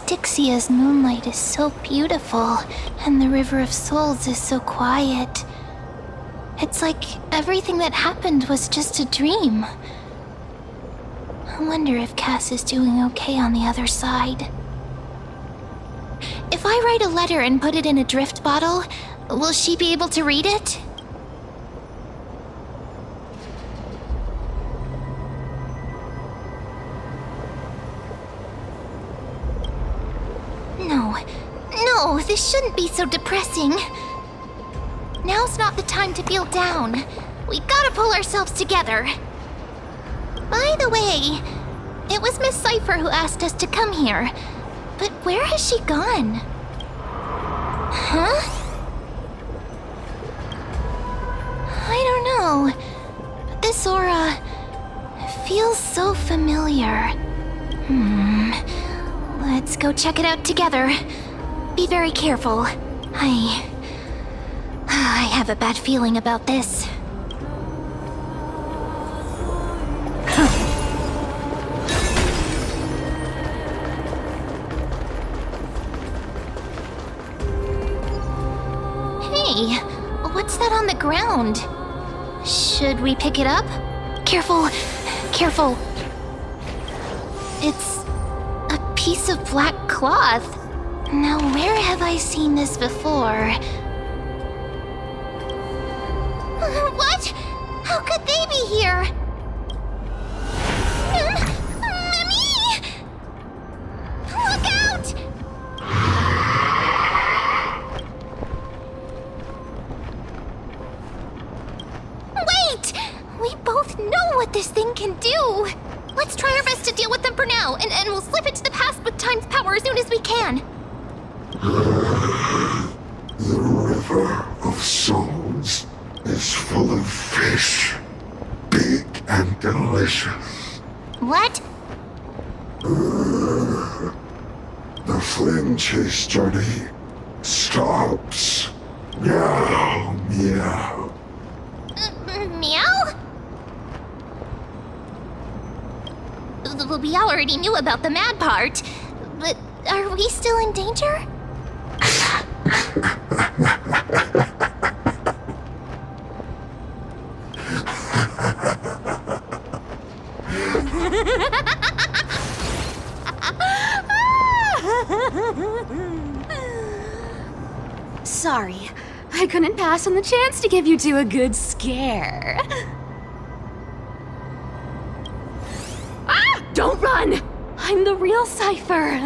Stixia's moonlight is so beautiful, and the River of Souls is so quiet. It's like everything that happened was just a dream. I wonder if Cass is doing okay on the other side. If I write a letter and put it in a drift bottle, will she be able to read it? No, this shouldn't be so depressing. Now's not the time to feel down. We gotta pull ourselves together. By the way, it was Miss Cipher who asked us to come here. But where has she gone? Huh? I don't know. But this aura feels so familiar. Let's go check it out together. Be very careful. I have a bad feeling about this. Hey, what's that on the ground? Should we pick it up? Careful, careful. It's a piece of black cloth. Now, where have I seen this before? What? How could they be here? Mummy! Look out! Wait! We both know what this thing can do. Let's try our best to deal with them for now, and we'll slip into the past with time's power as soon as we can. The River of Souls is full of fish, big and delicious. What? The flame chase journey stops. Meow, meow. Meow? We already knew about the mad part, but are we still in danger? Sorry, I couldn't pass on the chance to give you two a good scare. Ah! Don't run! I'm the real Cipher.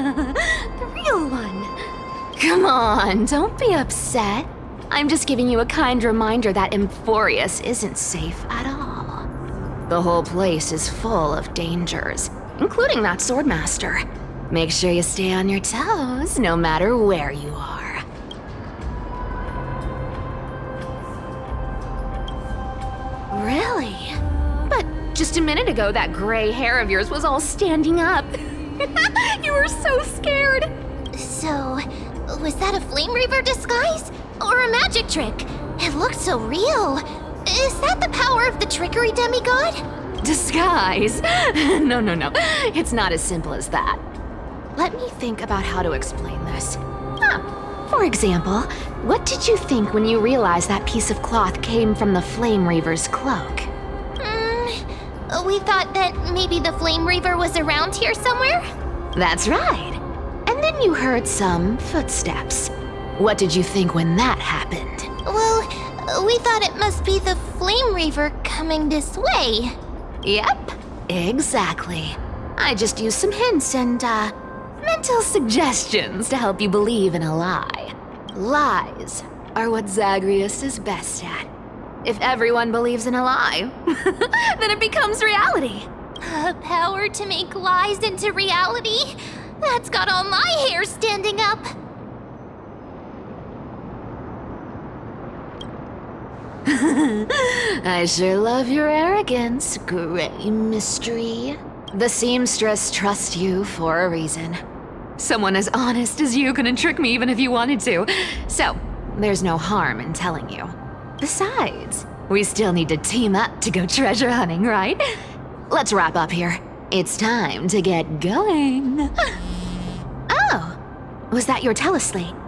The real one. Come on, don't be upset. I'm just giving you a kind reminder that Amphoreus isn't safe at all. The whole place is full of dangers, including that swordmaster. Make sure you stay on your toes, no matter where you are. Really? But just a minute ago, that gray hair of yours was all standing up. You were so scared. So, was that a Flame Reaver disguise? Or a magic trick? It looked so real. Is that the power of the trickery demigod? Disguise? No. It's not as simple as that. Let me think about how to explain this. For example, what did you think when you realized that piece of cloth came from the Flame Reaver's cloak? We thought that maybe the Flame Reaver was around here somewhere? That's right. And then you heard some footsteps. What did you think when that happened? Well, we thought it must be the Flame Reaver coming this way. Yep, exactly. I just used some hints and, mental suggestions to help you believe in a lie. Lies are what Zagreus is best at. If everyone believes in a lie, then it becomes reality. A power to make lies into reality? That's got all my hair standing up. I sure love your arrogance, Gray Mystery. The seamstress trusts you for a reason. Someone as honest as you couldn't trick me even if you wanted to. So, there's no harm in telling you. Besides, we still need to team up to go treasure hunting, right? Let's wrap up here. It's time to get going. Oh, Was that your teleslate?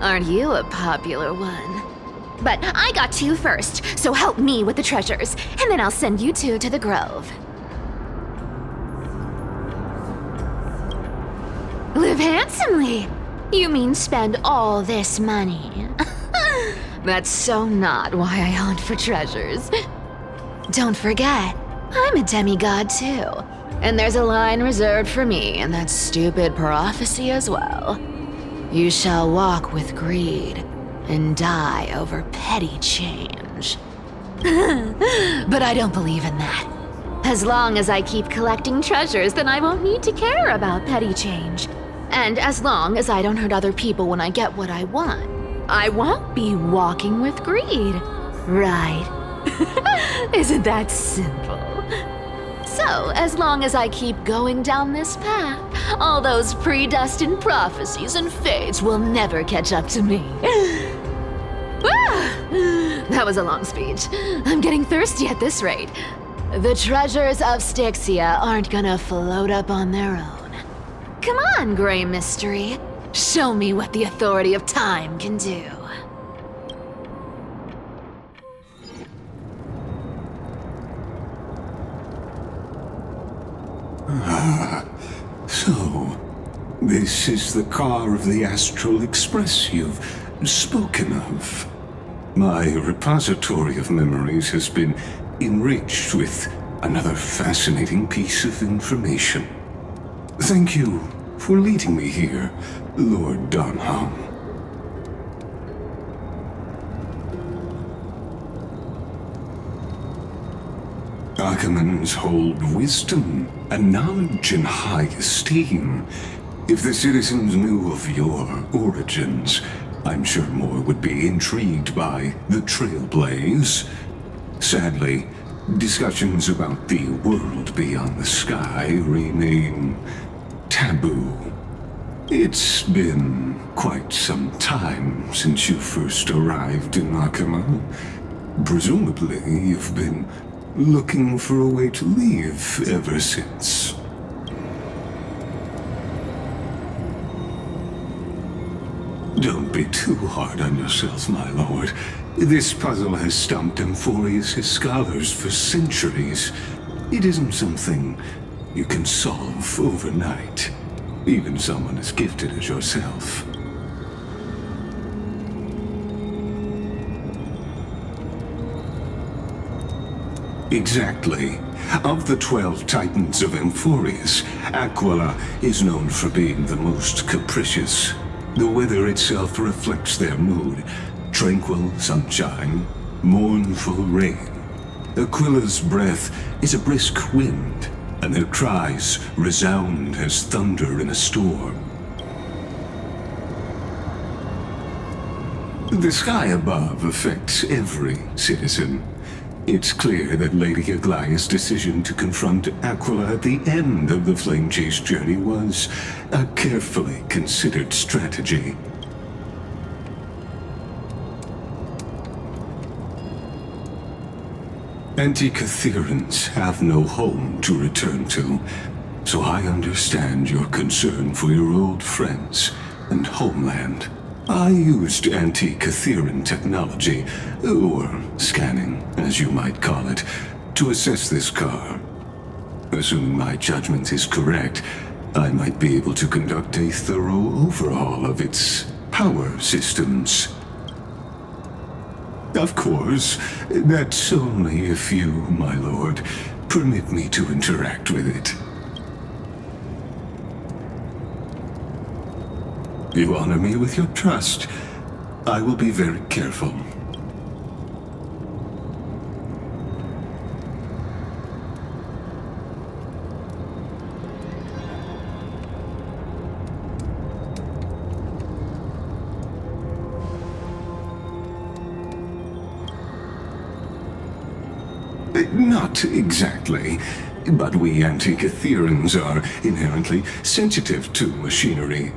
Aren't you a popular one? But I got to you first, so help me with the treasures, and then I'll send you two to the grove. Live handsomely! You mean spend all this money? That's so not why I hunt for treasures. Don't forget, I'm a demigod too. And there's a line reserved for me in that stupid prophecy as well. You shall walk with greed and die over petty change. But I don't believe in that. As long as I keep collecting treasures, then I won't need to care about petty change. And as long as I don't hurt other people when I get what I want, I won't be walking with greed. Right? Isn't that simple? So, as long as I keep going down this path, all those predestined prophecies and fates will never catch up to me. That was a long speech. I'm getting thirsty at this rate. The treasures of Stixia aren't gonna float up on their own. Come on, Grey Mystery. Show me what the authority of time can do. So, this is the car of the Astral Express you've spoken of. My repository of memories has been enriched with another fascinating piece of information. Thank you for leading me here, Lord Donham. Archimans hold wisdom and knowledge in high esteem. If the citizens knew of your origins, I'm sure more would be intrigued by the Trailblaze. Sadly, discussions about the world beyond the sky remain taboo. It's been quite some time since you first arrived in Akima. Presumably, you've been looking for a way to leave ever since. Don't be too hard on yourself, my lord. This puzzle has stumped Amphoreus' scholars for centuries. It isn't something you can solve overnight, even someone as gifted as yourself. Exactly. Of the 12 titans of Amphoreus, Aquila is known for being the most capricious. The weather itself reflects their mood. Tranquil sunshine, mournful rain. Aquila's breath is a brisk wind, and their cries resound as thunder in a storm. The sky above affects every citizen. It's clear that Lady Aglaea's decision to confront Aquila at the end of the Flame Chase journey was a carefully considered strategy. Anti-Catherians have no home to return to, so I understand your concern for your old friends and homeland. I used anti-Catherian technology, or scanning, as you might call it, to assess this car. Assuming my judgment is correct, I might be able to conduct a thorough overhaul of its power systems. Of course, that's only if you, my lord, permit me to interact with it. You honor me with your trust. I will be very careful. Not exactly. But we anti-Etherians are inherently sensitive to machinery,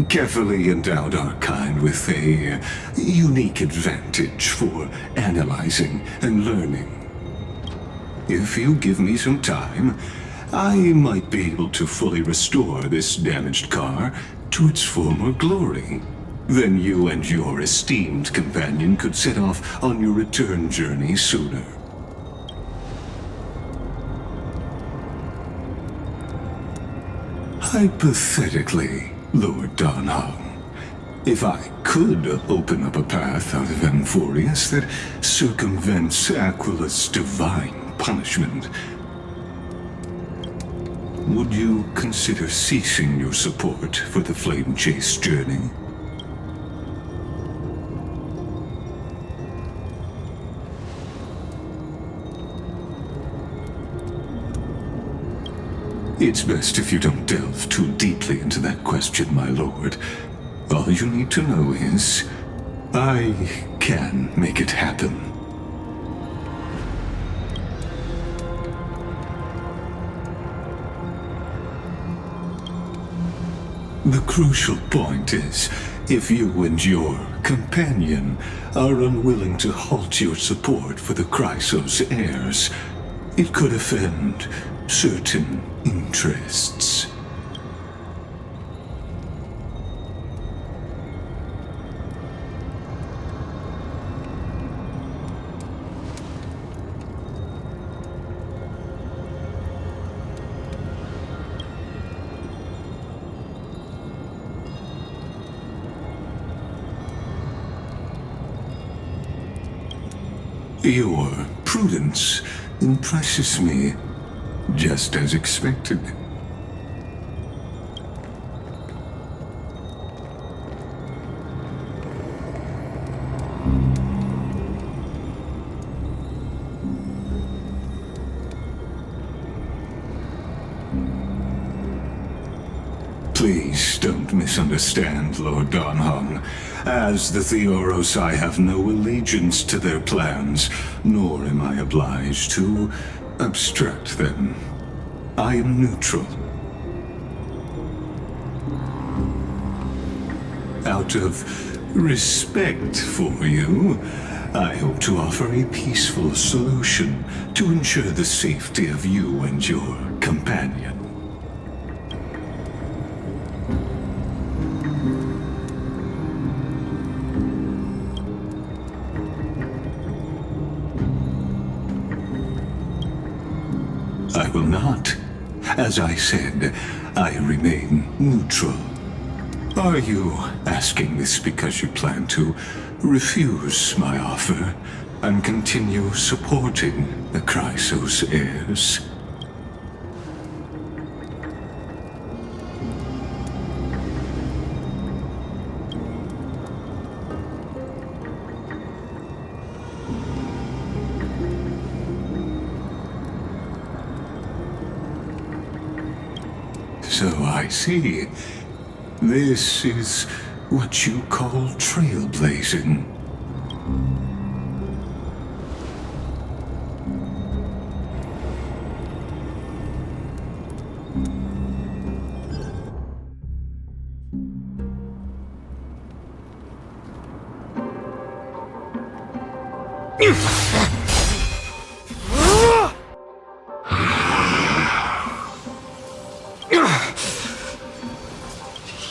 carefully endowed our kind with a unique advantage for analyzing and learning. If you give me some time, I might be able to fully restore this damaged car to its former glory. Then you and your esteemed companion could set off on your return journey sooner. Hypothetically, Lord Donhong, if I could open up a path out of Amphoreus that circumvents Aquila's divine punishment, would you consider ceasing your support for the Flame Chase journey? It's best if you don't delve too deeply into that question, my lord. All you need to know is, I can make it happen. The crucial point is, if you and your companion are unwilling to halt your support for the Chrysos heirs, it could offend certain interests. Your prudence impresses me, just as expected. Please don't misunderstand, Lord Donhong. As the Theoros, I have no allegiance to their plans, nor am I obliged to obstruct them. I am neutral. Out of respect for you, I hope to offer a peaceful solution to ensure the safety of you and your companion. I will not. As I said, I remain neutral. Are you asking this because you plan to refuse my offer and continue supporting the Chrysos heirs? So I see. This is what you call trailblazing.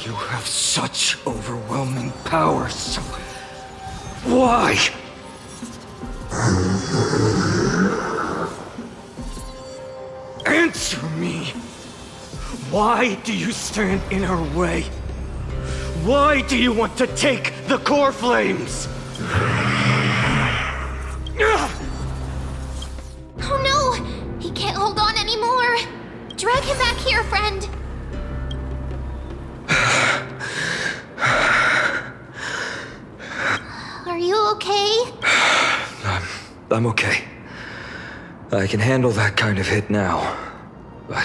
You have such overwhelming power, so why? Answer me! Why do you stand in our way? Why do you want to take the core flames? Oh no! He can't hold on anymore! Drag him back here, friend! Are you okay? I'm okay. I can handle that kind of hit now. But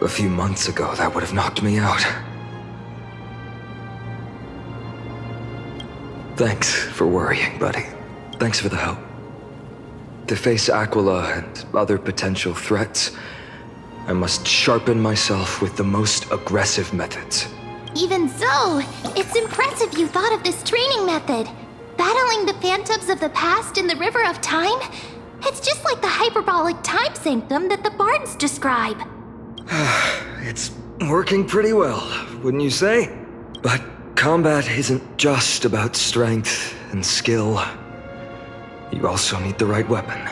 a few months ago, that would have knocked me out. Thanks for worrying, buddy. Thanks for the help. To face Aquila and other potential threats, I must sharpen myself with the most aggressive methods. Even so, it's impressive you thought of this training method. Battling the phantoms of the past in the River of Time? It's just like the hyperbolic time sanctum that the bards describe. It's working pretty well, wouldn't you say? But combat isn't just about strength and skill. You also need the right weapon.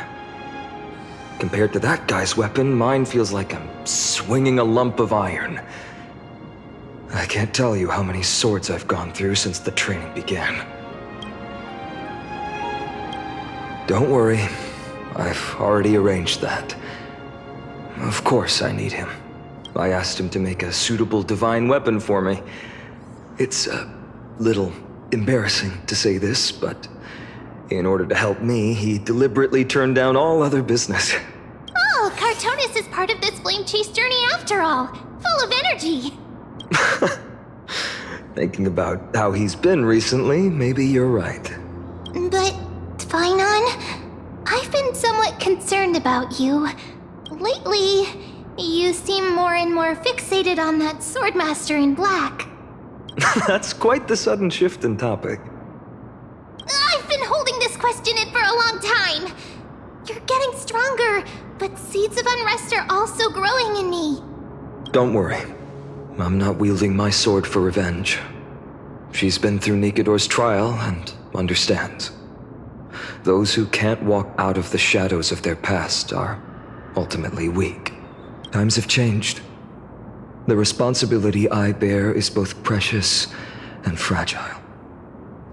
Compared to that guy's weapon, mine feels like I'm swinging a lump of iron. I can't tell you how many swords I've gone through since the training began. Don't worry, I've already arranged that. Of course I need him. I asked him to make a suitable divine weapon for me. It's a little embarrassing to say this, but in order to help me, he deliberately turned down all other business. Oh, Cartonis is part of this flame chase journey after all. Full of energy. Thinking about how he's been recently, maybe you're right. But, Phainon, I've been somewhat concerned about you. Lately, you seem more and more fixated on that swordmaster in black. That's quite the sudden shift in topic. I've been holding this question in for a long time. You're getting stronger, but seeds of unrest are also growing in me. Don't worry. I'm not wielding my sword for revenge. She's been through Nikador's trial and understands. Those who can't walk out of the shadows of their past are ultimately weak. Times have changed. The responsibility I bear is both precious and fragile.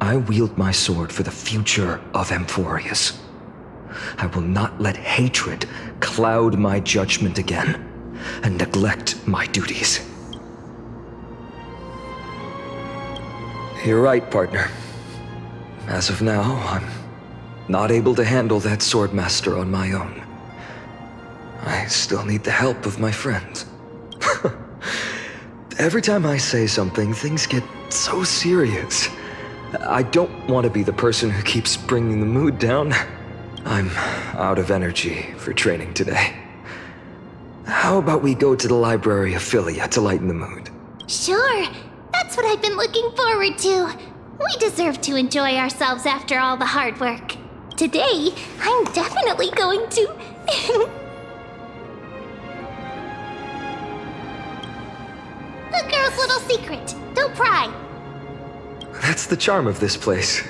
I wield my sword for the future of Amphoreus. I will not let hatred cloud my judgment again and neglect my duties. You're right, partner. As of now, I'm not able to handle that swordmaster on my own. I still need the help of my friends. Every time I say something, things get so serious. I don't want to be the person who keeps bringing the mood down. I'm out of energy for training today. How about we go to the library of Philia to lighten the mood? Sure, that's what I've been looking forward to. We deserve to enjoy ourselves after all the hard work. Today, I'm definitely going to... The girl's little secret. Don't pry. That's the charm of this place.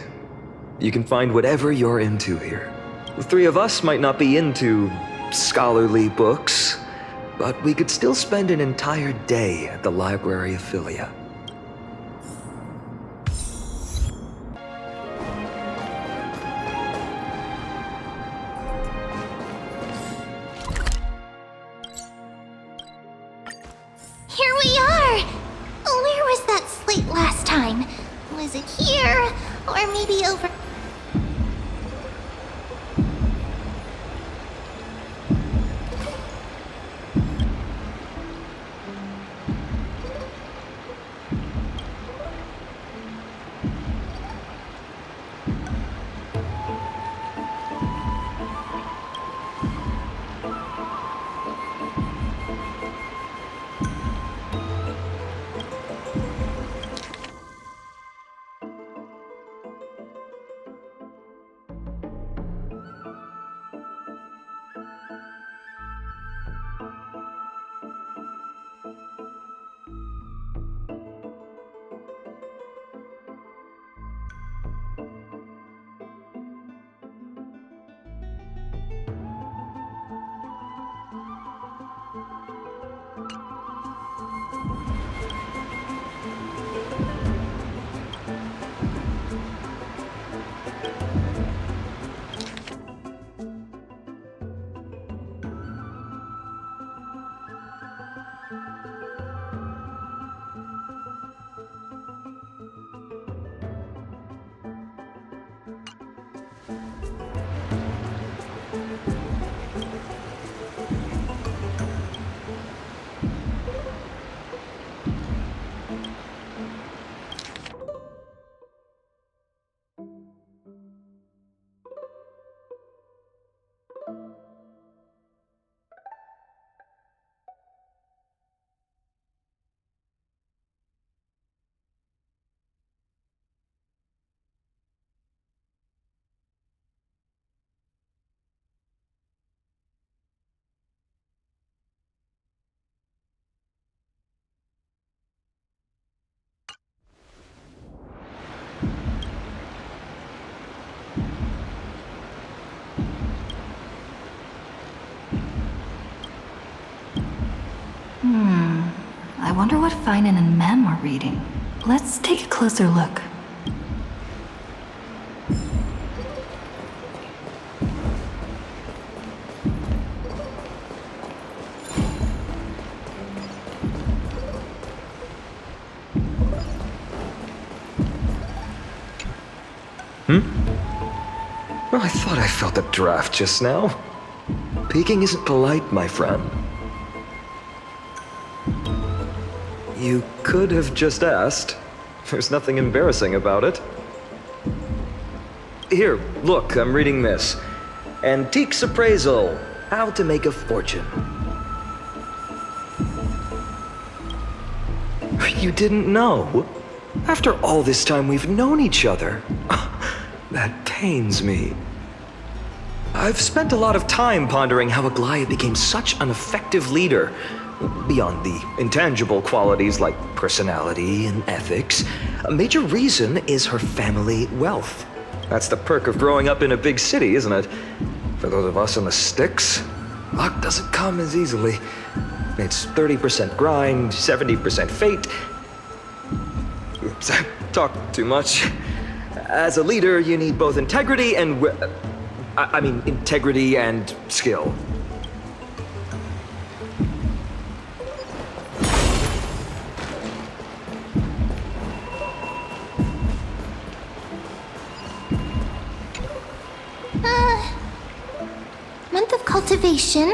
You can find whatever you're into here. The three of us might not be into scholarly books, but we could still spend an entire day at the library of Philia. Here we are! Where was that slate last time? Was it here? Or maybe over... what Finan and Mem are reading. Let's take a closer look. Well, I thought I felt a draft just now. Peeking isn't polite, my friend. You could have just asked. There's nothing embarrassing about it. Here, look, I'm reading this. Antiques Appraisal. How to Make a Fortune. You didn't know? After all this time we've known each other. That pains me. I've spent a lot of time pondering how Aglaea became such an effective leader. Beyond the intangible qualities like personality and ethics, a major reason is her family wealth. That's the perk of growing up in a big city, isn't it? For those of us in the sticks, luck doesn't come as easily. It's 30% grind, 70% fate. Oops, I talked too much. As a leader, you need both integrity and integrity and skill. Month of cultivation,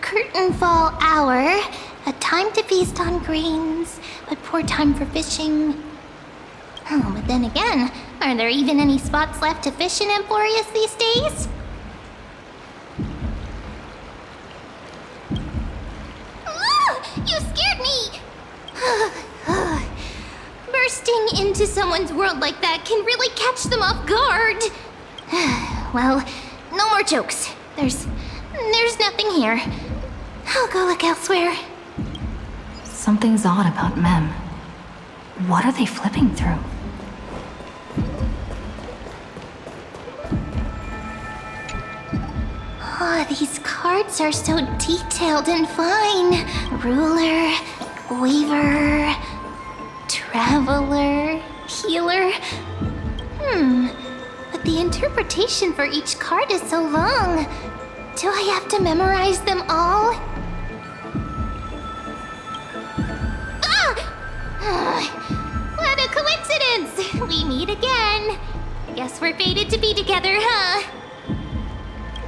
curtain fall hour, a time to feast on grains, but poor time for fishing. Oh, but then again, are there even any spots left to fish in Amphoreus these days? You scared me! Bursting into someone's world like that can really catch them off guard. Well, no more jokes. There's nothing here. I'll go look elsewhere. Something's odd about Mem. What are they flipping through? Oh, these cards are so detailed and fine. Ruler, Weaver, Traveler, Healer. But the interpretation for each card is so long. Do I have to memorize them all? What a coincidence! We meet again. Guess we're fated to be together, huh?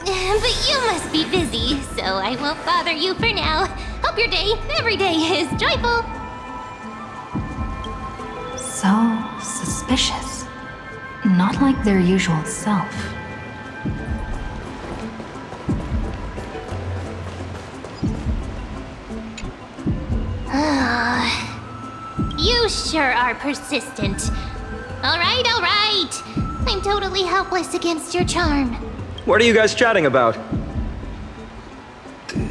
But you must be busy, so I won't bother you for now. Hope your day, every day, is joyful. So suspicious. Not like their usual self. You sure are persistent. All right. I'm totally helpless against your charm. What are you guys chatting about?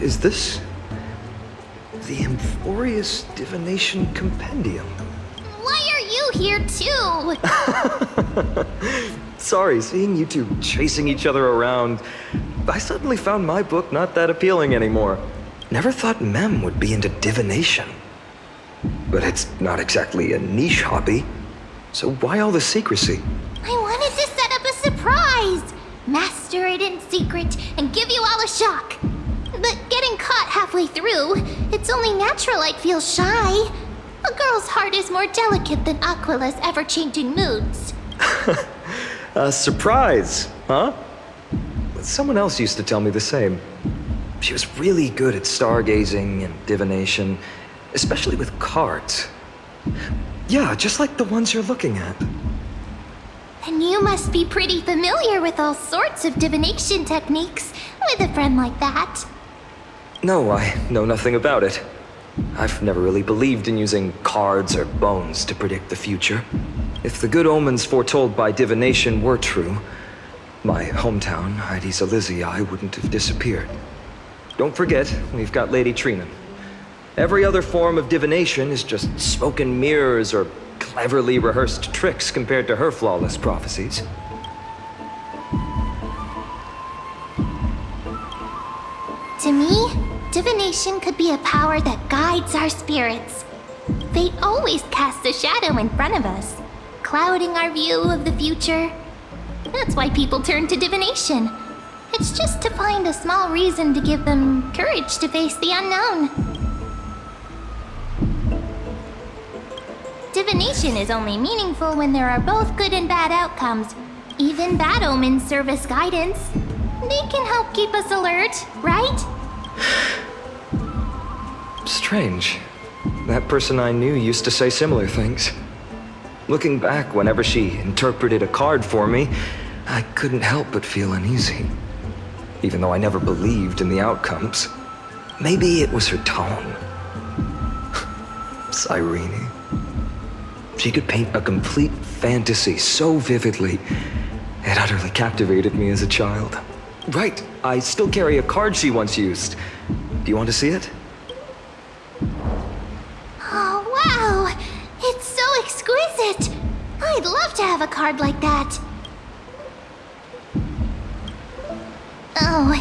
Is this the Amphoreus Divination Compendium? Why are you here too? Sorry, seeing you two chasing each other around, I suddenly found my book not that appealing anymore. Never thought Mem would be into divination. But it's not exactly a niche hobby, so why all the secrecy? I wanted to set up a surprise! Master it in secret and give you all a shock. But getting caught halfway through, it's only natural I'd feel shy. A girl's heart is more delicate than Aquila's ever-changing moods. A surprise, huh? Someone else used to tell me the same. She was really good at stargazing and divination, especially with cards. Yeah, just like the ones you're looking at. And you must be pretty familiar with all sorts of divination techniques with a friend like that. No, I know nothing about it. I've never really believed in using cards or bones to predict the future. If the good omens foretold by divination were true, my hometown, Hydes Elysiae, wouldn't have disappeared. Don't forget, we've got Lady Trinan. Every other form of divination is just smoke and mirrors or cleverly rehearsed tricks compared to her flawless prophecies. To me, divination could be a power that guides our spirits. Fate always casts a shadow in front of us, clouding our view of the future. That's why people turn to divination. It's just to find a small reason to give them courage to face the unknown. Divination is only meaningful when there are both good and bad outcomes. Even bad omens serve as guidance. They can help keep us alert, right? Strange. That person I knew used to say similar things. Looking back, whenever she interpreted a card for me, I couldn't help but feel uneasy. Even though I never believed in the outcomes. Maybe it was her tone. Cyrene. She could paint a complete fantasy so vividly, it utterly captivated me as a child. Right, I still carry a card she once used. Do you want to see it? Oh, wow! It's so exquisite! I'd love to have a card like that. Oh,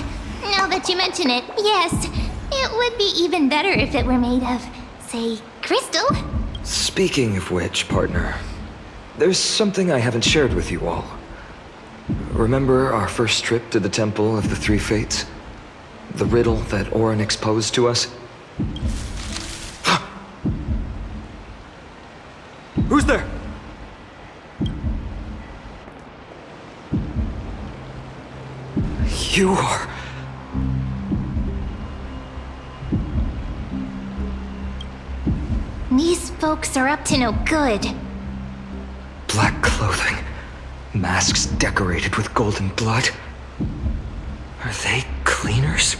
now that you mention it, yes. It would be even better if it were made of, say, crystal. Speaking of which, partner, there's something I haven't shared with you all. Remember our first trip to the Temple of the Three Fates? The riddle that Orin exposed to us? Who's there? You are... These folks are up to no good. Black clothing, masks decorated with golden blood. Are they cleaners?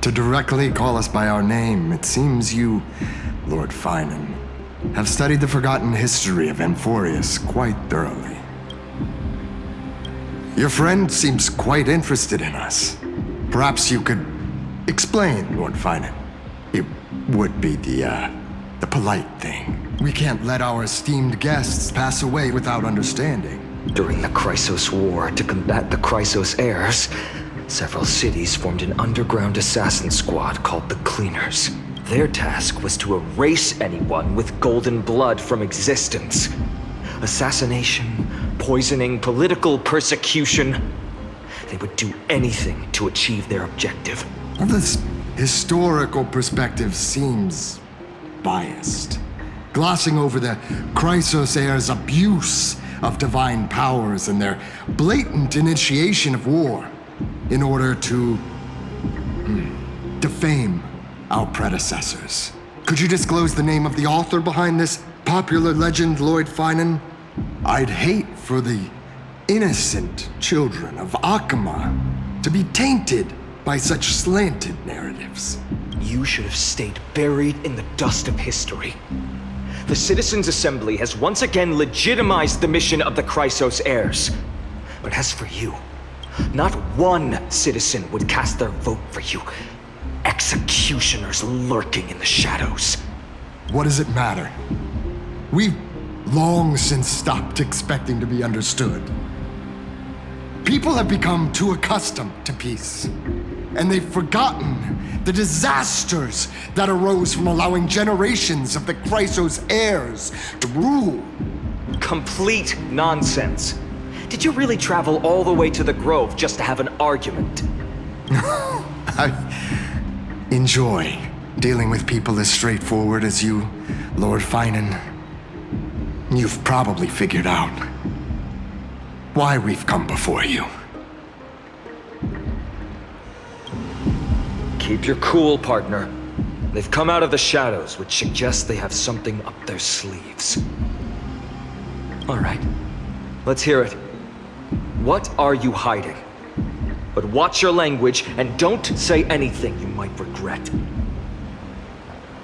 To directly call us by our name, it seems you, Lord Finan, have studied the forgotten history of Amphoreus quite thoroughly. Your friend seems quite interested in us. Perhaps you could explain, Lord Finan. It would be the polite thing. We can't let our esteemed guests pass away without understanding. During the Chrysos War, to combat the Chrysos heirs, several cities formed an underground assassin squad called the Cleaners. Their task was to erase anyone with golden blood from existence. Assassination, poisoning, political persecution. They would do anything to achieve their objective. Well, this historical perspective seems biased, glossing over the Chrysos heirs' abuse of divine powers and their blatant initiation of war in order to defame our predecessors. Could you disclose the name of the author behind this popular legend, Lord Finan? I'd hate for the innocent children of Akama to be tainted by such slanted narratives. You should have stayed buried in the dust of history. The Citizens' Assembly has once again legitimized the mission of the Chrysos heirs. But as for you, not one citizen would cast their vote for you. Executioners lurking in the shadows. What does it matter? We've long since stopped expecting to be understood. People have become too accustomed to peace, and they've forgotten the disasters that arose from allowing generations of the Chrysos heirs to rule. Complete nonsense. Did you really travel all the way to the Grove just to have an argument? I enjoy dealing with people as straightforward as you, Lord Finan. You've probably figured out why we've come before you. Keep your cool, partner. They've come out of the shadows, which suggests they have something up their sleeves. All right, let's hear it. What are you hiding? But watch your language and don't say anything you might regret.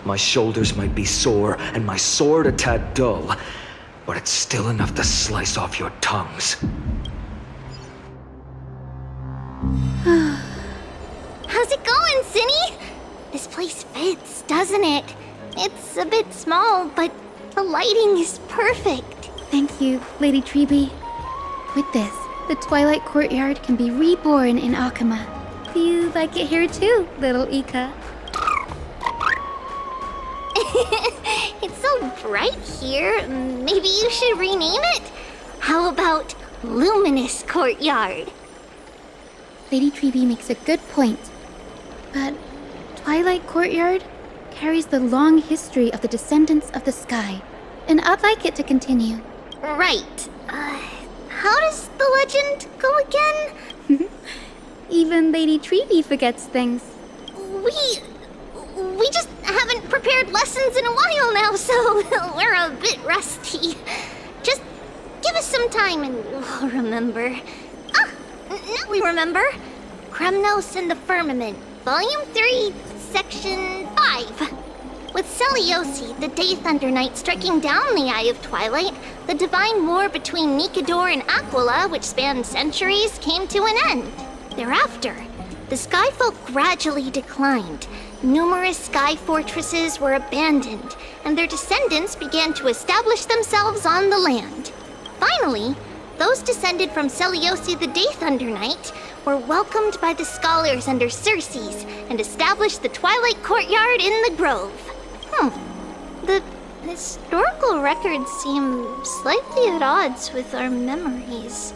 My shoulders might be sore and my sword a tad dull, but it's still enough to slice off your tongues. How's it going, Cinny? This place fits, doesn't it? It's a bit small, but the lighting is perfect. Thank you, Lady Treeby. With this, the Twilight courtyard can be reborn in Akama. Do you like it here too, little Ika? It's so bright here. Maybe you should rename it? How about Luminous Courtyard? Lady Treby makes a good point. But Twilight Courtyard carries the long history of the descendants of the sky, and I'd like it to continue. Right. How does the legend go again? Even Lady Treby forgets things. We just haven't prepared lessons in a while now, so we're a bit rusty. Just give us some time and we'll remember. Now we remember. Kremnos and the Firmament, Volume 3, Section 5. With Celiosi, the Day Thunder Knight, striking down the Eye of Twilight, the divine war between Nikedor and Aquila, which spanned centuries, came to an end. Thereafter, the Skyfolk gradually declined. Numerous sky fortresses were abandoned, and their descendants began to establish themselves on the land. Finally, those descended from Celiosi the Day Thunder Knight were welcomed by the scholars under Circes and established the Twilight Courtyard in the Grove. The historical records seem slightly at odds with our memories.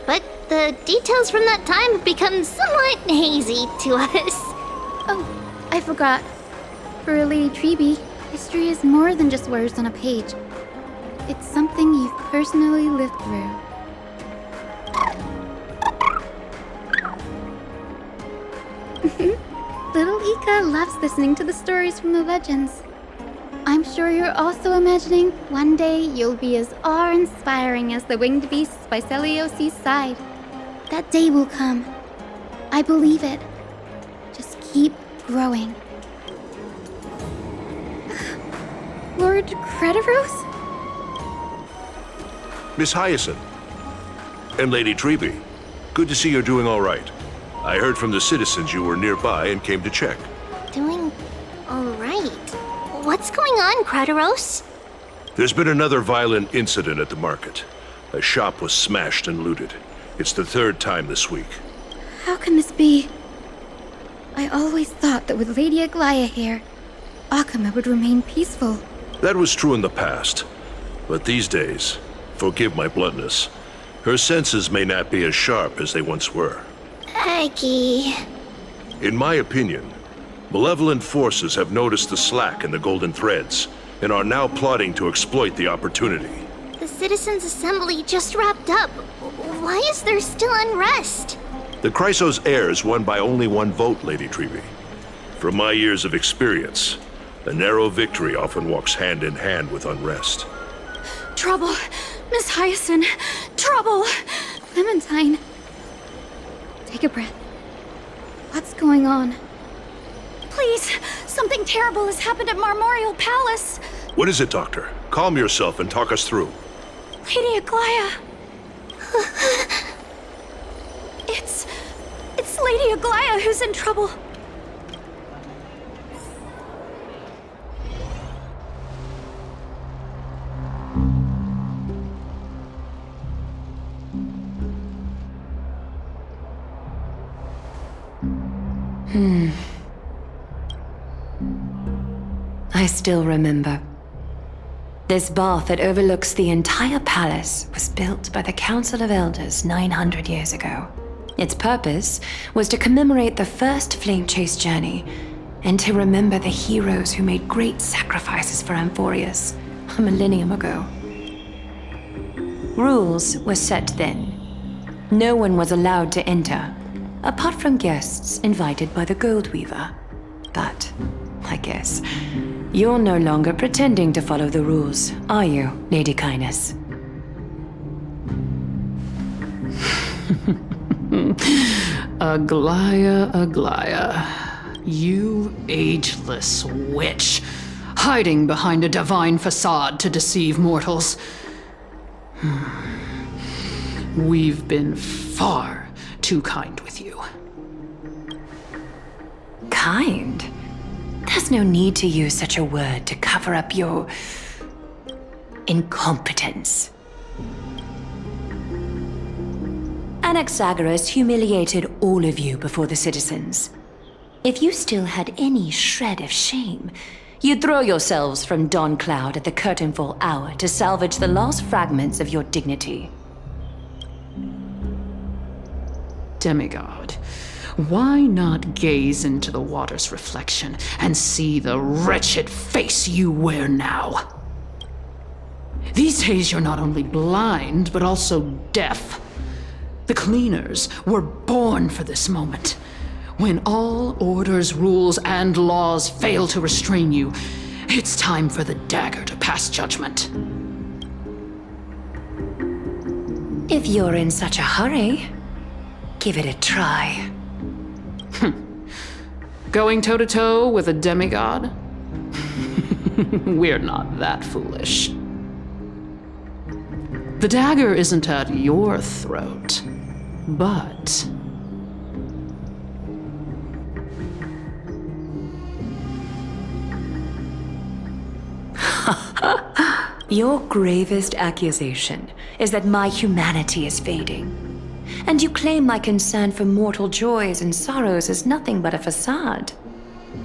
But the details from that time have become somewhat hazy to us. Oh, I forgot. For a Lady Treby, history is more than just words on a page. It's something you've personally lived through. Little Ika loves listening to the stories from the legends. I'm sure you're also imagining one day you'll be as awe-inspiring as the winged beasts by Celiosi's side. That day will come. I believe it. Just keep growing. Lord Crediros? Miss Hyacine. And Lady Treby. Good to see you're doing all right. I heard from the citizens you were nearby and came to check. Doing all right. What's going on, Crediros? There's been another violent incident at the market. A shop was smashed and looted. It's the third time this week. How can this be? I always thought that with Lady Aglaea here, Akama would remain peaceful. That was true in the past. But these days, forgive my bluntness, her senses may not be as sharp as they once were. Aggie. In my opinion, malevolent forces have noticed the slack in the golden threads and are now plotting to exploit the opportunity. The Citizens' Assembly just wrapped up. Why is there still unrest? The Chrysos heirs won by only one vote, Lady Treby. From my years of experience, a narrow victory often walks hand in hand with unrest. Trouble! Miss Hyacine! Trouble! Clementine. Take a breath. What's going on? Please! Something terrible has happened at Marmoreal Palace! What is it, Doctor? Calm yourself and talk us through. Lady Aglaea! It's Lady Aglaea who's in trouble. I still remember. This bath that overlooks the entire palace was built by the Council of Elders 900 years ago. Its purpose was to commemorate the first flame chase journey and to remember the heroes who made great sacrifices for Amphoreus a millennium ago. Rules were set then. No one was allowed to enter, apart from guests invited by the Gold Weaver. But, I guess, you're no longer pretending to follow the rules, are you, Lady Kindness? Aglaea, Aglaea. You ageless witch, hiding behind a divine facade to deceive mortals. We've been far too kind with you. Kind? There's no need to use such a word to cover up your incompetence. Anaxagoras humiliated all of you before the citizens. If you still had any shred of shame, You throw yourselves from dawncloud at the curtainfall hour to salvage the last fragments of your dignity. Demigod, why not gaze into the water's reflection and see the wretched face you wear now? These days you're not only blind, but also deaf. The cleaners were born for this moment. When all orders, rules, and laws fail to restrain you, it's time for the dagger to pass judgment. If you're in such a hurry, give it a try. Going toe-to-toe with a demigod? We're not that foolish. The dagger isn't at your throat, but... Your gravest accusation is that my humanity is fading. And you claim my concern for mortal joys and sorrows is nothing but a facade.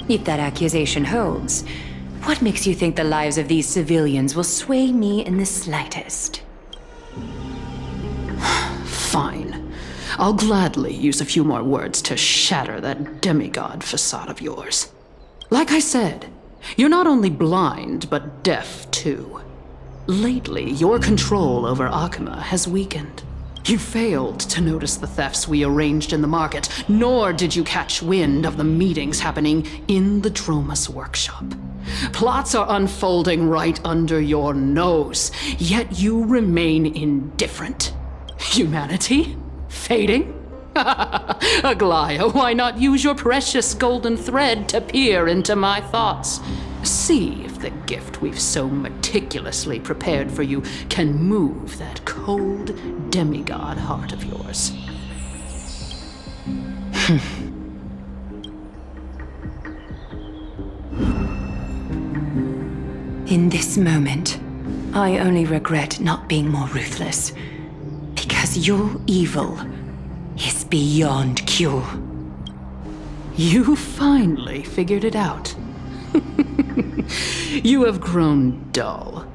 If that accusation holds, what makes you think the lives of these civilians will sway me in the slightest? Fine. I'll gladly use a few more words to shatter that demigod facade of yours. Like I said, you're not only blind, but deaf too. Lately, your control over Aquila has weakened. You failed to notice the thefts we arranged in the market, nor did you catch wind of the meetings happening in the Dromus workshop. Plots are unfolding right under your nose, yet you remain indifferent. Humanity? Fading? Aglaea, why not use your precious golden thread to peer into my thoughts? See if the gift we've so meticulously prepared for you can move that cold demigod heart of yours. In this moment, I only regret not being more ruthless. Because your evil is beyond cure. You finally figured it out. You have grown dull.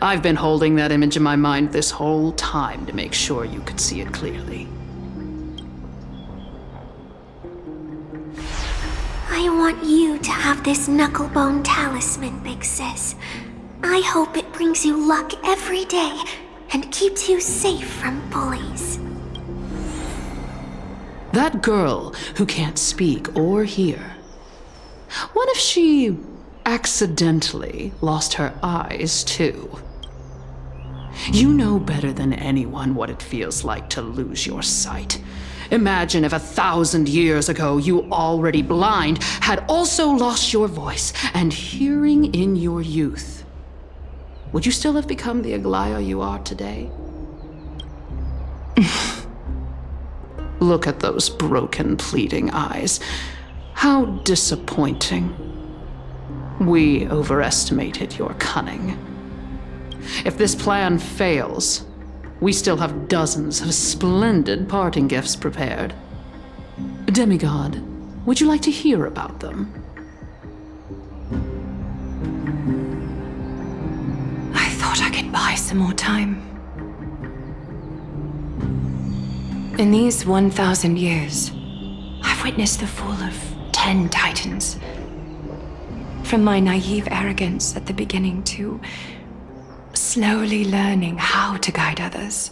I've been holding that image in my mind this whole time to make sure you could see it clearly. I want you to have this knucklebone talisman, Big Sis. I hope it brings you luck every day and keeps you safe from bullies. That girl who can't speak or hear. What if she accidentally lost her eyes, too? You know better than anyone what it feels like to lose your sight. Imagine if 1,000 years ago you, already blind, had also lost your voice and hearing in your youth. Would you still have become the Aglaea you are today? Look at those broken, pleading eyes. How disappointing. We overestimated your cunning. If this plan fails, we still have dozens of splendid parting gifts prepared. Demigod, would you like to hear about them? I thought I could buy some more time. In these 1,000 years, I've witnessed the fall of 10 titans. From my naive arrogance at the beginning to slowly learning how to guide others.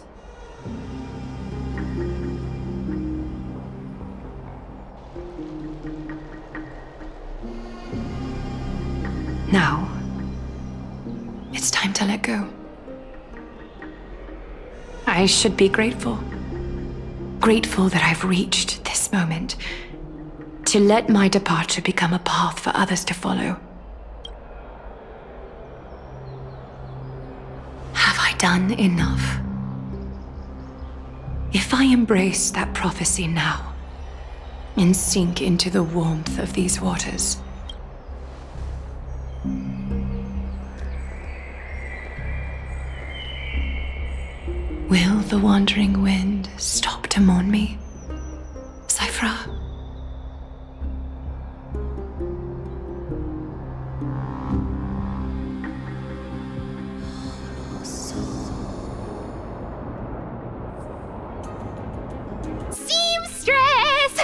Now, it's time to let go. I should be grateful. Grateful that I've reached this moment. To let my departure become a path for others to follow. Have I done enough? If I embrace that prophecy now and sink into the warmth of these waters, will the wandering wind stop to mourn me, Cipher? Seamstress!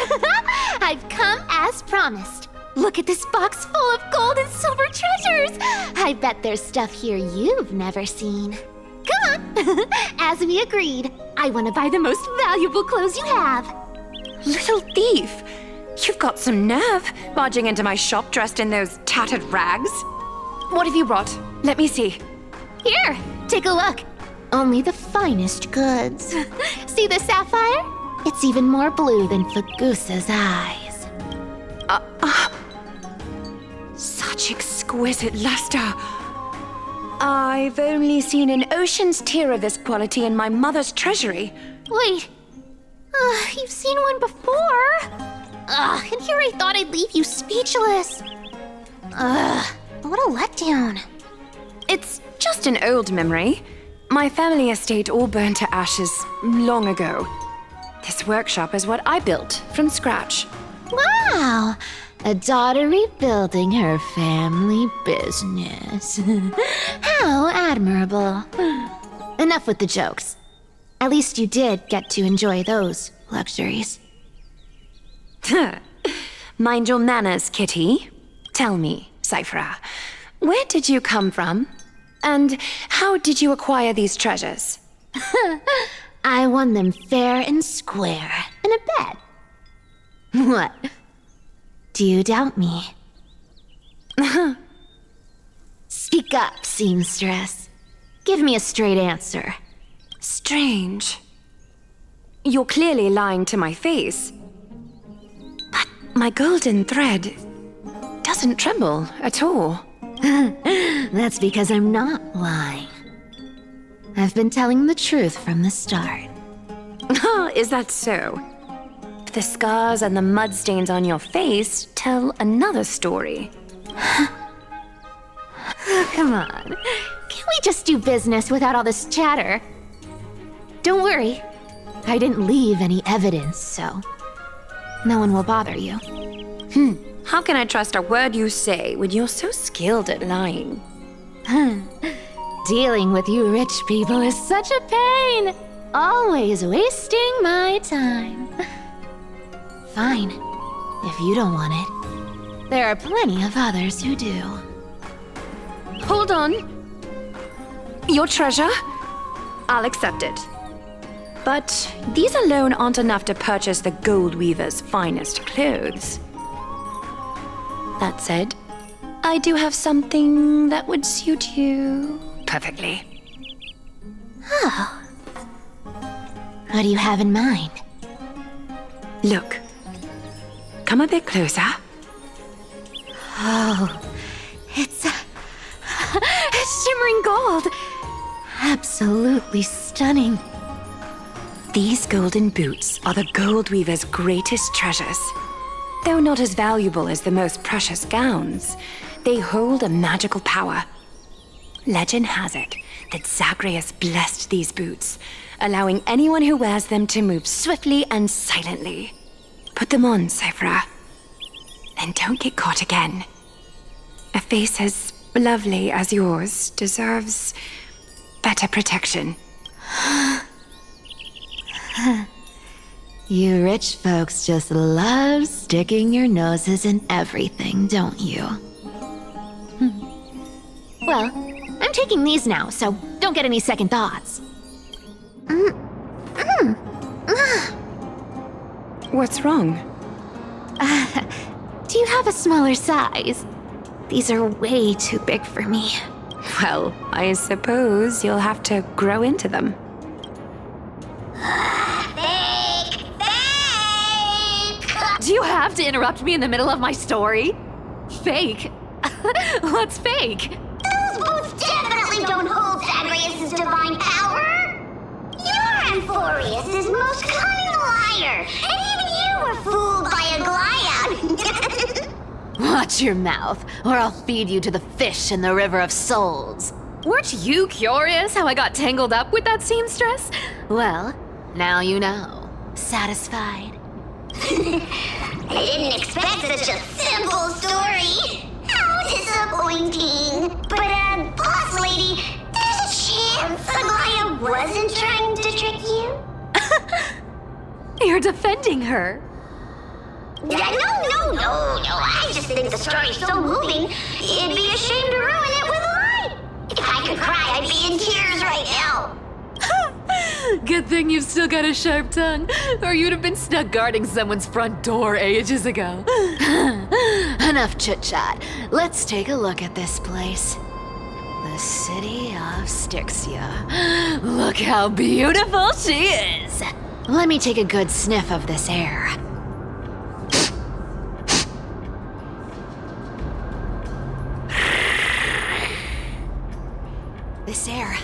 I've come as promised. Look at this box full of gold and silver treasures! I bet there's stuff here you've never seen. Come on! As we agreed, I want to buy the most valuable clothes you have. Little thief! You've got some nerve, barging into my shop dressed in those tattered rags. What have you brought? Let me see. Here, take a look. Only the finest goods. See the sapphire? It's even more blue than Fagusa's eyes. Such exquisite luster. I've only seen an ocean's tear of this quality in my mother's treasury. Wait. You've seen one before. And here I thought I'd leave you speechless. What a letdown. It's just an old memory. My family estate all burned to ashes long ago. This workshop is what I built from scratch. Wow. A daughter rebuilding her family business. How admirable. Enough with the jokes. At least you did get to enjoy those luxuries. Mind your manners, kitty. Tell me, Cipher, where did you come from? And how did you acquire these treasures? I won them fair and square in a bet. What? Do you doubt me? Speak up, seamstress. Give me a straight answer. Strange. You're clearly lying to my face. But my golden thread doesn't tremble at all. That's because I'm not lying. I've been telling the truth from the start. Is that so? The scars and the mud stains on your face tell another story. Come on. Can't we just do business without all this chatter? Don't worry. I didn't leave any evidence, so no one will bother you. How can I trust a word you say when you're so skilled at lying? Dealing with you rich people is such a pain. Always wasting my time. Fine, if you don't want it. There are plenty of others who do. Hold on. Your treasure? I'll accept it. But these alone aren't enough to purchase the gold weaver's finest clothes. That said, I do have something that would suit you perfectly. Oh. What do you have in mind? Look. Come a bit closer. Oh, it's shimmering gold. Absolutely stunning. These golden boots are the gold weaver's greatest treasures. Though not as valuable as the most precious gowns, they hold a magical power. Legend has it that Zagreus blessed these boots, allowing anyone who wears them to move swiftly and silently. Put them on, Cipher. And don't get caught again. A face as lovely as yours deserves better protection. You rich folks just love sticking your noses in everything, don't you? Well, I'm taking these now, so don't get any second thoughts. What's wrong? Do you have a smaller size? These are way too big for me. Well, I suppose you'll have to grow into them. Fake! Do you have to interrupt me in the middle of my story? Fake? What's fake? Those boots definitely don't hold Zagreus' divine power! You're Amphoreus' most cunning liar, and even you were fooled by Aglaea! Watch your mouth, or I'll feed you to the fish in the River of Souls. Weren't you curious how I got tangled up with that seamstress? Well, now you know. Satisfied? I didn't expect such a simple story! How disappointing! But, boss lady, there's a chance Aglaea wasn't trying to trick you? You're defending her. No. I just think the story's so moving, it'd be a shame to ruin it with a lie. If I could cry, I'd be in tears right now. Good thing you've still got a sharp tongue, or you'd have been stuck guarding someone's front door ages ago. Enough chit-chat. Let's take a look at this place. The city of Stixia. Look how beautiful she is. Let me take a good sniff of this air. This air,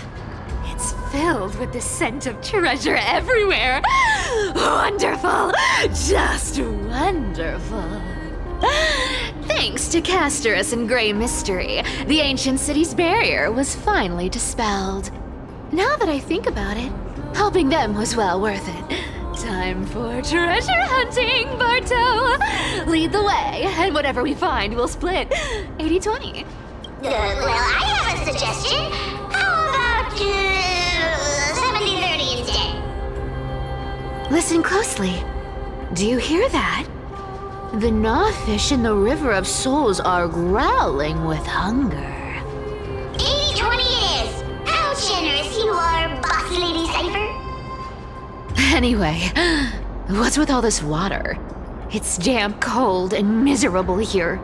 it's filled with the scent of treasure everywhere. Wonderful, just wonderful. Thanks to Castorus and Grey Mystery, the ancient city's barrier was finally dispelled. Now that I think about it, helping them was well worth it. Time for treasure hunting, Barto! Lead the way, and whatever we find, we'll split 80-20. Well, I have a suggestion. How about 70-30 instead? Listen closely. Do you hear that? The gnawfish in the River of Souls are growling with hunger. 80-20 it is. How generous you are, Boss Lady Cipher. Anyway, what's with all this water? It's damp, cold, and miserable here.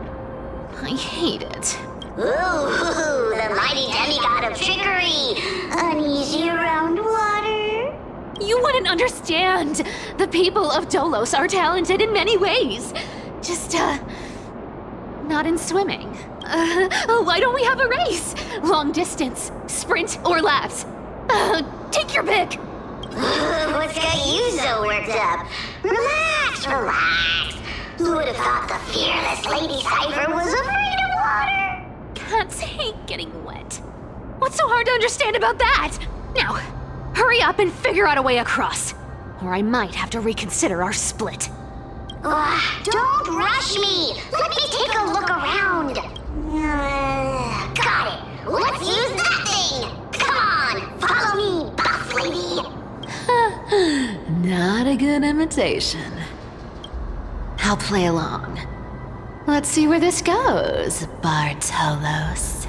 I hate it. Ooh, the mighty demigod of trickery. Uneasy around water. You wouldn't understand. The people of Dolos are talented in many ways. Just, not in swimming. Why don't we have a race? Long distance, sprint, or laps? Take your pick. What's got you so worked up? Relax. Who would have thought the fearless Lady Cipher was afraid of water? Cats hate getting wet. What's so hard to understand about that? Now, hurry up and figure out a way across, or I might have to reconsider our split. Don't rush me. Let me take a look around. Got it. Let's use that thing. Come on, follow me, boss lady. Not a good imitation. I'll play along. Let's see where this goes, Bartolos.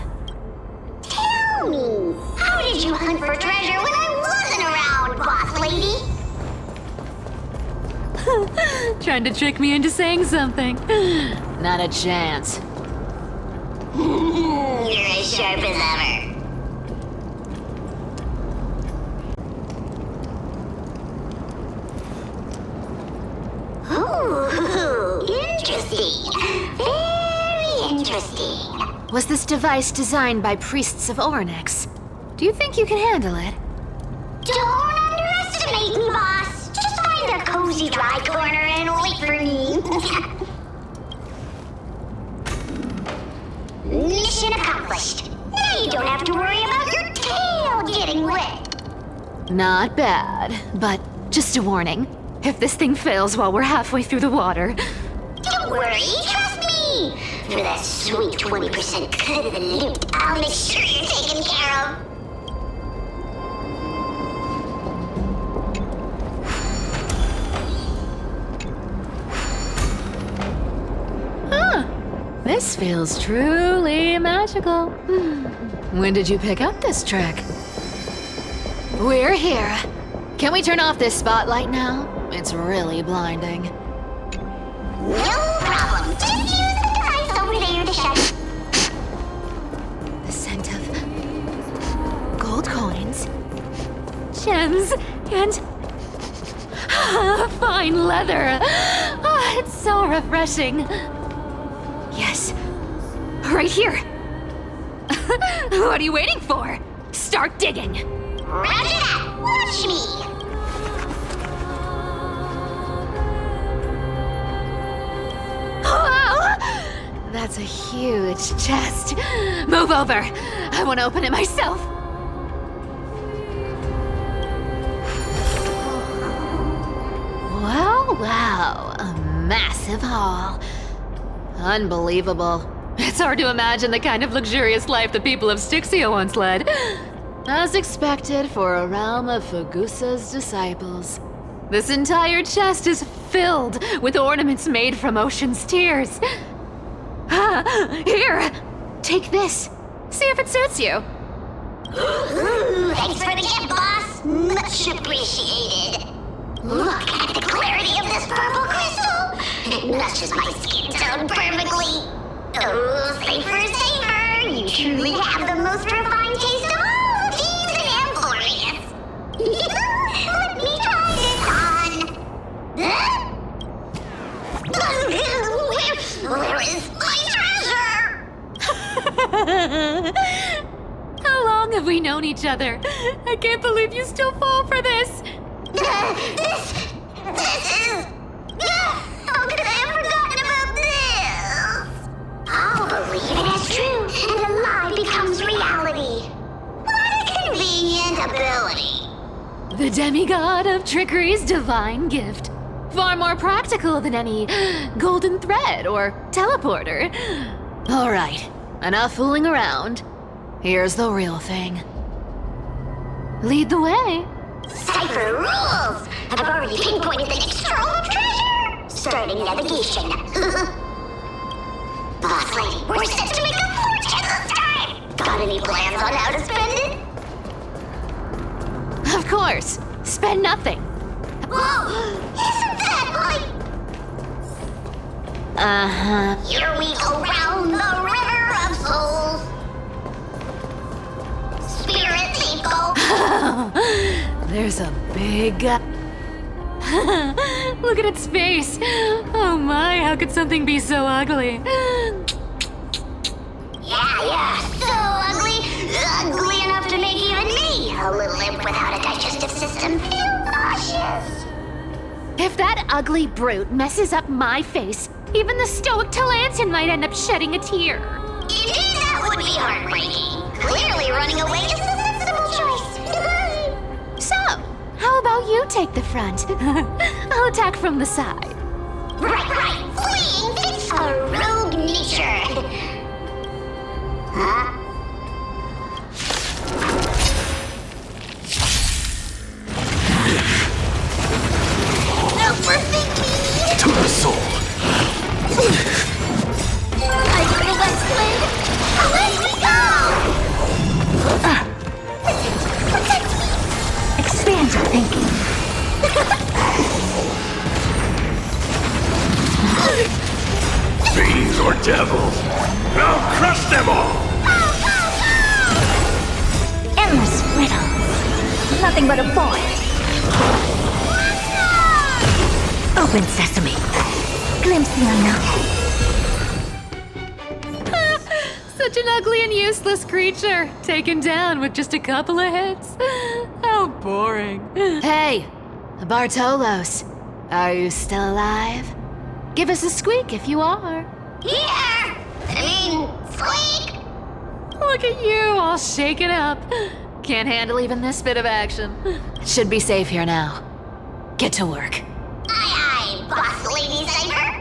Tell me, how did you hunt for treasure when I wasn't around, boss lady? Trying to trick me into saying something. Not a chance. You're as sharp as ever. Ooh, interesting. Very interesting. Was this device designed by priests of Ornyx? Do you think you can handle it? Don't underestimate me, boss. Just find a cozy dry corner and wait for me. Mission accomplished. Now you don't have to worry about your tail getting wet. Not bad, but just a warning. If this thing fails while we're halfway through the water... Don't worry, trust me. For that sweet 20% cut of the loot, I'll make sure you're taken care of. This feels truly magical. When did you pick up this trick? We're here. Can we turn off this spotlight now? It's really blinding. No problem. Just use the device over there to shut it. The scent of gold coins, gems, and fine leather. It's so refreshing. Yes, right here. What are you waiting for? Start digging. Roger that. Watch me. Wow! That's a huge chest. Move over. I want to open it myself. Wow. A massive haul. Unbelievable. It's hard to imagine the kind of luxurious life the people of Stixia once led. As expected for a realm of Fagusa's disciples. This entire chest is filled with ornaments made from ocean's tears. Here, take this. See if it suits you. Ooh, thanks for the gift, boss. Much appreciated. Look at the clarity of this purple crystal. It matches my skin tone perfectly. Oh, Cipher, you truly have the most refined taste of all thieves in Amphoreus. Let me try this on. Where is my treasure? How long have we known each other? I can't believe you still fall for this. This is... How could I have forgotten about this? I'll believe it as true, and a lie becomes reality. What a convenient ability. The demigod of trickery's divine gift. Far more practical than any golden thread or teleporter. All right, enough fooling around. Here's the real thing. Lead the way. Cipher rules! I've already pinpointed the next trove of treasure! Starting navigation. Boss lady, we're set to make a fortune this time! Got any plans on how to spend it? Of course. Spend nothing. Whoa! Isn't that like... Uh-huh. Here we go round the river of souls. Spirit take go. There's a big... Look at its face. Oh my, how could something be so ugly? Yeah, so ugly. Ugly enough to make even me, a little imp without a digestive system, feel nauseous. If that ugly brute messes up my face, even the stoic Talantin might end up shedding a tear. Indeed, that would be heartbreaking. Clearly running away is the sensible choice. So, how about you take the front? I'll attack from the side. Right. Fleeing fits a rogue nature. Huh? Overthinking! To the soul! I feel that blade! Away we go! Protect me! Expand your thinking. Fiends or devils, I'll crush them all! Endless riddles. Nothing but a void. Open sesame. Glimpse the unknown. Such an ugly and useless creature, taken down with just a couple of hits. How boring. Hey, Bartolos, are you still alive? Give us a squeak if you are. Here! Squeak! Look at you, all shaken up. Can't handle even this bit of action. Should be safe here now. Get to work. Aye, boss lady Cipher.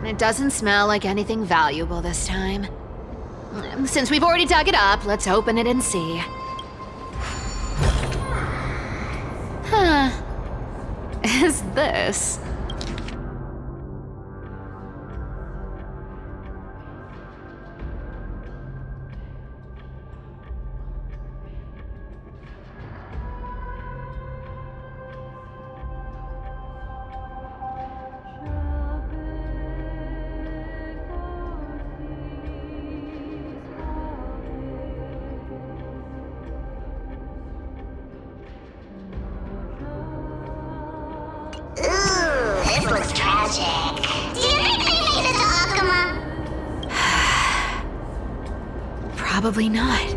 It doesn't smell like anything valuable this time. Since we've already dug it up, let's open it and see. Huh. Is this? This looks tragic. Do you think they made it to Aquila? Probably not.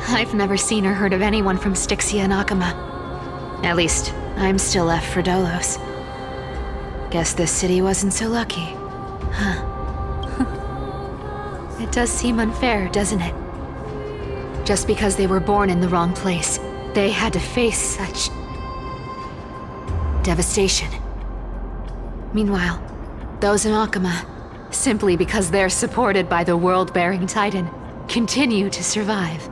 I've never seen or heard of anyone from Stixia and Akama. At least, I'm still left for Dolos. Guess this city wasn't so lucky. Huh. It does seem unfair, doesn't it? Just because they were born in the wrong place, they had to face such devastation. Meanwhile, those in Akama, simply because they're supported by the world-bearing Titan, continue to survive.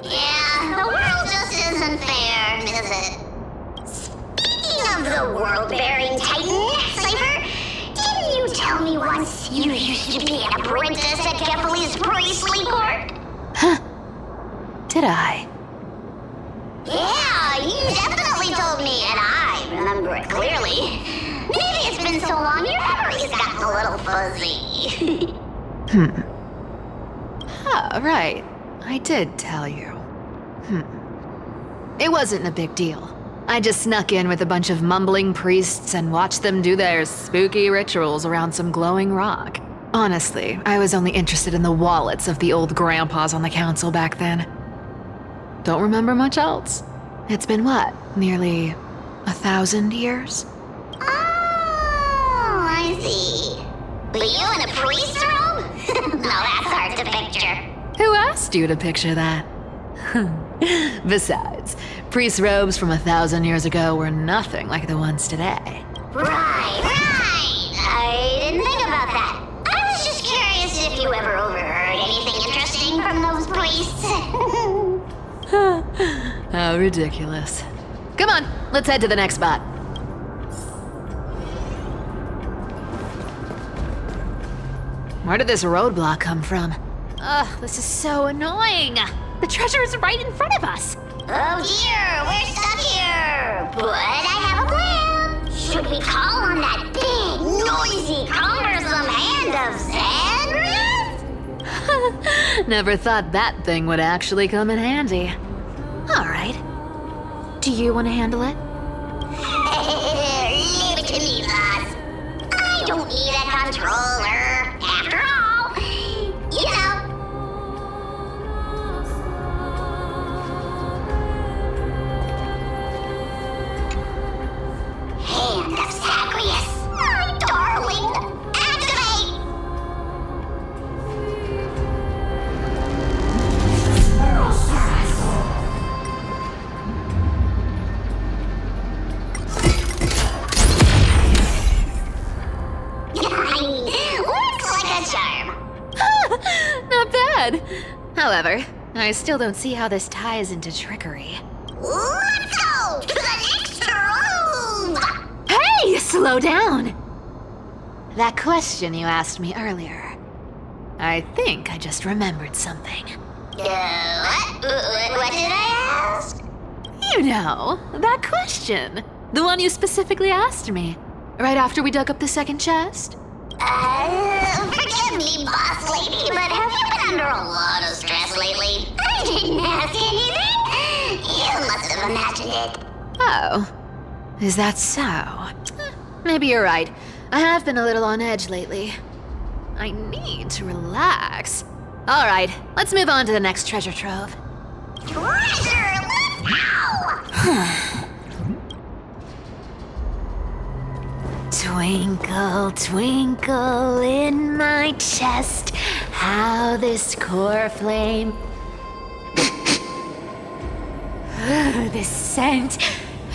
Yeah, the world just isn't fair, is it? Speaking of the world-bearing Titan, Cipher, didn't you tell me once you used to be an apprentice at Kephale's priestly court? Huh. Did I? Yeah, you definitely told me, and I remember it clearly. Maybe it's been so long your memory's gotten a little fuzzy. Ah, right. I did tell you. It wasn't a big deal. I just snuck in with a bunch of mumbling priests and watched them do their spooky rituals around some glowing rock. Honestly, I was only interested in the wallets of the old grandpas on the council back then. Don't remember much else. It's been what, nearly 1,000 years? Oh, I see. Were you in a priest robe? No, that's hard to picture. Who asked you to picture that? Besides, priest robes from 1,000 years ago were nothing like the ones today. Right. I didn't think about that. I was just curious if you ever overheard anything interesting from those priests. How ridiculous. Come on, let's head to the next spot. Where did this roadblock come from? Ugh, this is so annoying. The treasure is right in front of us. Oh dear, we're stuck here. But I have a plan. Should we call on that big, noisy, cumbersome hand of sand? Never thought that thing would actually come in handy. All right. Do you want to handle it? Leave it to me, boss. I don't need a controller. After all, you know. Hand of Zagreus, my darling. Activate! Looks like a charm. Not bad. However, I still don't see how this ties into trickery. Let's go to the next room! Hey, slow down! That question you asked me earlier. I think I just remembered something. What did I ask? You know, that question. The one you specifically asked me. Right after we dug up the second chest. Forgive me, boss lady, but have you been under a lot of stress lately? I didn't ask anything. You must have imagined it. Oh, is that so? Maybe you're right. I have been a little on edge lately. I need to relax. All right, let's move on to the next treasure trove. Treasure, let's go! Twinkle, twinkle in my chest, how this core flame... This scent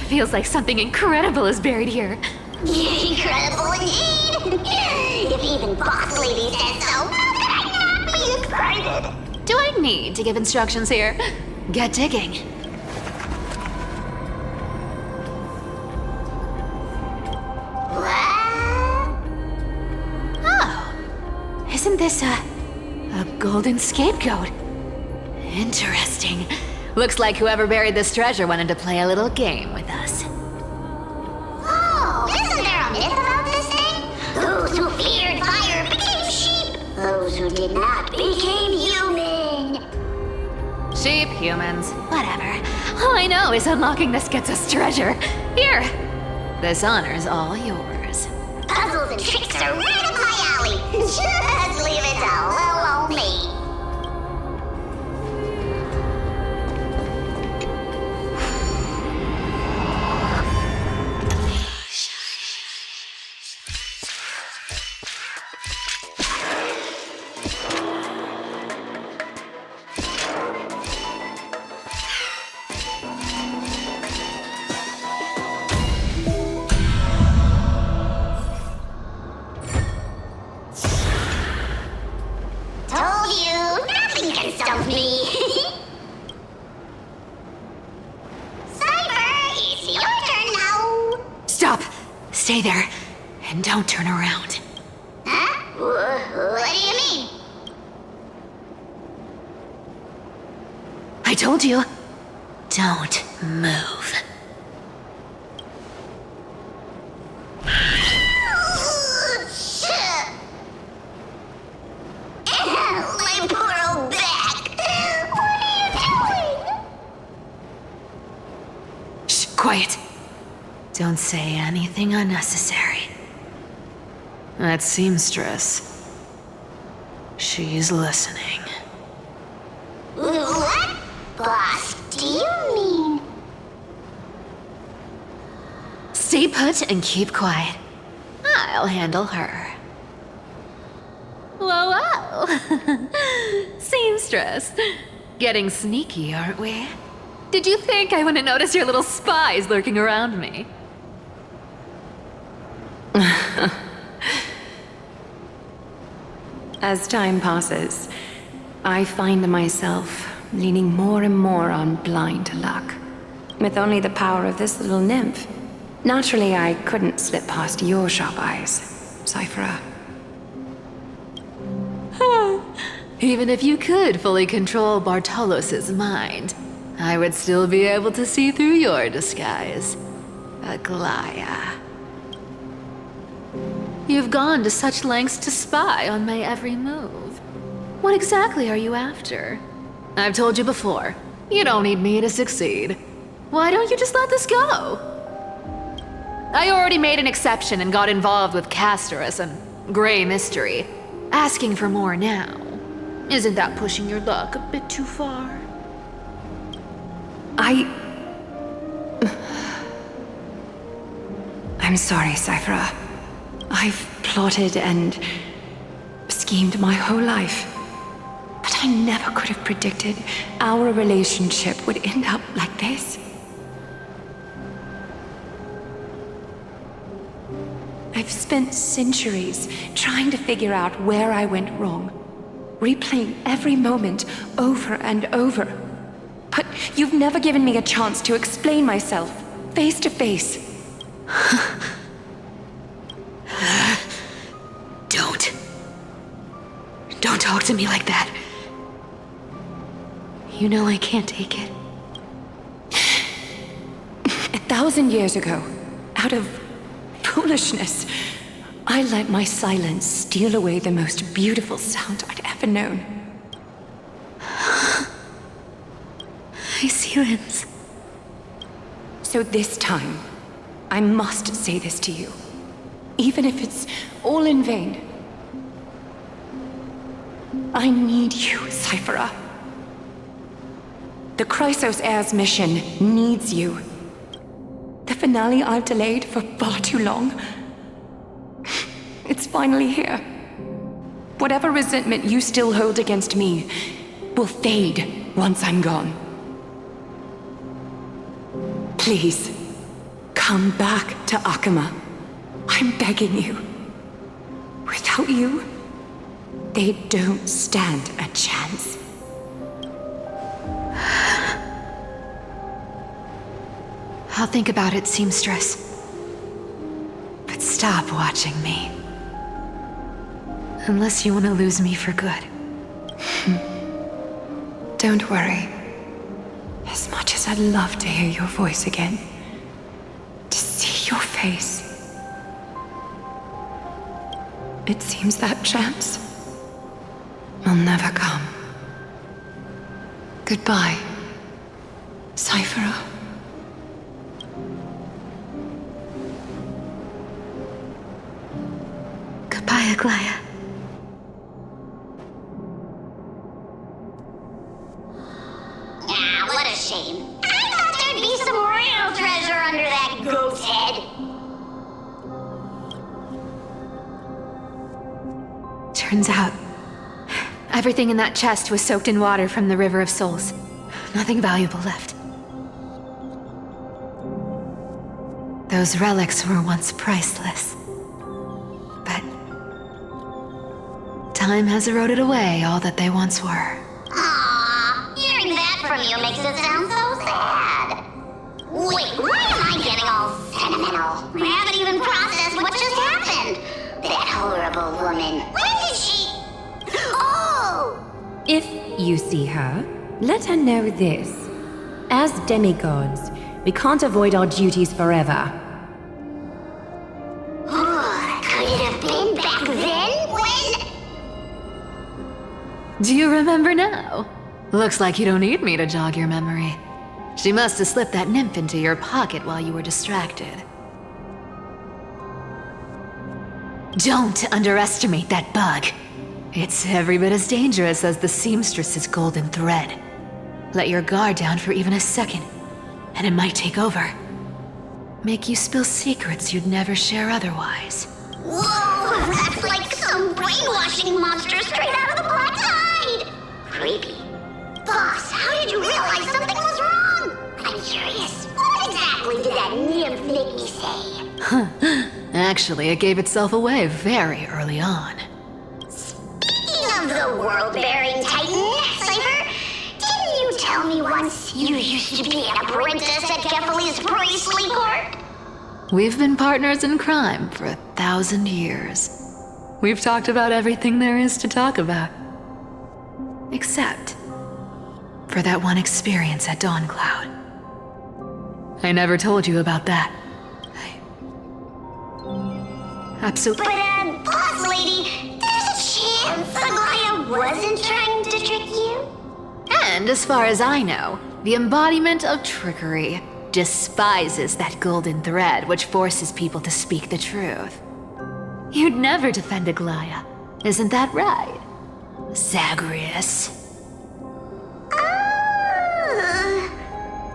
feels like something incredible is buried here. Incredible indeed! If even boss lady says so, how could I not be excited? Do I need to give instructions here? Get digging. Isn't this a golden scapegoat? Interesting. Looks like whoever buried this treasure wanted to play a little game with us. Oh, isn't there a myth about this thing? Those who feared fire became sheep. Those who did not became human. Sheep, humans, whatever. All I know is unlocking this gets us treasure. Here, this honor's all yours. Puzzles and tricks are right up my alley. Just leave it to little old me. Stay there, and don't turn around. Huh? What do you mean? I told you, don't move. My poor old back. What are you doing? Shh, quiet. Don't say anything unnecessary. That seamstress. She's listening. What? Boss, do you mean? Stay put and keep quiet. I'll handle her. Whoa, whoa! Seamstress. Getting sneaky, aren't we? Did you think I wouldn't notice your little spies lurking around me? As time passes, I find myself leaning more and more on blind luck. With only the power of this little nymph, naturally I couldn't slip past your sharp eyes, Cipher. Even if you could fully control Bartolos's mind, I would still be able to see through your disguise, Aglaea. You've gone to such lengths to spy on my every move. What exactly are you after? I've told you before, you don't need me to succeed. Why don't you just let this go? I already made an exception and got involved with Castorus and Grey Mystery. Asking for more now. Isn't that pushing your luck a bit too far? I'm sorry, Cipher. I've plotted and schemed my whole life. But I never could have predicted our relationship would end up like this. I've spent centuries trying to figure out where I went wrong, replaying every moment over and over. But you've never given me a chance to explain myself, face to face. Don't talk to me like that. You know I can't take it. 1,000 years ago, out of foolishness, I let my silence steal away the most beautiful sound I'd ever known. Hyacine. So this time, I must say this to you, even if it's all in vain. I need you, Cipher. The Chrysos Heir's mission needs you. The finale I've delayed for far too long. It's finally here. Whatever resentment you still hold against me will fade once I'm gone. Please, come back to Akama. I'm begging you. Without you, they don't stand a chance. I'll think about it, seamstress. But stop watching me. Unless you want to lose me for good. Don't worry. As much as I'd love to hear your voice again, to see your face, it seems that chance will never come. Goodbye, Cipher. Goodbye, Aglaea. Ah, what a shame. I thought there'd be some real treasure under that goat's head. Turns out, everything in that chest was soaked in water from the River of Souls. Nothing valuable left. Those relics were once priceless. But time has eroded away all that they once were. Aww, hearing that from you makes it sound so sad. Wait, why am I getting all sentimental? I haven't even processed what just happened. That horrible woman. When did she... Oh! If you see her, let her know this. As demigods, we can't avoid our duties forever. Could it have been back then when... Do you remember now? Looks like you don't need me to jog your memory. She must have slipped that nymph into your pocket while you were distracted. Don't underestimate that bug. It's every bit as dangerous as the seamstress's golden thread. Let your guard down for even a second, and it might take over. Make you spill secrets you'd never share otherwise. Whoa, that's like some brainwashing monster straight out of the Black Tide! Creepy. Boss, how did you realize something was wrong? I'm curious, what exactly did that nymph make me say? Actually, it gave itself away very early on. Speaking of the world-bearing titan, Cipher, didn't you tell me once you used to be an apprentice at Kephale's priestly court? We've been partners in crime for 1,000 years. We've talked about everything there is to talk about. Except for that one experience at Dawncloud. I never told you about that. Absolutely. But, boss lady, there's a chance Aglaea wasn't trying to trick you? And as far as I know, the embodiment of trickery despises that golden thread which forces people to speak the truth. You'd never defend Aglaea, isn't that right, Zagreus?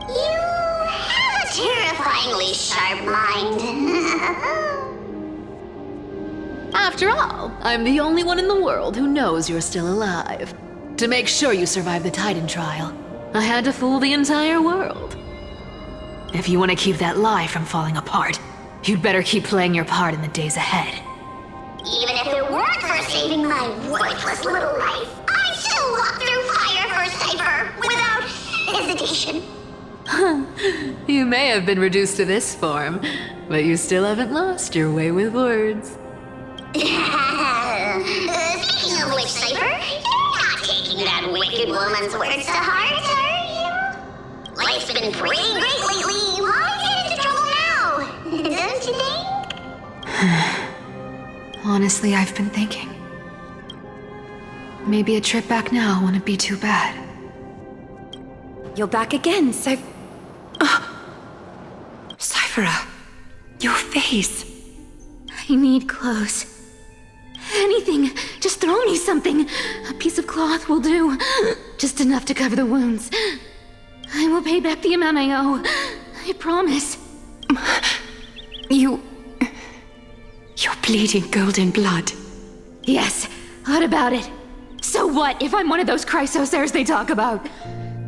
You have a terrifyingly sharp mind. After all, I'm the only one in the world who knows you're still alive. To make sure you survive the Titan trial, I had to fool the entire world. If you want to keep that lie from falling apart, you'd better keep playing your part in the days ahead. Even if it weren't for saving my worthless little life, I'd still walk through fire for Cipher without hesitation. You may have been reduced to this form, but you still haven't lost your way with words. Speaking of which, Cipher, you're not taking that wicked woman's words to heart, are you? Life's been pretty great lately. Why get into trouble now? Don't you think? Honestly, I've been thinking. Maybe a trip back now wouldn't be too bad. You're back again, Cyphera, your face. I need clothes. Anything. Just throw me something. A piece of cloth will do. Just enough to cover the wounds. I will pay back the amount I owe. I promise. You're bleeding golden blood. Yes. What about it? So what if I'm one of those chrysosairs they talk about?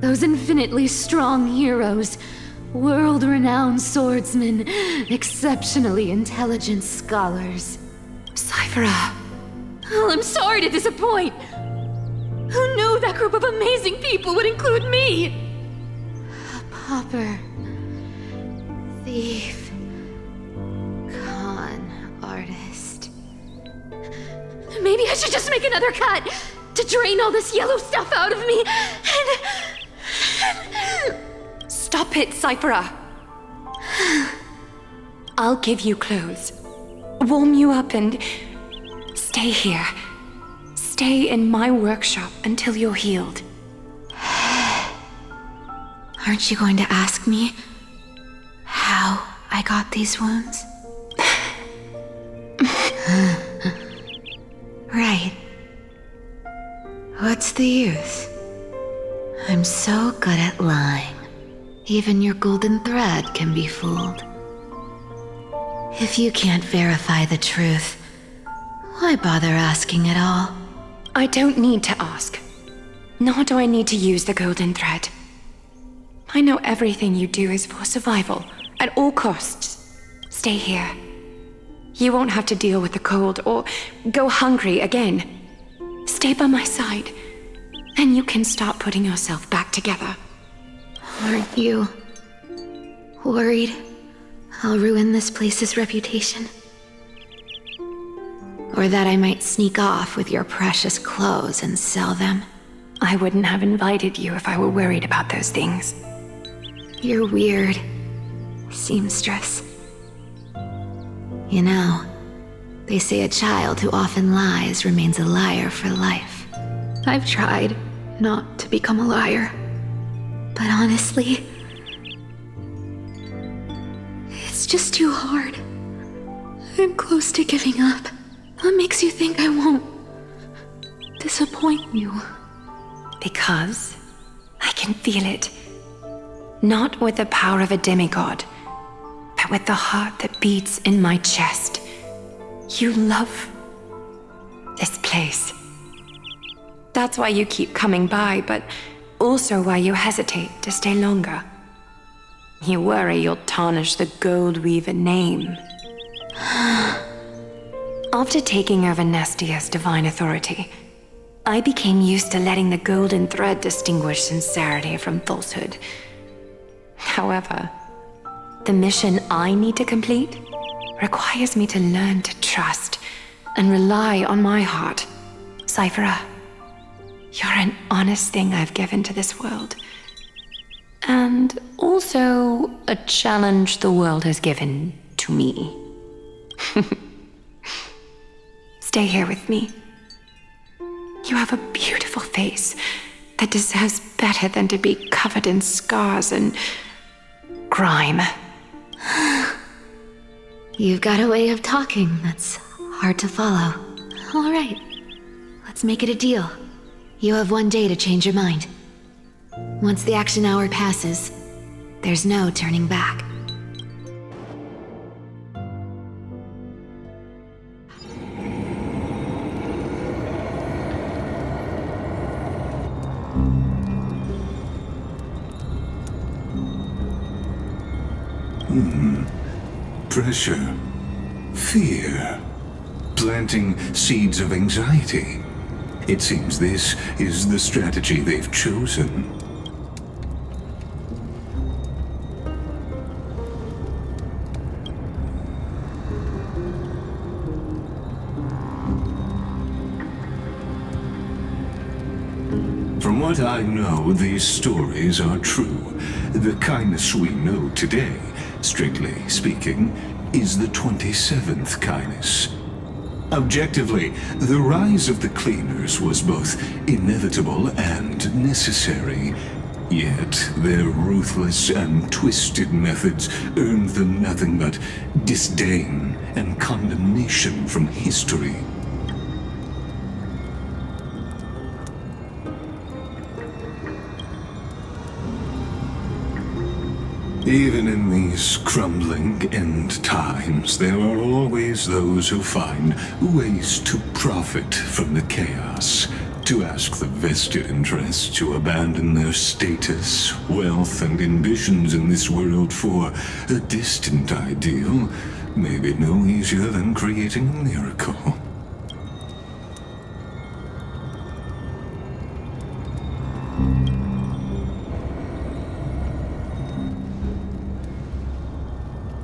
Those infinitely strong heroes. World-renowned swordsmen. Exceptionally intelligent scholars. Cyphera. Oh, I'm sorry to disappoint. Who knew that group of amazing people would include me? A pauper. Thief. Con artist. Maybe I should just make another cut to drain all this yellow stuff out of me and... Stop it, Cyphera. I'll give you clothes. Warm you up and... stay here. Stay in my workshop until you're healed. Aren't you going to ask me how I got these wounds? Right. What's the use? I'm so good at lying. Even your golden thread can be fooled. If you can't verify the truth, why bother asking at all? I don't need to ask. Nor do I need to use the golden thread. I know everything you do is for survival, at all costs. Stay here. You won't have to deal with the cold or go hungry again. Stay by my side, and you can start putting yourself back together. Aren't you Worried I'll ruin this place's reputation? Or that I might sneak off with your precious clothes and sell them? I wouldn't have invited you if I were worried about those things. You're weird, seamstress. You know, they say a child who often lies remains a liar for life. I've tried not to become a liar, but honestly, it's just too hard. I'm close to giving up. What makes you think I won't disappoint you? Because I can feel it. Not with the power of a demigod, but with the heart that beats in my chest. You love this place. That's why you keep coming by, but also why you hesitate to stay longer. You worry you'll tarnish the Gold Weaver name. After taking over Nestia's divine authority, I became used to letting the golden thread distinguish sincerity from falsehood. However, the mission I need to complete requires me to learn to trust and rely on my heart. Cipher, you're an honest thing I've given to this world. And also a challenge the world has given to me. Stay here with me. You have a beautiful face that deserves better than to be covered in scars and grime. You've got a way of talking that's hard to follow. All right, let's make it a deal. You have 1 day to change your mind. Once the action hour passes, there's no turning back. Pressure, fear, planting seeds of anxiety. It seems this is the strategy they've chosen. From what I know, these stories are true. The kindness we know today, strictly speaking, is the 27th kindness. Objectively, the rise of the cleaners was both inevitable and necessary. Yet, their ruthless and twisted methods earned them nothing but disdain and condemnation from history. Even in these crumbling end times, there are always those who find ways to profit from the chaos, to ask the vested interests to abandon their status, wealth, and ambitions in this world for a distant ideal may be no easier than creating a miracle.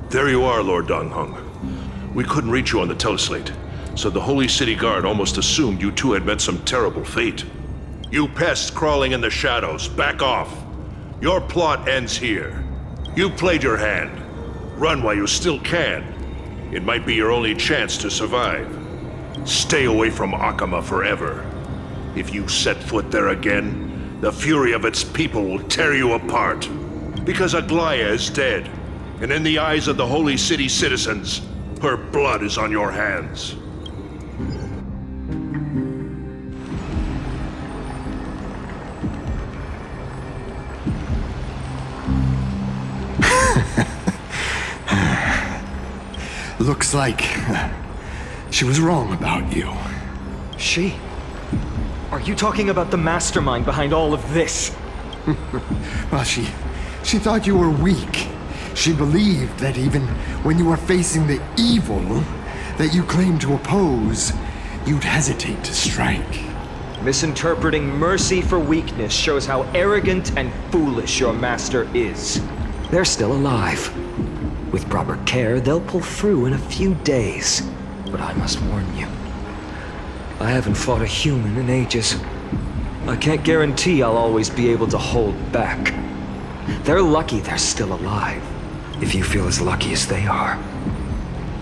There you are, Lord Donghung. We couldn't reach you on the teleslate, so the Holy City Guard almost assumed you two had met some terrible fate. You pests crawling in the shadows, back off. Your plot ends here. You played your hand. Run while you still can. It might be your only chance to survive. Stay away from Akama forever. If you set foot there again, the fury of its people will tear you apart. Because Aglaea is dead. And in the eyes of the Holy City citizens, her blood is on your hands. Looks like she was wrong about you. She? Are you talking about the mastermind behind all of this? Well, she thought you were weak. She believed that even when you were facing the evil that you claimed to oppose, you'd hesitate to strike. Misinterpreting mercy for weakness shows how arrogant and foolish your master is. They're still alive. With proper care, they'll pull through in a few days. But I must warn you, I haven't fought a human in ages. I can't guarantee I'll always be able to hold back. They're lucky they're still alive. If you feel as lucky as they are,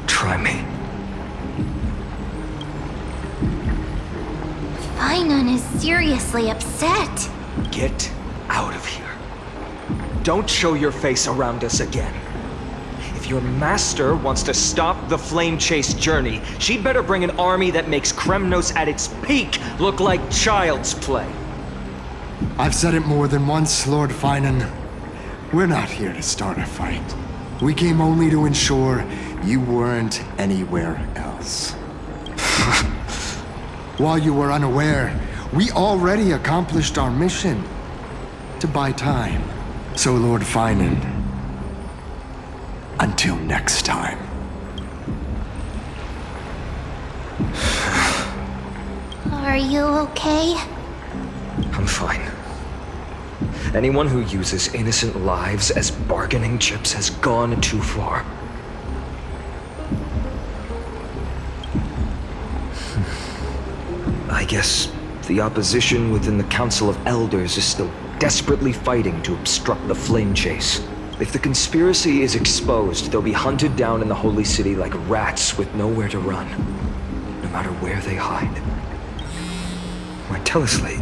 try me. Finon is seriously upset. Get out of here. Don't show your face around us again. If your master wants to stop the flame chase journey, she'd better bring an army that makes Kremnos at its peak look like child's play. I've said it more than once, Lord Finon. We're not here to start a fight. We came only to ensure you weren't anywhere else. While you were unaware, we already accomplished our mission to buy time. So, Lord Finon, until next time. Are you okay? I'm fine. Anyone who uses innocent lives as bargaining chips has gone too far. I guess the opposition within the Council of Elders is still desperately fighting to obstruct the flame chase. If the conspiracy is exposed, they'll be hunted down in the Holy City like rats with nowhere to run, no matter where they hide. My teleslate.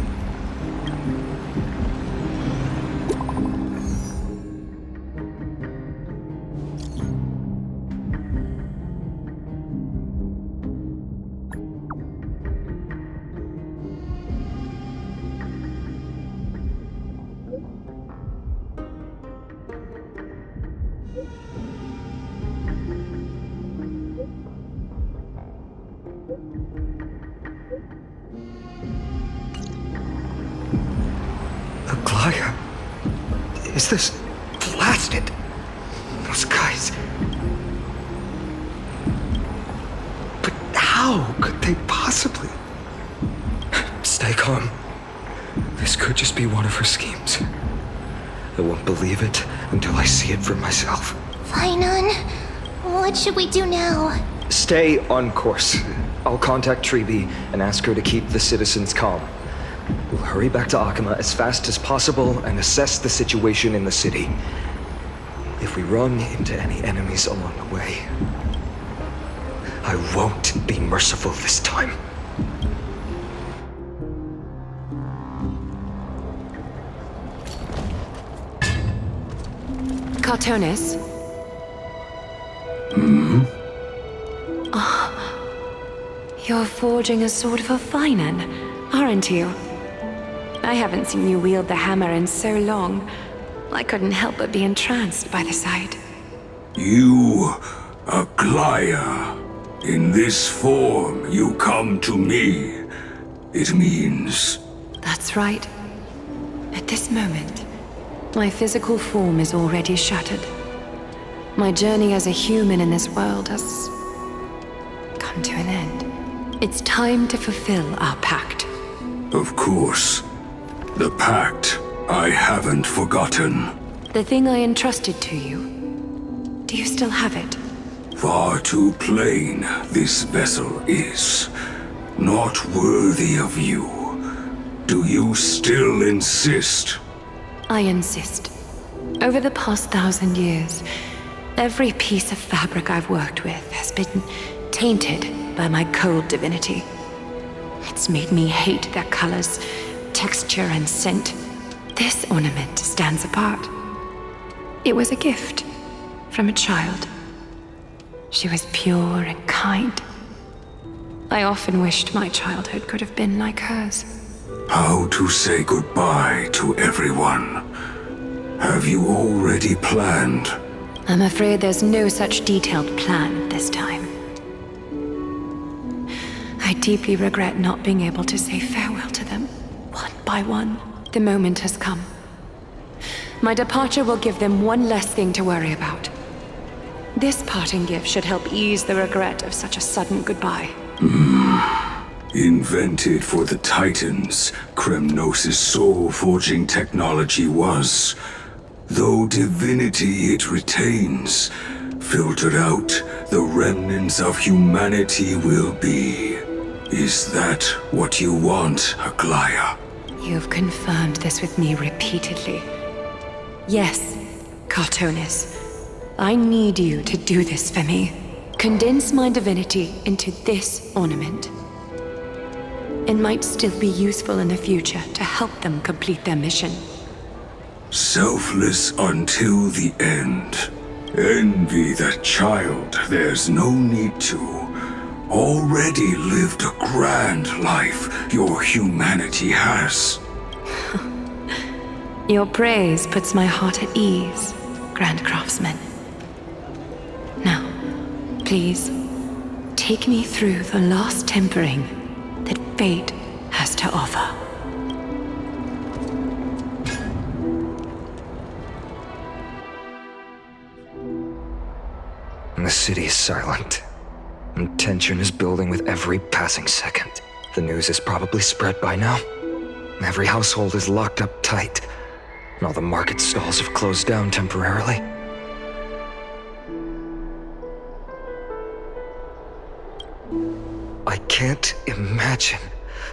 Aglaea? Is this blasted? Those guys. But how could they possibly? Stay calm. This could just be one of her schemes. I won't believe it until I see it for myself. Finon, what should we do now? Stay on course. I'll contact Treeby and ask her to keep the citizens calm. We'll hurry back to Akima as fast as possible and assess the situation in the city. If we run into any enemies along the way, I won't be merciful this time. Cartonis? You're forging a sword for Finon, aren't you? I haven't seen you wield the hammer in so long. I couldn't help but be entranced by the sight. You, Aglaea. In this form, you come to me. It means... That's right. At this moment, my physical form is already shattered. My journey as a human in this world has come to an end. It's time to fulfill our pact. Of course. The pact. I haven't forgotten. The thing I entrusted to you. Do you still have it? Far too plain this vessel is. Not worthy of you. Do you still insist? I insist. Over the past 1,000 years, every piece of fabric I've worked with has been tainted by my cold divinity. It's made me hate their colors, texture, and scent. This ornament stands apart. It was a gift from a child. She was pure and kind. I often wished my childhood could have been like hers. How to say goodbye to everyone? Have you already planned? I'm afraid there's no such detailed plan this time. I deeply regret not being able to say farewell to them, one by one. The moment has come. My departure will give them one less thing to worry about. This parting gift should help ease the regret of such a sudden goodbye. Invented for the Titans, Kremnos' soul-forging technology was. though divinity it retains, filtered out, the remnants of humanity will be. Is that what you want, Aglaea? You've confirmed this with me repeatedly. Yes, Cartonis. I need you to do this for me. Condense my divinity into this ornament. It might still be useful in the future to help them complete their mission. Selfless until the end. Envy that child, there's no need to. Already lived a grand life your humanity has. Your praise puts my heart at ease, Grand Craftsman. Now, please, take me through the last tempering that fate has to offer. The city is silent, and tension is building with every passing second. The news is probably spread by now. Every household is locked up tight, and all the market stalls have closed down temporarily. I can't imagine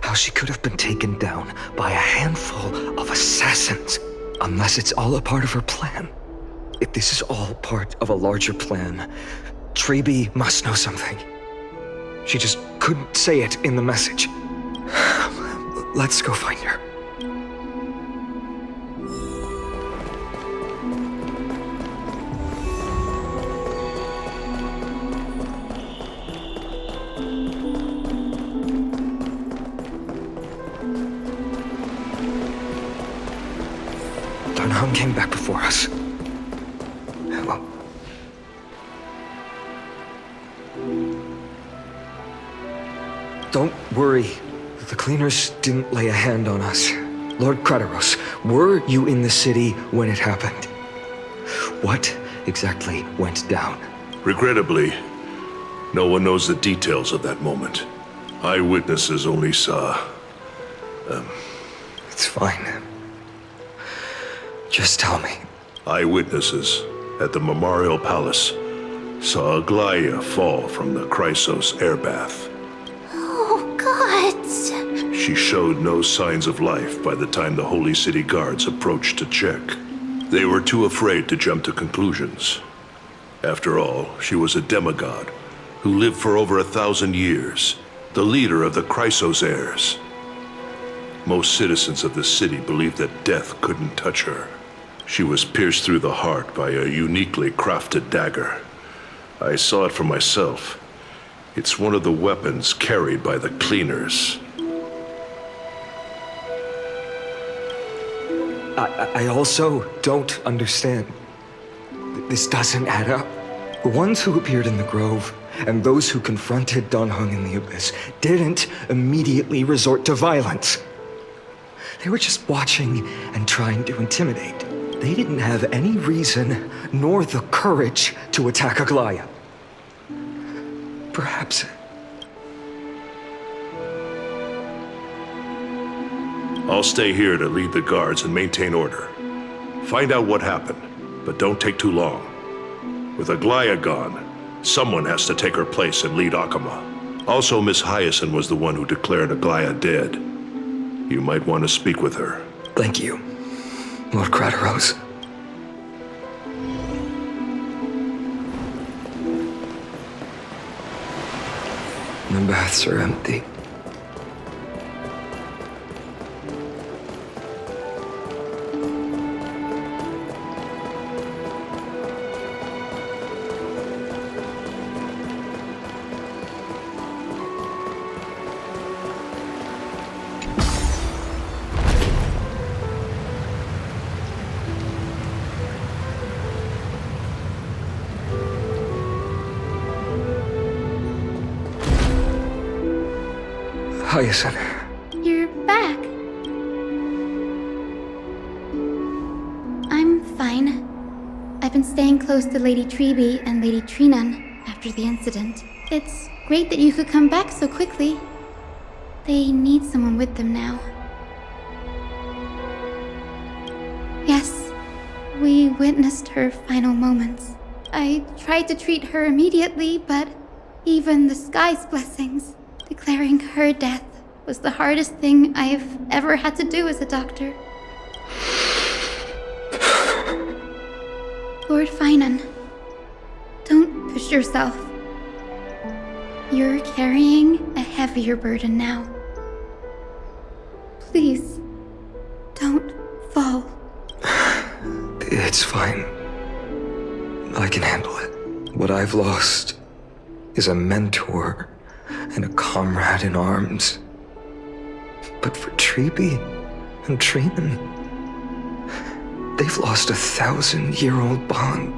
how she could have been taken down by a handful of assassins, unless it's all a part of her plan. If this is all part of a larger plan, Treebe must know something. She just couldn't say it in the message. Let's go find her. Dunhung came back before us. Hello. Don't worry. The cleaners didn't lay a hand on us. Lord Krateros, were you in the city when it happened? What exactly went down? Regrettably, no one knows the details of that moment. Eyewitnesses only saw... It's fine. Just tell me. Eyewitnesses at the Marmoreal Palace saw Aglaea fall from the Chrysos air bath. Oh, gods. She showed no signs of life by the time the Holy City guards approached to check. They were too afraid to jump to conclusions. After all, she was a demigod who lived for over 1,000 years, the leader of the Chrysos heirs. Most citizens of the city believed that death couldn't touch her. She was pierced through the heart by a uniquely crafted dagger. I saw it for myself. It's one of the weapons carried by the cleaners. I also don't understand. This doesn't add up. The ones who appeared in the grove and those who confronted Dunhung in the abyss didn't immediately resort to violence. They were just watching and trying to intimidate. They didn't have any reason nor the courage to attack Aglaea. Perhaps... I'll stay here to lead the guards and maintain order. Find out what happened, but don't take too long. With Aglaea gone, someone has to take her place and lead Akama. Also, Miss Hyacine was the one who declared Aglaea dead. You might want to speak with her. Thank you, Lord Krateros. The baths are empty. Hyacine. You're back. I'm fine. I've been staying close to Lady Treebe and Lady Trinan after the incident. It's great that you could come back so quickly. They need someone with them now. Yes, We witnessed her final moments. I tried to treat her immediately, but even the sky's blessings, declaring her death was the hardest thing I've ever had to do as a doctor. Lord Finan, don't push yourself. You're carrying a heavier burden now. Please, don't fall. It's fine. I can handle it. What I've lost is a mentor and a comrade in arms. But for Treeby and Trinan, they've lost a 1,000-year-old bond.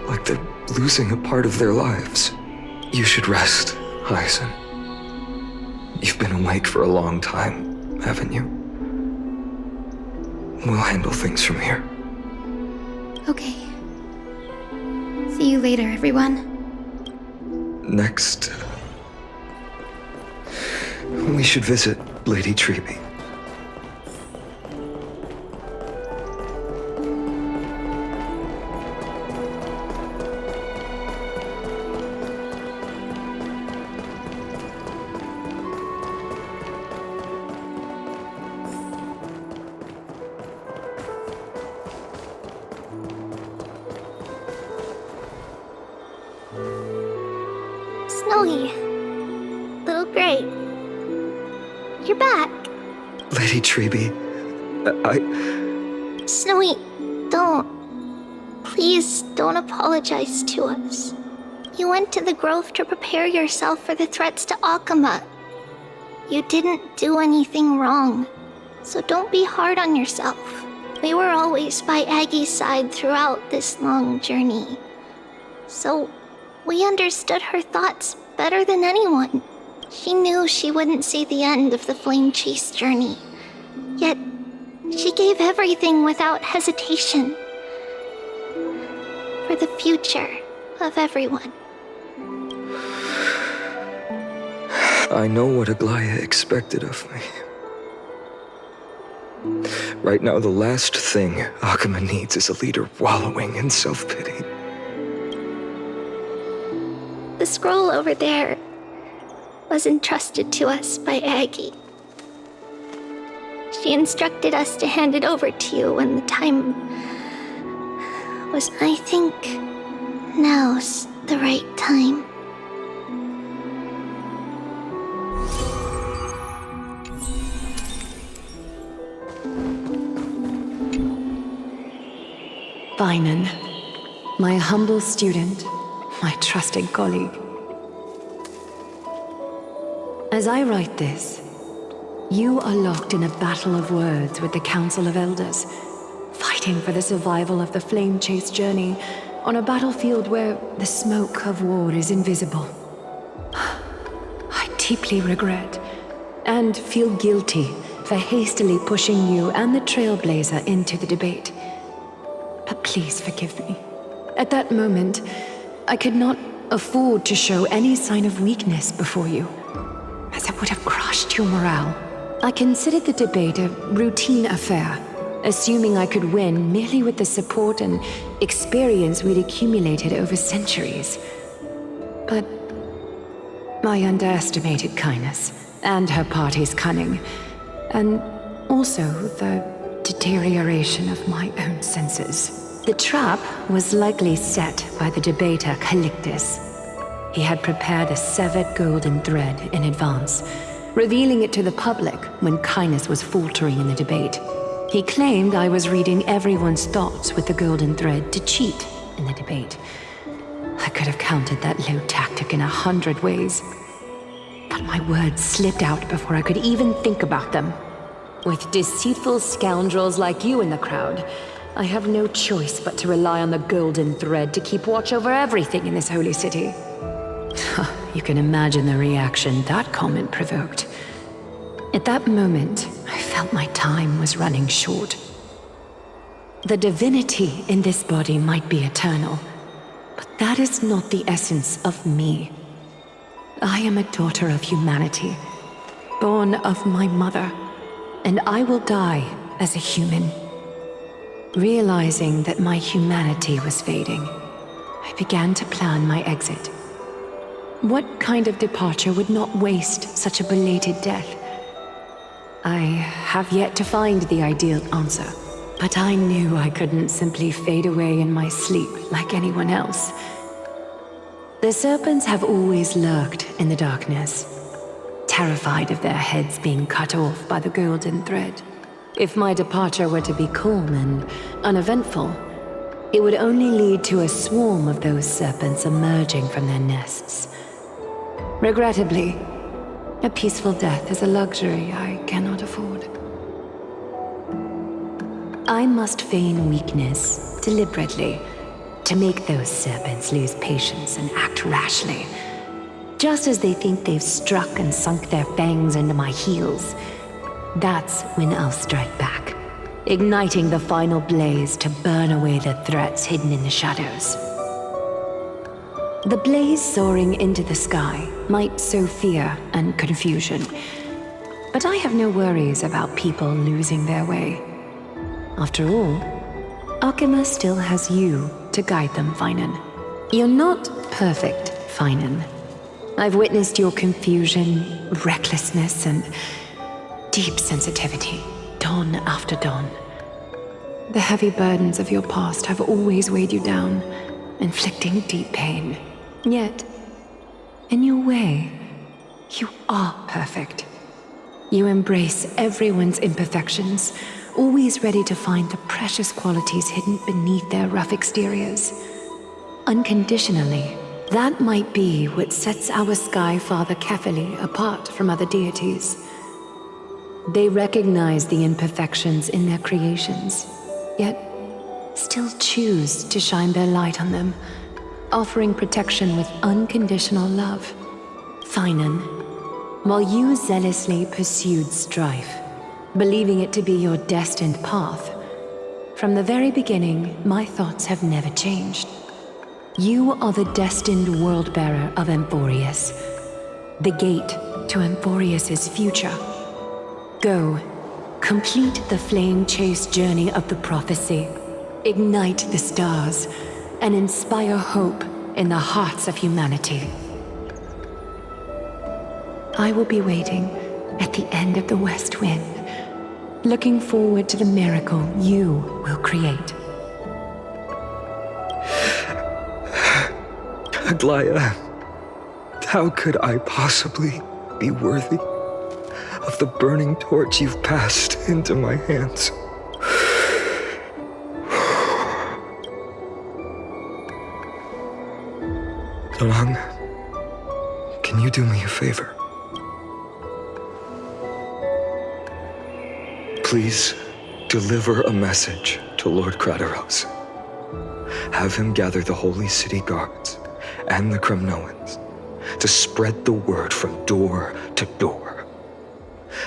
Like they're losing a part of their lives. You should rest, Hyacine. You've been awake for a long time, haven't you? We'll handle things from here. Okay. See you later, everyone. Next, we should visit Lady Treeby. Snowy. Little Gray. You're back. Lady Treeby, Snowy, don't. Please don't apologize to us. You went to the grove to prepare yourself for the threats to Akama. You didn't do anything wrong, so don't be hard on yourself. We were always by Aggie's side throughout this long journey. So we understood her thoughts better than anyone. She knew she wouldn't see the end of the Flame Chase journey. Yet, she gave everything without hesitation. For the future of everyone. I know what Aglaea expected of me. Right now, the last thing Akama needs is a leader wallowing in self-pity. The scroll over there was entrusted to us by Aggie. She instructed us to hand it over to you when the time was, I think, now's the right time. Finan, my humble student, my trusted colleague. As I write this, you are locked in a battle of words with the Council of Elders, fighting for the survival of the Flame Chase journey on a battlefield where the smoke of war is invisible. I deeply regret and feel guilty for hastily pushing you and the Trailblazer into the debate. But please forgive me. At that moment, I could not afford to show any sign of weakness before you, as it would have crushed your morale. I considered the debate a routine affair, assuming I could win merely with the support and experience we'd accumulated over centuries. But I underestimated kindness and her party's cunning, and also the deterioration of my own senses. The trap was likely set by the debater Calictus. He had prepared a severed golden thread in advance, revealing it to the public when kindness was faltering in the debate. He claimed I was reading everyone's thoughts with the golden thread to cheat in the debate. I could have countered that low tactic in 100 ways, but my words slipped out before I could even think about them. With deceitful scoundrels like you in the crowd, I have no choice but to rely on the golden thread to keep watch over everything in this holy city. You can imagine the reaction that comment provoked. At that moment, I felt my time was running short. The divinity in this body might be eternal, but that is not the essence of me. I am a daughter of humanity, born of my mother, and I will die as a human. Realizing that my humanity was fading, I began to plan my exit. What kind of departure would not waste such a belated death? I have yet to find the ideal answer, but I knew I couldn't simply fade away in my sleep like anyone else. The serpents have always lurked in the darkness, terrified of their heads being cut off by the golden thread. If my departure were to be calm and uneventful, it would only lead to a swarm of those serpents emerging from their nests. Regrettably, a peaceful death is a luxury I cannot afford. I must feign weakness deliberately to make those serpents lose patience and act rashly. Just as they think they've struck and sunk their fangs into my heels, that's when I'll strike back, igniting the final blaze to burn away the threats hidden in the shadows. The blaze soaring into the sky might sow fear and confusion, but I have no worries about people losing their way. After all, Akima still has you to guide them, Finan. You're not perfect, Finan. I've witnessed your confusion, recklessness, and deep sensitivity, dawn after dawn. The heavy burdens of your past have always weighed you down, inflicting deep pain. Yet, in your way, you are perfect. You embrace everyone's imperfections, always ready to find the precious qualities hidden beneath their rough exteriors. Unconditionally, that might be what sets our Sky Father Kephale apart from other deities. They recognize the imperfections in their creations, yet still choose to shine their light on them, offering protection with unconditional love. Finan, while you zealously pursued strife, believing it to be your destined path, from the very beginning, my thoughts have never changed. You are the destined world-bearer of Amphoreus, the gate to Amphoreus' future. Go, complete the flame-chased journey of the prophecy, ignite the stars, and inspire hope in the hearts of humanity. I will be waiting at the end of the west wind, looking forward to the miracle you will create. Aglaea, how could I possibly be worthy of the burning torch you've passed into my hands? Donghong, can you do me a favor? Please deliver a message to Lord Krateros. Have him gather the Holy City guards and the Kremnoans to spread the word from door to door.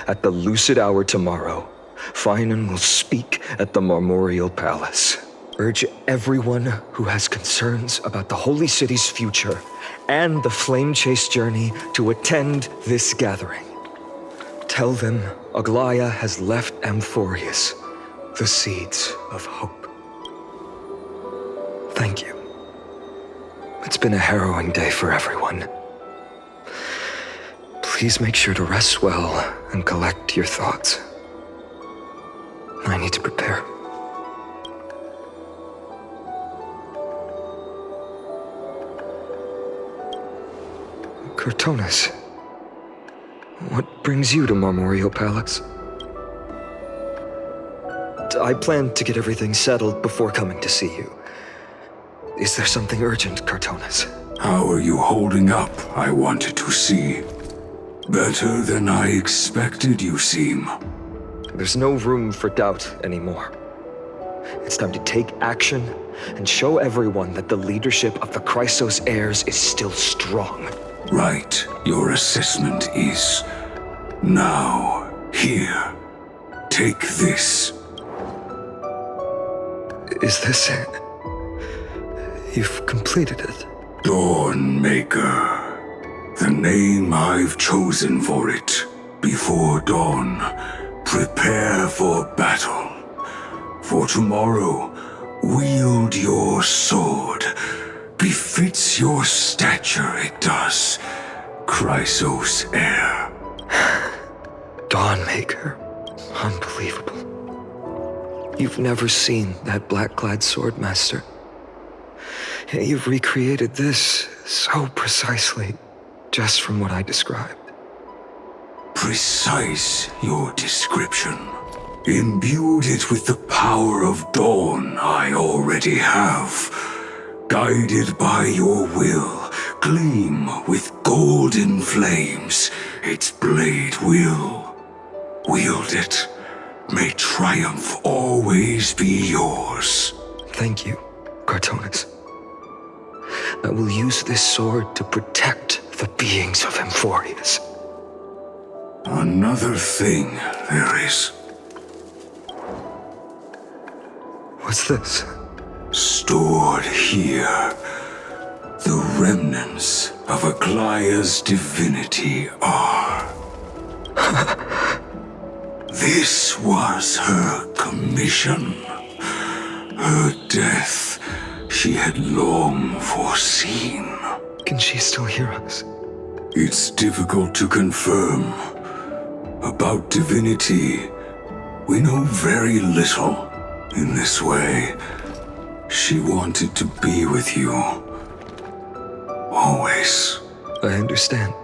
At the lucid hour tomorrow, Finan will speak at the Marmoreal Palace. Urge everyone who has concerns about the Holy City's future and the Flame Chase journey to attend this gathering. Tell them Aglaea has left Amphoreus the seeds of hope. Thank you. It's been a harrowing day for everyone. Please make sure to rest well and collect your thoughts. I need to prepare. Cortonis, what brings you to Marmoreal Palace? I planned to get everything settled before coming to see you. Is there something urgent, Cortonis? How are you holding up, I wanted to see. Better than I expected, you seem. There's no room for doubt anymore. It's time to take action and show everyone that the leadership of the Chrysos heirs is still strong. Right, your assessment is. Now, here. Take this. Is this it? You've completed it. Dawnmaker. The name I've chosen for it. Before dawn, prepare for battle. For tomorrow, wield your sword. Befits your stature, it does. Chrysos heir. Dawnmaker. Unbelievable. You've never seen that black-clad swordmaster. You've recreated this so precisely, just from what I described. Precise, your description. Imbued it with the power of dawn I already have. Guided by your will, gleam with golden flames, its blade will. Wield it. May triumph always be yours. Thank you, Cartonis. I will use this sword to protect the beings of Amphoreus. Another thing there is. What's this? Stored here, the remnants of Aglaea's divinity are. This was her commission. Her death she had long foreseen. Can she still hear us? It's difficult to confirm. About divinity, we know very little. In this way, she wanted to be with you. Always. I understand.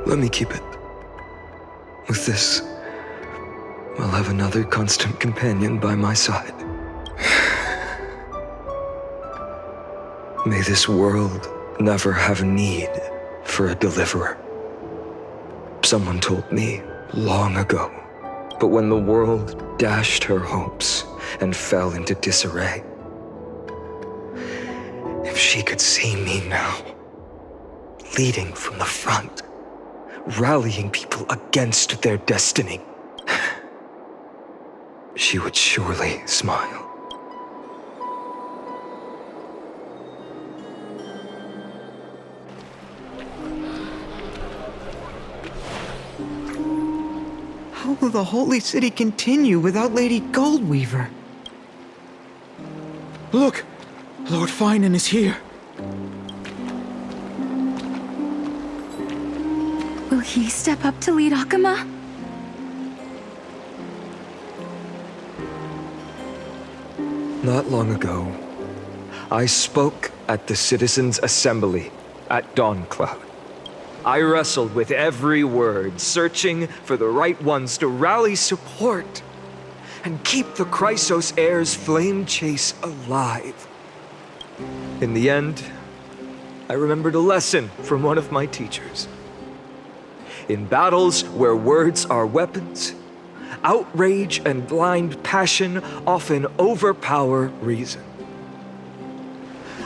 Let me keep it. With this, I'll have another constant companion by my side. May this world never have need for a deliverer. Someone told me long ago, but when the world dashed her hopes and fell into disarray, if she could see me now, leading from the front, rallying people against their destiny, she would surely smile. How will the Holy City continue without Lady Goldweaver? Look! Lord Finan is here. Will he step up to lead Akama? Not long ago, I spoke at the Citizens' Assembly at Dawncloud. I wrestled with every word, searching for the right ones to rally support and keep the Chrysos heir's flame chase alive. In the end, I remembered a lesson from one of my teachers. In battles where words are weapons, outrage and blind passion often overpower reason.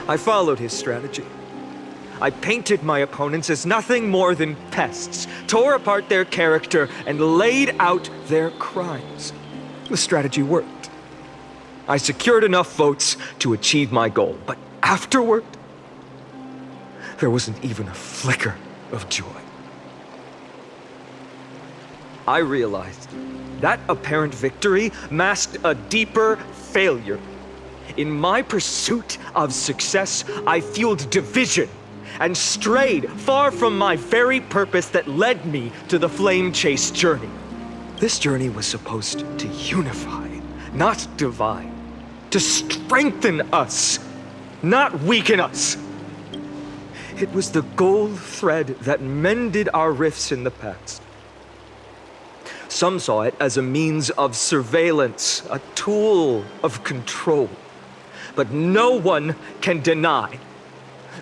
I followed his strategy. I painted my opponents as nothing more than pests, tore apart their character, and laid out their crimes. The strategy worked. I secured enough votes to achieve my goal, but afterward, there wasn't even a flicker of joy. I realized that apparent victory masked a deeper failure. In my pursuit of success, I fueled division and strayed far from my very purpose that led me to the flame chase journey. This journey was supposed to unify, not divide, to strengthen us, not weaken us. It was the gold thread that mended our rifts in the past. Some saw it as a means of surveillance, a tool of control. But no one can deny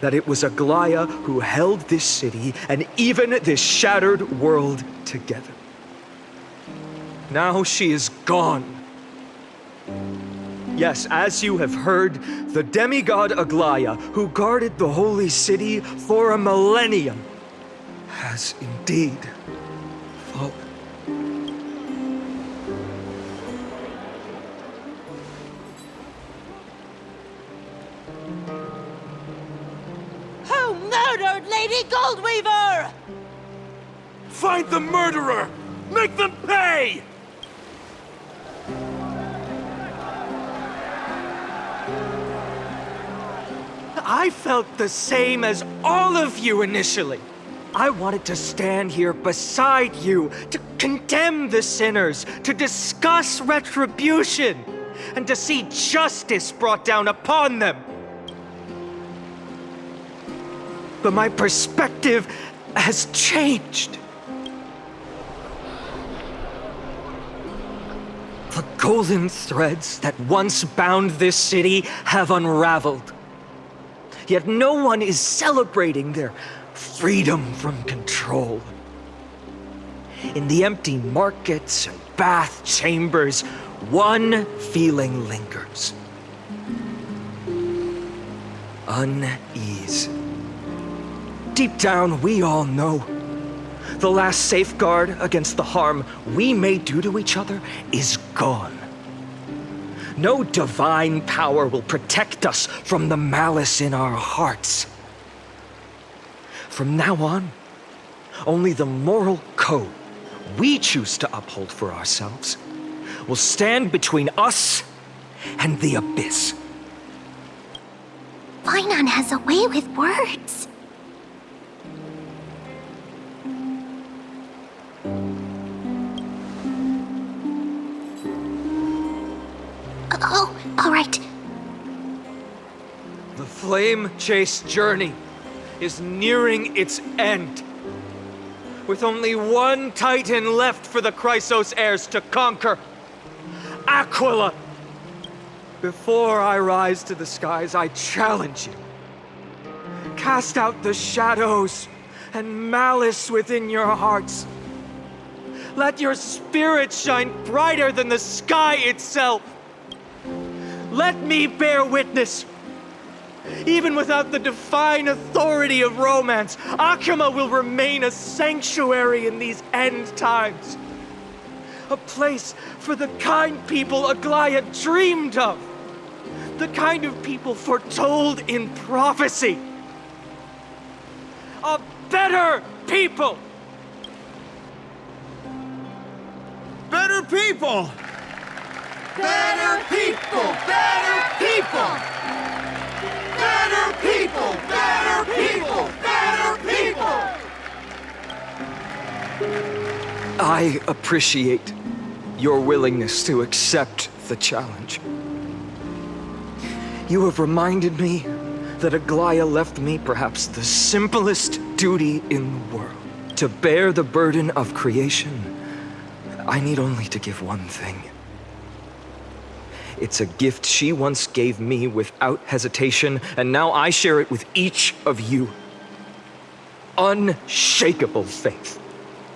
that it was Aglaea who held this city and even this shattered world together. Now she is gone. Yes, as you have heard, the demigod Aglaea, who guarded the holy city for a millennium, has indeed fallen. Who murdered Lady Goldweaver? Find the murderer! Make them pay! I felt the same as all of you initially. I wanted to stand here beside you, to condemn the sinners, to discuss retribution, and to see justice brought down upon them. But my perspective has changed. The golden threads that once bound this city have unraveled. Yet no one is celebrating their freedom from control. In the empty markets and bath chambers, one feeling lingers. Unease. Deep down, we all know the last safeguard against the harm we may do to each other is gone. No divine power will protect us from the malice in our hearts. From now on, only the moral code we choose to uphold for ourselves will stand between us and the abyss. Finon has a way with words. Oh, all right. The flame chase journey is nearing its end. With only one titan left for the Chrysos heirs to conquer. Aquila! Before I rise to the skies, I challenge you. Cast out the shadows and malice within your hearts. Let your spirit shine brighter than the sky itself. Let me bear witness. Even without the divine authority of romance, Akima will remain a sanctuary in these end times. A place for the kind people Aglaea dreamed of. The kind of people foretold in prophecy. A better people! Better people! Better people! Better people! Better people! Better people! Better people! I appreciate your willingness to accept the challenge. You have reminded me that Aglaea left me perhaps the simplest duty in the world. To bear the burden of creation, I need only to give one thing. It's a gift she once gave me without hesitation, and now I share it with each of you. Unshakable faith.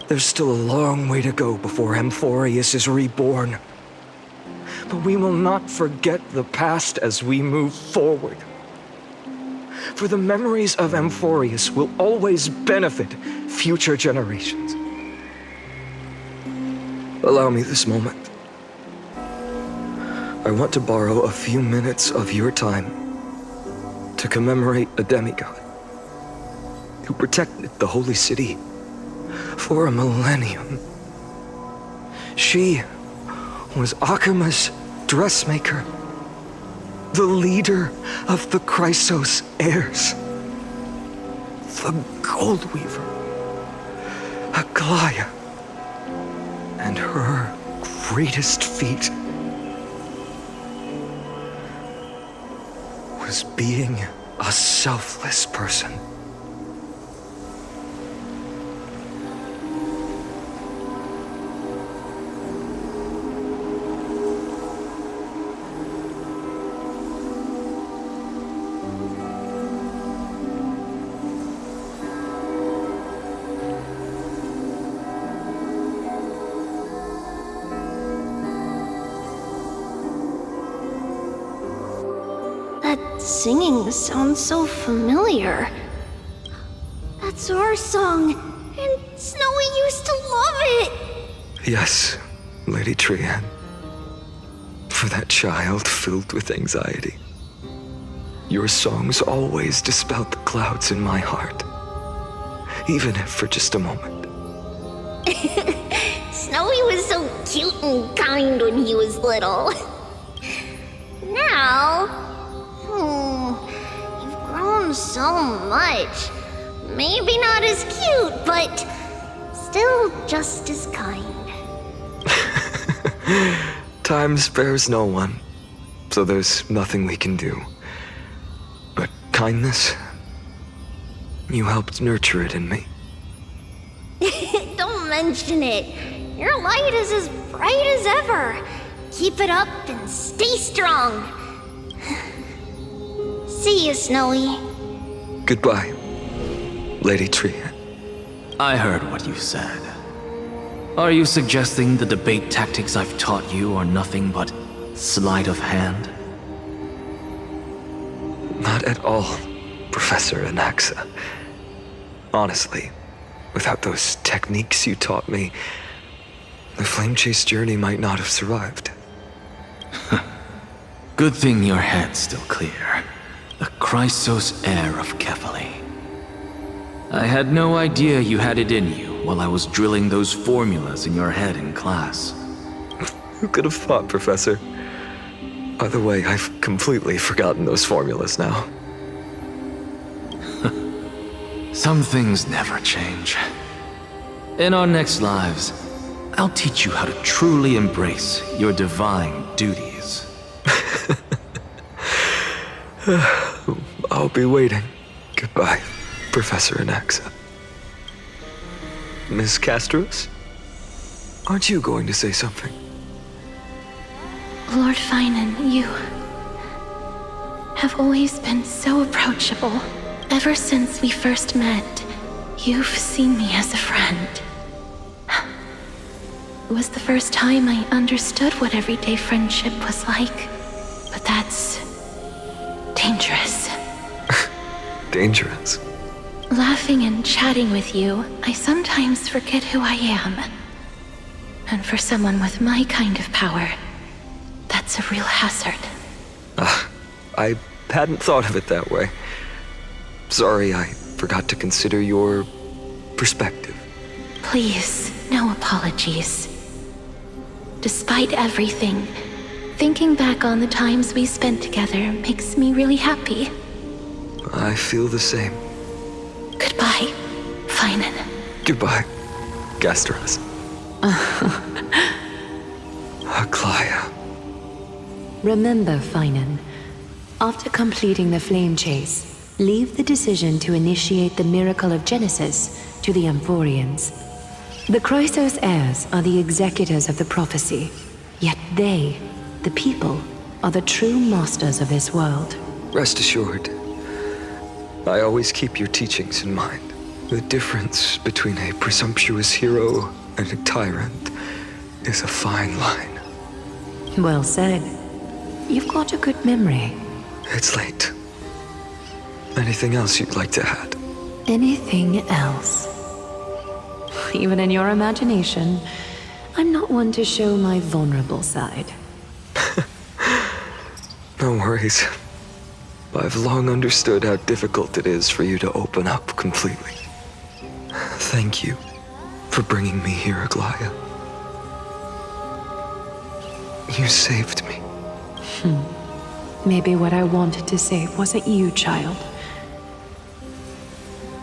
There's still a long way to go before Amphoreus is reborn. But we will not forget the past as we move forward. For the memories of Amphoreus will always benefit future generations. Allow me this moment. I want to borrow a few minutes of your time to commemorate a demigod who protected the holy city for a millennium. She was Akima's dressmaker, the leader of the Chrysos heirs, the Gold Weaver, Aglaea, and her greatest feat was being a selfless person. Singing sounds so familiar. That's our song, and Snowy used to love it! Yes, Lady Trian. For that child filled with anxiety. Your songs always dispelled the clouds in my heart. Even if for just a moment. Snowy was so cute and kind when he was little. Now, you've grown so much. Maybe not as cute, but still just as kind. Time spares no one, so there's nothing we can do. But kindness, you helped nurture it in me. Don't mention it. Your light is as bright as ever. Keep it up and stay strong. See you, Snowy. Goodbye, Lady Tree. I heard what you said. Are you suggesting the debate tactics I've taught you are nothing but sleight of hand? Not at all, Professor Anaxa. Honestly, without those techniques you taught me, the Flame Chase journey might not have survived. Good thing your head's still clear. The Chrysos heir of Kephale. I had no idea you had it in you while I was drilling those formulas in your head in class. Who could have thought, Professor? By the way, I've completely forgotten those formulas now. Some things never change. In our next lives, I'll teach you how to truly embrace your divine duties. I'll be waiting. Goodbye, Professor Anaxa. Miss Castros? Aren't you going to say something? Lord Finan, you have always been so approachable. Ever since we first met, you've seen me as a friend. It was the first time I understood what everyday friendship was like. But that's dangerous. Dangerous? Laughing and chatting with you, I sometimes forget who I am. And for someone with my kind of power, that's a real hazard. I hadn't thought of it that way. Sorry, I forgot to consider your perspective. Please, no apologies. Despite everything, thinking back on the times we spent together makes me really happy. I feel the same. Goodbye, Finan. Goodbye, Gastras. Aglaea. Remember, Finan, after completing the Flame Chase, leave the decision to initiate the miracle of Genesis to the Amphoreans. The Chrysos heirs are the executors of the prophecy, yet they, the people, are the true masters of this world. Rest assured, I always keep your teachings in mind. The difference between a presumptuous hero and a tyrant is a fine line. Well said. You've got a good memory. It's late. Anything else you'd like to add? Anything else? Even in your imagination, I'm not one to show my vulnerable side. No worries. I've long understood how difficult it is for you to open up completely. Thank you for bringing me here, Aglaea. You saved me. Maybe what I wanted to save wasn't you, child,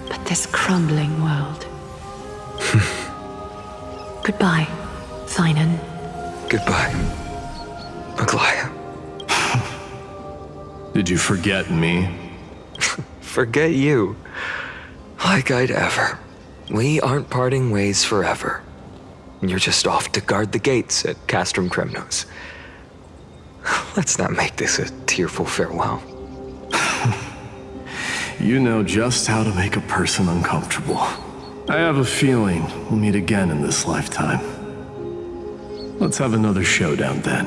but this crumbling world. Goodbye, Finan. Goodbye, Aglaea. Did you forget me? Forget you? Like I'd ever. We aren't parting ways forever. You're just off to guard the gates at Castrum Kremnos. Let's not make this a tearful farewell. You know just how to make a person uncomfortable. I have a feeling we'll meet again in this lifetime. Let's have another showdown then.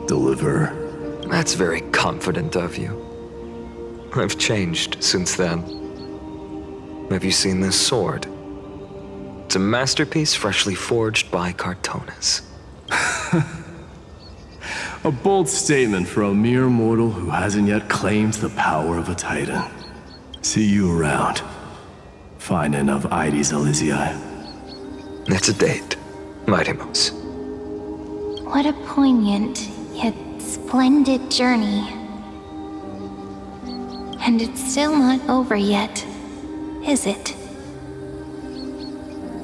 Deliver. That's very confident of you. I've changed since then. Have you seen this sword? It's a masterpiece freshly forged by Cartonis. A bold statement for a mere mortal who hasn't yet claimed the power of a titan. See you around. Finan of Ides Elysiae. It's a date, Mightimos. What a poignant, yet splendid journey. And it's still not over yet, is it?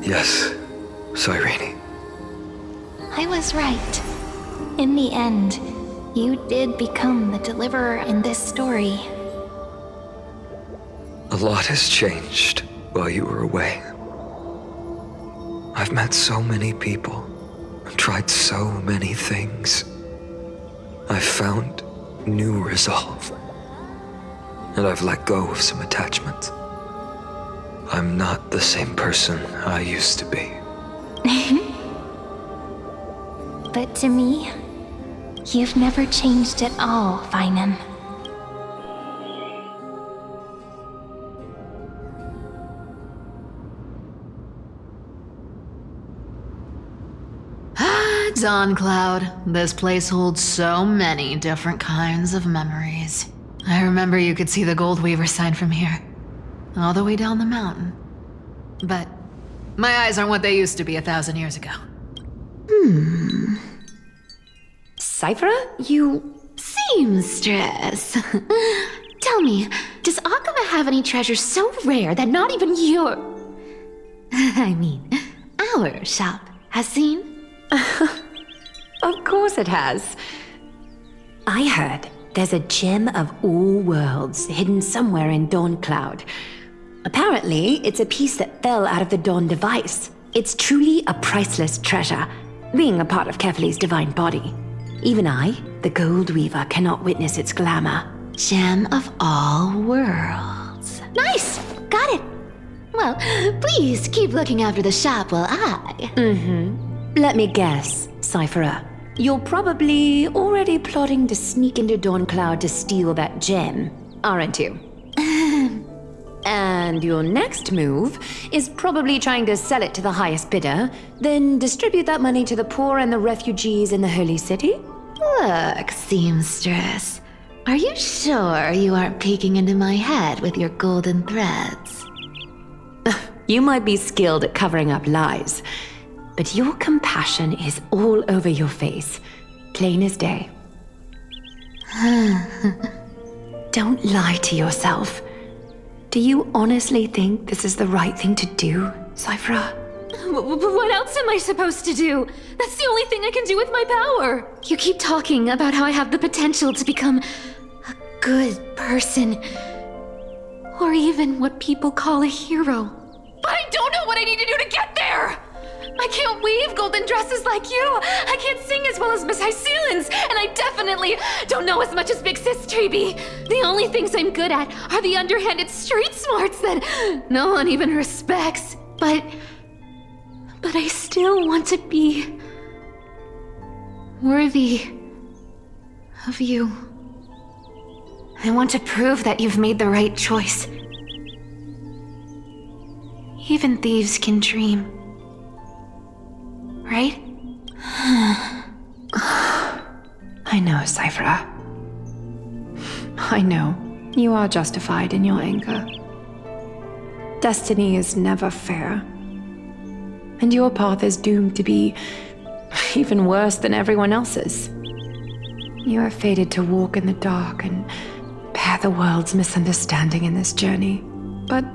Yes, Cyrene. I was right. In the end, you did become the deliverer in this story. A lot has changed while you were away. I've met so many people, and tried so many things. I've found new resolve, and I've let go of some attachment. I'm not the same person I used to be. But to me, you've never changed at all, Feinem. Dawncloud. This place holds so many different kinds of memories. I remember you could see the Goldweaver sign from here, all the way down the mountain. But my eyes aren't what they used to be 1,000 years ago. Cipher, you... Seamstress. Tell me, does Aquila have any treasures so rare that not even your... I mean, our shop has seen? Of course it has. I heard there's a gem of all worlds hidden somewhere in dawncloud. Apparently, it's a piece that fell out of the Dawn device. It's truly a priceless treasure, being a part of Kephale's divine body. Even I, the Goldweaver, cannot witness its glamour. Gem of all worlds. Nice! Got it! Well, please keep looking after the shop while I... Let me guess, Cipher. You're probably already plotting to sneak into dawncloud to steal that gem, aren't you? And your next move is probably trying to sell it to the highest bidder, then distribute that money to the poor and the refugees in the Holy City? Look, seamstress. Are you sure you aren't peeking into my head with your golden threads? You might be skilled at covering up lies, but your compassion is all over your face, plain as day. Don't lie to yourself. Do you honestly think this is the right thing to do, Cipher? What else am I supposed to do? That's the only thing I can do with my power. You keep talking about how I have the potential to become a good person, or even what people call a hero. But I don't know what I need to do to get there! I can't weave golden dresses like you! I can't sing as well as Miss Hyacine, and I definitely don't know as much as Big Sis Treeby. The only things I'm good at are the underhanded street smarts that no one even respects. But I still want to be worthy of you. I want to prove that you've made the right choice. Even thieves can dream. Right? I know, Cipher. I know. You are justified in your anger. Destiny is never fair. And your path is doomed to be even worse than everyone else's. You are fated to walk in the dark and bear the world's misunderstanding in this journey. But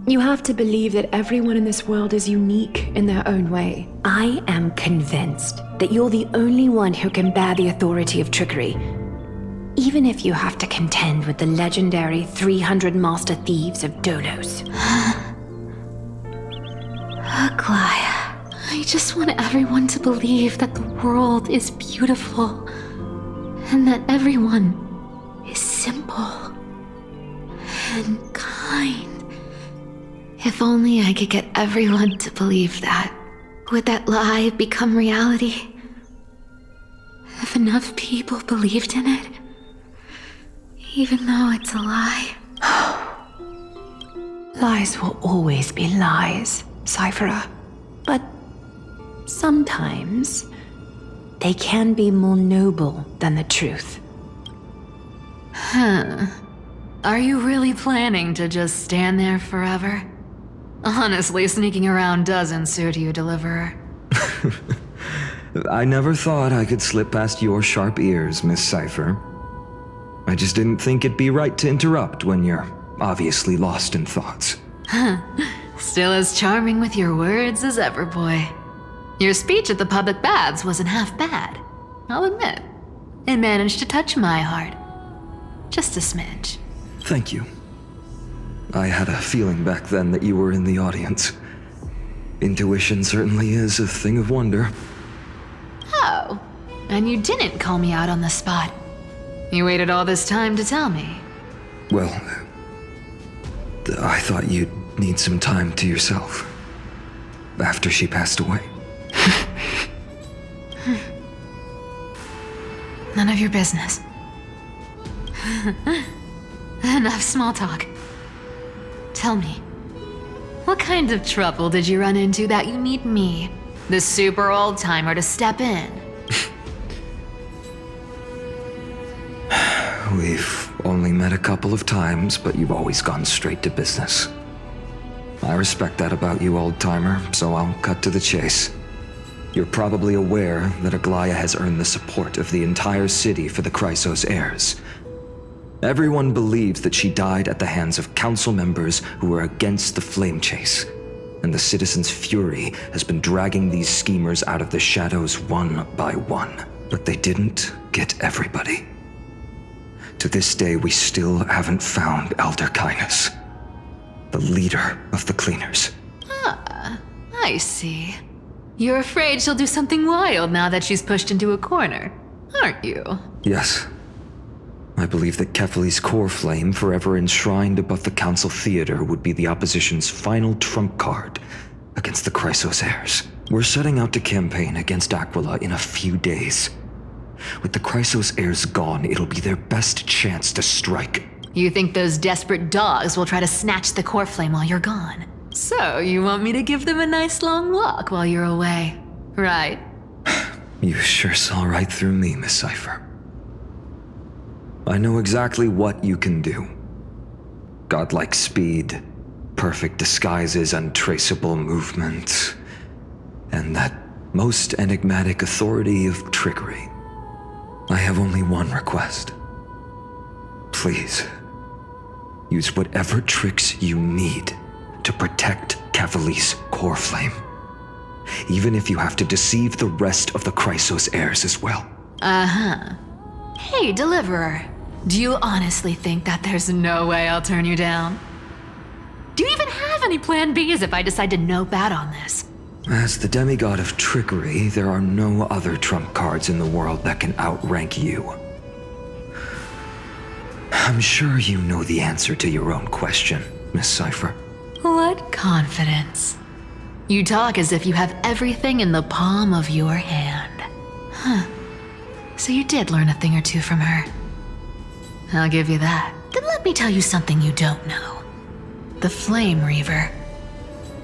you have to believe that everyone in this world is unique in their own way. I am convinced that you're the only one who can bear the authority of trickery. Even if you have to contend with the legendary 300 master thieves of Dolos. Aglaea, I just want everyone to believe that the world is beautiful and that everyone is simple and kind. If only I could get everyone to believe that. Would that lie become reality? If enough people believed in it, even though it's a lie. Lies will always be lies, Cipher. But sometimes they can be more noble than the truth. Are you really planning to just stand there forever? Honestly, sneaking around doesn't suit you, Deliverer. I never thought I could slip past your sharp ears, Miss Cipher. I just didn't think it'd be right to interrupt when you're obviously lost in thoughts. Still as charming with your words as ever, boy. Your speech at the public baths wasn't half bad, I'll admit. It managed to touch my heart. Just a smidge. Thank you. I had a feeling back then that you were in the audience. Intuition certainly is a thing of wonder. Oh, and you didn't call me out on the spot. You waited all this time to tell me. Well, I thought you'd need some time to yourself. After she passed away. None of your business. Enough small talk. Tell me, what kind of trouble did you run into that you need me, the super old-timer, to step in? We've only met a couple of times, but you've always gone straight to business. I respect that about you, old-timer, so I'll cut to the chase. You're probably aware that Aglaea has earned the support of the entire city for the Chrysos heirs. Everyone believes that she died at the hands of council members who were against the flame chase, and the citizens' fury has been dragging these schemers out of the shadows one by one. But they didn't get everybody. To this day, we still haven't found Elder Kindness, the leader of the cleaners. Ah, I see. You're afraid she'll do something wild now that she's pushed into a corner, aren't you? Yes. I believe that Kephale's coreflame, forever enshrined above the council theater, would be the opposition's final trump card against the Chrysos heirs. We're setting out to campaign against Aquila in a few days. With the Chrysos heirs gone, it'll be their best chance to strike. You think those desperate dogs will try to snatch the coreflame while you're gone? So you want me to give them a nice long walk while you're away, right? You sure saw right through me, Miss Cipher. I know exactly what you can do. Godlike speed, perfect disguises, untraceable movement, and that most enigmatic authority of trickery. I have only one request. Please, use whatever tricks you need to protect Kephale's coreflame. Even if you have to deceive the rest of the Chrysos heirs as well. Uh-huh. Hey, Deliverer. Do you honestly think that there's no way I'll turn you down? Do you even have any plan Bs if I decide to nope out on this? As the demigod of trickery, there are no other trump cards in the world that can outrank you. I'm sure you know the answer to your own question, Miss Cipher. What confidence. You talk as if you have everything in the palm of your hand. Huh. So you did learn a thing or two from her. I'll give you that. Then let me tell you something you don't know. The Flame Reaver.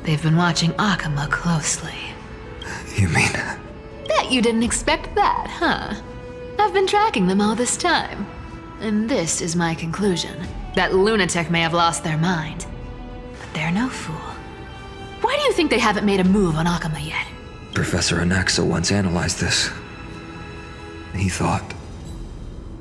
They've been watching Akama closely. You mean? Bet you didn't expect that, huh? I've been tracking them all this time. And this is my conclusion. That lunatic may have lost their mind. But they're no fool. Why do you think they haven't made a move on Akama yet? Professor Anaxa once analyzed this. He thought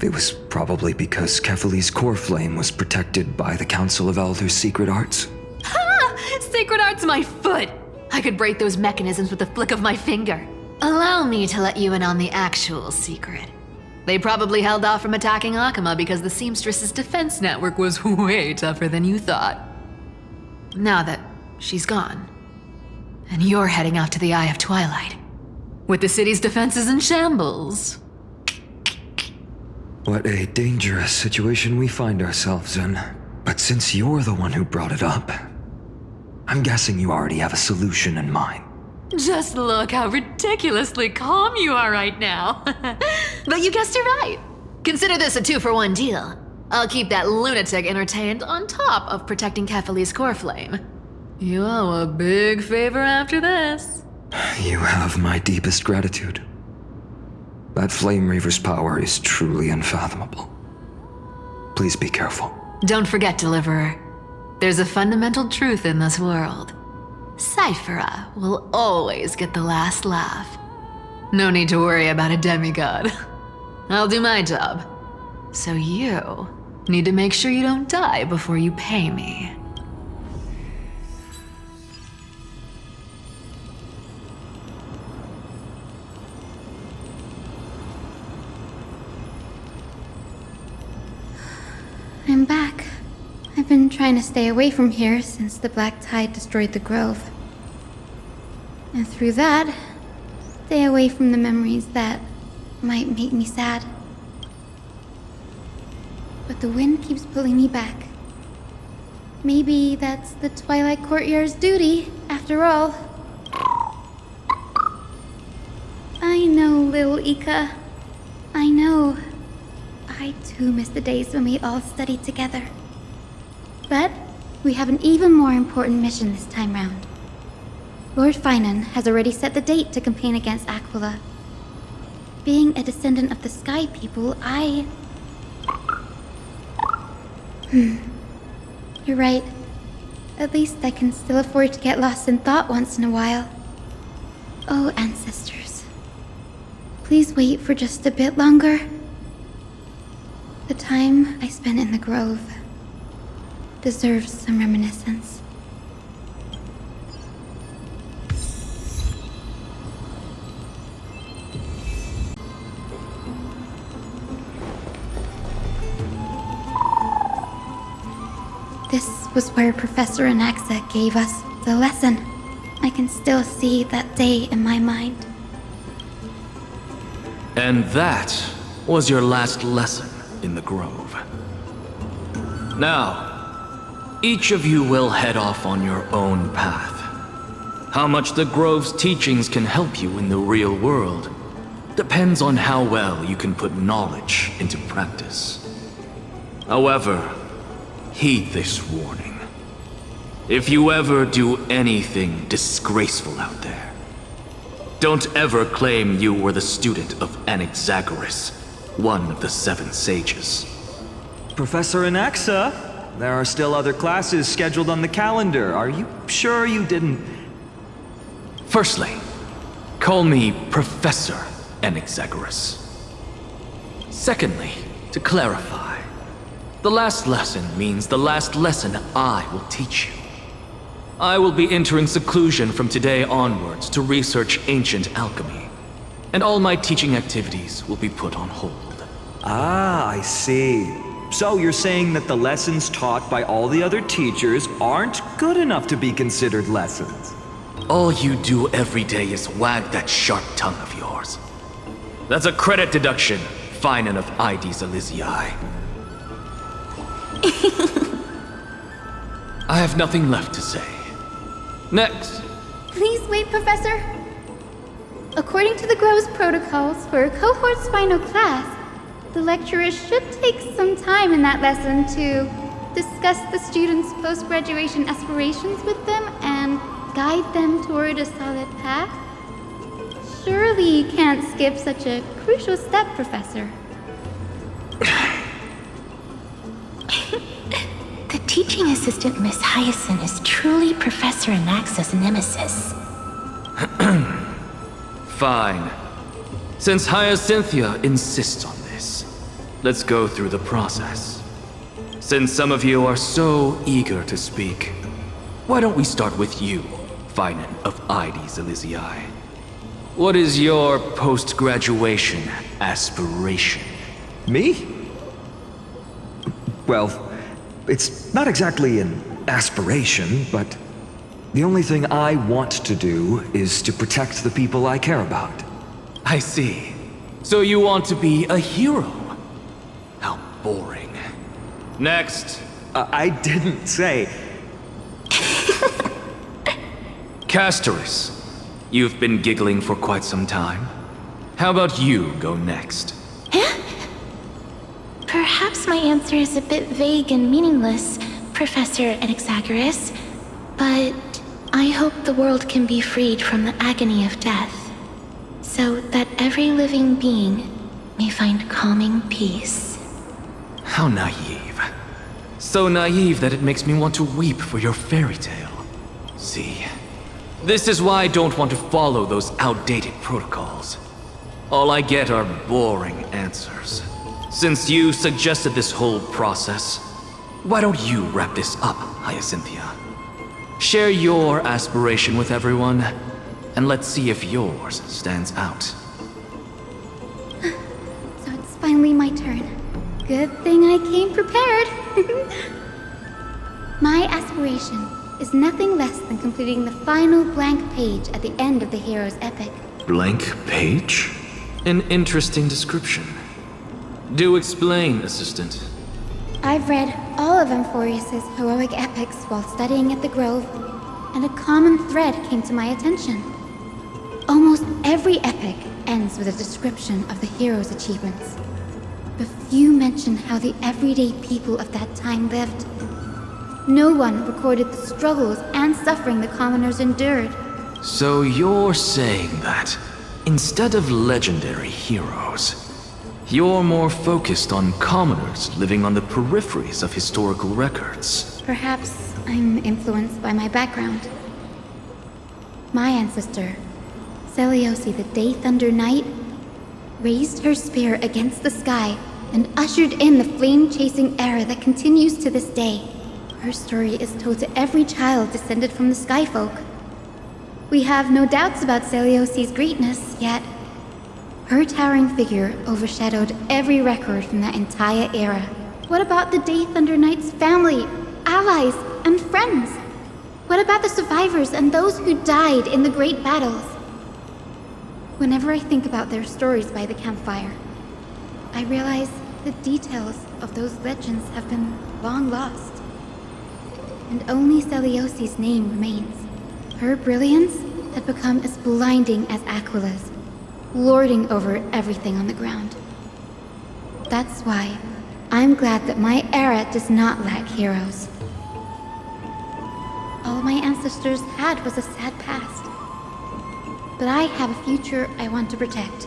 it was probably because Kephale's coreflame was protected by the Council of Elders' secret arts. Ha! Secret arts my foot! I could break those mechanisms with a flick of my finger. Allow me to let you in on the actual secret. They probably held off from attacking Akama because the Seamstress's defense network was way tougher than you thought. Now that she's gone, and you're heading out to the Eye of Twilight, with the city's defenses in shambles. What a dangerous situation we find ourselves in. But since you're the one who brought it up, I'm guessing you already have a solution in mind. Just look how ridiculously calm you are right now. But you guessed it right. Consider this a 2-for-1 deal. I'll keep that lunatic entertained on top of protecting Kephale's coreflame. You owe a big favor after this. You have my deepest gratitude. That Flame Reaver's power is truly unfathomable. Please be careful. Don't forget, Deliverer. There's a fundamental truth in this world. Cyphera will always get the last laugh. No need to worry about a demigod. I'll do my job. So you need to make sure you don't die before you pay me. I'm back. I've been trying to stay away from here since the black tide destroyed the grove. And through that, stay away from the memories that might make me sad. But the wind keeps pulling me back. Maybe that's the Twilight Courtyard's duty, after all. I know, little Ika. I know. I too miss the days when we all studied together. But we have an even more important mission this time round. Lord Finan has already set the date to campaign against Aquila. Being a descendant of the Sky People, You're right. At least I can still afford to get lost in thought once in a while. Oh, ancestors. Please wait for just a bit longer. The time I spent in the grove deserves some reminiscence. This was where Professor Anaxa gave us the lesson. I can still see that day in my mind. And that was your last lesson in the grove. Now, each of you will head off on your own path. How much the grove's teachings can help you in the real world depends on how well you can put knowledge into practice. However, heed this warning. If you ever do anything disgraceful out there, don't ever claim you were the student of Anaxagoras, one of the 7 sages. Professor Anaxa, there are still other classes scheduled on the calendar. Are you sure you didn't... Firstly, call me Professor Anaxagoras. Secondly, to clarify, the last lesson means the last lesson I will teach you. I will be entering seclusion from today onwards to research ancient alchemy, and all my teaching activities will be put on hold. Ah, I see. So you're saying that the lessons taught by all the other teachers aren't good enough to be considered lessons? All you do every day is wag that sharp tongue of yours. That's a credit deduction, Finan of Ides Elysiae. I have nothing left to say. Next. Please wait, Professor. According to the Grove's protocols for a cohort's final class, the lecturer should take some time in that lesson to discuss the students' post-graduation aspirations with them and guide them toward a solid path. Surely you can't skip such a crucial step, Professor. The teaching assistant, Miss Hyacine, is truly Professor Anaxa's nemesis. Fine. Since Hyacinthia insists on this, let's go through the process. Since some of you are so eager to speak, why don't we start with you, Finan of Ides Elysiae? What is your post-graduation aspiration? Me? Well, it's not exactly an aspiration, but the only thing I want to do is to protect the people I care about. I see. So you want to be a hero? How boring. Next. I didn't say... Castorus, you've been giggling for quite some time. How about you go next? Perhaps my answer is a bit vague and meaningless, Professor Anaxagoras, but I hope the world can be freed from the agony of death, so that every living being may find calming peace. How naive. So naive that it makes me want to weep for your fairy tale. See, this is why I don't want to follow those outdated protocols. All I get are boring answers. Since you suggested this whole process, why don't you wrap this up, Hyacinthia? Share your aspiration with everyone, and let's see if yours stands out. So it's finally my turn. Good thing I came prepared. My aspiration is nothing less than completing the final blank page at the end of the hero's epic. Blank page? An interesting description. Do explain, Assistant. I've read all of Amphoreus' heroic epics while studying at the Grove, and a common thread came to my attention. Almost every epic ends with a description of the hero's achievements. But few mention how the everyday people of that time lived. No one recorded the struggles and suffering the commoners endured. So you're saying that, instead of legendary heroes, you're more focused on commoners living on the peripheries of historical records. Perhaps I'm influenced by my background. My ancestor, Seliosi the Day Thunder Knight, raised her spear against the sky and ushered in the flame-chasing era that continues to this day. Her story is told to every child descended from the Skyfolk. We have no doubts about Seliosi's greatness, yet her towering figure overshadowed every record from that entire era. What about the Day Thunder Knight's family, allies, and friends? What about the survivors and those who died in the great battles? Whenever I think about their stories by the campfire, I realize the details of those legends have been long lost. And only Seliosi's name remains. Her brilliance had become as blinding as Aquila's, lording over everything on the ground. That's why I'm glad that my era does not lack heroes. All my ancestors had was a sad past. But I have a future I want to protect.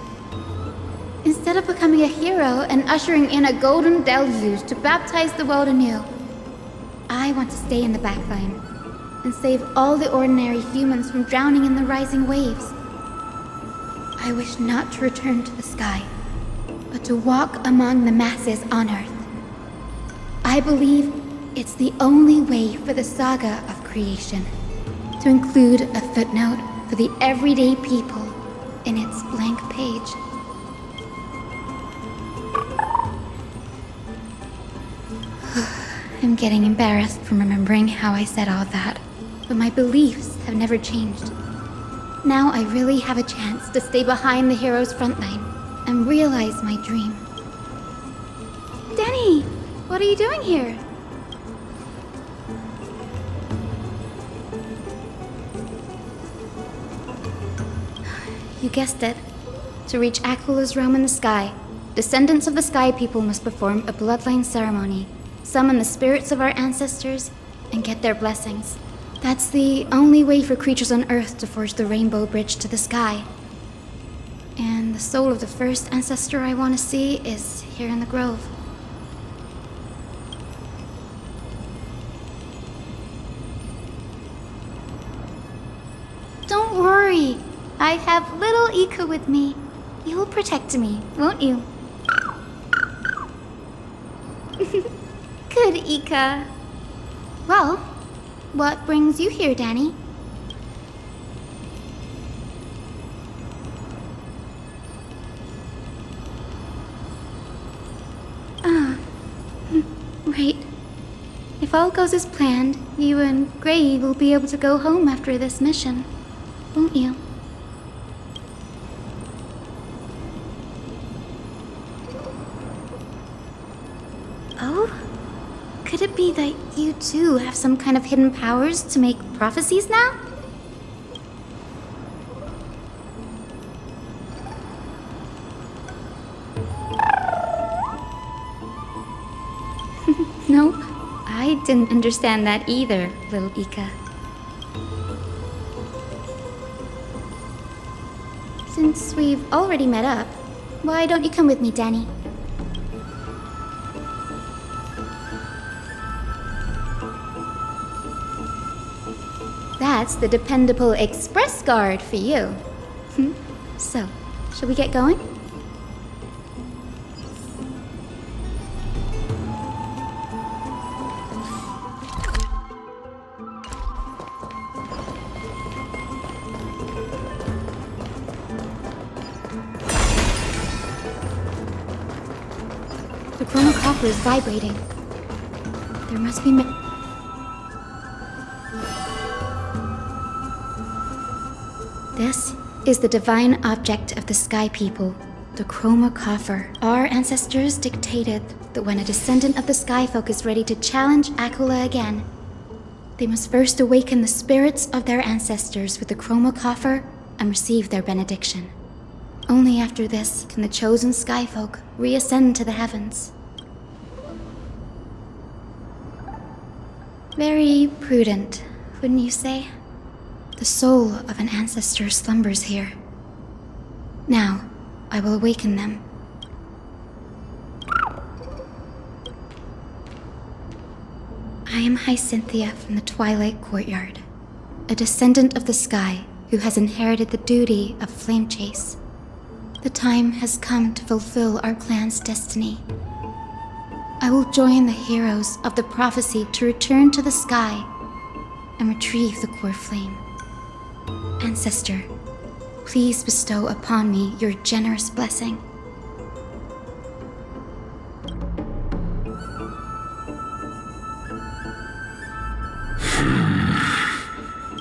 Instead of becoming a hero and ushering in a golden deluge to baptize the world anew, I want to stay in the backline and save all the ordinary humans from drowning in the rising waves. I wish not to return to the sky, but to walk among the masses on Earth. I believe it's the only way for the saga of creation to include a footnote for the everyday people in its blank page. I'm getting embarrassed from remembering how I said all that, but my beliefs have never changed. Now I really have a chance to stay behind the hero's front line and realize my dream. Danny, what are you doing here? You guessed it. To reach Aquila's realm in the sky, descendants of the Sky People must perform a bloodline ceremony, summon the spirits of our ancestors, and get their blessings. That's the only way for creatures on Earth to forge the rainbow bridge to the sky. And the soul of the first ancestor I want to see is here in the grove. Don't worry. I have little Ika with me. You'll protect me, won't you? Good, Ika. Well, what brings you here, Danny? Right. If all goes as planned, you and Gray will be able to go home after this mission, won't you? Oh? Could it be that you too have some kind of hidden powers to make prophecies now? Nope, I didn't understand that either, little Ika. Since we've already met up, why don't you come with me, Danny? That's the dependable express guard for you. So, shall we get going? The chroma copper is vibrating. There must be This is the divine object of the Sky People, the chroma coffer. Our ancestors dictated that when a descendant of the Sky Folk is ready to challenge Aquila again, they must first awaken the spirits of their ancestors with the chroma coffer and receive their benediction. Only after this can the chosen Sky Folk reascend to the heavens. Very prudent, wouldn't you say? The soul of an ancestor slumbers here. Now, I will awaken them. I am Hyacine from the Twilight courtyard, a descendant of the sky who has inherited the duty of flame chase. The time has come to fulfill our clan's destiny. I will join the heroes of the prophecy to return to the sky and retrieve the core flame. Ancestor, please bestow upon me your generous blessing.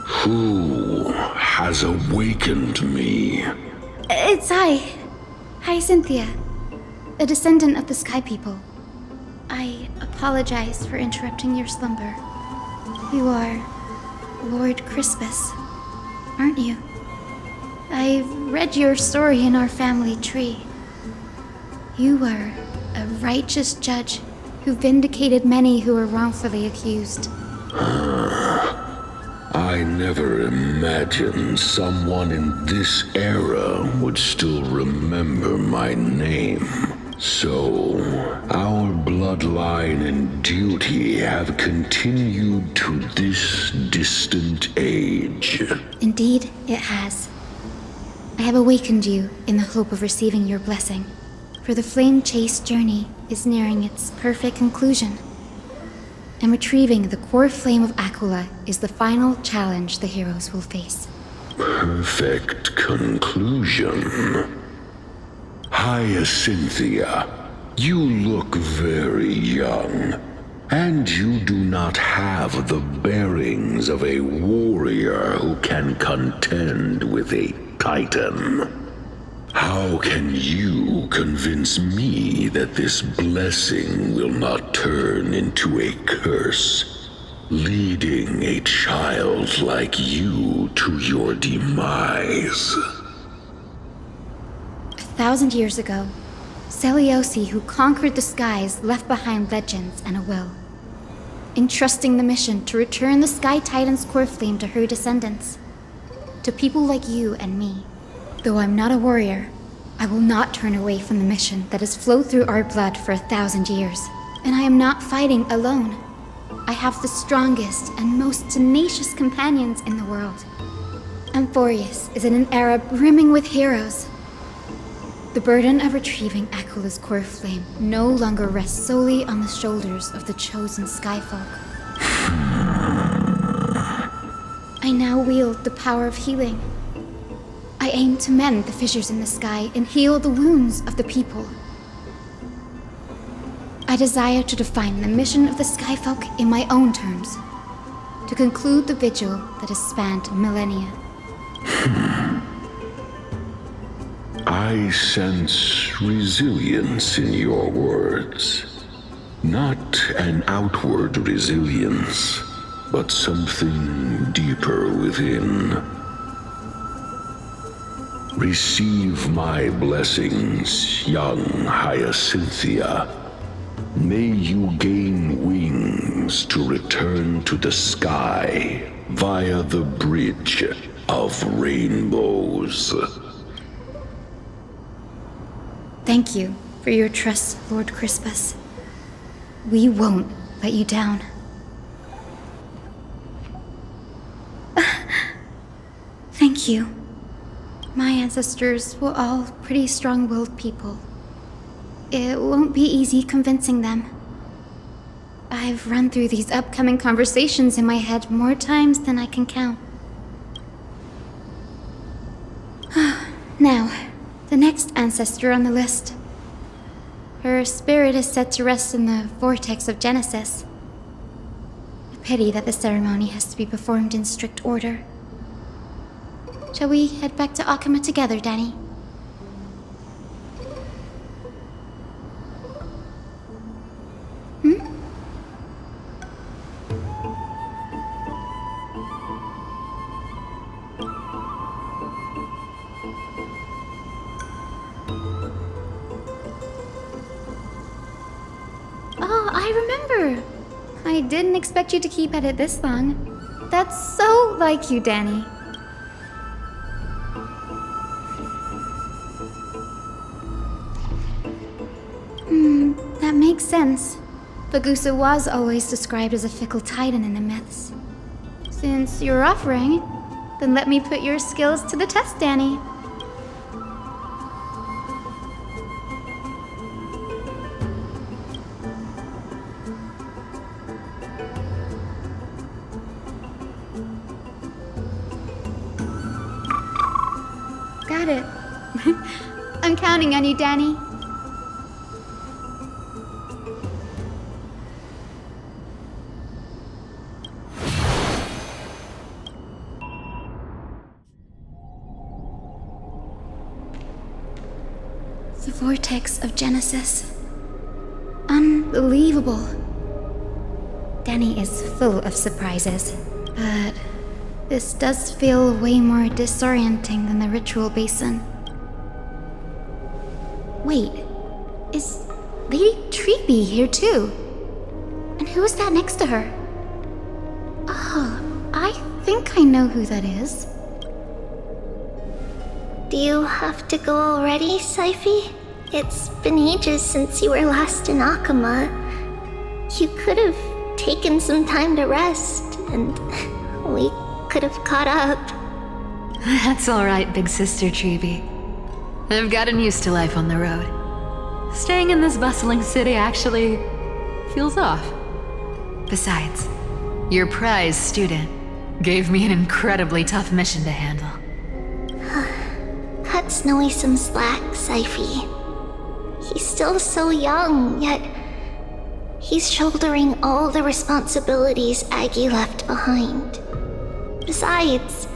Who has awakened me? It's I, Hyacine, a descendant of the Sky People. I apologize for interrupting your slumber. You are Lord Crispus, aren't you? I've read your story in our family tree. You were a righteous judge who vindicated many who were wrongfully accused. I never imagined someone in this era would still remember my name. So, our bloodline and duty have continued to this distant age. Indeed, it has. I have awakened you in the hope of receiving your blessing, for the flame chase journey is nearing its perfect conclusion. And retrieving the core flame of Aquila is the final challenge the heroes will face. Perfect conclusion. Hyacine, you look very young, and you do not have the bearings of a warrior who can contend with a titan. How can you convince me that this blessing will not turn into a curse, leading a child like you to your demise? 1,000 years ago, Celiosi, who conquered the skies, left behind legends and a will, entrusting the mission to return the Sky Titan's core flame to her descendants, to people like you and me. Though I'm not a warrior, I will not turn away from the mission that has flowed through our blood for 1,000 years. And I am not fighting alone. I have the strongest and most tenacious companions in the world. Amphoreus is in an era brimming with heroes. The burden of retrieving Aquila's core flame no longer rests solely on the shoulders of the chosen Skyfolk. I now wield the power of healing. I aim to mend the fissures in the sky and heal the wounds of the people. I desire to define the mission of the Skyfolk in my own terms, to conclude the vigil that has spanned millennia. I sense resilience in your words. Not an outward resilience, but something deeper within. Receive my blessings, young Hyacine. May you gain wings to return to the sky via the bridge of rainbows. Thank you for your trust, Lord Crispus. We won't let you down. Thank you. My ancestors were all pretty strong-willed people. It won't be easy convincing them. I've run through these upcoming conversations in my head more times than I can count. Now, the next ancestor on the list. Her spirit is set to rest in the Vortex of Genesis. A pity that the ceremony has to be performed in strict order. Shall we head back to Aquila together, Danny? Oh, I remember! I didn't expect you to keep at it this long. That's so like you, Danny. That makes sense. Bagusa was always described as a fickle titan in the myths. Since you're offering, then let me put your skills to the test, Danny. Got it. I'm counting on you, Danny. The Vortex of Genesis. Unbelievable. Danny is full of surprises, but this does feel way more disorienting than the ritual basin. Wait, is Lady Treeby here too? And who is that next to her? Oh, I think I know who that is. Do you have to go already, Cipher? It's been ages since you were last in Aquila. You could have taken some time to rest, and we could have caught up. That's alright, big sister Treeby. I've gotten used to life on the road. Staying in this bustling city actually feels off. Besides, your prize student gave me an incredibly tough mission to handle. Cut Snowy some slack, Cipher. He's still so young, yet he's shouldering all the responsibilities Aggie left behind. Besides,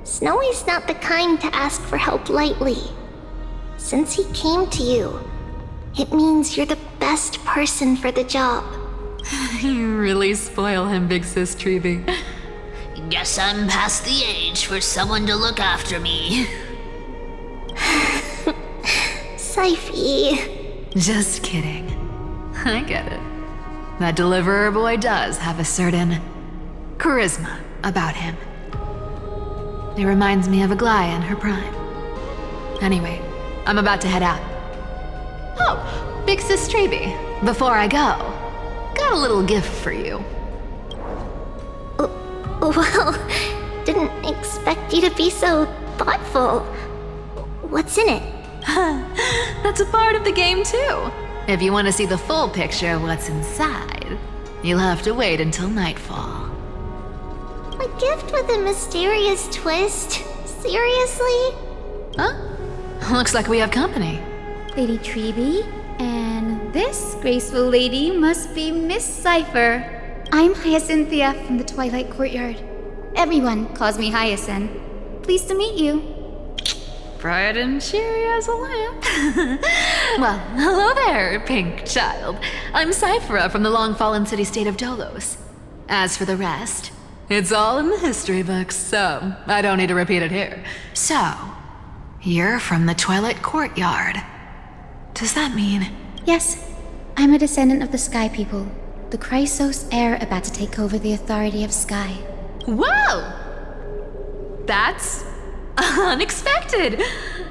Snowy's not the kind to ask for help lightly. Since he came to you, it means you're the best person for the job. You really spoil him, big sis Treeby. Guess I'm past the age for someone to look after me. Cipher. Just kidding. I get it. That deliverer boy does have a certain charisma about him. It reminds me of Aglaea in her prime. Anyway, I'm about to head out. Oh, big sis Treeby, before I go, got a little gift for you. Well, didn't expect you to be so thoughtful. What's in it? That's a part of the game too. If you want to see the full picture of what's inside, you'll have to wait until nightfall. A gift with a mysterious twist? Seriously? Huh? Looks like we have company. Lady Treeby, and this graceful lady must be Miss Cipher. I'm Hyacinthia from the Twilight courtyard. Everyone calls me Hyacine. Pleased to meet you. Bright and cheery as a lamp. Well, hello there, pink child. I'm Cipher from the long-fallen city-state of Dolos. As for the rest, it's all in the history books, so I don't need to repeat it here. So, you're from the Twilight courtyard. Does that mean? Yes, I'm a descendant of the Sky People, the Chrysos heir about to take over the authority of Sky. Whoa! That's unexpected.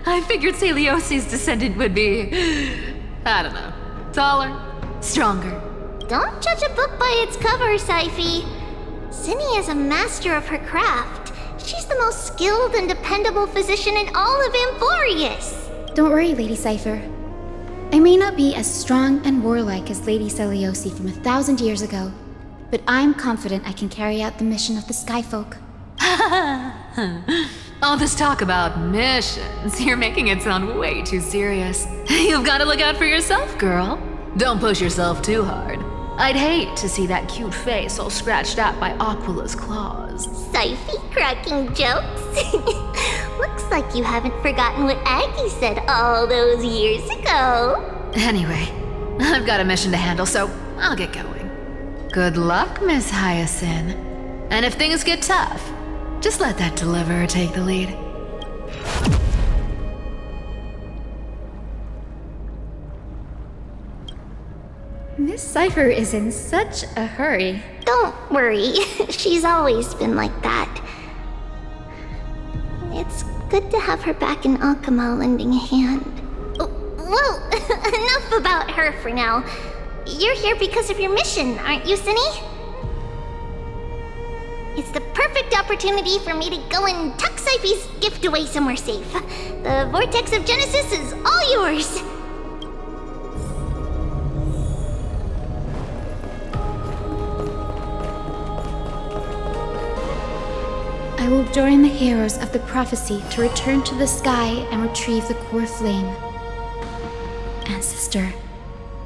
I figured Celiosi's descendant would be, I don't know, taller, stronger. Don't judge a book by its cover, Cipher. Zinni is a master of her craft. She's the most skilled and dependable physician in all of Amphoreus. Don't worry, Lady Cipher. I may not be as strong and warlike as Lady Celiosi from 1,000 years ago, but I'm confident I can carry out the mission of the Skyfolk. All this talk about missions, you're making it sound way too serious. You've got to look out for yourself, girl. Don't push yourself too hard. I'd hate to see that cute face all scratched out by Aquila's claws. Siphy cracking jokes? Looks like you haven't forgotten what Aggie said all those years ago. Anyway, I've got a mission to handle, so I'll get going. Good luck, Miss Hyacine. And if things get tough, just let that deliverer take the lead. Miss Cipher is in such a hurry. Don't worry, she's always been like that. It's good to have her back in Akama lending a hand. Well, enough about her for now. You're here because of your mission, aren't you, Cinny? It's the perfect opportunity for me to go and tuck Siphy's gift away somewhere safe. The Vortex of Genesis is all yours. I will join the heroes of the prophecy to return to the sky and retrieve the core flame. Ancestor,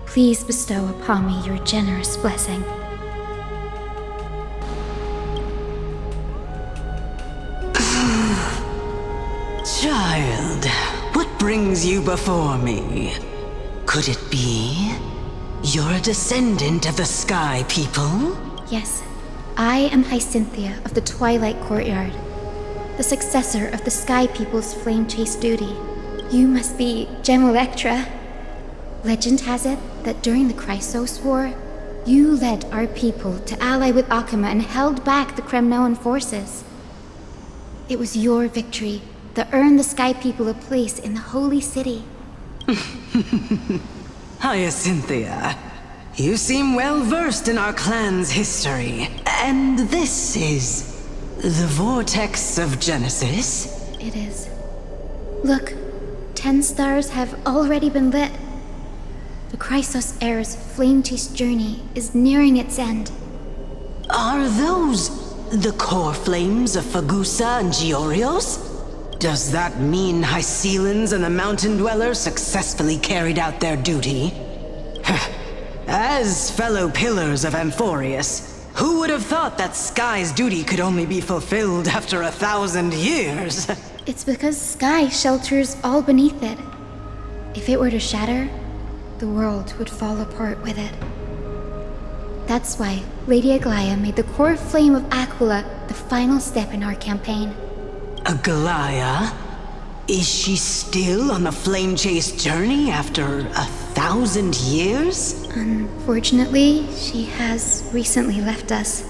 please bestow upon me your generous blessing. Child, what brings you before me? Could it be you're a descendant of the Sky People? Yes, I am Hyacine of the Twilight courtyard, the successor of the Sky People's flame chase duty. You must be Gem Electra. Legend has it that during the Chrysos War, you led our people to ally with Akama and held back the Kremnoan forces. It was your victory that earned the Sky People a place in the Holy City. Hyacine, you seem well versed in our clan's history. And this is the Vortex of Genesis? It is. Look, 10 stars have already been lit. The Chrysos Heir's flame-chased journey is nearing its end. Are those the core flames of Fagusa and Giorios? Does that mean Hyacines and the Mountain Dwellers successfully carried out their duty? As fellow pillars of Amphoreus, who would have thought that Sky's duty could only be fulfilled after 1,000 years? It's because Sky shelters all beneath it. If it were to shatter, the world would fall apart with it. That's why Lady Aglaea made the core flame of Aquila the final step in our campaign. Aglaea? Is she still on the flame chase journey after 1,000 years? Unfortunately, she has recently left us.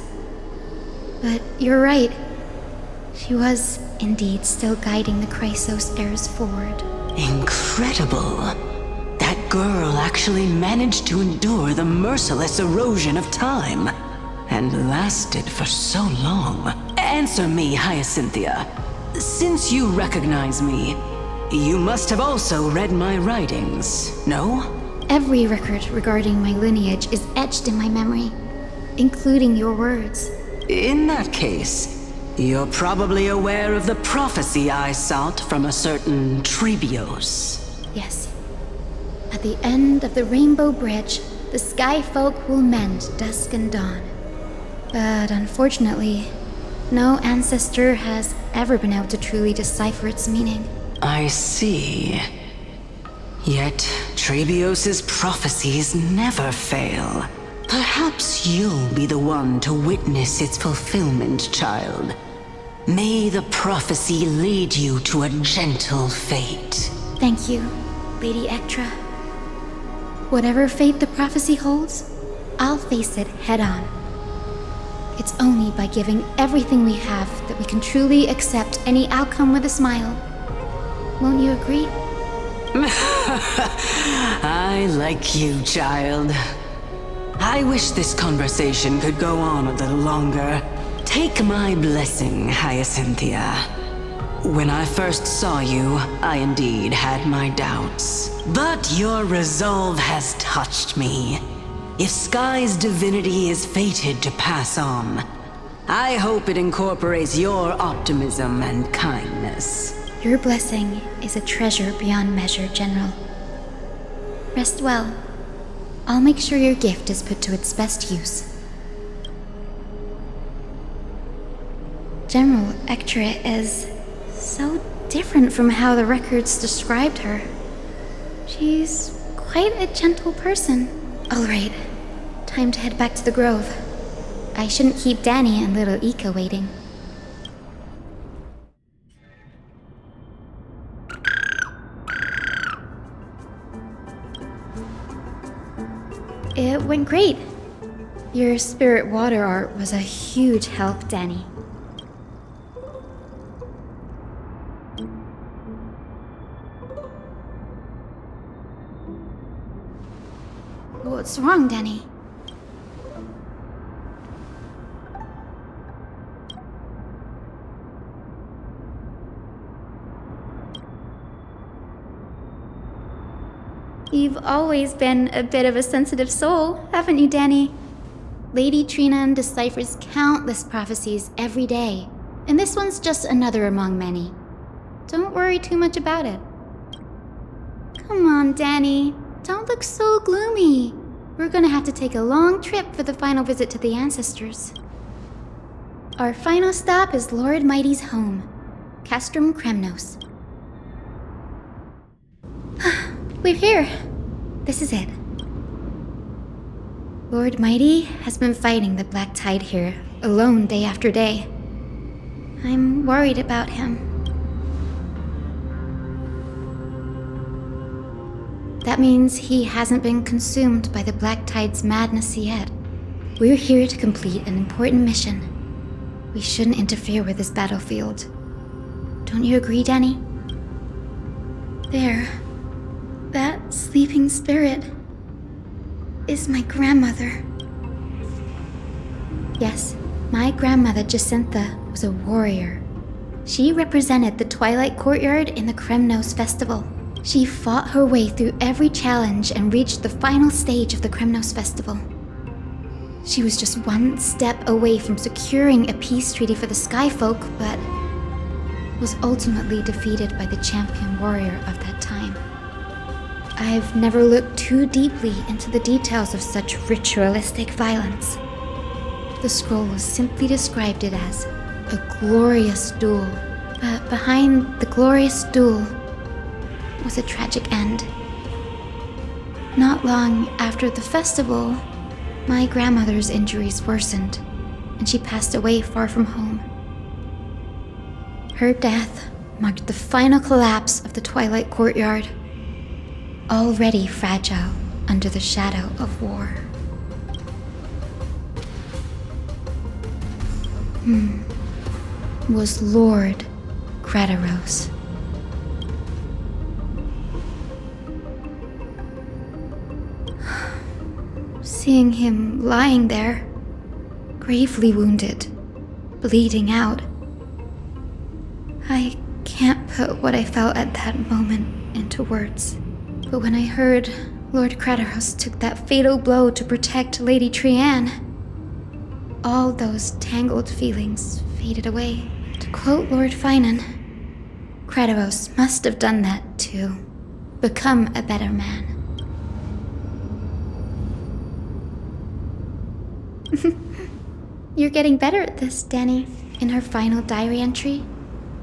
But you're right. She was indeed still guiding the Chrysos heirs forward. Incredible. That girl actually managed to endure the merciless erosion of time. And lasted for so long. Answer me, Hyacine. Since you recognize me, you must have also read my writings, no? Every record regarding my lineage is etched in my memory, including your words. In that case, you're probably aware of the prophecy I sought from a certain Trebios. Yes. At the end of the Rainbow Bridge, the Sky Folk will mend dusk and dawn. But unfortunately, no ancestor has ever been able to truly decipher its meaning. I see. Yet, Trebios' prophecies never fail. Perhaps you'll be the one to witness its fulfillment, child. May the prophecy lead you to a gentle fate. Thank you, Lady Ectra. Whatever fate the prophecy holds, I'll face it head on. It's only by giving everything we have that we can truly accept any outcome with a smile. Won't you agree? I like you, child. I wish this conversation could go on a little longer. Take my blessing, Hyacine. When I first saw you, I indeed had my doubts. But your resolve has touched me. If Sky's divinity is fated to pass on, I hope it incorporates your optimism and kindness. Your blessing is a treasure beyond measure, General. Rest well. I'll make sure your gift is put to its best use. General Ectra is so different from how the records described her. She's quite a gentle person. All right, time to head back to the grove. I shouldn't keep Danny and little Ika waiting. It went great. Your spirit water art was a huge help, Danny. What's wrong, Danny? You've always been a bit of a sensitive soul, haven't you, Danny? Lady Trina deciphers countless prophecies every day, and this one's just another among many. Don't worry too much about it. Come on, Danny. Don't look so gloomy. We're gonna have to take a long trip for the final visit to the Ancestors. Our final stop is Lord Mighty's home, Castrum Kremnos. We're here. This is it. Lord Mighty has been fighting the Black Tide here, alone day after day. I'm worried about him. That means he hasn't been consumed by the Black Tide's madness yet. We're here to complete an important mission. We shouldn't interfere with this battlefield. Don't you agree, Danny? There. That sleeping spirit is my grandmother. Yes, my grandmother Jacintha was a warrior. She represented the Twilight courtyard in the Kremnos festival. She fought her way through every challenge and reached the final stage of the Kremnos festival. She was just one step away from securing a peace treaty for the Skyfolk, but was ultimately defeated by the champion warrior of that time. I've never looked too deeply into the details of such ritualistic violence. The scroll simply described it as a glorious duel, but behind the glorious duel was a tragic end. Not long after the festival, my grandmother's injuries worsened, and she passed away far from home. Her death marked the final collapse of the Twilight courtyard, already fragile under the shadow of war. Was Lord Gradaros. Seeing him lying there, gravely wounded, bleeding out, I can't put what I felt at that moment into words. But when I heard Lord Gradaros took that fatal blow to protect Lady Trianne, all those tangled feelings faded away. To quote Lord Finan, Gradaros must have done that to become a better man. You're getting better at this, Danny. In her final diary entry,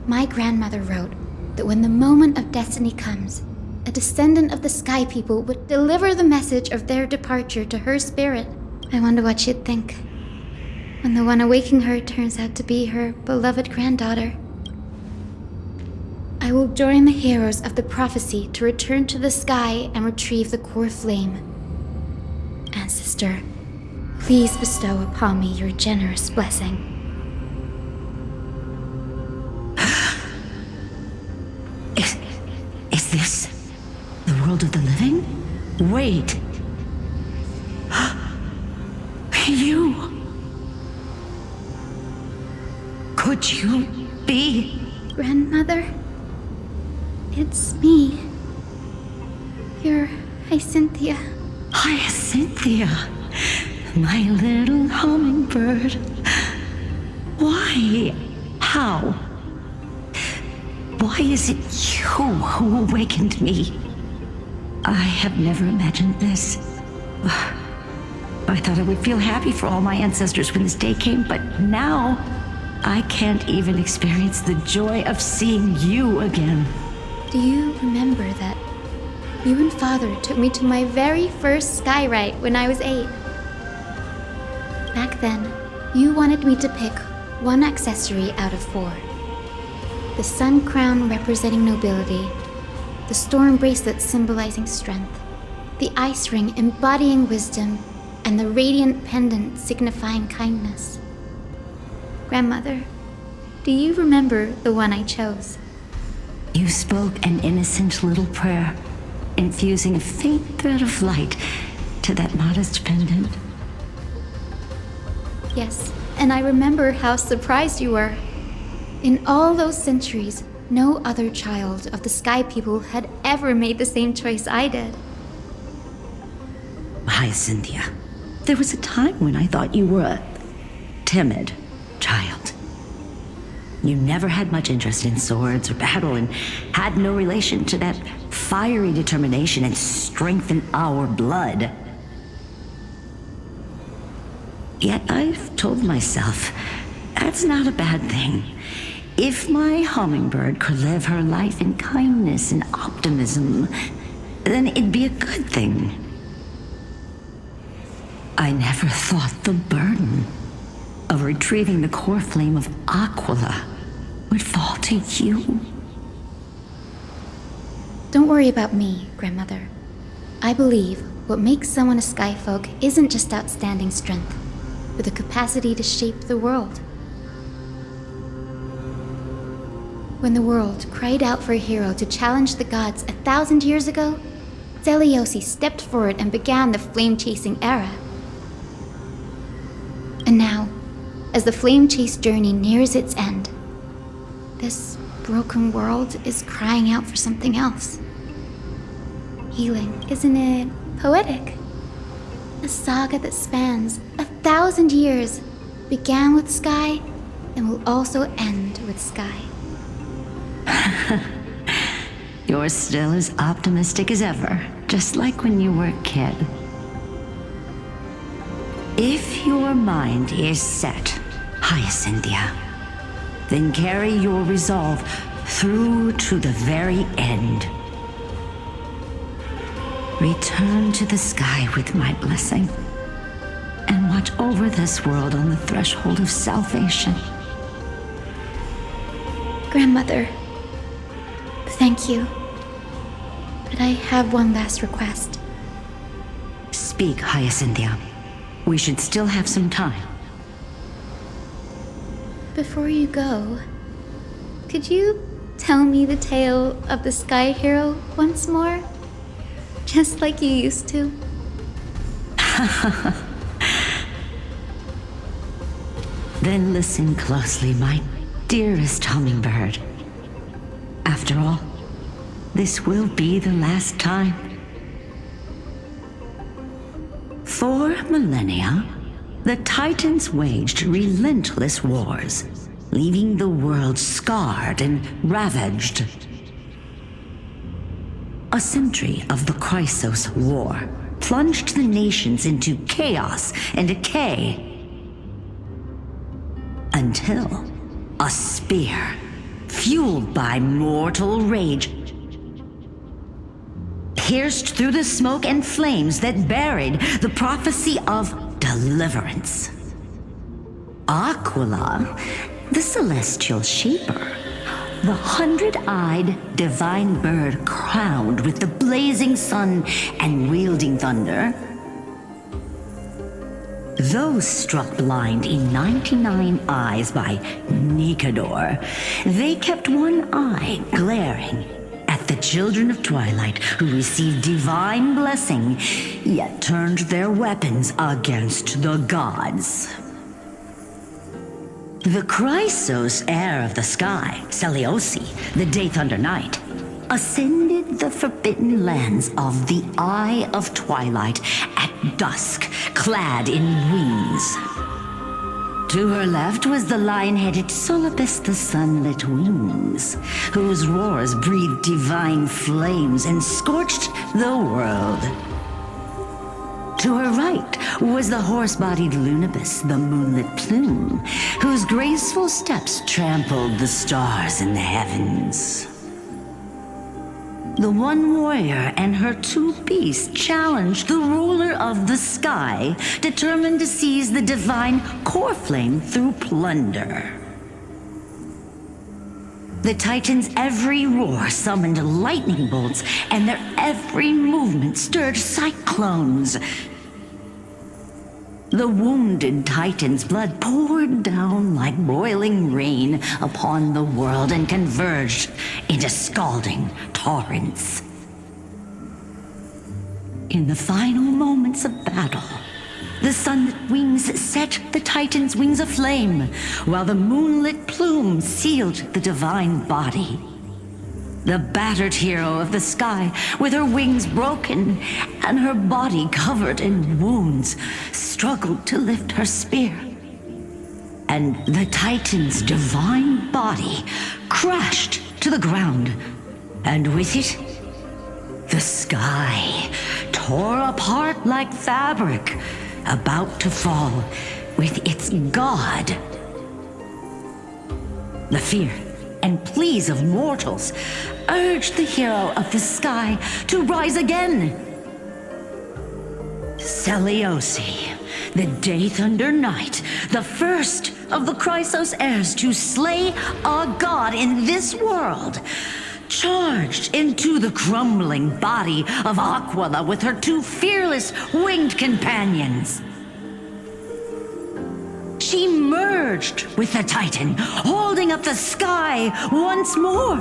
my grandmother wrote that when the moment of destiny comes, a descendant of the Sky People would deliver the message of their departure to her spirit. I wonder what she'd think when the one awaking her turns out to be her beloved granddaughter. I will join the heroes of the prophecy to return to the sky and retrieve the core flame. Ancestor, please bestow upon me your generous blessing. Is this the world of the living? Wait. You. Could you be? Grandmother? It's me. Your Hyacynthia. Hyacynthia, my little hummingbird. Why? How? Why is it you who awakened me? I have never imagined this. I thought I would feel happy for all my ancestors when this day came, but now I can't even experience the joy of seeing you again. Do you remember that you and Father took me to my very first sky rite when I was 8? Back then, you wanted me to pick one accessory out of 4. The sun crown representing nobility, the storm bracelet symbolizing strength, the ice ring embodying wisdom, and the radiant pendant signifying kindness. Grandmother, do you remember the one I chose? You spoke an innocent little prayer, infusing a faint thread of light to that modest pendant. Yes, and I remember how surprised you were. In all those centuries, no other child of the Sky People had ever made the same choice I did. Hyacinthia, there was a time when I thought you were a timid child. You never had much interest in swords or battle and had no relation to that fiery determination and strength in our blood. Yet I've told myself, that's not a bad thing. If my hummingbird could live her life in kindness and optimism, then it'd be a good thing. I never thought the burden of retrieving the coreflame of Aquila would fall to you. Don't worry about me, Grandmother. I believe what makes someone a skyfolk isn't just outstanding strength, but the capacity to shape the world. When the world cried out for a hero to challenge the gods 1,000 years ago, Zeliosi stepped forward and began the flame-chasing era. And now, as the flame chase journey nears its end, this broken world is crying out for something else. Healing, isn't it poetic? A saga that spans 1,000 years, began with Sky, and will also end with Sky. You're still as optimistic as ever, just like when you were a kid. If your mind is set, Hyacinthia, then carry your resolve through to the very end. Return to the sky with my blessing, and watch over this world on the threshold of salvation. Grandmother, thank you. But I have one last request. Speak, Hyacinthia. We should still have some time. Before you go, could you tell me the tale of the Sky Hero once more? Just like you used to. Then listen closely, my dearest hummingbird. After all, this will be the last time. For millennia, the Titans waged relentless wars, leaving the world scarred and ravaged. A century of the Chrysos War plunged the nations into chaos and decay. Until a spear, fueled by mortal rage, pierced through the smoke and flames that buried the prophecy of deliverance. Aquila, the celestial shaper, the 100-eyed divine bird crowned with the blazing sun and wielding thunder. Those struck blind in 99 eyes by Nicador, they kept one eye glaring at the children of Twilight who received divine blessing, yet turned their weapons against the gods. The Chrysos heir of the sky, Seliosi, the Day Thunder Knight, ascended the forbidden lands of the Eye of Twilight at dusk, clad in wings. To her left was the lion-headed solabus the sunlit wings, whose roars breathed divine flames and scorched the world. To her right was the horse-bodied lunibus, the moonlit plume, whose graceful steps trampled the stars in the heavens. The one warrior and her two beasts challenged the ruler of the sky, determined to seize the divine coreflame through plunder. The Titans' every roar summoned lightning bolts, and their every movement stirred cyclones. The wounded Titan's blood poured down like boiling rain upon the world and converged into scalding torrents. In the final moments of battle, the sunlit wings set the Titan's wings aflame, while the moonlit plume sealed the divine body. The battered hero of the sky, with her wings broken and her body covered in wounds, struggled to lift her spear. And the Titan's divine body crashed to the ground, and with it, the sky tore apart like fabric, about to fall with its god. The fear and pleas of mortals urged the hero of the sky to rise again. Celiosi, the Day Thunder Knight, the first of the Chrysos heirs to slay a god in this world, charged into the crumbling body of Aquila with her two fearless winged companions. She merged with the Titan, holding up the sky once more,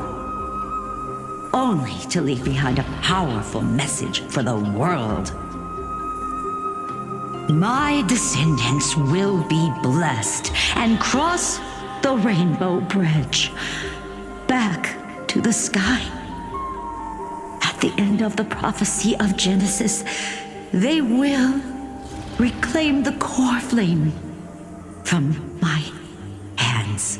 only to leave behind a powerful message for the world. My descendants will be blessed and cross the rainbow bridge back to the sky. At the end of the prophecy of Genesis, they will reclaim the coreflame from my hands.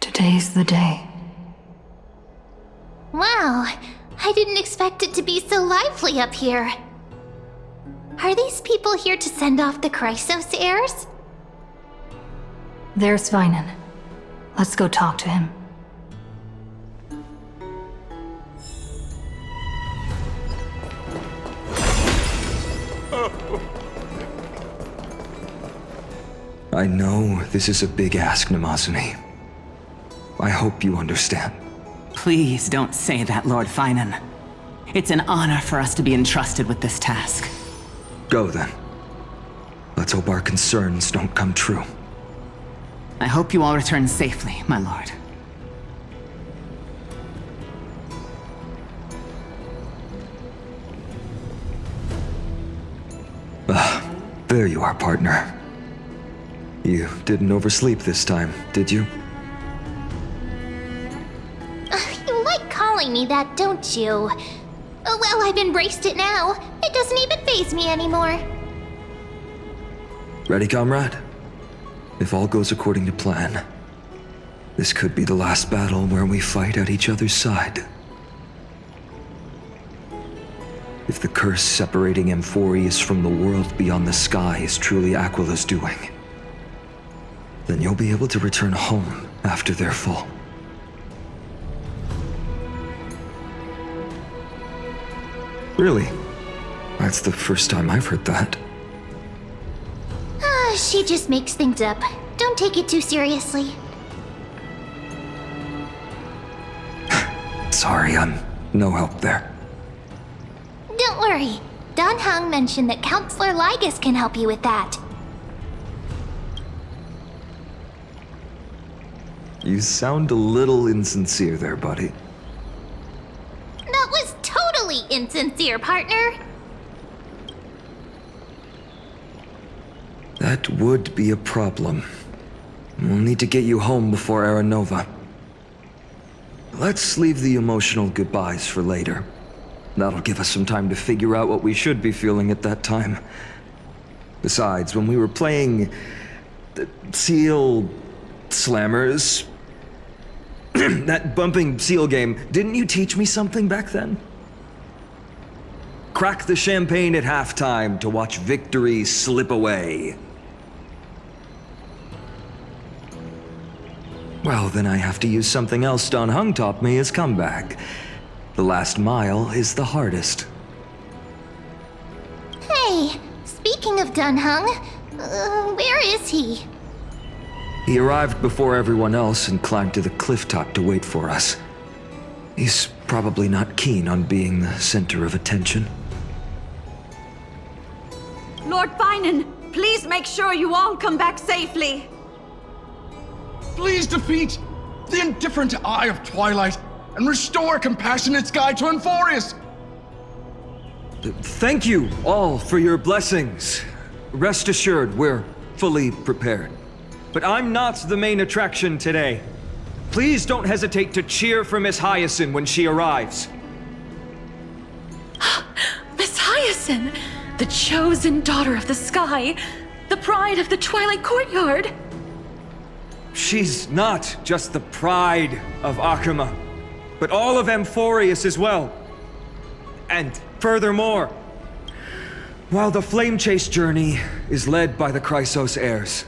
Today's the day. Wow, I didn't expect it to be so lively up here. Are these people here to send off the Chrysos heirs? There's Svinen. Let's go talk to him. I know this is a big ask, Namazuni. I hope you understand. Please don't say that, Lord Finan. It's an honor for us to be entrusted with this task. Go then. Let's hope our concerns don't come true. I hope you all return safely, my lord. There you are, partner. You didn't oversleep this time, did you? You like calling me that, don't you? Oh, well, I've embraced it now. It doesn't even faze me anymore. Ready, comrade? If all goes according to plan, this could be the last battle where we fight at each other's side. If the curse separating Amphoreus from the world beyond the sky is truly Aquila's doing, then you'll be able to return home after their fall. Really? That's the first time I've heard that. She just makes things up. Don't take it too seriously. Sorry, I'm no help there. Don't worry. Don Hung mentioned that Counselor Lygus can help you with that. You sound a little insincere there, buddy. That was totally insincere, partner. That would be a problem. We'll need to get you home before Aranova. Let's leave the emotional goodbyes for later. That'll give us some time to figure out what we should be feeling at that time. Besides, when we were playing the Seal Slammers, that bumping seal game, didn't you teach me something back then? Crack the champagne at halftime to watch victory slip away. Well, then I have to use something else Dan Heng taught me as comeback. The last mile is the hardest. Hey, speaking of Dan Heng, where is he? He arrived before everyone else and climbed to the cliff top to wait for us. He's probably not keen on being the center of attention. Lord Finan, please make sure you all come back safely. Please defeat the indifferent eye of Twilight and restore compassionate sky to Amphoreus. Thank you all for your blessings. Rest assured, we're fully prepared. But I'm not the main attraction today. Please don't hesitate to cheer for Miss Hyacine when she arrives. Miss Hyacine, the chosen daughter of the sky, the pride of the Twilight courtyard. She's not just the pride of Akuma, but all of Amphoreus as well. And furthermore, while the Flame Chase journey is led by the Chrysos heirs,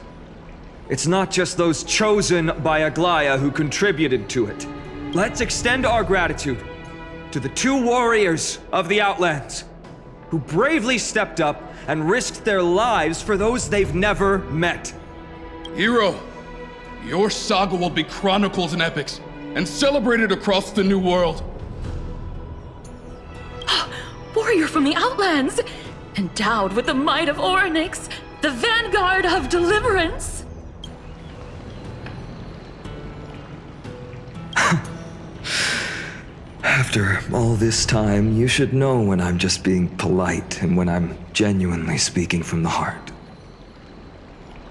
it's not just those chosen by Aglaea who contributed to it. Let's extend our gratitude to the 2 warriors of the Outlands who bravely stepped up and risked their lives for those they've never met. Hero, your saga will be chronicled in epics and celebrated across the New World. Warrior from the Outlands, endowed with the might of Orynyx, the vanguard of deliverance. After all this time, you should know when I'm just being polite and when I'm genuinely speaking from the heart.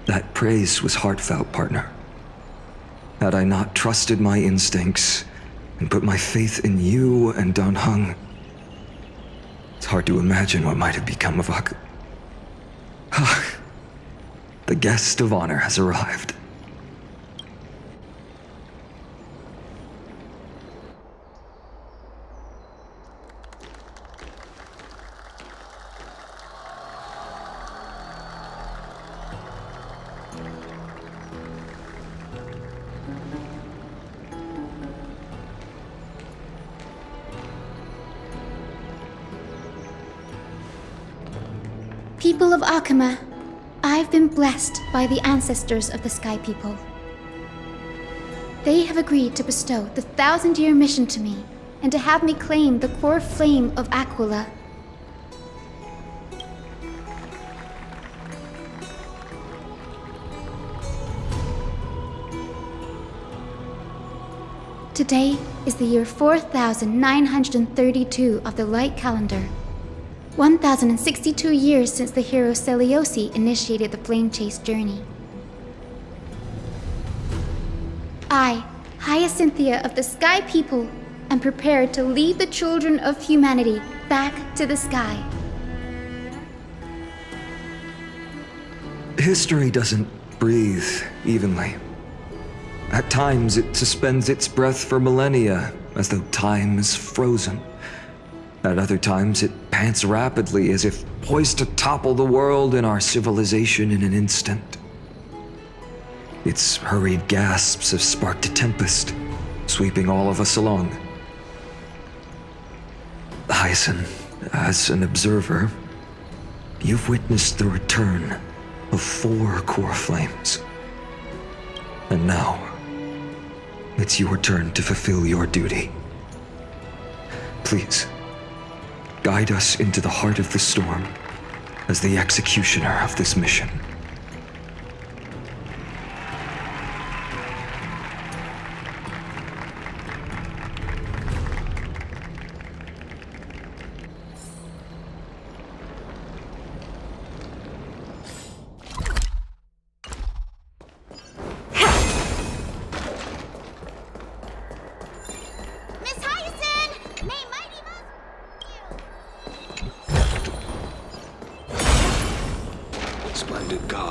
That praise was heartfelt, partner. Had I not trusted my instincts and put my faith in you and Dan Heng, it's hard to imagine what might have become of The guest of honor has arrived. People of Akuma, I've been blessed by the ancestors of the Sky People. They have agreed to bestow the 1,000-year mission to me and to have me claim the core flame of Aquila. Today is the year 4932 of the Light Calendar. 1,062 years since the hero Seliosi initiated the Flame Chase journey. I, Hyacinthia of the Sky People, am prepared to lead the children of humanity back to the sky. History doesn't breathe evenly. At times it suspends its breath for millennia, as though time is frozen. At other times, it pants rapidly as if poised to topple the world and our civilization in an instant. Its hurried gasps have sparked a tempest, sweeping all of us along. Hyacine, as an observer, you've witnessed the return of 4 core flames. And now, it's your turn to fulfill your duty. Please, guide us into the heart of the storm as the executioner of this mission.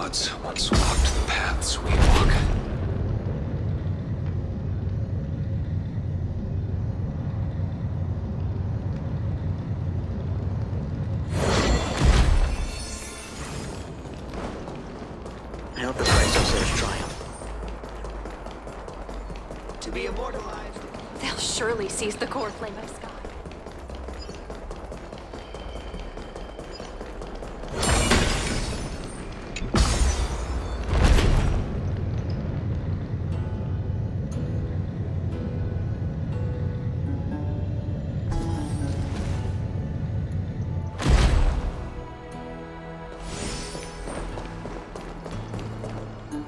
gods once walked the paths we walk. I hope the Chrysosaurs triumph. To be immortalized. They'll surely seize the coreflame of sky.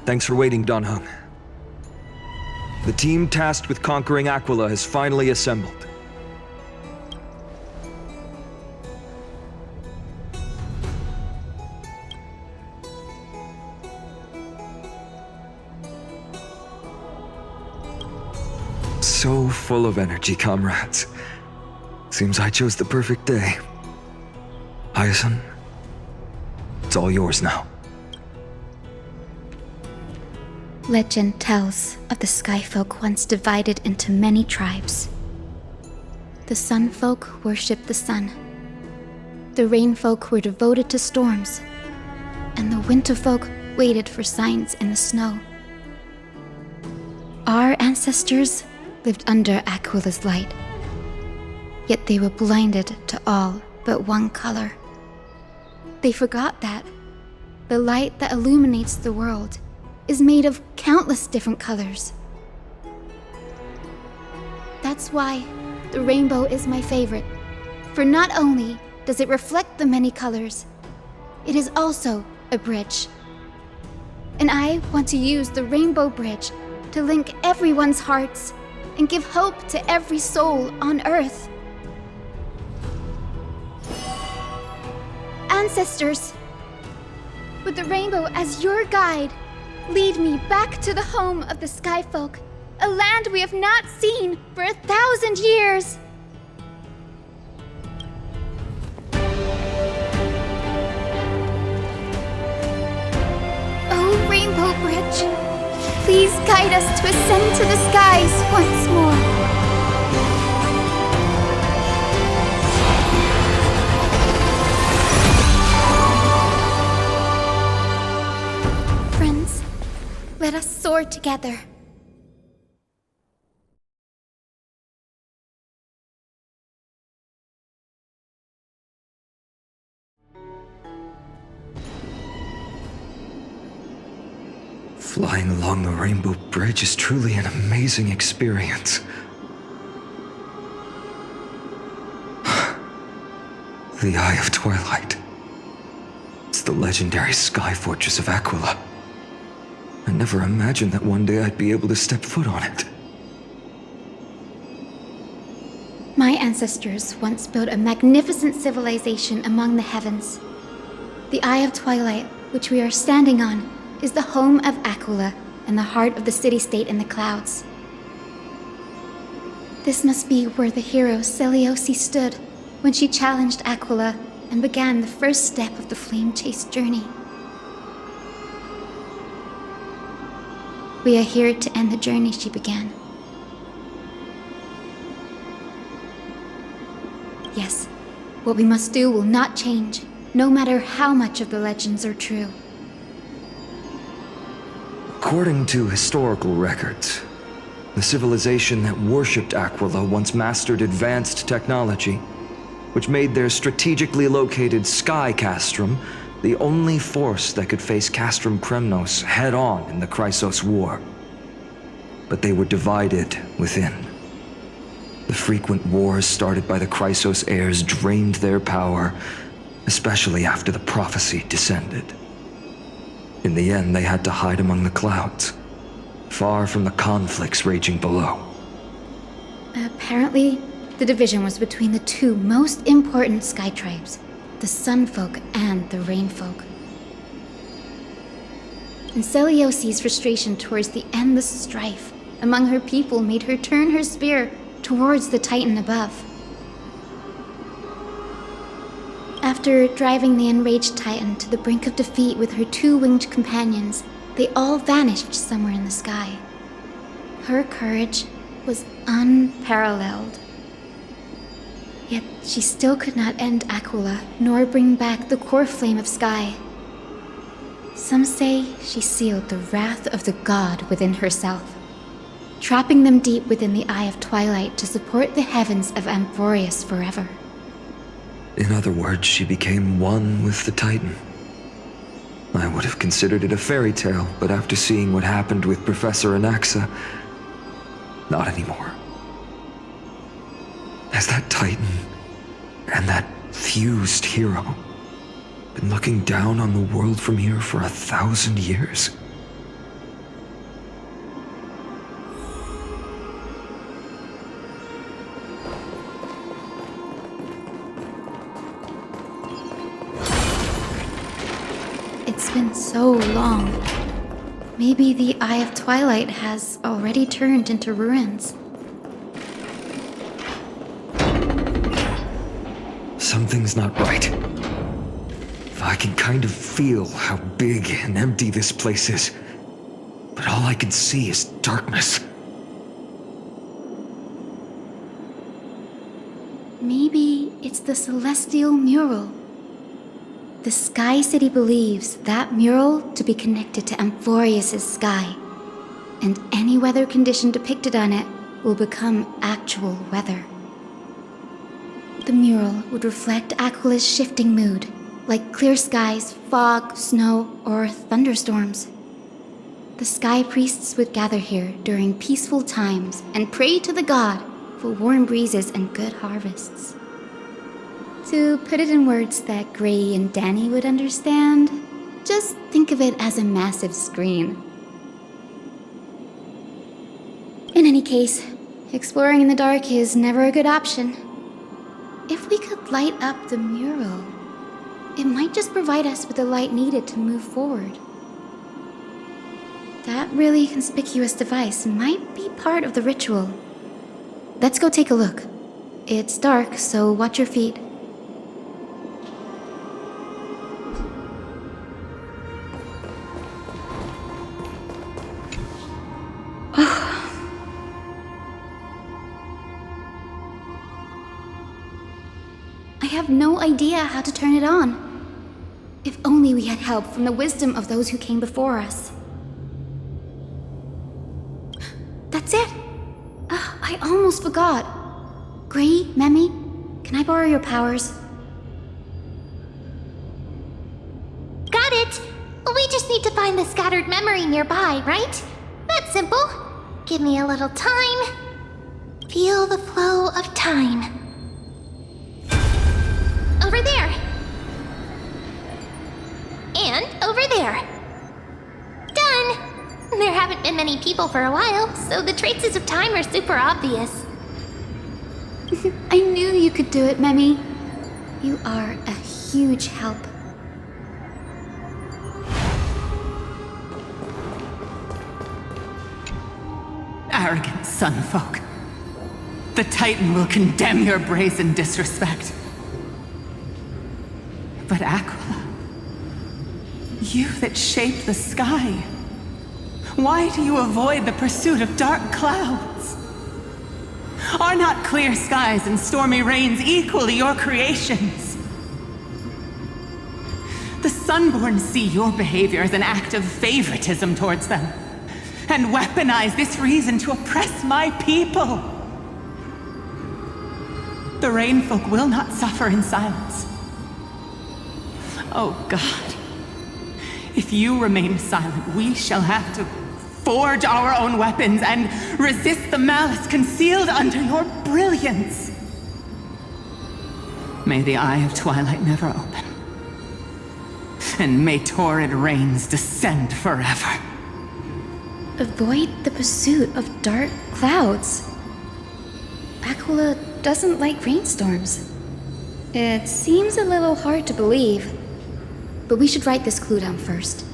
Thanks for waiting, Donhung. The team tasked with conquering Aquila has finally assembled. So full of energy, comrades. Seems I chose the perfect day. Hyacine, it's all yours now. Legend tells of the Skyfolk once divided into many tribes. The Sunfolk worshipped the sun. The Rainfolk were devoted to storms. And the Winterfolk waited for signs in the snow. Our ancestors lived under Aquila's light. Yet they were blinded to all but one color. They forgot that the light that illuminates the world is made of countless different colors. That's why the rainbow is my favorite, for not only does it reflect the many colors, it is also a bridge. And I want to use the rainbow bridge to link everyone's hearts and give hope to every soul on Earth. Ancestors, with the rainbow as your guide, lead me back to the home of the Skyfolk, a land we have not seen for 1,000 years. Oh, Rainbow Bridge, please guide us to ascend to the skies once more. Friends, let us soar together. Flying along the Rainbow Bridge is truly an amazing experience. The Eye of Twilight. It's the legendary sky fortress of Aquila. I never imagined that one day I'd be able to step foot on it. My ancestors once built a magnificent civilization among the heavens. The Eye of Twilight, which we are standing on, is the home of Aquila and the heart of the city-state in the clouds. This must be where the hero Celeioce stood when she challenged Aquila and began the first step of the flame chase journey. We are here to end the journey she began. Yes, what we must do will not change, no matter how much of the legends are true. According to historical records, the civilization that worshipped Aquila once mastered advanced technology, which made their strategically located sky castrum the only force that could face Castrum Kremnos head-on in the Chrysos War. But they were divided within. The frequent wars started by the Chrysos heirs drained their power, especially after the prophecy descended. In the end, they had to hide among the clouds, far from the conflicts raging below. Apparently, the division was between the two most important sky tribes, the Sunfolk and the Rainfolk. And Celeioce's frustration towards the endless strife among her people made her turn her spear towards the Titan above. After driving the enraged Titan to the brink of defeat with her two winged companions, they all vanished somewhere in the sky. Her courage was unparalleled. Yet she still could not end Aquila, nor bring back the coreflame of sky. Some say she sealed the wrath of the god within herself, trapping them deep within the Eye of Twilight to support the heavens of Amphoreus forever. In other words, she became one with the Titan. I would have considered it a fairy tale, but after seeing what happened with Professor Anaxa, not anymore. Has that Titan and that fused hero been looking down on the world from here for 1,000 years? It's been so long. Maybe the Eye of Twilight has already turned into ruins. Something's not right. I can kind of feel how big and empty this place is, but all I can see is darkness. Maybe it's the celestial mural. The Sky City believes that mural to be connected to Amphoreus' sky, and any weather condition depicted on it will become actual weather. The mural would reflect Aquila's shifting mood, like clear skies, fog, snow, or thunderstorms. The sky priests would gather here during peaceful times and pray to the god for warm breezes and good harvests. To put it in words that Gray and Danny would understand, just think of it as a massive screen. In any case, exploring in the dark is never a good option. If we could light up the mural, it might just provide us with the light needed to move forward. That really conspicuous device might be part of the ritual. Let's go take a look. It's dark, so watch your feet. I have no idea how to turn it on. If only we had help from the wisdom of those who came before us. That's it! I almost forgot. Gray, Memmy, can I borrow your powers? Got it! We just need to find the scattered memory nearby, right? That's simple. Give me a little time. Feel the flow of time. Over there. And over there. Done! There haven't been many people for a while, so the traces of time are super obvious. I knew you could do it, Memmy. You are a huge help. Arrogant sunfolk. The Titan will condemn your brazen disrespect. But Aquila, you that shaped the sky, why do you avoid the pursuit of dark clouds? Are not clear skies and stormy rains equally your creations? The Sunborn see your behavior as an act of favoritism towards them, and weaponize this reason to oppress my people. The Rainfolk will not suffer in silence. Oh God, if you remain silent, we shall have to forge our own weapons and resist the malice concealed under your brilliance. May the Eye of Twilight never open, and may torrid rains descend forever. Avoid the pursuit of dark clouds. Aquila doesn't like rainstorms. It seems a little hard to believe, but we should write this clue down first.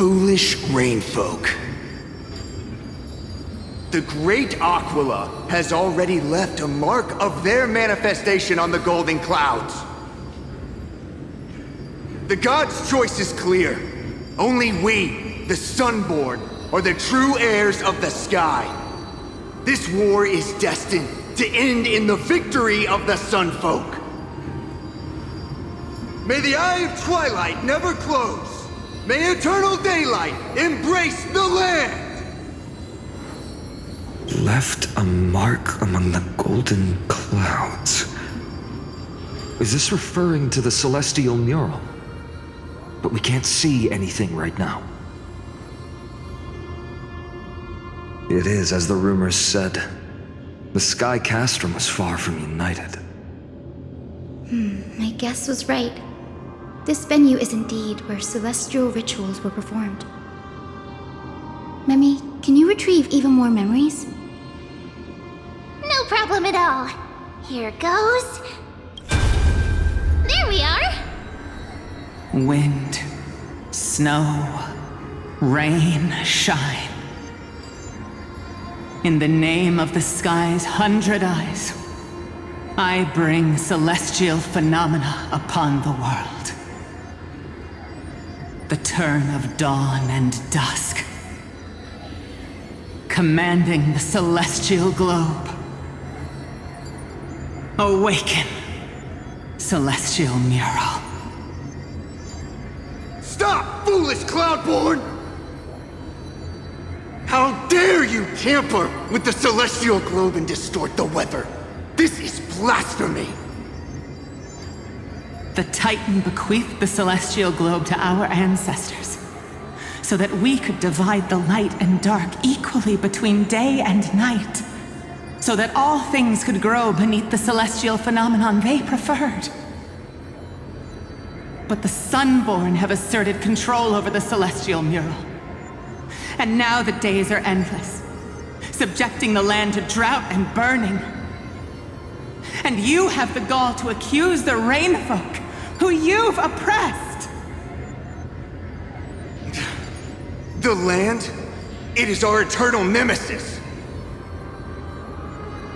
foolish rainfolk. The great Aquila has already left a mark of their manifestation on the golden clouds. The gods' choice is clear. Only we, the Sunborn, are the true heirs of the sky. This war is destined to end in the victory of the Sunfolk. May the Eye of Twilight never close. May eternal daylight embrace the land! Left a mark among the golden clouds. Is this referring to the celestial mural? But we can't see anything right now. It is, as the rumors said. The Sky Castrum was far from united. My guess was right. This venue is indeed where celestial rituals were performed. Memi, can you retrieve even more memories? No problem at all. Here goes. There we are. Wind, snow, rain, shine. In the name of the sky's 100 eyes, I bring celestial phenomena upon the world. The turn of dawn and dusk, commanding the celestial globe. Awaken, celestial mural. Stop, foolish Cloudborn! How dare you tamper with the celestial globe and distort the weather? This is blasphemy! The Titan bequeathed the celestial globe to our ancestors, so that we could divide the light and dark equally between day and night, so that all things could grow beneath the celestial phenomenon they preferred. But the Sunborn have asserted control over the celestial mural. And now the days are endless, subjecting the land to drought and burning. And you have the gall to accuse the Rainfolk, who you've oppressed! The land? It is our eternal nemesis!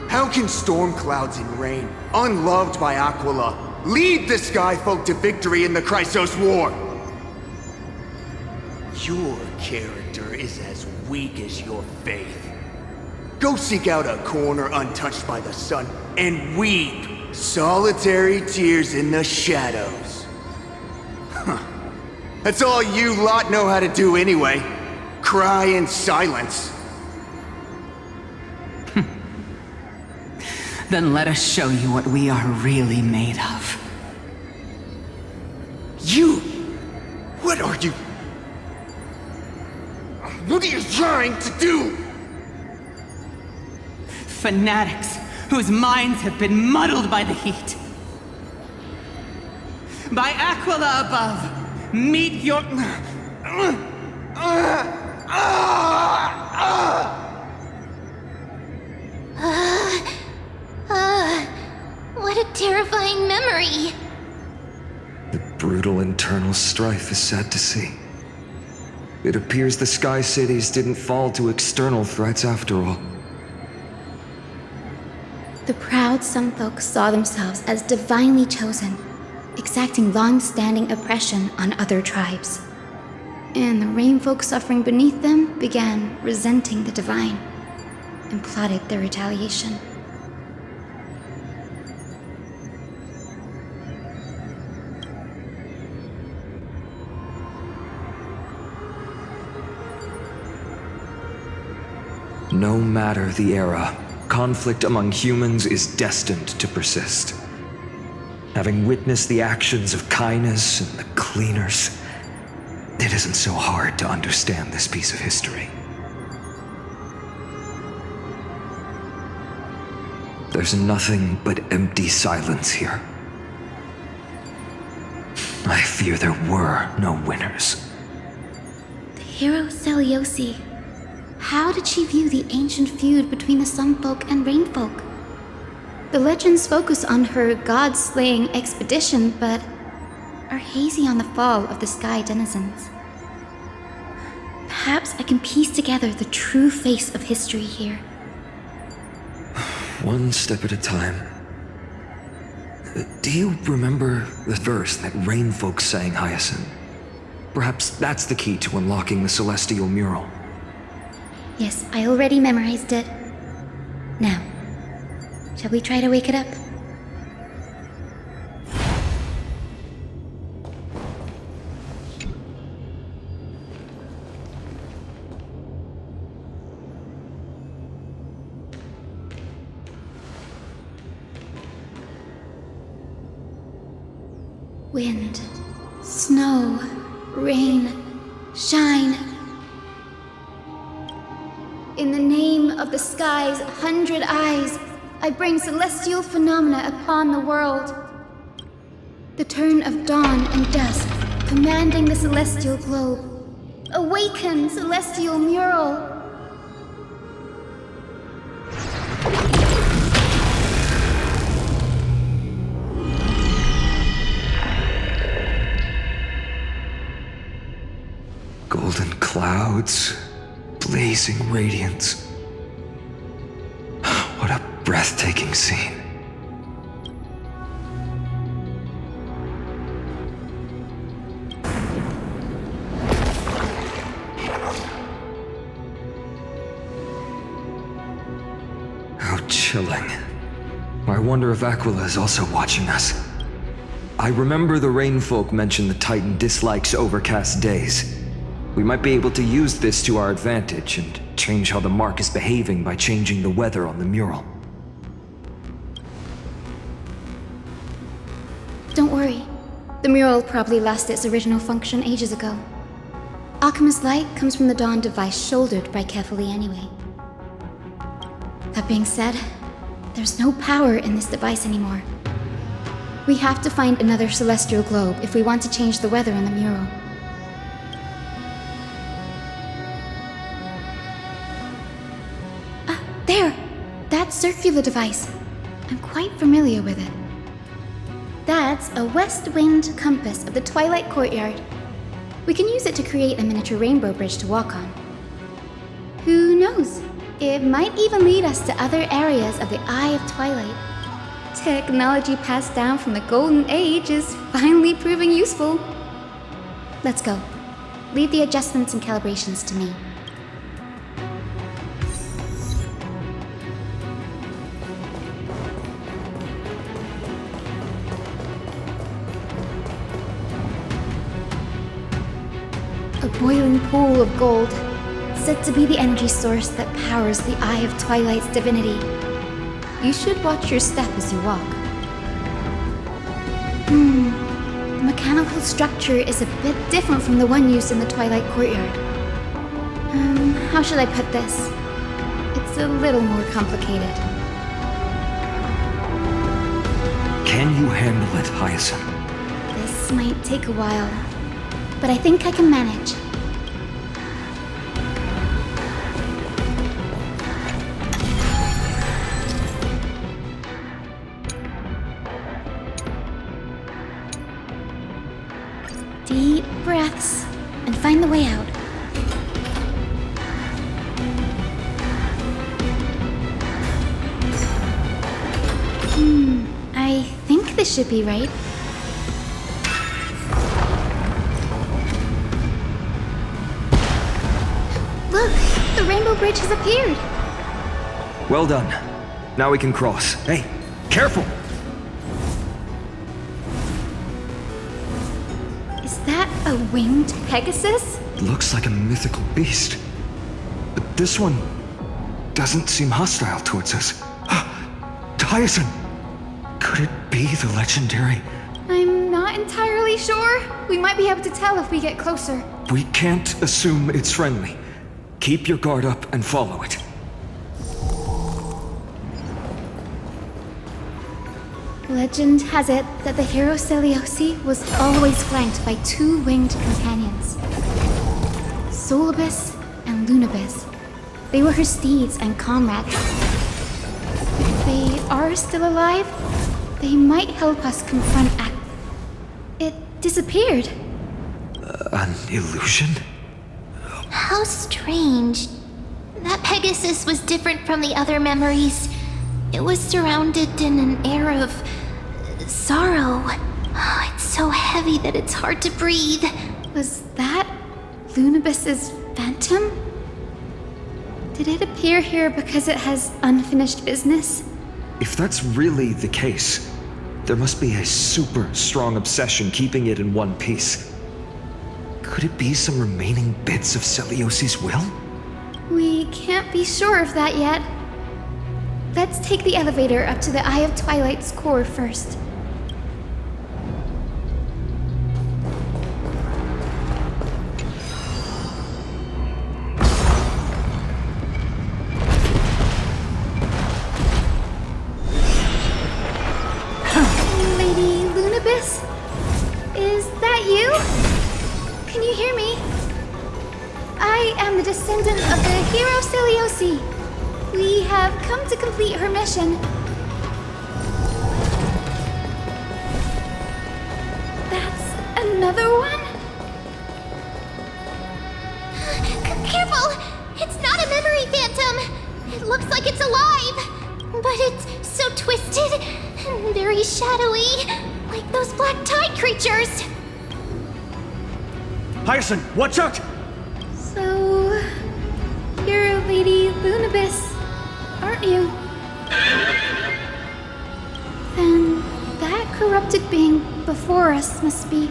How can storm clouds and rain, unloved by Aquila, lead the Skyfolk to victory in the Chrysos War? Your character is as weak as your faith. Go seek out a corner untouched by the sun and weep solitary tears in the shadows. Huh. That's all you lot know how to do anyway. Cry in silence. Then let us show you what we are really made of. You? What are you? What are you trying to do? Fanatics whose minds have been muddled by the heat. By Aquila above, meet your... What a terrifying memory. The brutal internal strife is sad to see. It appears the Sky Cities didn't fall to external threats after all. The proud Sunfolk saw themselves as divinely chosen, exacting long-standing oppression on other tribes. And the Rainfolk suffering beneath them began resenting the divine and plotted their retaliation. No matter the era, conflict among humans is destined to persist. Having witnessed the actions of Kindness and the Cleaners, it isn't so hard to understand this piece of history. There's nothing but empty silence here. I fear there were no winners. The hero Celiosi. How did she view the ancient feud between the Sunfolk and Rainfolk? The legends focus on her god-slaying expedition, but are hazy on the fall of the Sky denizens. Perhaps I can piece together the true face of history here. One step at a time. Do you remember the verse that Rain folks sang, Hyacine? Perhaps that's the key to unlocking the celestial mural. Yes, I already memorized it. Now, shall we try to wake it up? Wind, snow, rain, shine. In the name of the sky's 100 eyes, I bring celestial phenomena upon the world. The turn of dawn and dusk, commanding the celestial globe. Awaken, celestial mural! Golden clouds, blazing radiance. What a breathtaking scene. How chilling. I wonder if Aquila is also watching us. I remember the Rainfolk mentioned the Titan dislikes overcast days. We might be able to use this to our advantage and change how the mark is behaving by changing the weather on the mural. Don't worry. The mural probably lost its original function ages ago. Alchemist's light comes from the dawn device shouldered by Kephale anyway. That being said, there's no power in this device anymore. We have to find another celestial globe if we want to change the weather on the mural. There! That circular device. I'm quite familiar with it. That's a west wind compass of the Twilight courtyard. We can use it to create a miniature rainbow bridge to walk on. Who knows? It might even lead us to other areas of the Eye of Twilight. Technology passed down from the Golden Age is finally proving useful. Let's go. Leave the adjustments and calibrations to me. A boiling pool of gold, said to be the energy source that powers the Eye of Twilight's divinity. You should watch your step as you walk. The mechanical structure is a bit different from the one used in the Twilight courtyard. How should I put this? It's a little more complicated. Can you handle it, Hyacine? This might take a while, but I think I can manage. Deep breaths, and find the way out. I think this should be right. Look, the rainbow bridge has appeared. Well done. Now we can cross. Hey, careful! Is that a winged Pegasus? Looks like a mythical beast. But this one doesn't seem hostile towards us. Hyacine! Could it be the legendary? I'm not entirely sure. We might be able to tell if we get closer. We can't assume it's friendly. Keep your guard up and follow it. Legend has it that the hero Celiosi was always flanked by two winged companions. Solabus and Lunabis. They were her steeds and comrades. If they are still alive, they might help us confront It disappeared. An illusion? How strange. That Pegasus was different from the other memories. It was surrounded in an air of sorrow. Oh, it's so heavy that it's hard to breathe. Was that Lunibus's phantom? Did it appear here because it has unfinished business? If that's really the case, there must be a super strong obsession keeping it in one piece. Could it be some remaining bits of Celiosi's will? We can't be sure of that yet. Let's take the elevator up to the Eye of Twilight's core first. Lady Lunibus? Is that you? Can you hear me? I am the descendant of the hero Celiosi. We have come to complete her mission. That's another one? Careful! It's not a memory phantom! It looks like it's alive! But it's so twisted and very shadowy, like those black tide creatures! Hyacine, watch out! So, you're Lady Lunibus, aren't you? Then that corrupted being before us must be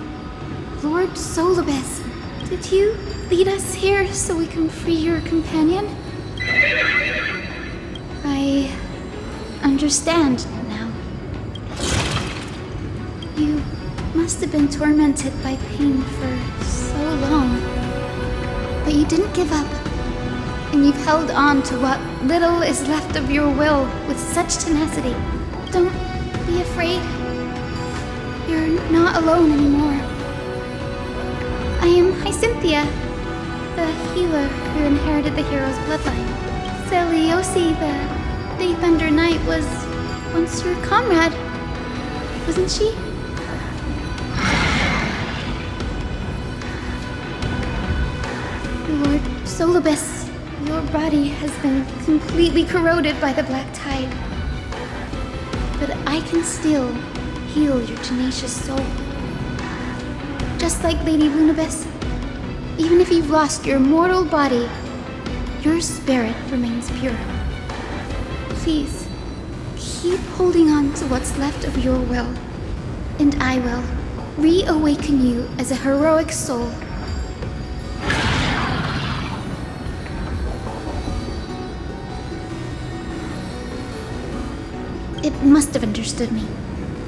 Lord Solabus. Did you lead us here so we can free your companion? I understand now. You must have been tormented by pain for so long. But you didn't give up. And you've held on to what little is left of your will with such tenacity. Don't be afraid. You're not alone anymore. I am Hyacine, the healer who inherited the hero's bloodline. Celiosi, the Day Thunder Knight, was once your comrade, wasn't she? Lord Solabus, your body has been completely corroded by the black tide. But I can still heal your tenacious soul. Just like Lady Lunibus, even if you've lost your mortal body, your spirit remains pure. Please, keep holding on to what's left of your will, and I will reawaken you as a heroic soul. It must have understood me.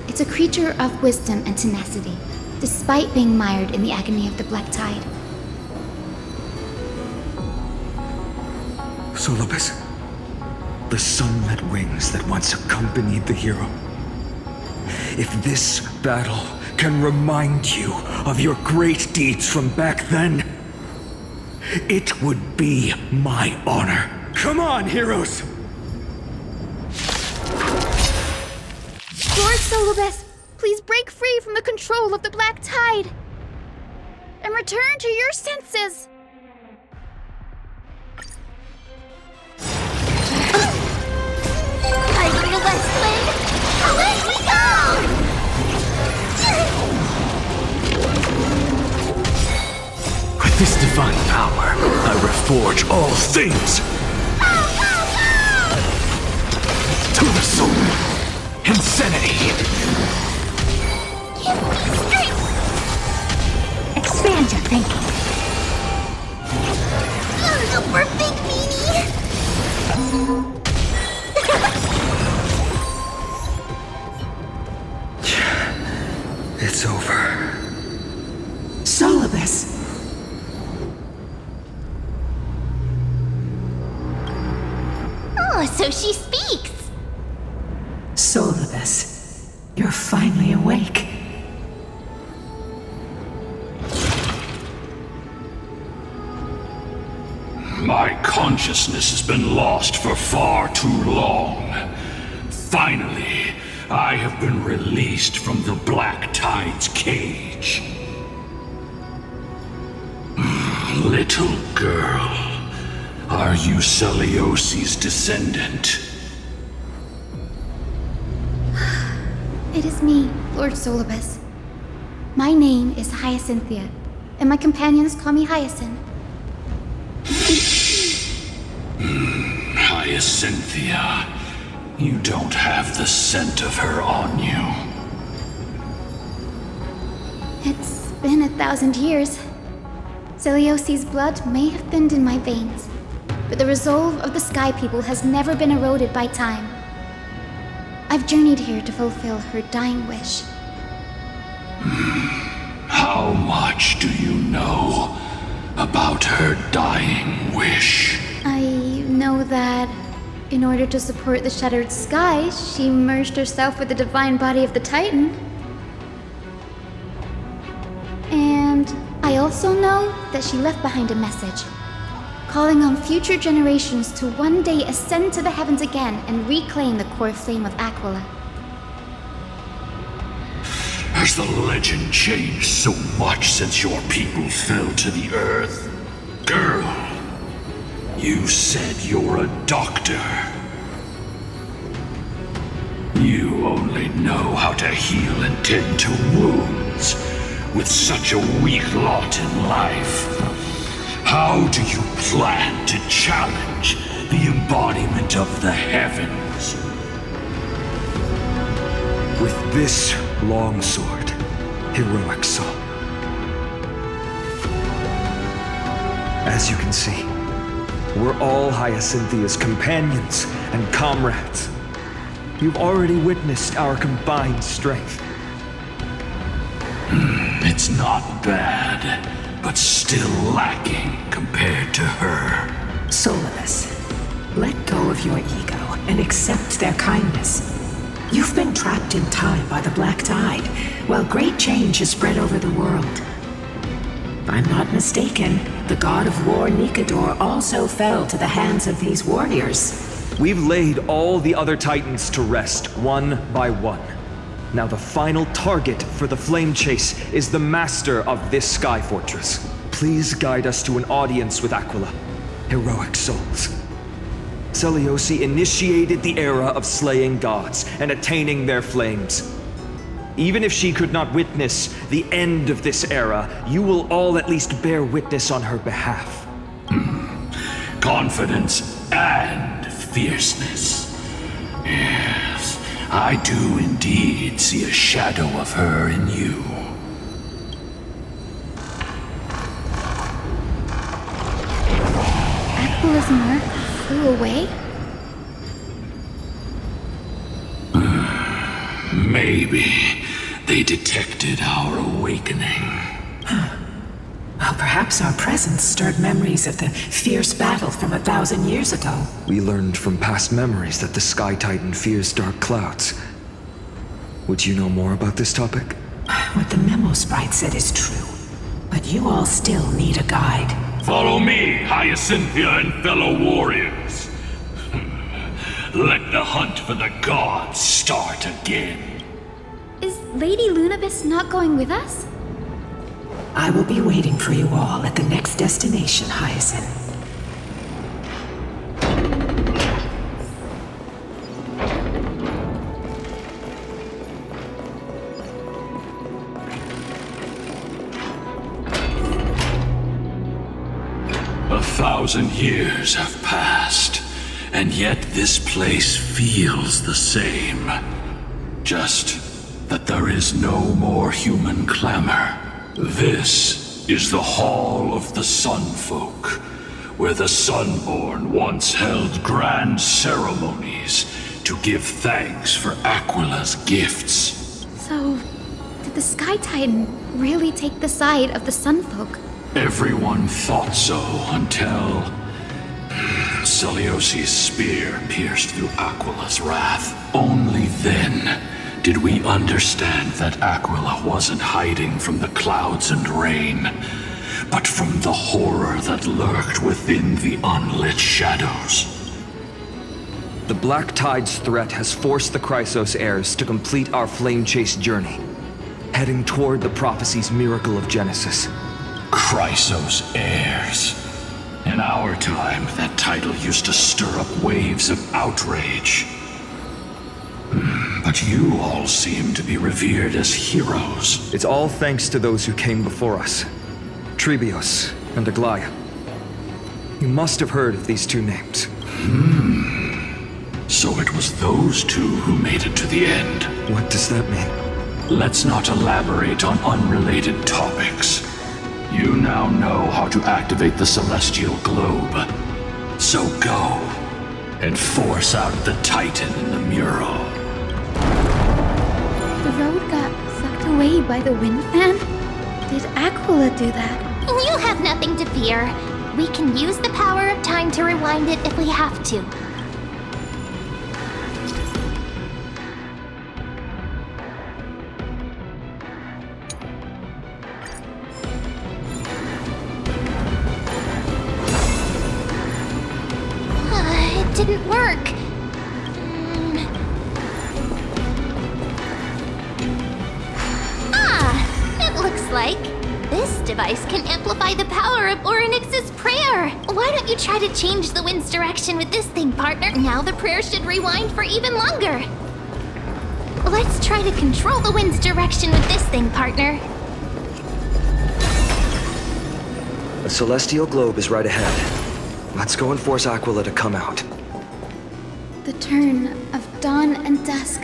It's a creature of wisdom and tenacity, despite being mired in the agony of the black tide. Solabus, the sunlit wings that once accompanied the hero. If this battle can remind you of your great deeds from back then, it would be my honor. Come on, heroes! Lord Solabus, please break free from the control of the black tide and return to your senses. I need a west wind! Away we go! With this divine power, I reforge all things! To the soul! Insanity! Give me strength! Expand your thinking. Super big meanie! It's over. Solabus. Oh, so she speaks! Solabus, you're finally awake. My consciousness has been lost for far too long. Finally, I have been released from the Black Tide's cage. Little girl, are you Celiosi's descendant? It is me, Lord Solabus. My name is Hyacinthia, and my companions call me Hyacine. Hyacinthia, you don't have the scent of her on you. It's been 1,000 years. Celiosi's blood may have thinned in my veins, but the resolve of the Sky People has never been eroded by time. I've journeyed here to fulfill her dying wish. How much do you know about her dying wish? I know that in order to support the shattered sky, she merged herself with the divine body of the Titan. And I also know that she left behind a message, calling on future generations to one day ascend to the heavens again and reclaim the coreflame of Aquila. Has the legend changed so much since your people fell to the earth? Girl, you said you're a doctor. You only know how to heal and tend to wounds with such a weak lot in life. How do you plan to challenge the embodiment of the heavens? With this longsword, heroic soul. As you can see, we're all Hyacinthia's companions and comrades. You've already witnessed our combined strength. It's not bad, but still lacking compared to her. Solabus, let go of your ego and accept their kindness. You've been trapped in time by the Black Tide, while great change has spread over the world. If I'm not mistaken, the god of war Nikedor also fell to the hands of these warriors. We've laid all the other titans to rest, one by one. Now the final target for the flame chase is the master of this sky fortress. Please guide us to an audience with Aquila. Heroic souls. Celiosi initiated the era of slaying gods and attaining their flames. Even if she could not witness the end of this era, you will all at least bear witness on her behalf. Confidence and fierceness. Yes, I do indeed see a shadow of her in you. Aquila's mark flew away? Maybe they detected our awakening. Well, perhaps our presence stirred memories of the fierce battle from 1,000 years ago. We learned from past memories that the Sky Titan fears dark clouds. Would you know more about this topic? What the memo sprite said is true, but you all still need a guide. Follow me, Hyacinthia and fellow warriors. Let the hunt for the gods start again. Is Lady Lunabis not going with us? I will be waiting for you all at the next destination, Hyacine. A 1,000 years have passed, and yet this place feels the same. Just that there is no more human clamor. This is the Hall of the Sunfolk, where the Sunborn once held grand ceremonies to give thanks for Aquila's gifts. So, did the Sky Titan really take the side of the Sunfolk? Everyone thought so until Celiosi's spear pierced through Aquila's wrath. Only then did we understand that Aquila wasn't hiding from the clouds and rain, but from the horror that lurked within the unlit shadows. The Black Tide's threat has forced the Chrysos heirs to complete our flame chase journey, heading toward the prophecy's miracle of Genesis. Chrysos heirs. In our time, that title used to stir up waves of outrage. But you all seem to be revered as heroes. It's all thanks to those who came before us. Trebios and Aglaea. You must have heard of these two names. So it was those two who made it to the end. What does that mean? Let's not elaborate on unrelated topics. You now know how to activate the celestial globe. So go and force out the Titan in the mural. The road got sucked away by the wind fan? Did Aquila do that? You have nothing to fear. We can use the power of time to rewind it if we have to. It didn't work. It looks like this device can amplify the power of Orynyx's prayer. Why don't you try to change the wind's direction with this thing, partner? Now the prayer should rewind for even longer. Let's try to control the wind's direction with this thing, partner. The celestial globe is right ahead. Let's go and force Aquila to come out. The turn of dawn and dusk.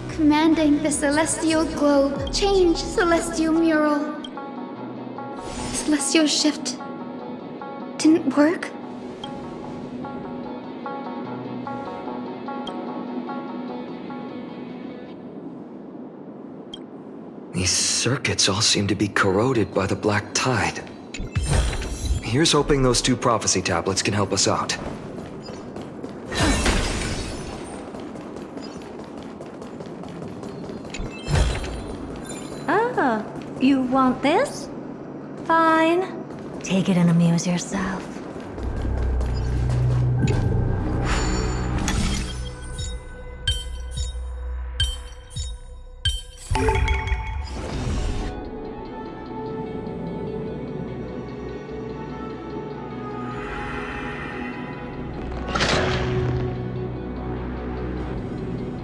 Commanding the celestial globe. Change celestial mural. Celestial shift didn't work? These circuits all seem to be corroded by the black tide. Here's hoping those two prophecy tablets can help us out. Oh, you want this? Fine. Take it and amuse yourself.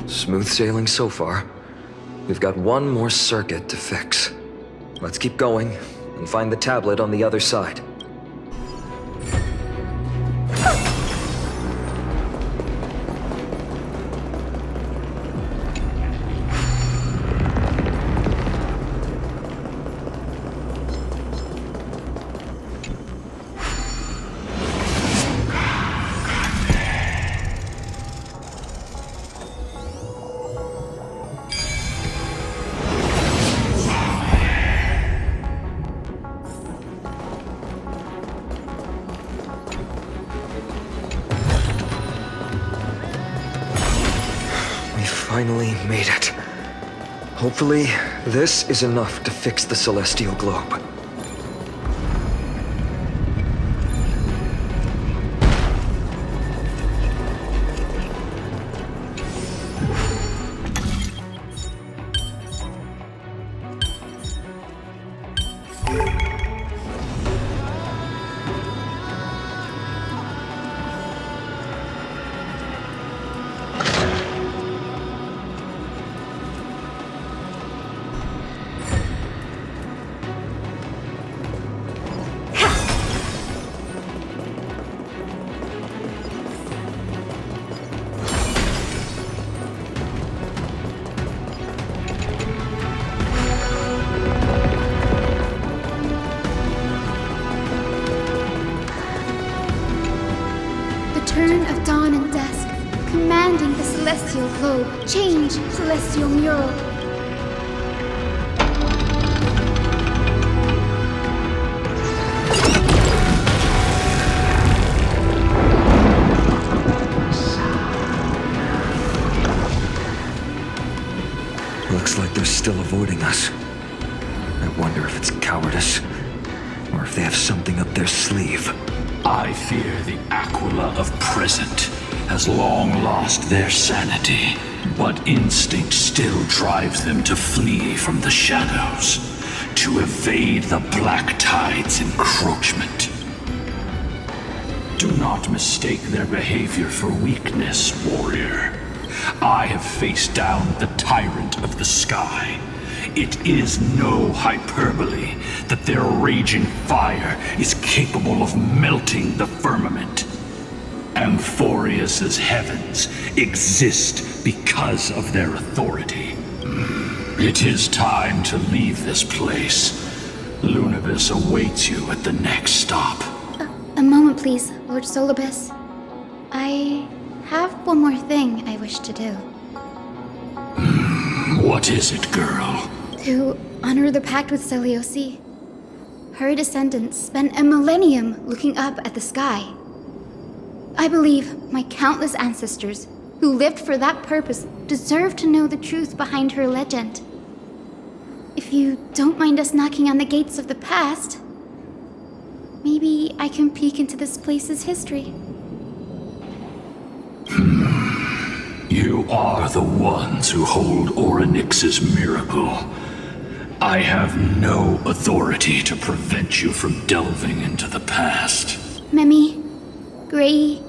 Smooth sailing so far. We've got one more circuit to fix. Let's keep going and find the tablet on the other side. Finally made it. Hopefully, this is enough to fix the celestial globe. Turn of dawn and dusk, commanding the celestial globe. Change celestial mural. Looks like they're still avoiding us. I wonder if it's cowardice, or if they have something up their sleeve. I fear the Aquila of present has long lost their sanity, but instinct still drives them to flee from the shadows. to evade the Black Tide's encroachment. Do not mistake their behavior for weakness, warrior. I have faced down the tyrant of the sky. It is no hyperbole that their raging fire is capable of melting the firmament. Amphoreus's heavens exist because of their authority. It is time to leave this place. Lunavis awaits you at the next stop. A moment, please, Lord Solabus. I have one more thing I wish to do. What is it, girl? To honor the pact with Selioci. Her descendants spent a millennium looking up at the sky. I believe my countless ancestors who lived for that purpose deserve to know the truth behind her legend. If you don't mind us knocking on the gates of the past, maybe I can peek into this place's history. You are the ones who hold Orynyx's miracle. I have no authority to prevent you from delving into the past. Memi, Gray,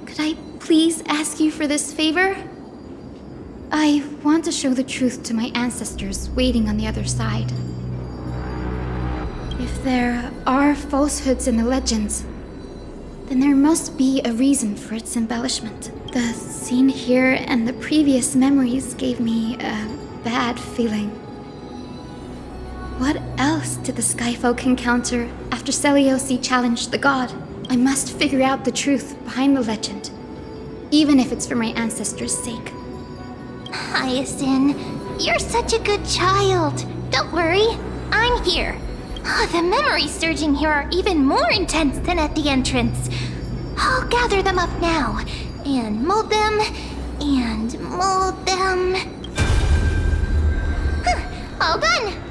could I please ask you for this favor? I want to show the truth to my ancestors waiting on the other side. If there are falsehoods in the legends, then there must be a reason for its embellishment. The scene here and the previous memories gave me a bad feeling. What else did the Skyfolk encounter after Selioci challenged the god? I must figure out the truth behind the legend, even if it's for my ancestors' sake. Hyacine, you're such a good child. Don't worry, I'm here. Oh, the memories surging here are even more intense than at the entrance. I'll gather them up now, and mold them, and mold them. All done!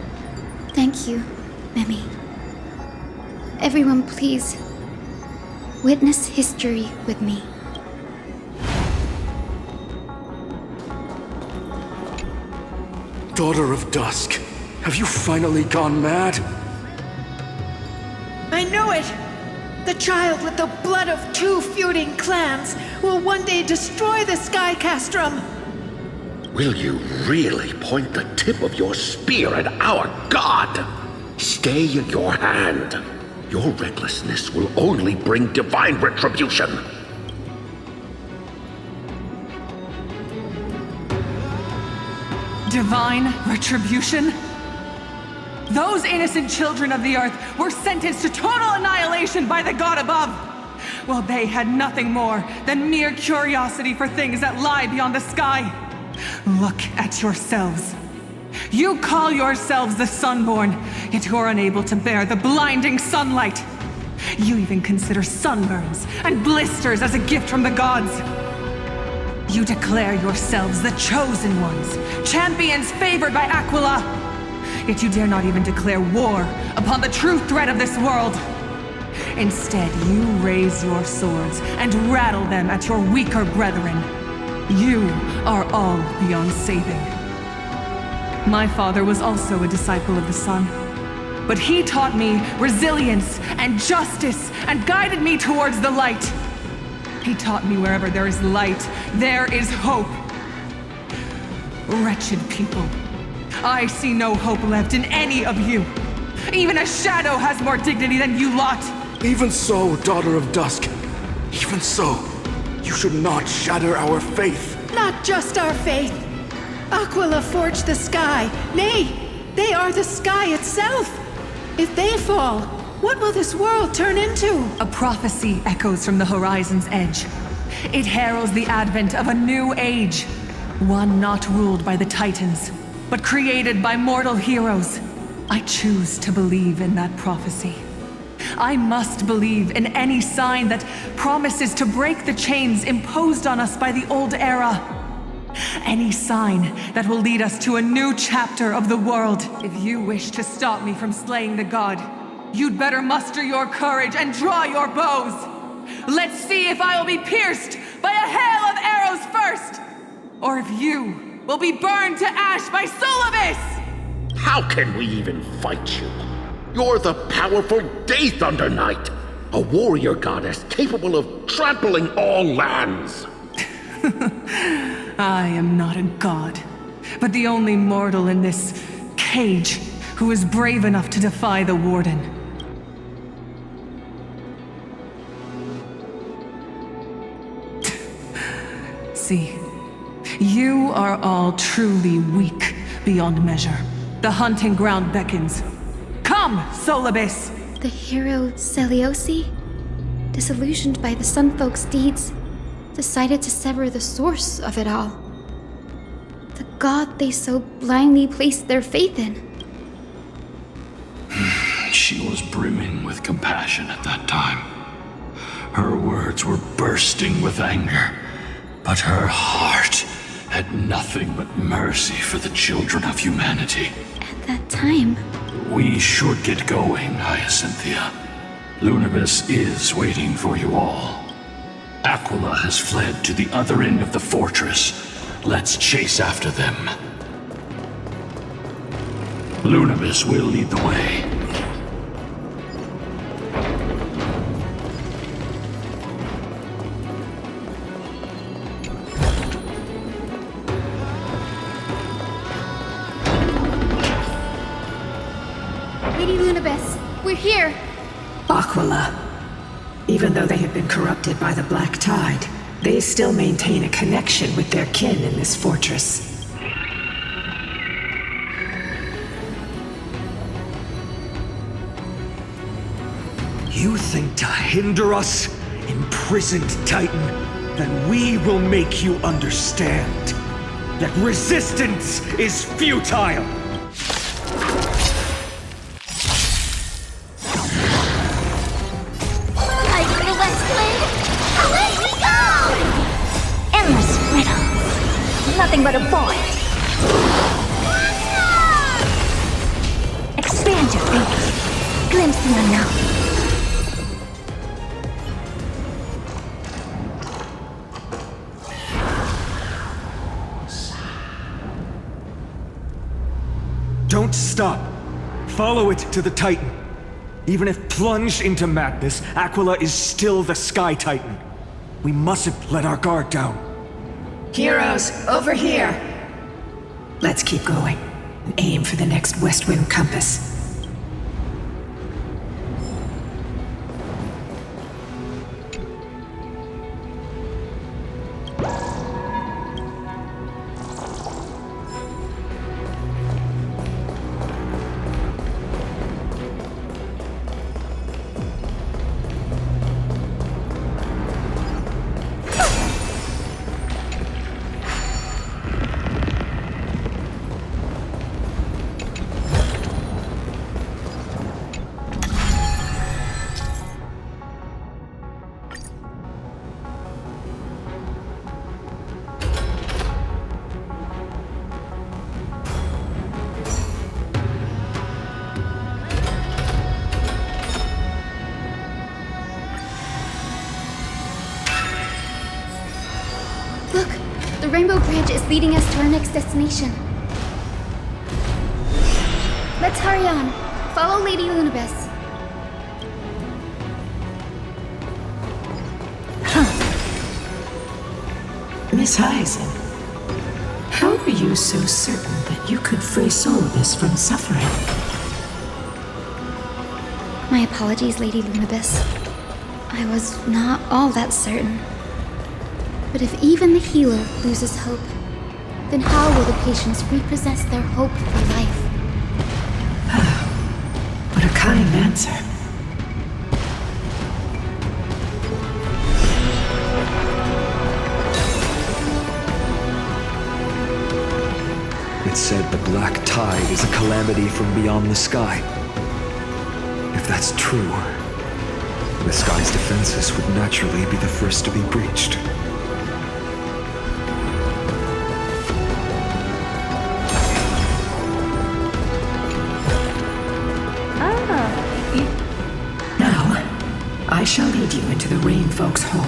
Thank you, Memi. Everyone, please, witness history with me. Daughter of Dusk, have you finally gone mad? I know it! The child with the blood of two feuding clans will one day destroy the Sky Castrum! Will you really point the tip of your spear at our god? Stay in your hand. Your recklessness will only bring divine retribution. Divine retribution? Those innocent children of the earth were sentenced to total annihilation by the god above, while they had nothing more than mere curiosity for things that lie beyond the sky. Look at yourselves. You call yourselves the Sunborn, yet you're unable to bear the blinding sunlight. You even consider sunburns and blisters as a gift from the gods. You declare yourselves the chosen ones, champions favored by Aquila. Yet you dare not even declare war upon the true threat of this world. Instead, you raise your swords and rattle them at your weaker brethren. You are all beyond saving. My father was also a disciple of the sun, but he taught me resilience and justice and guided me towards the light. He taught me wherever there is light, there is hope. Wretched people, I see no hope left in any of you. Even a shadow has more dignity than you lot. Even so, Daughter of Dusk, even so, you should not shatter our faith. Not just our faith. Aquila forged the sky. Nay, they are the sky itself. If they fall, what will this world turn into? A prophecy echoes from the horizon's edge. It heralds the advent of a new age. One not ruled by the Titans, but created by mortal heroes. I choose to believe in that prophecy. I must believe in any sign that promises to break the chains imposed on us by the old era. Any sign that will lead us to a new chapter of the world. If you wish to stop me from slaying the god, you'd better muster your courage and draw your bows. Let's see if I will be pierced by a hail of arrows first, or if you will be burned to ash by solabus! How can we even fight you? You're the powerful Day Thunder Knight, a warrior goddess capable of trampling all lands. I am not a god, but the only mortal in this cage who is brave enough to defy the Warden. See, you are all truly weak beyond measure. The hunting ground beckons. Come, solabus! The hero Celiosi, disillusioned by the Sunfolk's deeds, decided to sever the source of it all. The god they so blindly placed their faith in. She was brimming with compassion at that time. Her words were bursting with anger, but her heart had nothing but mercy for the children of humanity. At that time... We should get going, Hyacinthia. Lunabis is waiting for you all. Aquila has fled to the other end of the fortress. Let's chase after them. Lunabis will lead the way. Lady Lunabis, we're here! Aquila. Even though they have been corrupted by the Black Tide, they still maintain a connection with their kin in this fortress. You think to hinder us, imprisoned Titan? Then we will make you understand that resistance is futile! Nothing but a void. Expand your thinking. Glimpse the unknown. Don't stop. Follow it to the Titan. Even if plunged into madness, Aquila is still the Sky Titan. We mustn't let our guard down. Heroes, over here! Let's keep going and aim for the next west wind compass. Look! The Rainbow Bridge is leading us to our next destination. Let's hurry on. Follow Lady Lunabis. Miss Hyacine, how are you so certain that you could free Solabus from suffering? My apologies, Lady Lunabis. I was not all that certain. But if even the healer loses hope, then how will the patients repossess their hope for life? What a kind answer. It said the Black Tide is a calamity from beyond the sky. If that's true, the sky's defenses would naturally be the first to be breached. I shall lead you into the Rain Folks' Hall.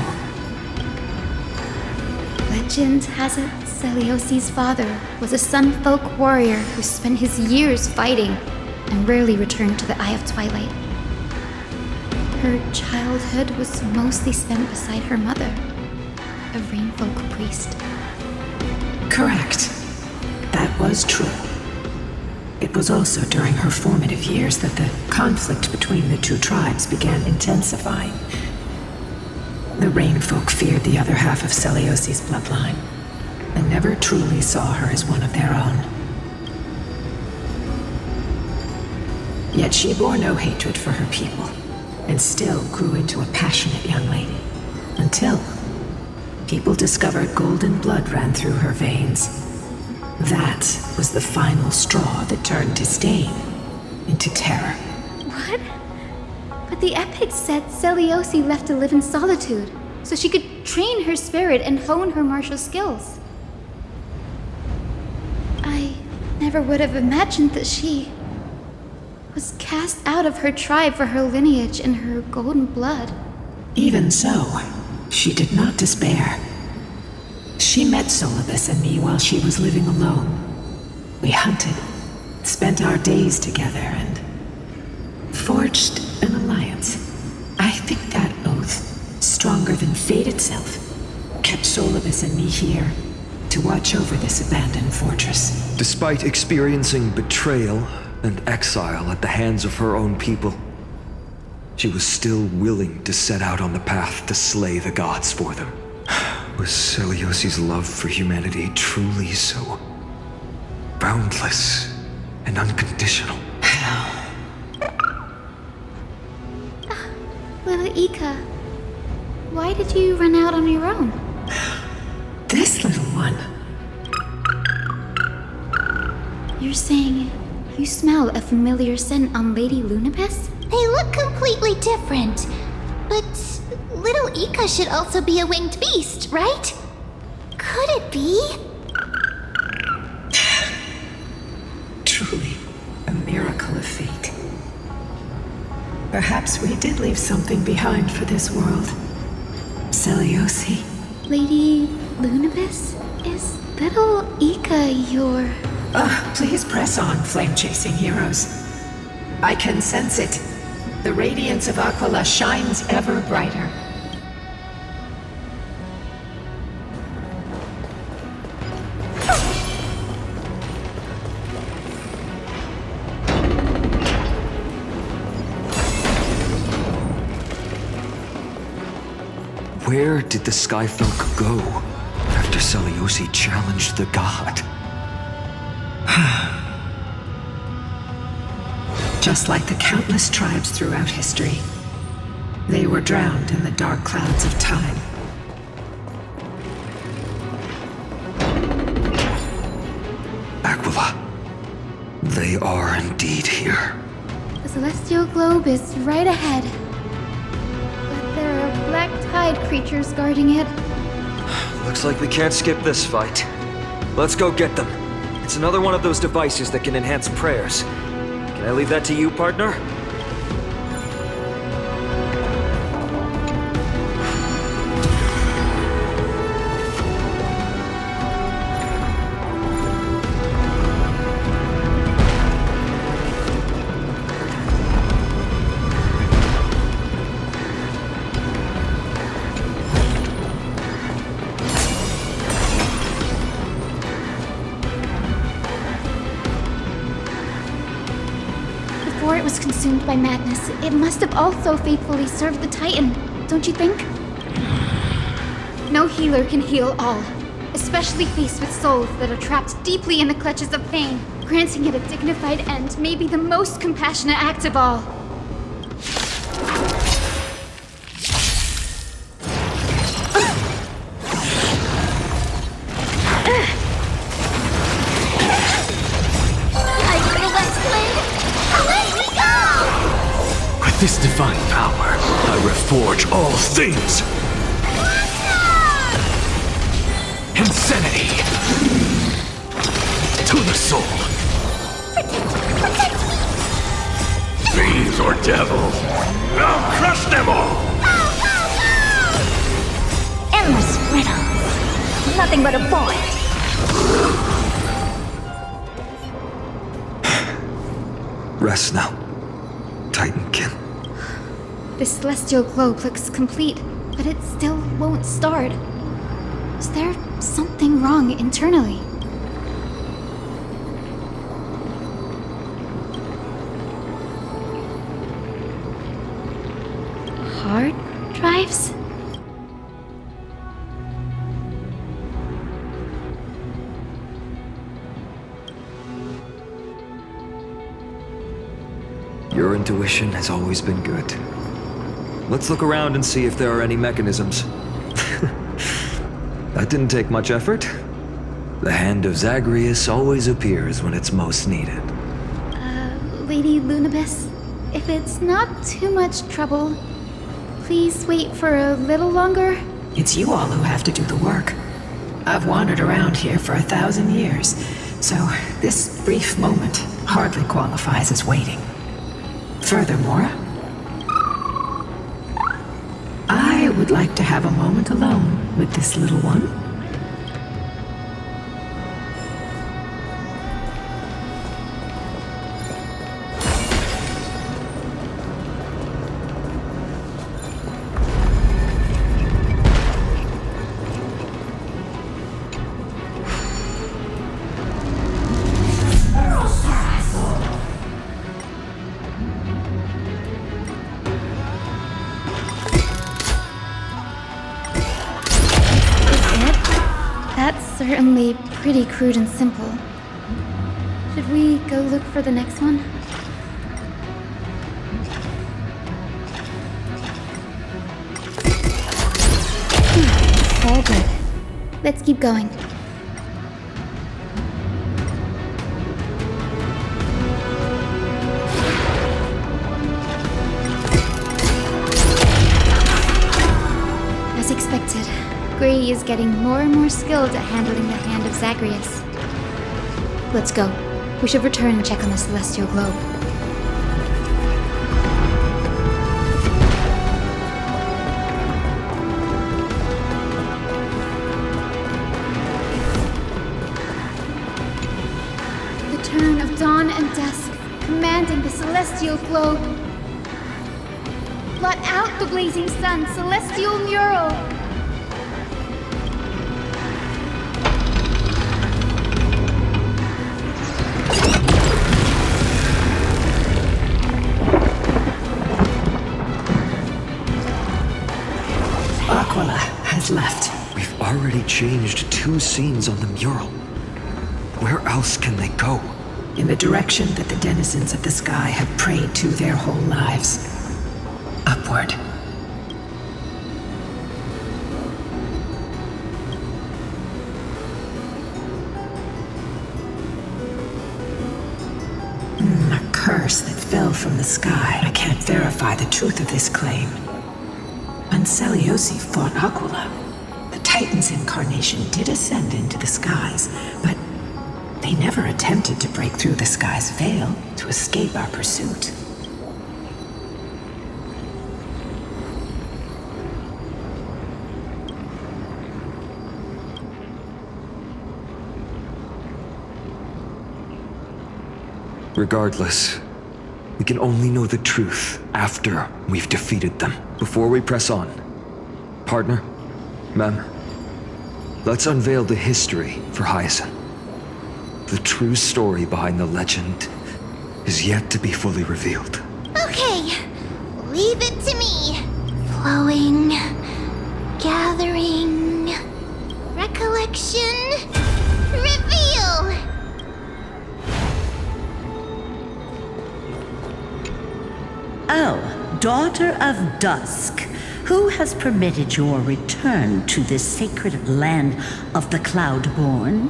Legend has it Celiosi's father was a Sunfolk warrior who spent his years fighting and rarely returned to the Eye of Twilight. Her childhood was mostly spent beside her mother, a Rainfolk priest. Correct. That was true. It was also during her formative years that the conflict between the two tribes began intensifying. The Rainfolk feared the other half of Celiosi's bloodline, and never truly saw her as one of their own. Yet she bore no hatred for her people, and still grew into a passionate young lady, until people discovered golden blood ran through her veins. That was the final straw that turned disdain into terror. What? But the epics said Celiosi left to live in solitude, so she could train her spirit and hone her martial skills. I never would have imagined that she was cast out of her tribe for her lineage and her golden blood. Even so, she did not despair. She met Solabus and me while she was living alone. We hunted, spent our days together, and forged an alliance. I think that oath, stronger than fate itself, kept Solabus and me here to watch over this abandoned fortress. Despite experiencing betrayal and exile at the hands of her own people, she was still willing to set out on the path to slay the gods for them. Was Celiosi's love for humanity truly so boundless and unconditional? Little Ika, why did you run out on your own? This little one. You're saying you smell a familiar scent on Lady Lunibus? They look completely different, but little Ika should also be a winged beast, right? Could it be? Truly, a miracle of fate. Perhaps we did leave something behind for this world. Celiosi. Lady Lunibus? Is little Ika your... Please press on, flame-chasing heroes. I can sense it. The radiance of Aquila shines ever brighter. Where did the Skyfolk go after Celiosi challenged the god? Just like the countless tribes throughout history, they were drowned in the dark clouds of time. Aquila, they are indeed here. The celestial globe is right ahead. But there are black tide creatures guarding it. Looks like we can't skip this fight. Let's go get them. It's another one of those devices that can enhance prayers. Can I leave that to you, partner? Before it was consumed by madness, it must have also faithfully served the Titan, don't you think? No healer can heal all, especially faced with souls that are trapped deeply in the clutches of pain. Granting it a dignified end may be the most compassionate act of all. This divine power, I reforge all things! Insanity! To the soul! Fiends or devils! I'll crush them all! Endless riddles. Nothing but a void. Rest now, Titankin. The celestial globe looks complete, but it still won't start. Is there something wrong internally? Hard drives? Your intuition has always been good. Let's look around and see if there are any mechanisms. That didn't take much effort. The hand of Zagreus always appears when it's most needed. Lady Lunabis, if it's not too much trouble, please wait for a little longer. It's you all who have to do the work. I've wandered around here for 1,000 years, so this brief moment hardly qualifies as waiting. Furthermore, I would like to have a moment alone with this little one. Certainly pretty crude and simple. Should we go look for the next one? All good. Let's keep going. As expected, Gray is getting more and more skilled at handling the hand of Zagreus. Let's go. We should return and check on the celestial globe. The turn of dawn and dusk, commanding the celestial globe. Blot out the blazing sun, celestial mural. Aquila has left. We've already changed 2 scenes on the mural. Where else can they go? In the direction that the denizens of the sky have prayed to their whole lives. Upward. A curse that fell from the sky. I can't verify the truth of this claim. Ancestor fought Aquila. The Titan's incarnation did ascend into the skies, but they never attempted to break through the sky's veil to escape our pursuit. Regardless, we can only know the truth after we've defeated them. Before we press on, partner, ma'am, let's unveil the history for Hyacine. The true story behind the legend is yet to be fully revealed. Okay, leave it to me. Flowing, gathering, recollection, reveal! Oh, daughter of dusk, who has permitted your return to this sacred land of the Cloudborn?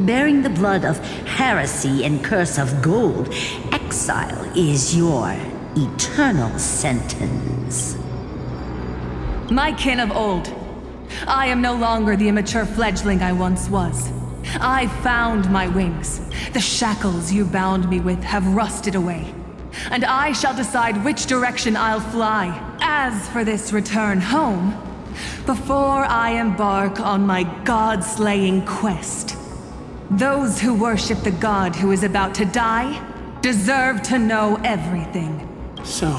Bearing the blood of heresy and curse of gold, exile is your eternal sentence. My kin of old, I am no longer the immature fledgling I once was. I found my wings. The shackles you bound me with have rusted away, and I shall decide which direction I'll fly. As for this return home, Before I embark on my god-slaying quest, those who worship the god who is about to die deserve to know everything. So,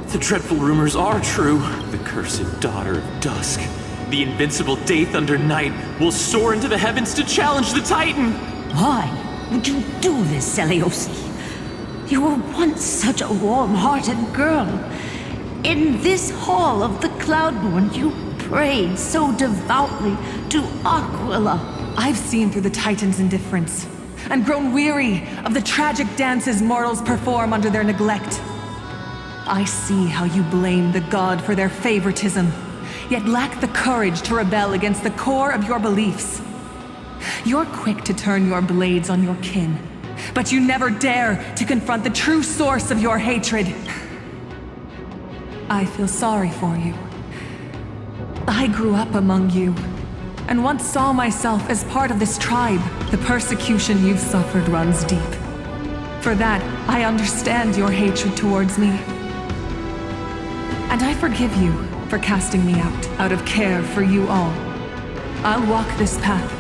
the dreadful rumors are true. The cursed daughter of dusk, the invincible Daith under night, will soar into the heavens to challenge the Titan! Why would you do this, Seliosi? You were once such a warm-hearted girl. In this hall of the Cloudborn, you prayed so devoutly to Aquila. I've seen through the Titan's indifference, and grown weary of the tragic dances mortals perform under their neglect. I see how you blame the god for their favoritism, yet lack the courage to rebel against the core of your beliefs. You're quick to turn your blades on your kin, but you never dare to confront the true source of your hatred. I feel sorry for you. I grew up among you, and once saw myself as part of this tribe. The persecution you've suffered runs deep. For that, I understand your hatred towards me. And I forgive you for casting me out of care for you all. I'll walk this path.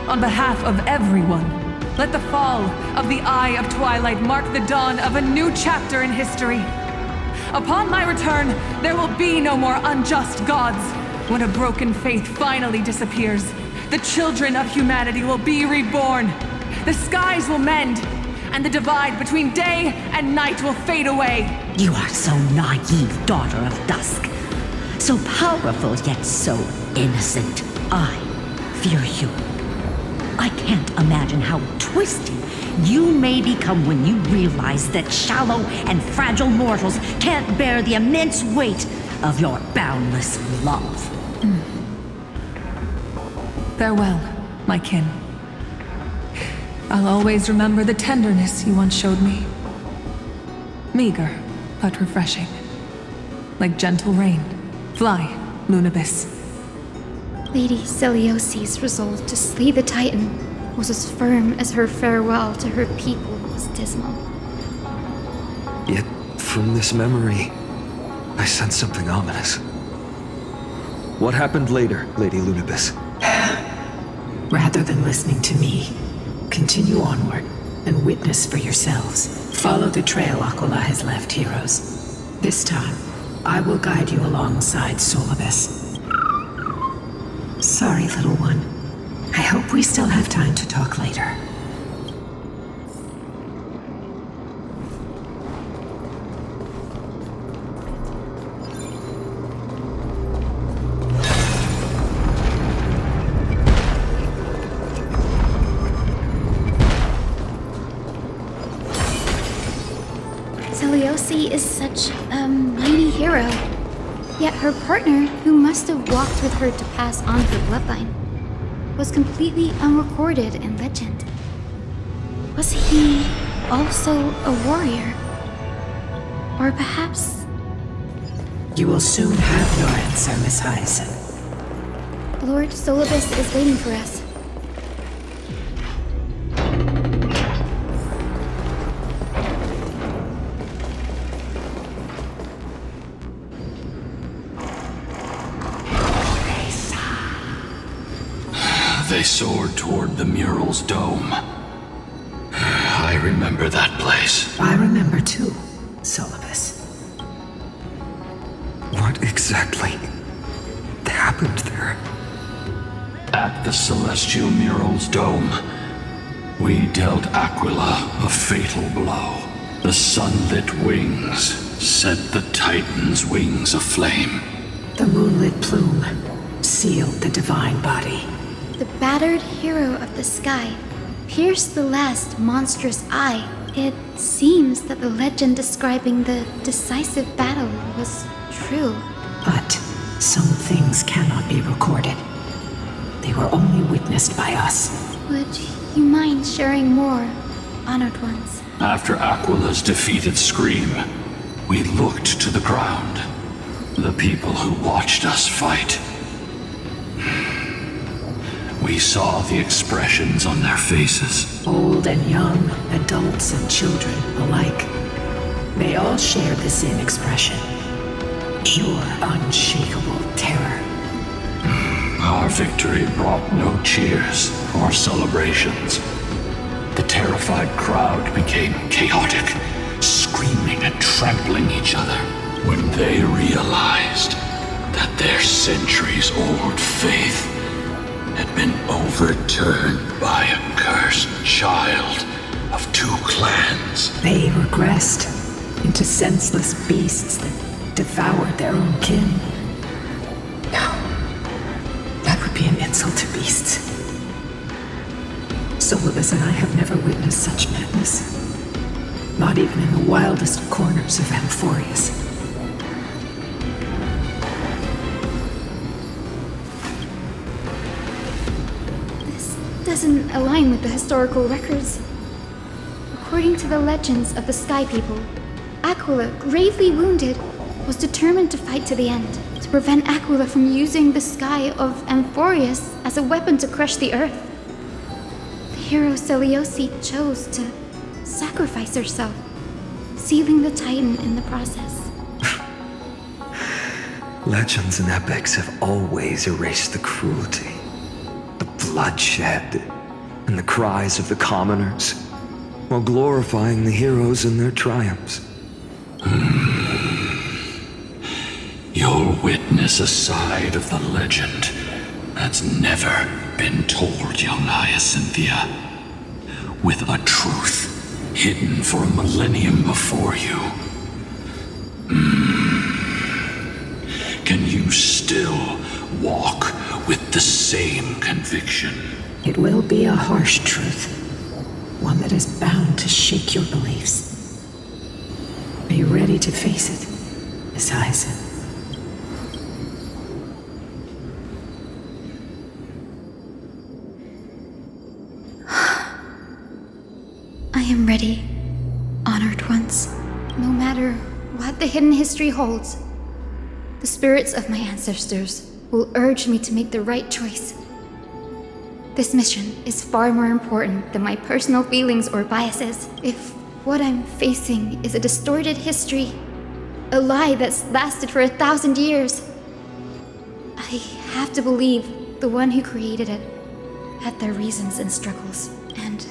On behalf of everyone, let the fall of the Eye of Twilight mark the dawn of a new chapter in history. Upon my return, there will be no more unjust gods. When a broken faith finally disappears, the children of humanity will be reborn. The skies will mend, and the divide between day and night will fade away. You are so naive, daughter of dusk. So powerful, yet so innocent. I fear you. I can't imagine how twisted you may become when you realize that shallow and fragile mortals can't bear the immense weight of your boundless love. Farewell, my kin. I'll always remember the tenderness you once showed me. Meager, but refreshing. Like gentle rain. Fly, Lunibus. Lady Celiosi's resolve to slay the Titan was as firm as her farewell to her people was dismal. Yet, from this memory, I sense something ominous. What happened later, Lady Lunibus? Rather than listening to me, continue onward and witness for yourselves. Follow the trail Aquila has left, heroes. This time, I will guide you alongside Solabus. Sorry, little one. I hope we still have time to talk later. Celiosi is such a mighty hero. Yet her partner, who must have walked with her to pass on her bloodline, was completely unrecorded in legend. Was he also a warrior? Or perhaps... You will soon have your answer, Miss Hyacine. Lord Solabus is waiting for us. They soared toward the mural's dome. I remember that place. I remember too, Solabus. What exactly happened there? At the celestial mural's dome, we dealt Aquila a fatal blow. The sunlit wings set the Titan's wings aflame. The moonlit plume sealed the divine body. The battered hero of the sky pierced the last monstrous eye. It seems that the legend describing the decisive battle was true. But some things cannot be recorded. They were only witnessed by us. Would you mind sharing more, honored ones? After Aquila's defeated scream, we looked to the ground. The people who watched us fight. We saw the expressions on their faces. Old and young, adults and children alike. They all shared the same expression. Pure, unshakable terror. Our victory brought no cheers or celebrations. The terrified crowd became chaotic, screaming and trampling each other when they realized that their centuries-old faith had been overturned by a cursed child of two clans. They regressed into senseless beasts that devoured their own kin. No, that would be an insult to beasts. Solabus and I have never witnessed such madness. Not even in the wildest corners of Amphoreus. This doesn't align with the historical records. According to the legends of the Sky People, Aquila, gravely wounded, was determined to fight to the end, to prevent Aquila from using the sky of Amphoreus as a weapon to crush the earth. The hero Celiosi chose to sacrifice herself, sealing the Titan in the process. Legends and epics have always erased the cruelty, the bloodshed, and the cries of the commoners, while glorifying the heroes and their triumphs. You'll witness a side of the legend that's never been told, young Hyacinthia, with a truth hidden for a millennium before you. Can you still walk with the same conviction? It will be a harsh truth, one that is bound to shake your beliefs. Are you ready to face it, Miss Hyacine? I am ready, honored ones. No matter what the hidden history holds, the spirits of my ancestors will urge me to make the right choice. This mission is far more important than my personal feelings or biases. If what I'm facing is a distorted history, a lie that's lasted for 1,000 years, I have to believe the one who created it had their reasons and struggles. And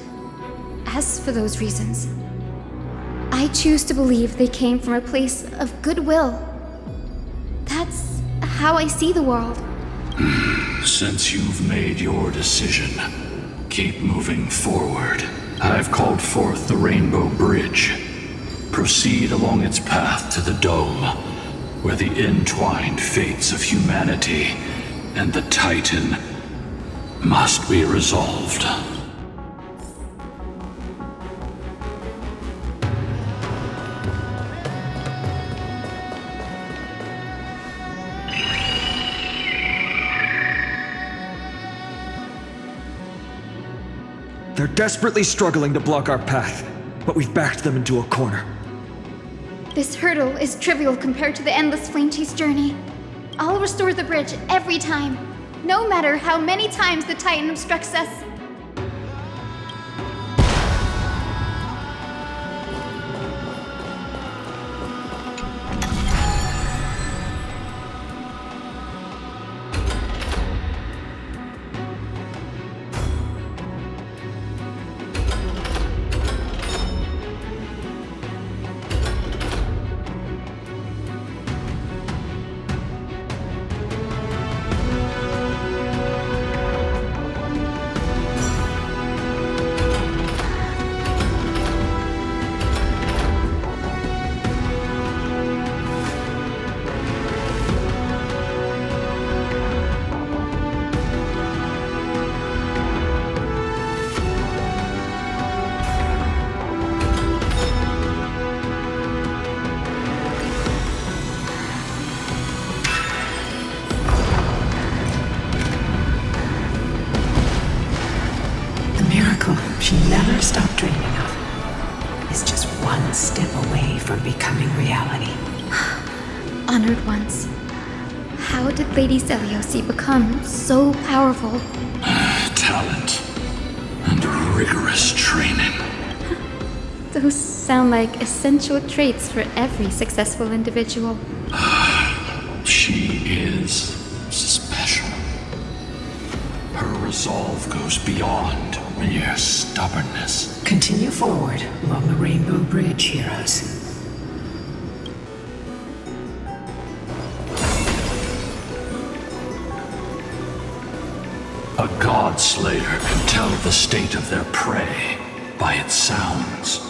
as for those reasons, I choose to believe they came from a place of goodwill. That's how I see the world. Since you've made your decision, keep moving forward. I've called forth the Rainbow Bridge. Proceed along its path to the Dome, where the entwined fates of humanity and the Titan must be resolved. They're desperately struggling to block our path, but we've backed them into a corner. This hurdle is trivial compared to the endless flame chase journey. I'll restore the bridge every time, no matter how many times the Titan obstructs us. She never stopped dreaming of is just one step away from becoming reality. Honored ones, how did Lady Celiosi become so powerful? Talent and rigorous training. Those sound like essential traits for every successful individual. She is resolve goes beyond mere stubbornness. Continue forward along the Rainbow Bridge, heroes. A god slayer can tell the state of their prey by its sounds.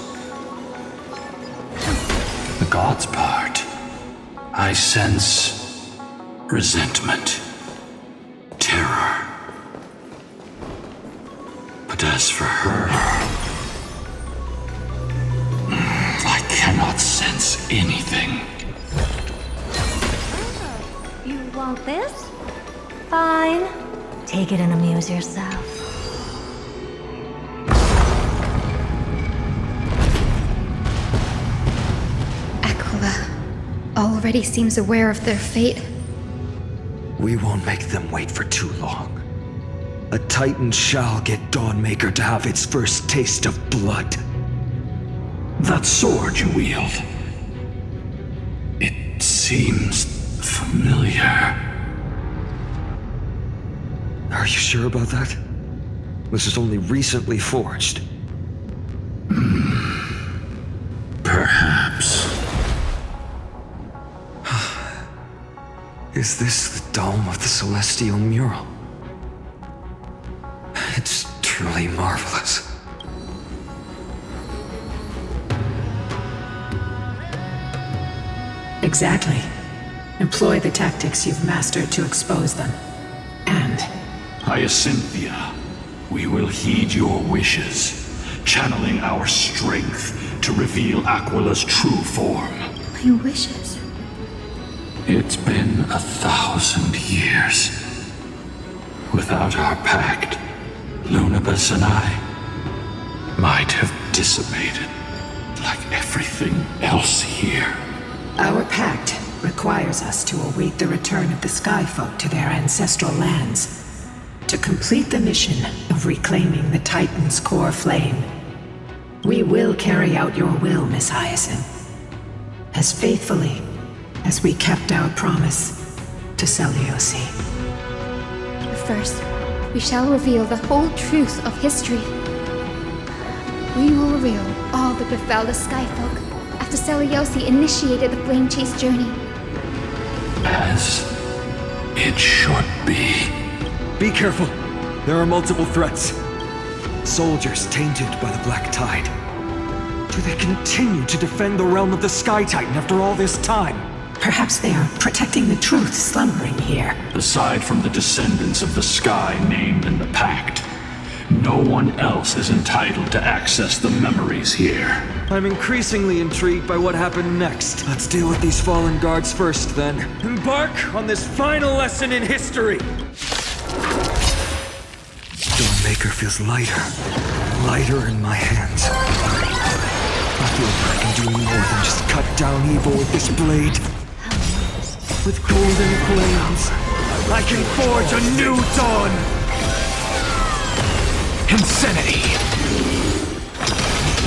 The god's part, I sense resentment, terror. But as for her, I cannot sense anything. You want this? Fine. Take it and amuse yourself. Aquila already seems aware of their fate. We won't make them wait for too long. A Titan shall get Dawnmaker to have its first taste of blood. That sword you wield, it seems familiar. Are you sure about that? This is only recently forged. Perhaps. Is this the dome of the celestial mural? It's truly marvelous. Exactly. Employ the tactics you've mastered to expose them. And Hyacinthia, we will heed your wishes, channeling our strength to reveal Aquila's true form. My wishes? It's been 1,000 years. Without our pact, Lunabus and I might have dissipated like everything else here. our pact requires us to await the return of the Skyfolk to their ancestral lands, to complete the mission of reclaiming the Titan's core flame. We will carry out your will, Miss Hyacine, as faithfully as we kept our promise to Seliosi. First, we shall reveal the whole truth of history. We will reveal all that befell the Skyfolk after Seliosi initiated the Flame Chase journey. As it should be. Be careful. There are multiple threats. Soldiers tainted by the Black Tide. Do they continue to defend the realm of the Sky Titan after all this time? Perhaps they are protecting the truth slumbering here. Aside from the descendants of the Sky named in the pact, no one else is entitled to access the memories here. I'm increasingly intrigued by what happened next. Let's deal with these fallen guards first, then. Embark on this final lesson in history! Dawnmaker feels lighter in my hands. I feel like I can do more than just cut down evil with this blade. With golden flames, I can forge a new dawn! Insanity!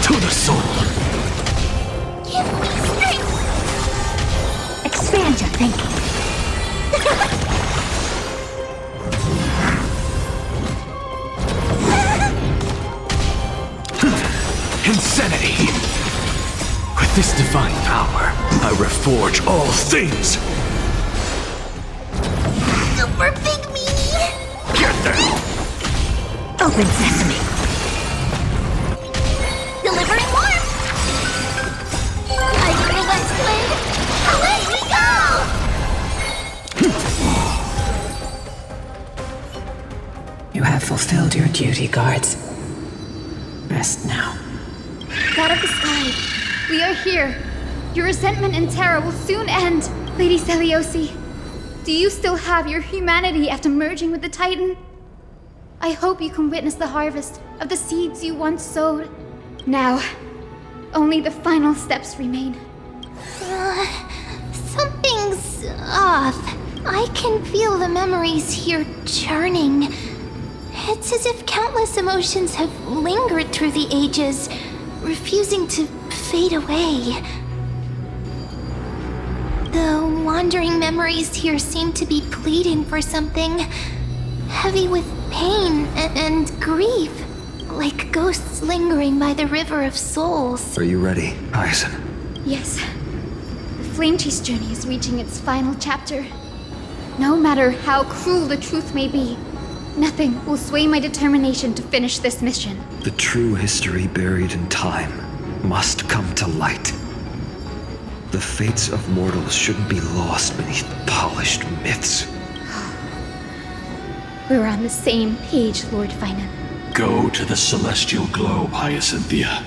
To the soul! Give me strength! Expand your thinking. Insanity! With this divine power, I reforge all things! Super Big Meanie! Get there! Open sesame. Delivering warmth! Tiger West Wind! Away we go! You have fulfilled your duty, guards. Rest now. God of the Sky, we are here. Your resentment and terror will soon end. Lady Seliosi, do you still have your humanity after merging with the Titan? I hope you can witness the harvest of the seeds you once sowed. Now, only the final steps remain. Something's off. I can feel the memories here churning. It's as if countless emotions have lingered through the ages, refusing to fade away. The wandering memories here seem to be pleading for something, heavy with pain and grief, like ghosts lingering by the river of souls. Are you ready, Hyacine? Yes. The Flame Chase journey is reaching its final chapter. No matter how cruel the truth may be, nothing will sway my determination to finish this mission. The true history buried in time must come to light. The fates of mortals shouldn't be lost beneath polished myths. We're on the same page, Lord Finan. Go to the celestial globe, Hyacinthia.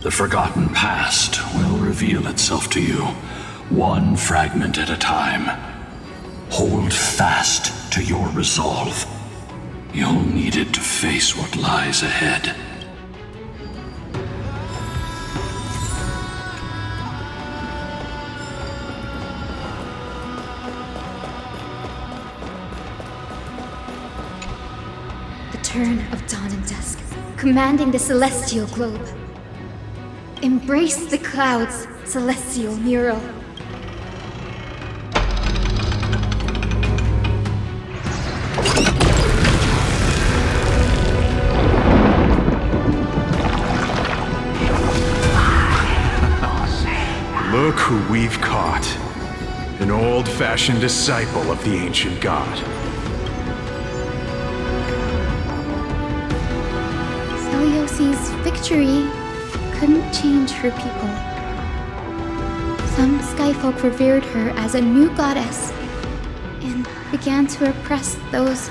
The forgotten past will reveal itself to you, one fragment at a time. Hold fast to your resolve. You'll need it to face what lies ahead. The turn of dawn and dusk, commanding the celestial globe. Embrace the clouds, celestial mural. Look who we've caught. An old-fashioned disciple of the ancient god. Celiosi's victory couldn't change her people. Some skyfolk revered her as a new goddess and began to oppress those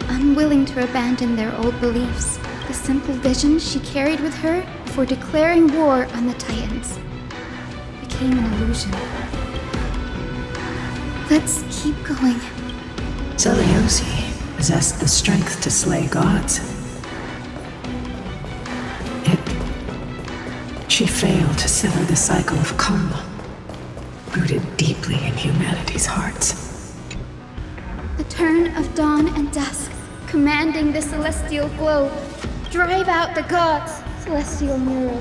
unwilling to abandon their old beliefs. The simple vision she carried with her before declaring war on the Titans became an illusion. Let's keep going. Celiosi possessed the strength to slay gods. Yet, she failed to sever the cycle of karma, rooted deeply in humanity's hearts. The turn of dawn and dusk, commanding the celestial globe. Drive out the gods, celestial mural.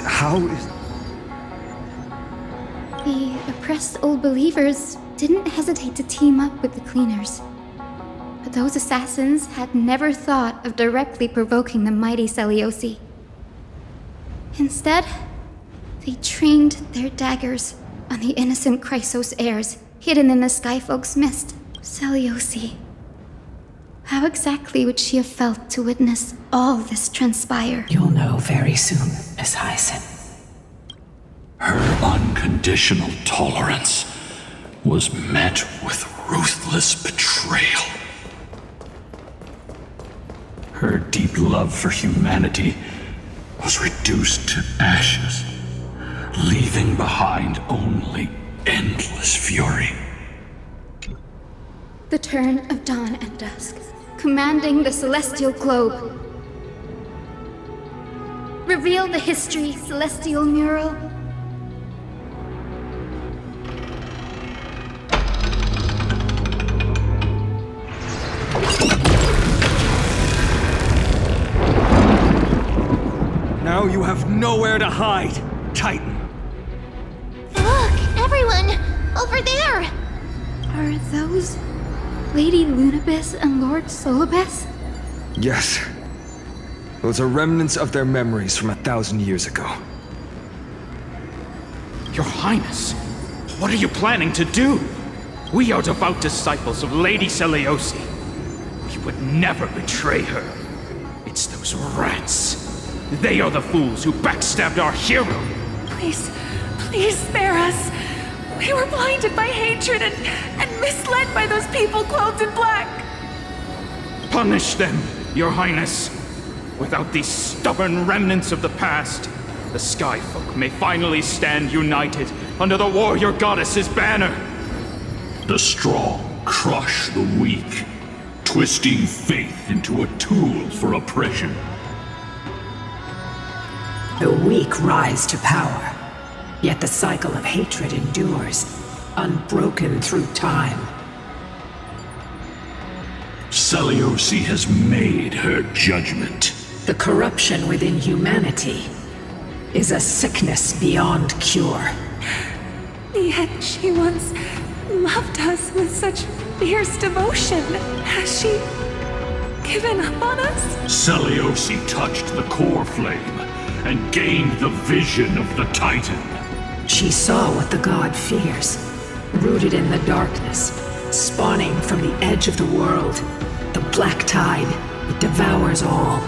How is... The oppressed old believers didn't hesitate to team up with the cleaners. But those assassins had never thought of directly provoking the mighty Celiosi. Instead, they trained their daggers on the innocent Chrysos heirs hidden in the Skyfolk's mist. Celiosi. How exactly would she have felt to witness all this transpire? You'll know very soon, Miss Hyacine. Her unconditional tolerance was met with ruthless betrayal. Her deep love for humanity was reduced to ashes, leaving behind only endless fury. The turn of dawn and dusk, commanding the celestial globe. Reveal the history, celestial mural. Now you have nowhere to hide, Titan. Look, everyone! Over there! Are those Lady Lunabis and Lord Solabus? Yes. Those are remnants of their memories from 1,000 years ago. Your Highness, what are you planning to do? We are devout disciples of Lady Celiosi. We would never betray her. It's those rats. They are the fools who backstabbed our hero. Please, please spare us. We were blinded by hatred and misled by those people clothed in black. Punish them, Your Highness. Without these stubborn remnants of the past, the Skyfolk may finally stand united under the warrior goddess's banner. The strong crush the weak, twisting faith into a tool for oppression. The weak rise to power, yet the cycle of hatred endures, unbroken through time. Seleuci has made her judgment. The corruption within humanity is a sickness beyond cure. Yet she once loved us with such fierce devotion. Has she given up on us? Seleuci touched the coreflame and gained the vision of the Titan. She saw what the god fears, rooted in the darkness, spawning from the edge of the world. The black tide, it devours all.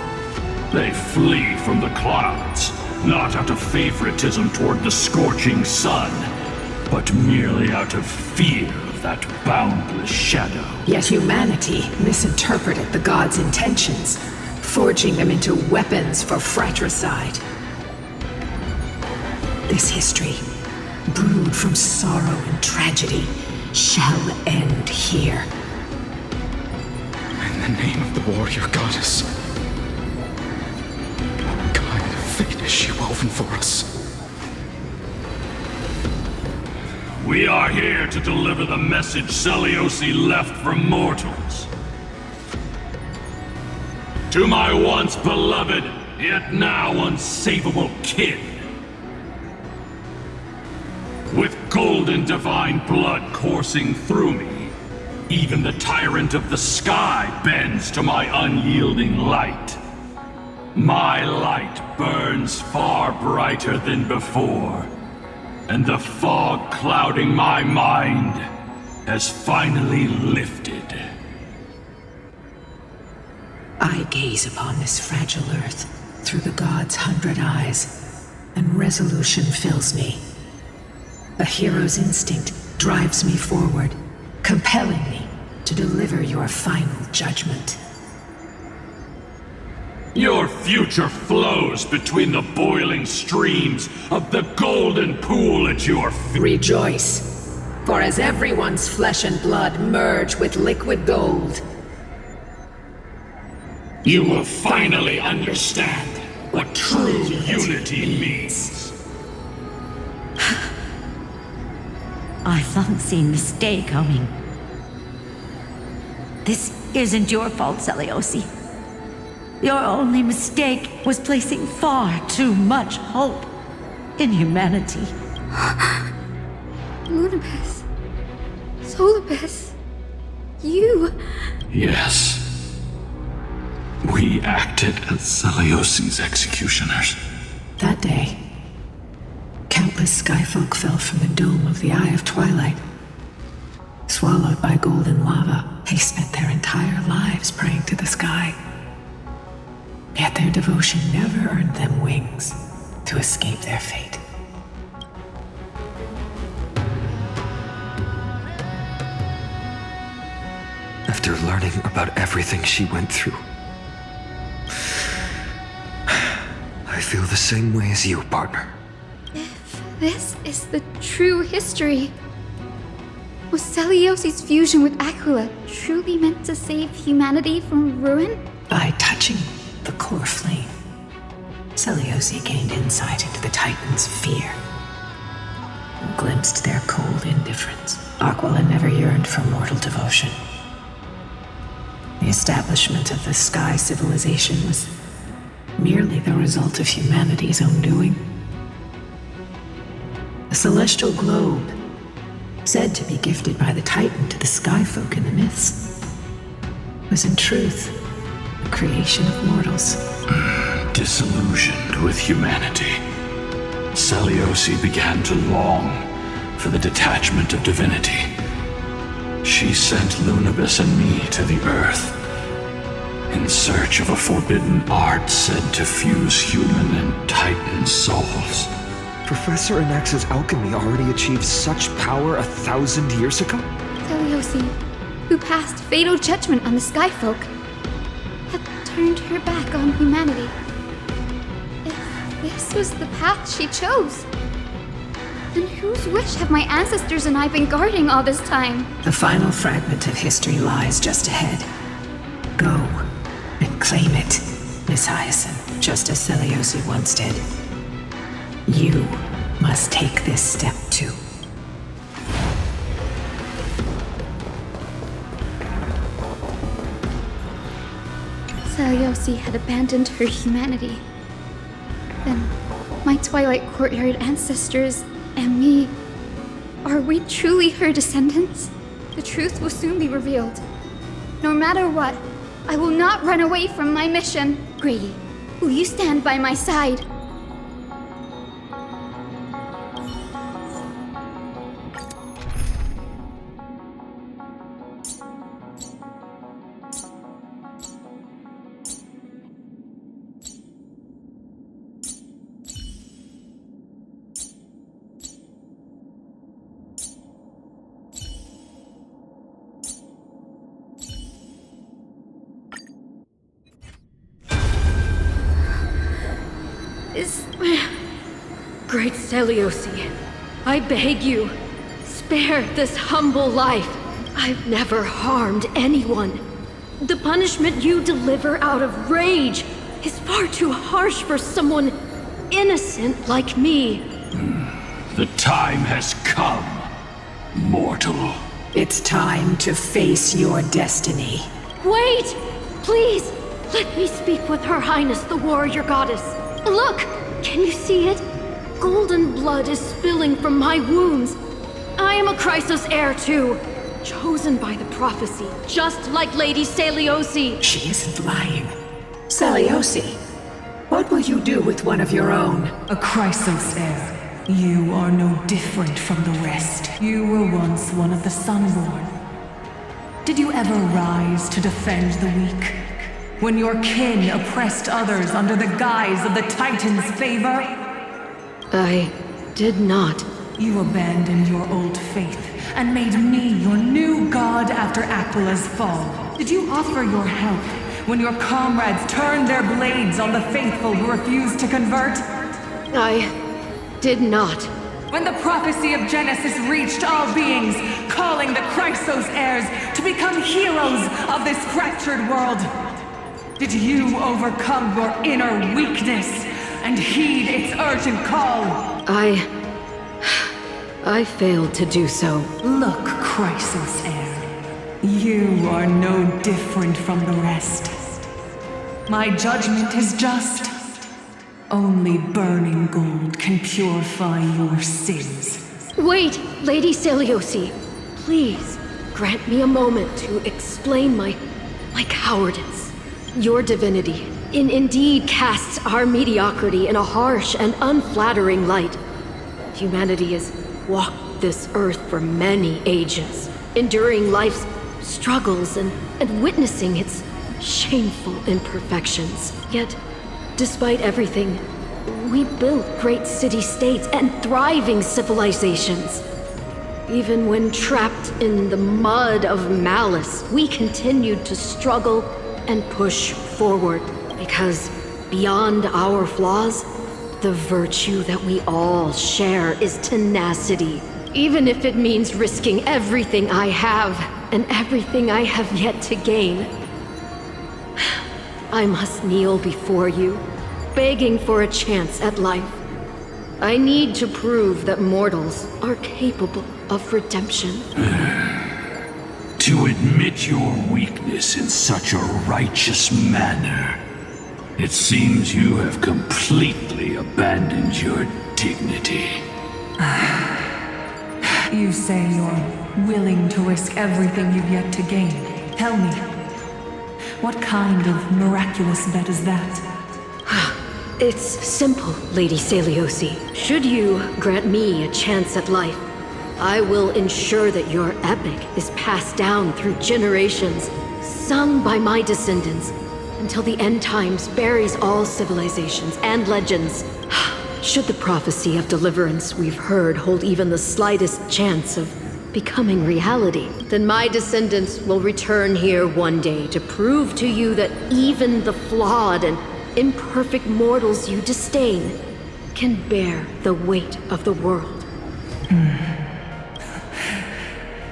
They flee from the clouds, not out of favoritism toward the scorching sun, but merely out of fear of that boundless shadow. Yet humanity misinterpreted the gods' intentions, forging them into weapons for fratricide. This history, brewed from sorrow and tragedy, shall end here. In the name of the warrior goddess, what kind of fate has she woven for us? We are here to deliver the message Seleuci left for mortals. To my once beloved, yet now unsavable kin. With golden divine blood coursing through me, even the tyrant of the sky bends to my unyielding light. My light burns far brighter than before, and the fog clouding my mind has finally lifted. I gaze upon this fragile earth through the god's 100 eyes, and resolution fills me. A hero's instinct drives me forward, compelling me to deliver your final judgment. Your future flows between the boiling streams of the golden pool at your feet. Rejoice, for as everyone's flesh and blood merge with liquid gold, you will finally understand what true unity means. I've long seen this day coming. This isn't your fault, Seleuci. Your only mistake was placing far too much hope in humanity. Lunabus. Solabus. You. Yes. We acted as Seleuci's executioners. That day, countless skyfolk fell from the dome of the Eye of Twilight. Swallowed by golden lava, they spent their entire lives praying to the sky. Yet their devotion never earned them wings to escape their fate. After learning about everything she went through, I feel the same way as you, partner. If this is the true history, was Seleuci's fusion with Aquila truly meant to save humanity from ruin? By touching the coreflame, Seleuci gained insight into the Titans' fear and glimpsed their cold indifference. Aquila never yearned for mortal devotion. The establishment of the Sky civilization was merely the result of humanity's own doing. The celestial globe, said to be gifted by the Titan to the Skyfolk in the myths, was in truth the creation of mortals. Disillusioned with humanity, Seleuci began to long for the detachment of divinity. She sent Lunabus and me to the Earth in search of a forbidden art said to fuse human and Titan souls. Professor Anax's alchemy already achieved such power 1,000 years ago? Seleuci, who passed fatal judgment on the Skyfolk, had turned her back on humanity. If this was the path she chose, then whose wish have my ancestors and I been guarding all this time? The final fragment of history lies just ahead. Go and claim it, Miss Hyacine, just as Seleuci once did. You must take this step too. Seliosi had abandoned her humanity. Then, my Twilight courtyard ancestors and me, are we truly her descendants? The truth will soon be revealed. No matter what, I will not run away from my mission. Grady, will you stand by my side? Great Seliosi, I beg you, spare this humble life. I've never harmed anyone. The punishment you deliver out of rage is far too harsh for someone innocent like me. The time has come, mortal. It's time to face your destiny. Wait! Please, let me speak with Her Highness the Warrior Goddess. Look! Can you see it? Golden blood is spilling from my wounds. I am a Chrysos heir too, chosen by the prophecy, just like Lady Seliosi. She isn't lying. Seliosi, what will you do with one of your own? A Chrysos heir. You are no different from the rest. You were once one of the Sunborn. Did you ever rise to defend the weak? When your kin oppressed others under the guise of the Titan's favor? I did not. You abandoned your old faith and made me your new god after Aquila's fall. Did you offer your help when your comrades turned their blades on the faithful who refused to convert? I did not. When the prophecy of Genesis reached all beings, calling the Chrysos heirs to become heroes of this fractured world, did you overcome your inner weakness and heed its urgent call? I failed to do so. Look, Chrysos heir. You are no different from the rest. My judgment is just. Only burning gold can purify your sins. Wait, Lady Seliosi. Please, grant me a moment to explain my cowardice. Your divinity indeed casts our mediocrity in a harsh and unflattering light. Humanity has walked this earth for many ages, enduring life's struggles and witnessing its shameful imperfections. Yet, despite everything, we built great city-states and thriving civilizations. Even when trapped in the mud of malice, we continued to struggle and push forward, because beyond our flaws, the virtue that we all share is tenacity, even if it means risking everything I have and everything I have yet to gain. I must kneel before you, begging for a chance at life. I need to prove that mortals are capable of redemption. To admit your weakness in such a righteous manner, it seems you have completely abandoned your dignity. You say you're willing to risk everything you've yet to gain. Tell me, what kind of miraculous bet is that? It's simple, Lady Seliosi. Should you grant me a chance at life, I will ensure that your epic is passed down through generations, sung by my descendants, until the end times buries all civilizations and legends. Should the prophecy of deliverance we've heard hold even the slightest chance of becoming reality, then my descendants will return here one day to prove to you that even the flawed and imperfect mortals you disdain can bear the weight of the world.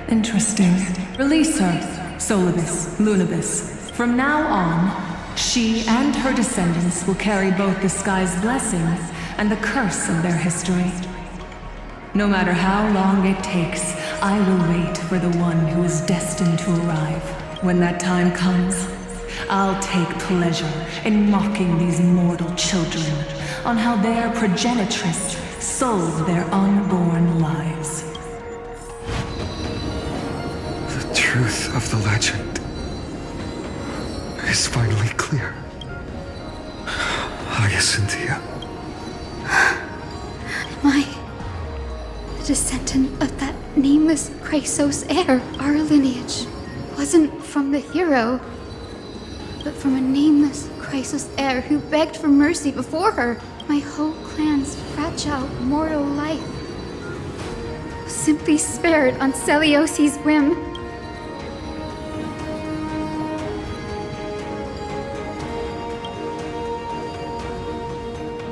Interesting. Release her, Solabus, Lunabus. From now on, she and her descendants will carry both the sky's blessings and the curse of their history. No matter how long it takes, I will wait for the one who is destined to arrive. When that time comes, I'll take pleasure in mocking these mortal children on how their progenitress sold their unborn lives. The truth of the legend is finally clear. Hyacinthia. Am I the descendant of that nameless Chrysos heir? Our lineage wasn't from the hero, but from a nameless Chrysos heir who begged for mercy before her. My whole clan's fragile mortal life was simply spared on Celiosi's whim.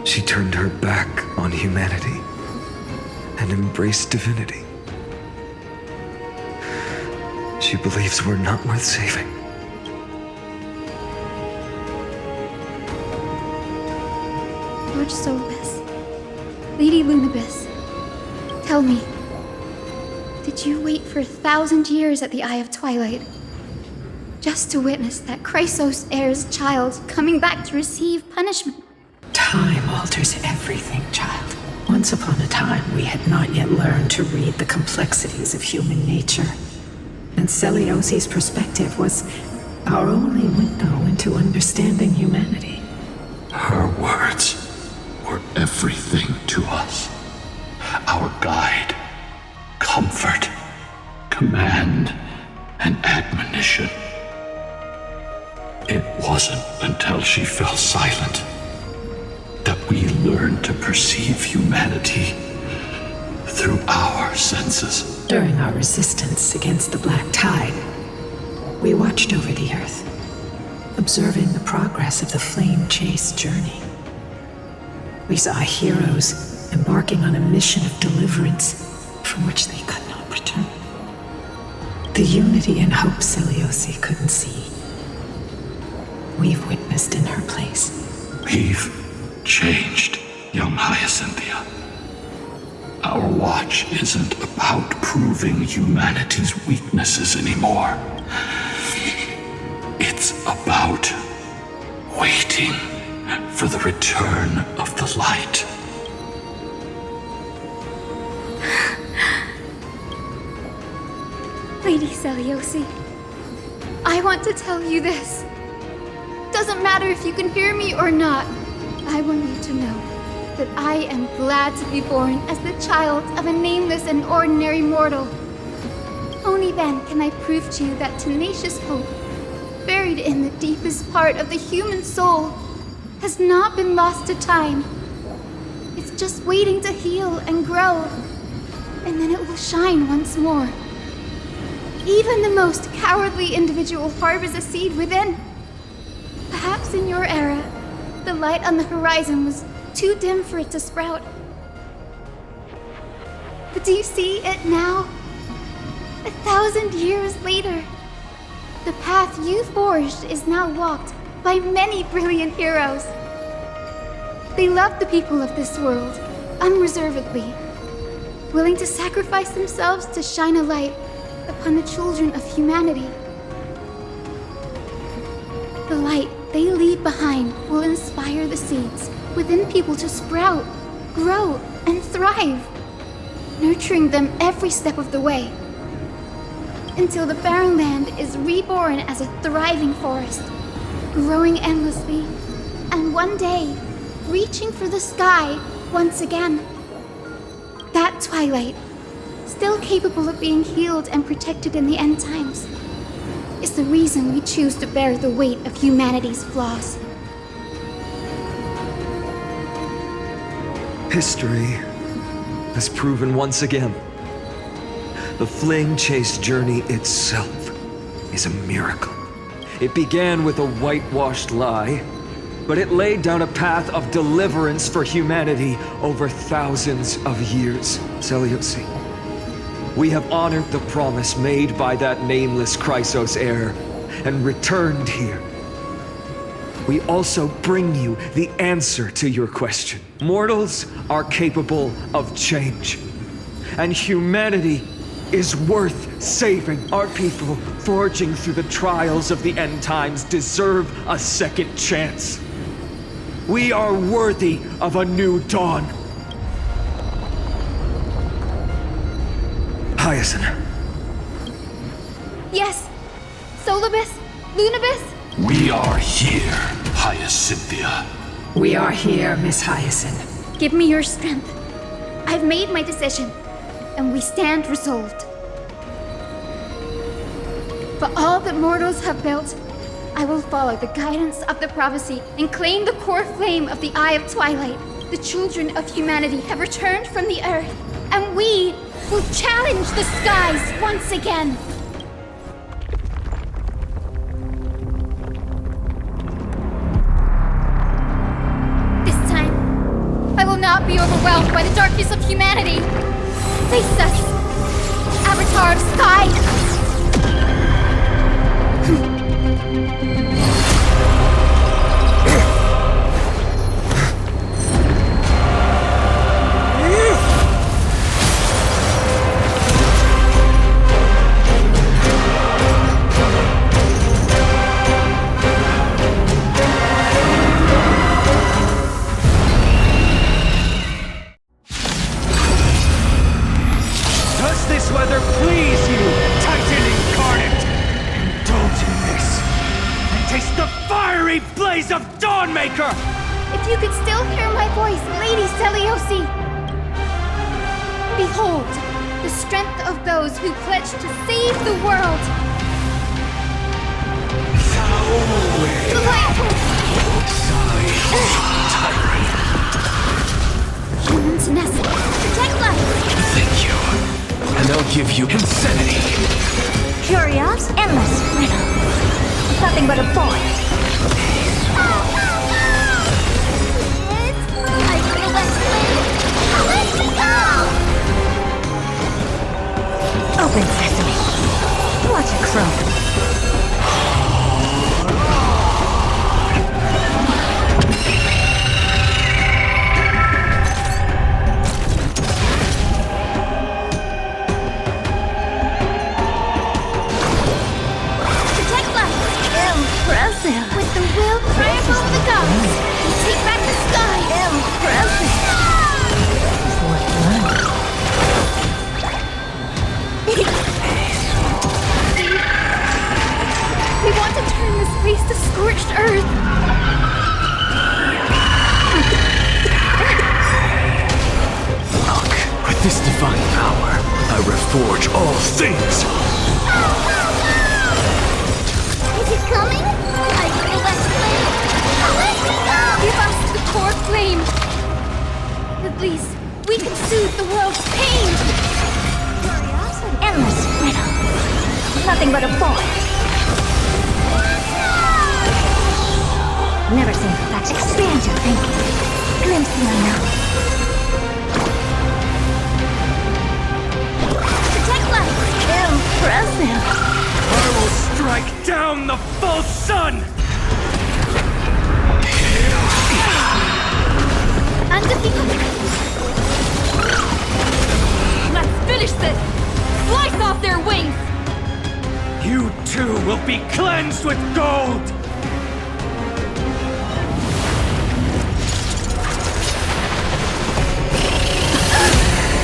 She turned her back on humanity and embraced divinity. She believes we're not worth saving. Lord Solabus, Lady Lunibus, tell me, did you wait for 1,000 years at the Eye of Twilight just to witness that Chrysos heir's child coming back to receive punishment? Time alters everything, child. Once upon a time, we had not yet learned to read the complexities of human nature. And Celiosi's perspective was our only window into understanding humanity. Her words were everything to us. Our guide, comfort, command, and admonition. It wasn't until she fell silent that we learned to perceive humanity through our senses. During our resistance against the Black Tide, we watched over the Earth, observing the progress of the Flame Chase journey. We saw heroes embarking on a mission of deliverance from which they could not return. The unity and hope Celiosi couldn't see, we've witnessed in her place. We've changed, young Hyacinthia. Our watch isn't about proving humanity's weaknesses anymore. It's about waiting for the return of the light. Lady Celiosi, I want to tell you this. Doesn't matter if you can hear me or not. I want you to know that I am glad to be born as the child of a nameless and ordinary mortal. Only then can I prove to you that tenacious hope, buried in the deepest part of the human soul, has not been lost to time. It's just waiting to heal and grow, and then it will shine once more. Even the most cowardly individual harbors a seed within. Perhaps in your era, the light on the horizon was too dim for it to sprout. But do you see it now? 1,000 years later, the path you forged is now walked by many brilliant heroes. They love the people of this world, unreservedly, willing to sacrifice themselves to shine a light upon the children of humanity. The light they leave behind will inspire the seeds within people to sprout, grow, and thrive, nurturing them every step of the way, until the barren land is reborn as a thriving forest, growing endlessly, and one day, reaching for the sky once again. That Twilight, still capable of being healed and protected in the end times, is the reason we choose to bear the weight of humanity's flaws. History has proven once again, the Flame Chase journey itself is a miracle. It began with a whitewashed lie, but it laid down a path of deliverance for humanity over thousands of years. Celiosi, we have honored the promise made by that nameless Chrysos heir and returned here. We also bring you the answer to your question. Mortals are capable of change, and humanity is worth saving. Our people, forging through the trials of the end times, deserve a second chance. We are worthy of a new dawn. Hyacine. Yes. Solabus? Lunabus? We are here, Hyacinthia. We are here, Miss Hyacine. Give me your strength. I've made my decision, and we stand resolved. For all that mortals have built, I will follow the guidance of the prophecy and claim the core flame of the Eye of Twilight. The children of humanity have returned from the earth, and we will challenge the skies once again. This time, I will not be overwhelmed by the darkness of humanity. Face us, Avatar of Sky! Does this weather please you, Titan incarnate? Indulge in this, and taste the fiery blaze of Dawnmaker! If you could still hear my voice, Lady Seliosi! Behold, the strength of those who pledge to save the world! Humans nestle. Protect life! Thank you. And I'll give you insanity. Curious, endless riddle. Nothing but a void. Open sesame. Watch it croak. Impressive. With the will triumph over the gods, we take back the sky. Impressive. We want to turn this place to scorched earth. Look, with this divine power, I reforge all things. Is it coming? I feel that flame. Give us the core flame. At least we can soothe the world's pain. Curiosity. Endless riddle. Nothing but a void. Never seen perfection. Expand your thinking. Glimpse the unknown. Protect life. Impressive. I will strike down the false sun! Undefeated. Let's finish this. Slice off their wings. You too will be cleansed with gold!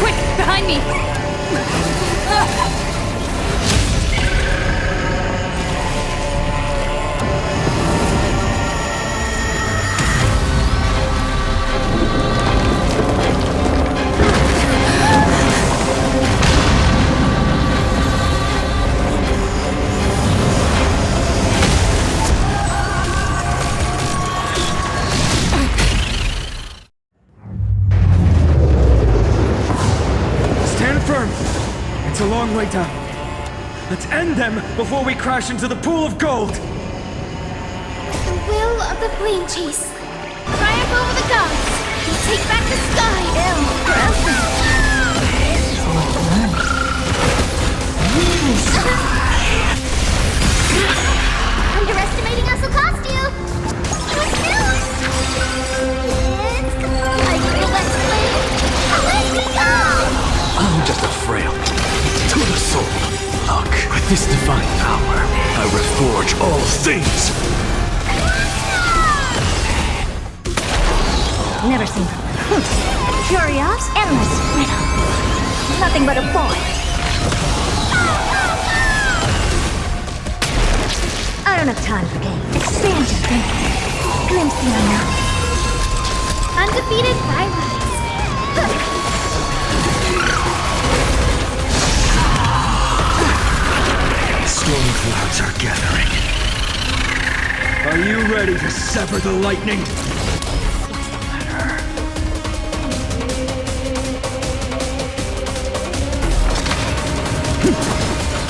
Quick, behind me! It's a long way down. Let's end them before we crash into the pool of gold! The will of the flame chase. Triumph over the gods. We take back the sky. Underestimating us will cost you. What's news? I feel that flame. Let me go. I'm just a frail, toothless this divine power, I reforge all things! Never seen them. Curious, endless riddle. Nothing but a void. I don't have time for games. Expand your thinking. Glimpse the unknown. Undefeated violence. Storm clouds are gathering. Are you ready to sever the lightning?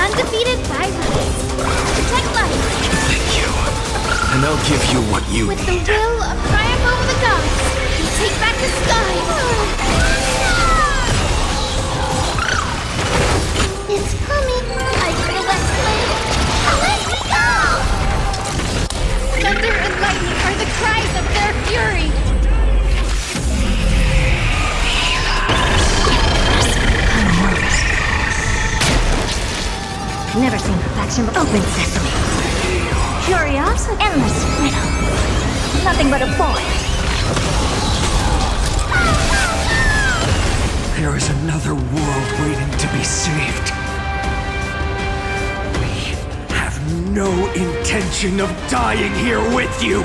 Undefeated violence. Protect life. Thank you. And I'll give you what you With need. the will of triumph over the gods, we take back the sky. It's coming. I feel that flame. Let me go! Thunder and lightning are the cries of their fury. Never seen perfection, but open sesame. Curious, endless riddle. Nothing but a void. There is another world waiting to be saved. We have no intention of dying here with you!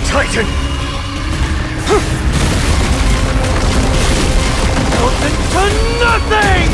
Titan! Out into nothing!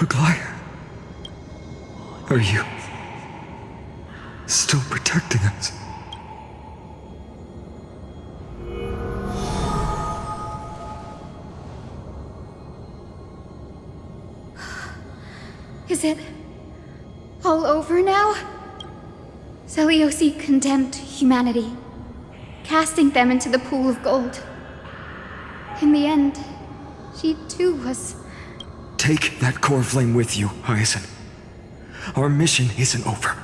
Aglaea, are you still protecting us? Is it all over now? Seleuci condemned humanity, casting them into the pool of gold. In the end, she too was... Take that coreflame with you, Hyacine. Our mission isn't over.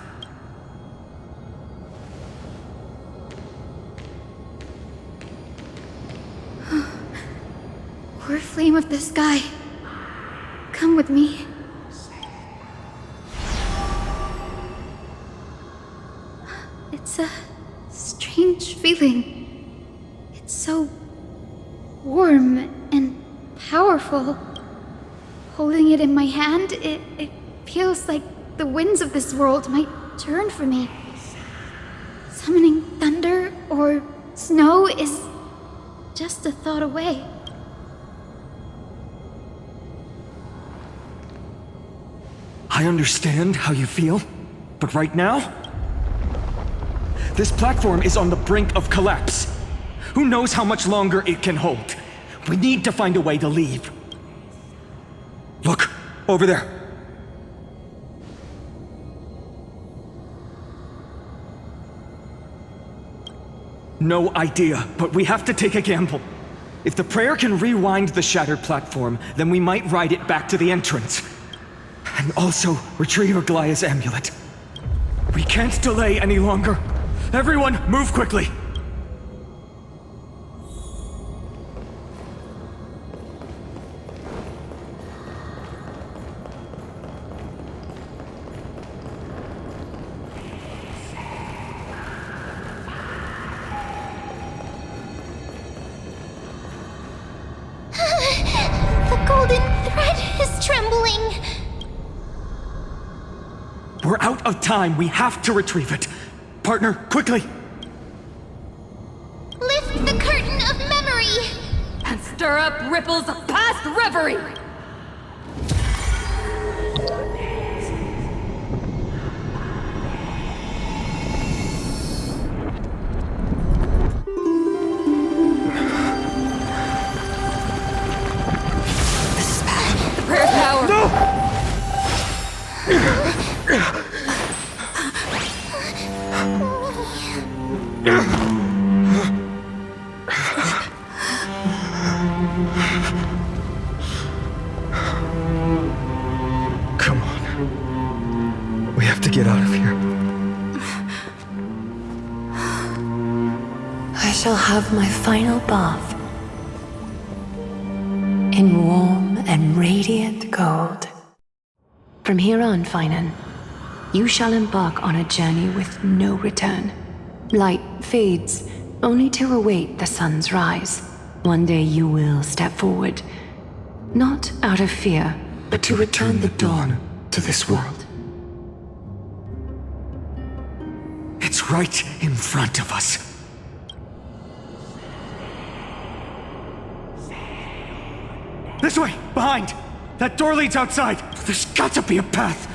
Coreflame of the sky, come with me. It's a strange feeling. It's so warm and powerful. Holding it in my hand, it feels like the winds of this world might turn for me. Summoning thunder or snow is just a thought away. I understand how you feel, but right now, this platform is on the brink of collapse. Who knows how much longer it can hold? We need to find a way to leave. Look, over there. No idea, but we have to take a gamble. If the prayer can rewind the shattered platform, then we might ride it back to the entrance. And also retrieve Aglaea's amulet. We can't delay any longer. Everyone, move quickly! The golden thread is trembling. We're out of time. We have to retrieve it. Partner, quickly! stir up ripples of past reverie! Prayer power! No! Come on. We have to get out of here. I shall have my final bath in warm and radiant gold. From here on, Finan, you shall embark on a journey with no return. Light fades, only to await the sun's rise. One day you will step forward, not out of fear, but to return the dawn to this world. It's right in front of us. This way! Behind! That door leads outside! There's got to be a path!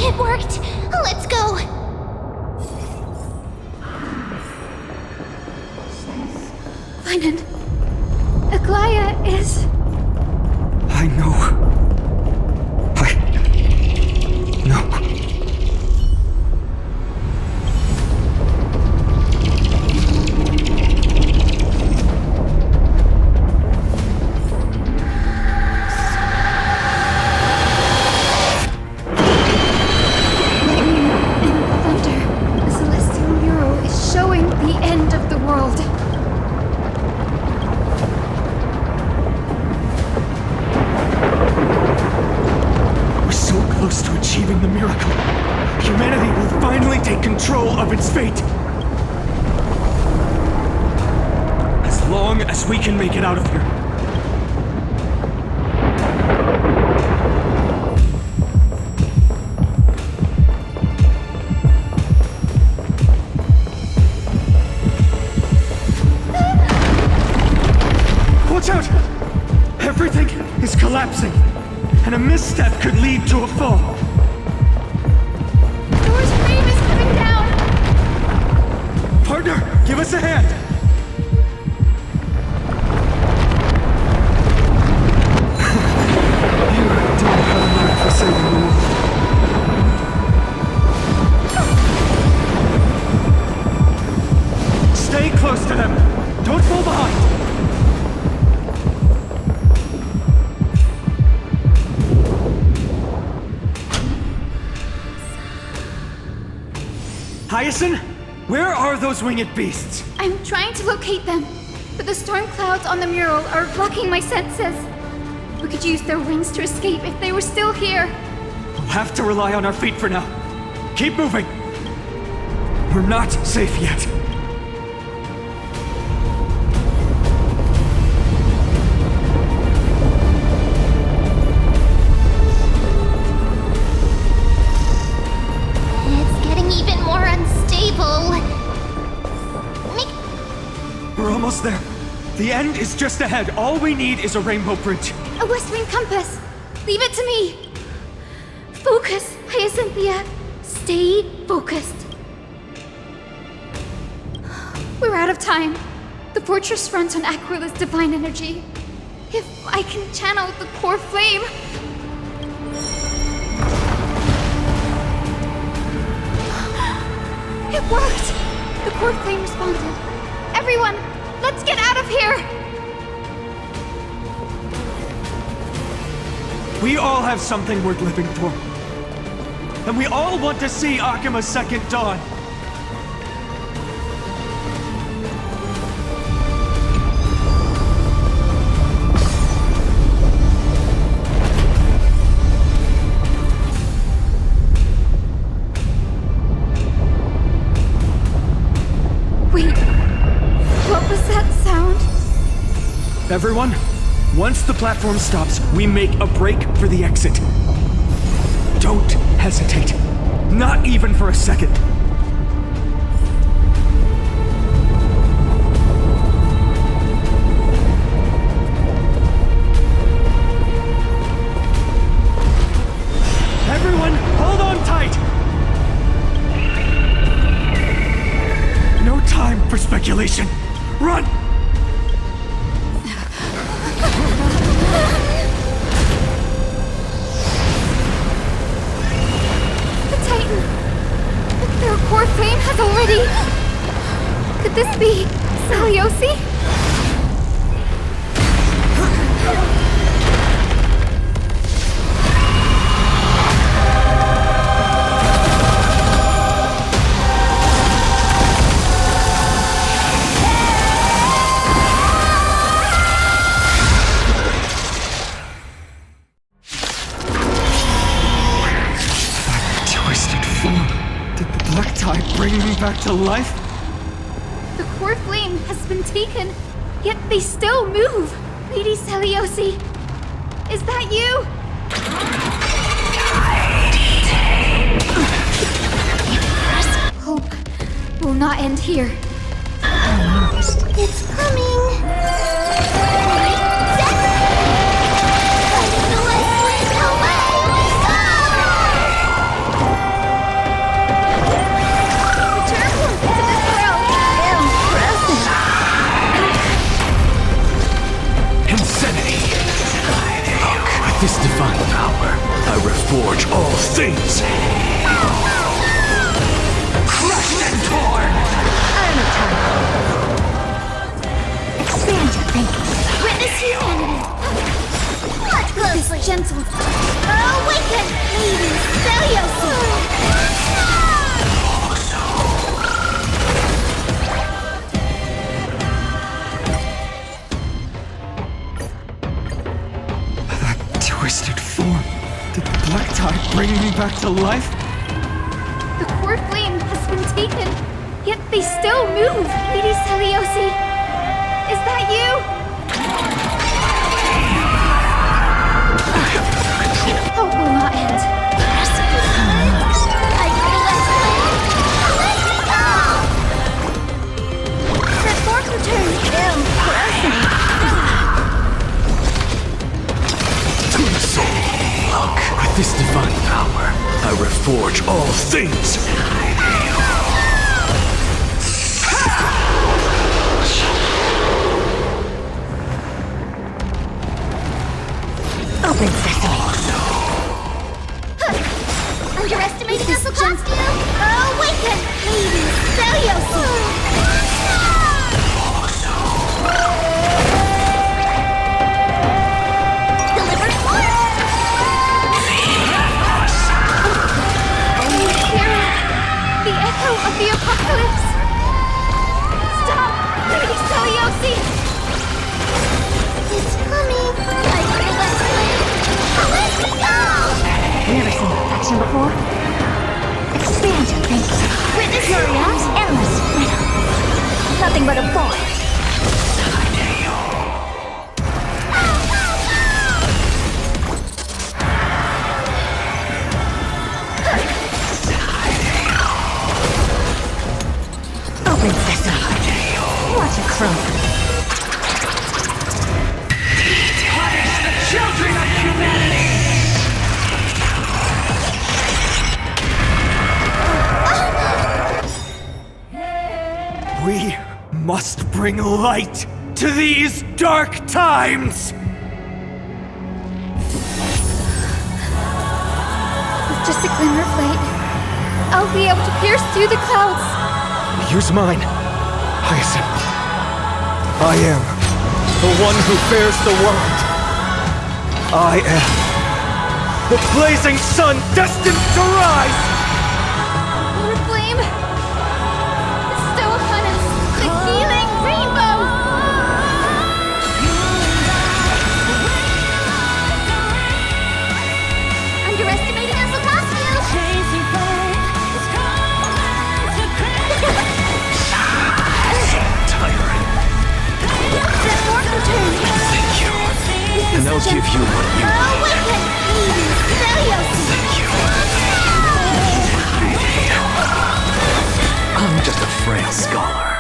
It worked! Let's go! Finan, Aglaea is... I know. We can make it out of here. Watch out! Everything is collapsing, and a misstep could lead to a fall. Door's frame is coming down! Partner, give us a hand! Stay close to them! Don't fall behind! Hyacine? Where are those winged beasts? I'm trying to locate them, but the storm clouds on the mural are blocking my senses. We could use their wings to escape if they were still here. We'll have to rely on our feet for now. Keep moving! We're not safe yet. It's getting even more unstable. We're almost there. The end is just ahead. All we need is a rainbow bridge. A west wind compass. Leave it to me. Focus, Hyacinthia. Stay focused. We're out of time. The fortress runs on Aquila's divine energy. If I can channel the core flame... It worked! The core flame responded. Everyone, let's get out of here! We all have something worth living for. And we all want to see Akima's second dawn. Wait, what was that sound? Everyone, once the platform stops, we make a break for the exit. Don't hesitate. Not even for a second. Everyone, hold on tight! No time for speculation. Run! The Titan! Their coreflame has already... Could this be Seliosi? Bring me back to life? The coreflame has been taken, yet they still move. Lady Seliosi, is that you? Hope will not end here. It's coming. This divine power, I reforge all things. Crushed and torn! Expand your thinking. Witness humanity. Watch closely. This gentle. Awaken, Lady Seliosi. Twisted form. Did the black tide bring me back to life? The coreflame has been taken, yet they still move. Lady Seliosi, is that you? Hope will not end. That fork return. Look, with this divine power, I reforge all things! Open sesame. Underestimating us, Aglaea? Awaken, Lady Seliosi. The echo of the apocalypse! Stop! Lady Seliosi! It's coming! Let me go! Never seen perfection before. Expand your thinking. Witness Curious, endless riddle. Nothing but a void. Open sesame. Watch it crumble. Punish the children of humanity! We must bring light to these dark times! With just a glimmer of light, I'll be able to pierce through the clouds. Use mine, Hyacine. I am the one who bears the world. I am the blazing sun destined to rise! The flame bestow upon us the healing rainbow! Underestimating us, Aglaea? Tiring. That fork return. Thank you. And I'll give you what you need. Awaken, Lady Seliosi. Thank you. frail scholar.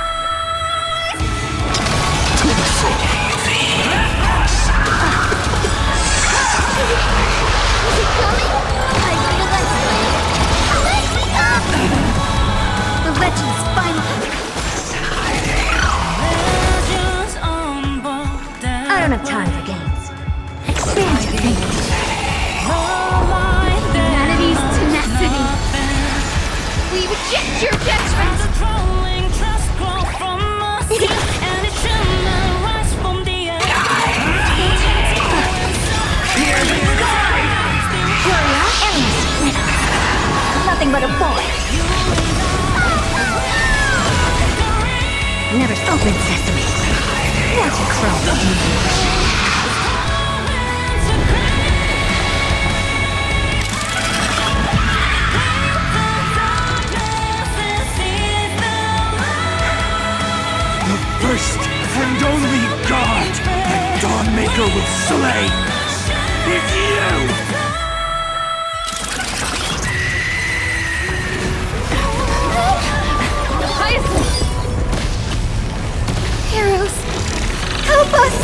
The legend's finally. I don't have time for games. Expand your thinking. Humanity's tenacity. We reject your judgment. Nothing but a boy. Never open sesame. Watch it crawl. The first and only god that Dawnmaker will slay is you! Hyacine! Heroes, help us!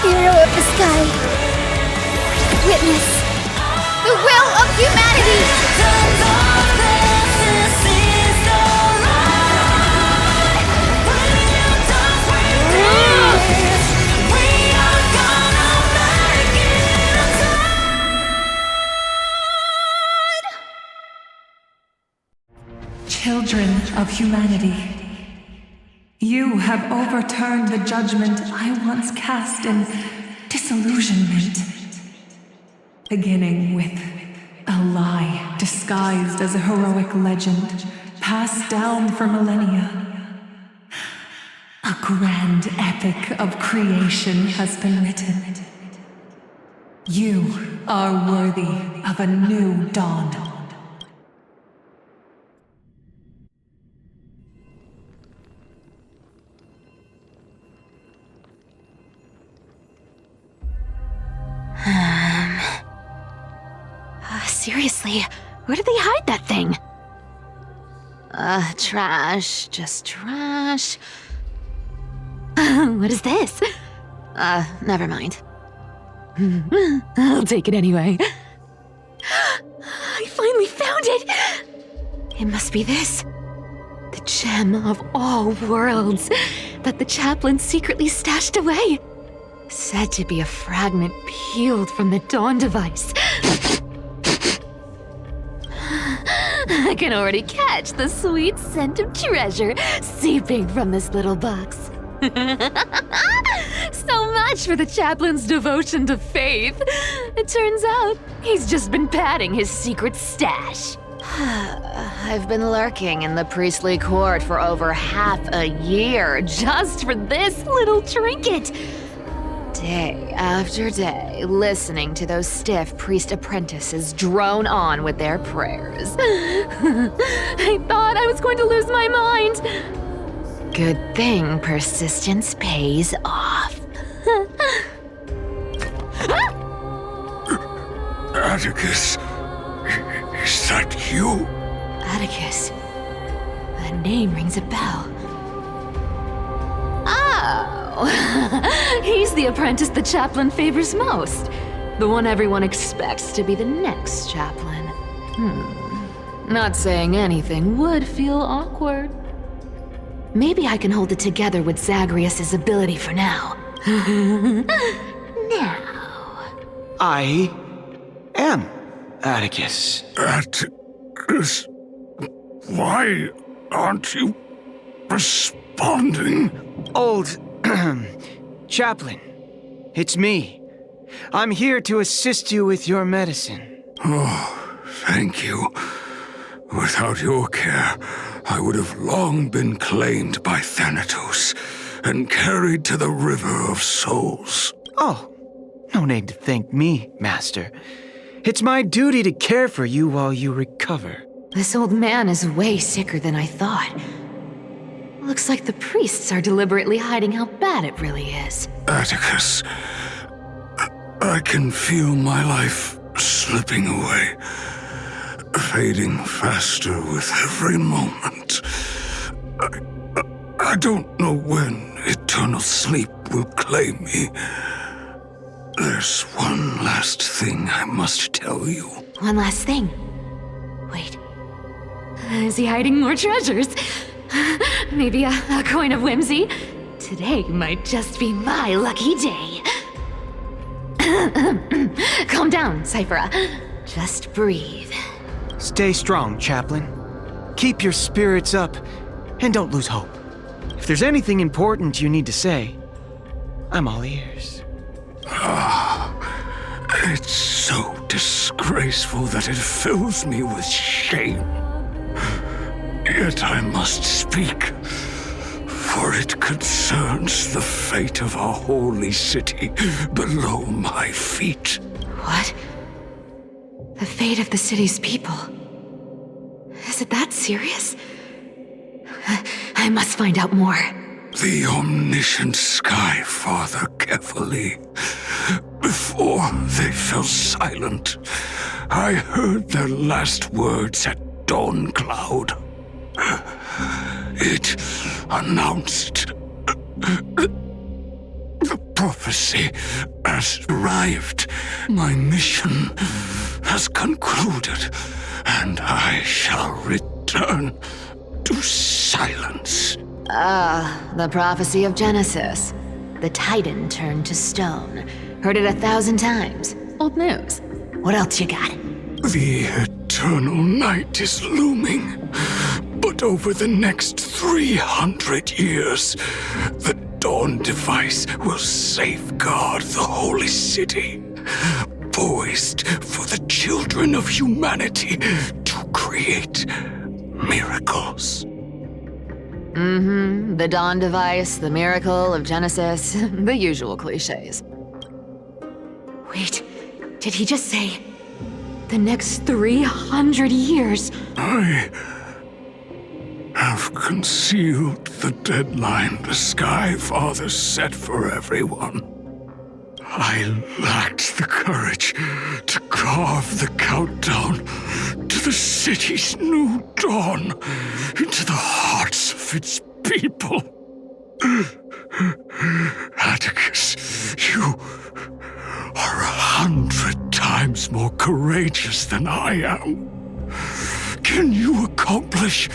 Hero of the sky, witness the will of humanity! Children of humanity, you have overturned the judgment I once cast in disillusionment. Beginning with a lie disguised as a heroic legend, passed down for millennia. A grand epic of creation has been written. You are worthy of a new dawn. Seriously, where did they hide that thing? Trash. Just trash. What is this? Never mind. I'll take it anyway. I finally found it! It must be this. The gem of all worlds that the chaplain secretly stashed away. Said to be a fragment peeled from the Dawn device. I can already catch the sweet scent of treasure seeping from this little box. So much for the chaplain's devotion to faith. It turns out he's just been padding his secret stash. I've been lurking in the priestly court for over half a year just for this little trinket. Day after day, listening to those stiff priest apprentices drone on with their prayers. I thought I was going to lose my mind. Good thing persistence pays off. Atticus, is that you? Atticus. That name rings a bell. Oh, he's the apprentice the chaplain favors most. The one everyone expects to be the next chaplain. Not saying anything would feel awkward. Maybe I can hold it together with Zagreus' ability for now. Now. I am Atticus. Atticus? Why aren't you responding? Old chaplain, it's me. I'm here to assist you with your medicine. Oh, thank you. Without your care, I would have long been claimed by Thanatos and carried to the River of Souls. Oh, No need to thank me, Master. It's my duty to care for you while you recover. This old man is way sicker than I thought. Looks like the priests are deliberately hiding how bad it really is. Atticus, I can feel my life slipping away, fading faster with every moment. I don't know when eternal sleep will claim me. There's one last thing I must tell you. One last thing. Wait. Is he hiding more treasures? Maybe a coin of whimsy? Today might just be my lucky day. Calm down, Cipher. Just breathe. Stay strong, Chaplain. Keep your spirits up, and don't lose hope. If there's anything important you need to say, I'm all ears. It's so disgraceful that it fills me with shame. Yet I must speak, for it concerns the fate of our holy city below my feet. What? The fate of the city's people? Is it that serious? I must find out more. The omniscient Sky Father Kephale. Before they fell silent, I heard their last words at dawncloud. It announced the prophecy has arrived. My mission has concluded, and I shall return to silence. The prophecy of Genesis. The Titan turned to stone. Heard it 1,000 times. Old news. What else you got? The eternal night is looming. But over the next 300 years, the Dawn device will safeguard the holy city, poised for the children of humanity to create miracles. The Dawn device, the miracle of Genesis, the usual cliches. Wait, did he just say the next 300 years? I have concealed the deadline the Sky Father set for everyone. I lacked the courage to carve the countdown to the city's new dawn into the hearts of its people. Atticus, you are 100 times more courageous than I am. Can you accomplish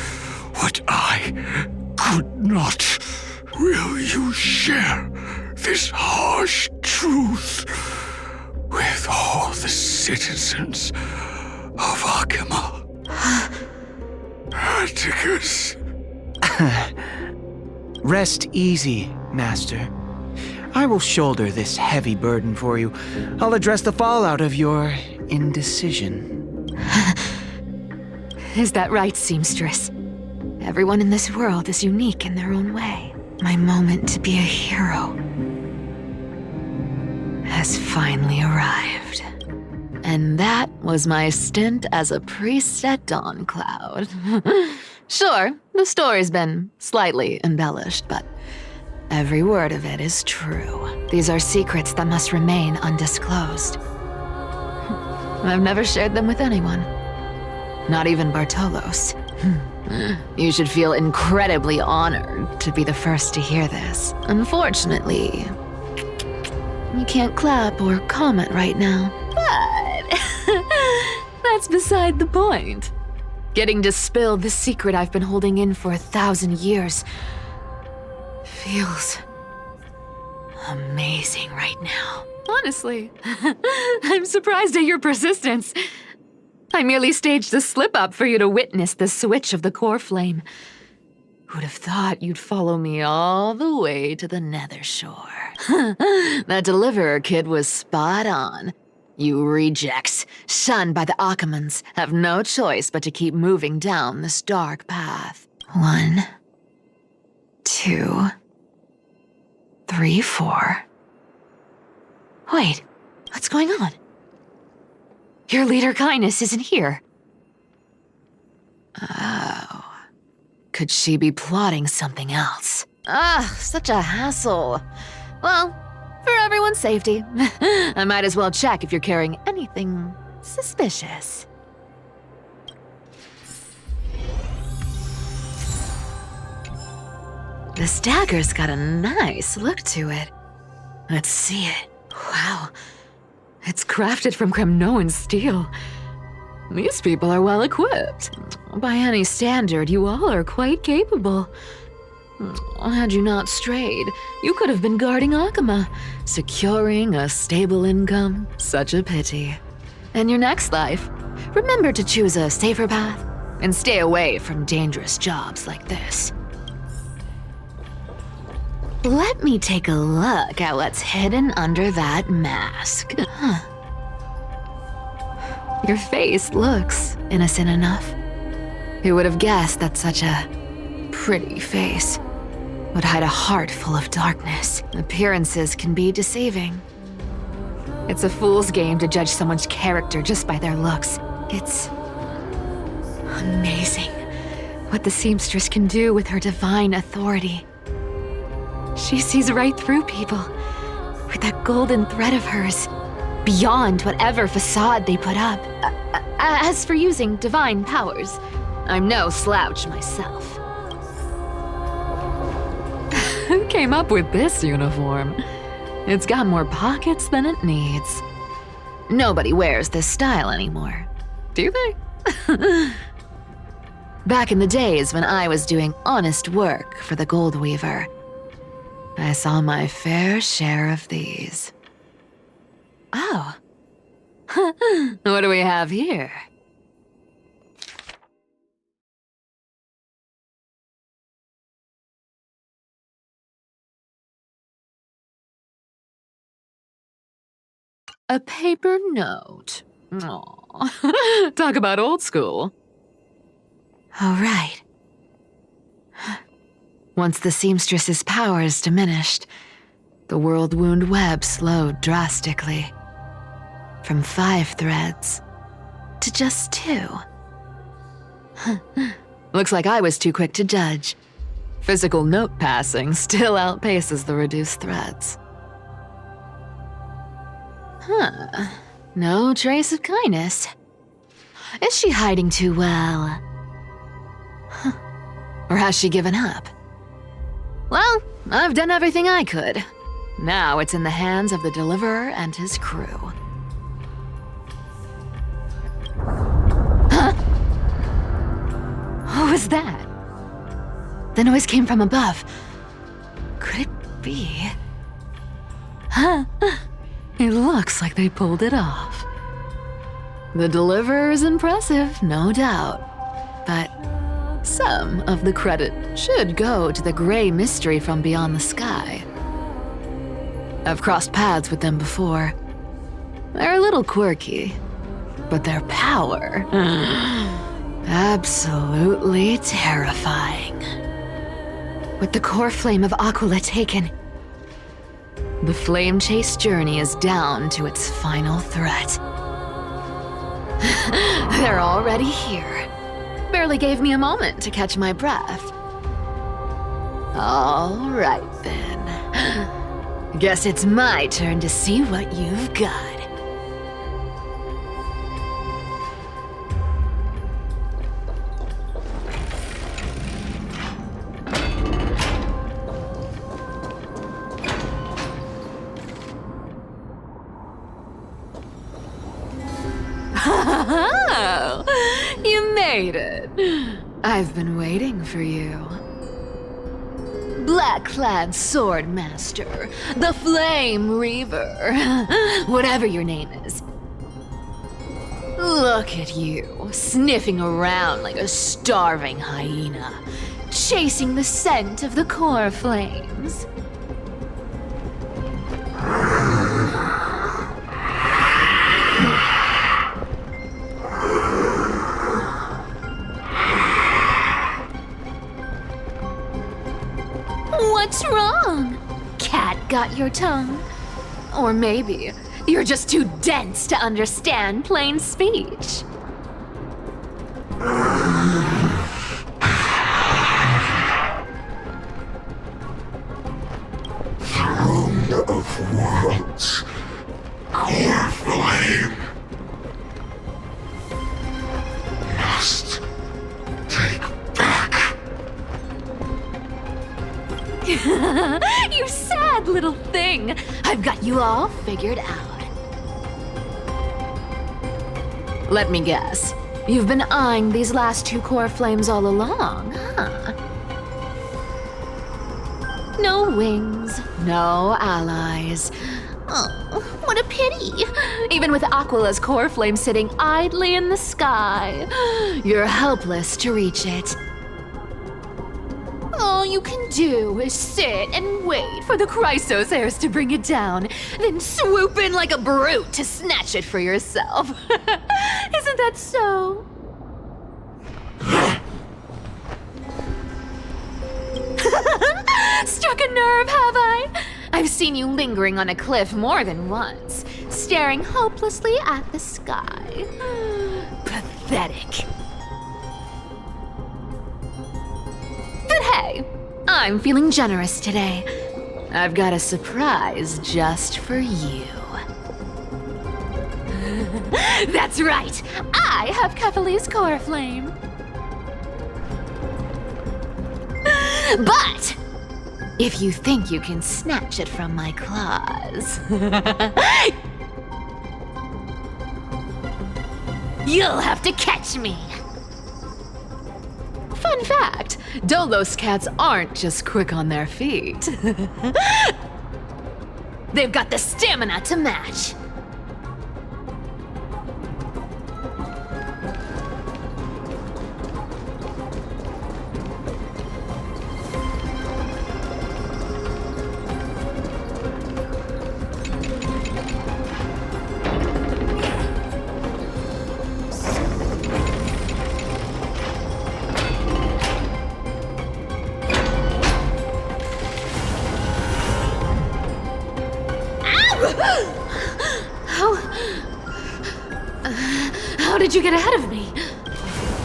what I could not? Will you share this harsh truth with all the citizens of Akima? Atticus. Rest easy, Master. I will shoulder this heavy burden for you. I'll address the fallout of your indecision. Is that right, seamstress? Everyone in this world is unique in their own way. My moment to be a hero has finally arrived. And that was my stint as a priest at dawncloud. Sure, the story's been slightly embellished, but every word of it is true. These are secrets that must remain undisclosed. I've never shared them with anyone. Not even Bartolos. You should feel incredibly honored to be the first to hear this. Unfortunately, you can't clap or comment right now. But that's beside the point. Getting to spill the secret I've been holding in for 1,000 years feels amazing right now. Honestly, I'm surprised at your persistence. I merely staged a slip-up for you to witness the switch of the coreflame. Who'd have thought you'd follow me all the way to the nether shore? That deliverer kid was spot on. You rejects, shunned by the Akamans, have no choice but to keep moving down this dark path. 1, 2, 3, 4. Wait, What's going on? Your leader Kindness isn't here. Oh. Could she be plotting something else? Such a hassle. Well, for everyone's safety, I might as well check if you're carrying anything suspicious. This dagger's got a nice look to it. Let's see it. Wow. It's crafted from Kremnoan steel. These people are well equipped. By any standard, you all are quite capable. Had you not strayed, you could have been guarding Akama, securing a stable income. Such a pity. In your next life, remember to choose a safer path and stay away from dangerous jobs like this. Let me take a look at what's hidden under that mask. Your face looks innocent enough. Who would have guessed that such a pretty face would hide a heart full of darkness? Appearances can be deceiving. It's a fool's game to judge someone's character just by their looks. It's amazing what the seamstress can do with her divine authority. She sees right through people with that golden thread of hers, beyond whatever facade they put up. As for using divine powers, I'm no slouch myself. Who came up with this uniform? It's got more pockets than it needs. Nobody wears this style anymore, do they? Back in the days when I was doing honest work for the Gold Weaver, I saw my fair share of these. Oh. What do we have here? A paper note. Aw. Talk about old school. All right. Once the seamstress's powers diminished, the world wound web slowed drastically. From 5 threads to just 2. Looks like I was too quick to judge. Physical note passing still outpaces the reduced threads. No trace of Kindness. Is she hiding too well? Or has she given up? Well, I've done everything I could. Now it's in the hands of the Deliverer and his crew. Huh? What was that? The noise came from above. Could it be? Huh? It looks like they pulled it off. The Deliverer is impressive, no doubt. But some of the credit should go to the gray mystery from beyond the sky. I've crossed paths with them before. They're a little quirky, but their power, absolutely terrifying. With the coreflame of Aquila taken, the flame chase journey is down to its final threat. They're already here. Barely gave me a moment to catch my breath. All right then. Guess it's my turn to see what you've got. You made it. I've been waiting for you. Black-clad sword master, the Flame Reaver, whatever your name is. Look at you, sniffing around like a starving hyena, chasing the scent of the core flames. What's wrong? Cat got your tongue? Or maybe You're just too dense to understand plain speech. Throne of Worlds, coreflame. Must take back. You sad little thing. I've got you all figured out. Let me guess. You've been eyeing these last two core flames all along, huh? No wings, no allies. Oh, what a pity. Even with Aquila's core flame sitting idly in the sky, you're helpless to reach it. All you can do is sit and wait for the Chrysos heirs to bring it down, then swoop in like a brute to snatch it for yourself. Isn't that so? Struck a nerve, have I? I've seen you lingering on a cliff more than once, staring hopelessly at the sky. Pathetic. But hey, I'm feeling generous today. I've got a surprise just for you. That's right, I have Kephale's core flame. But if you think you can snatch it from my claws, you'll have to catch me. Fun fact, Dolos cats aren't just quick on their feet. They've got the stamina to match. How did you get ahead of me?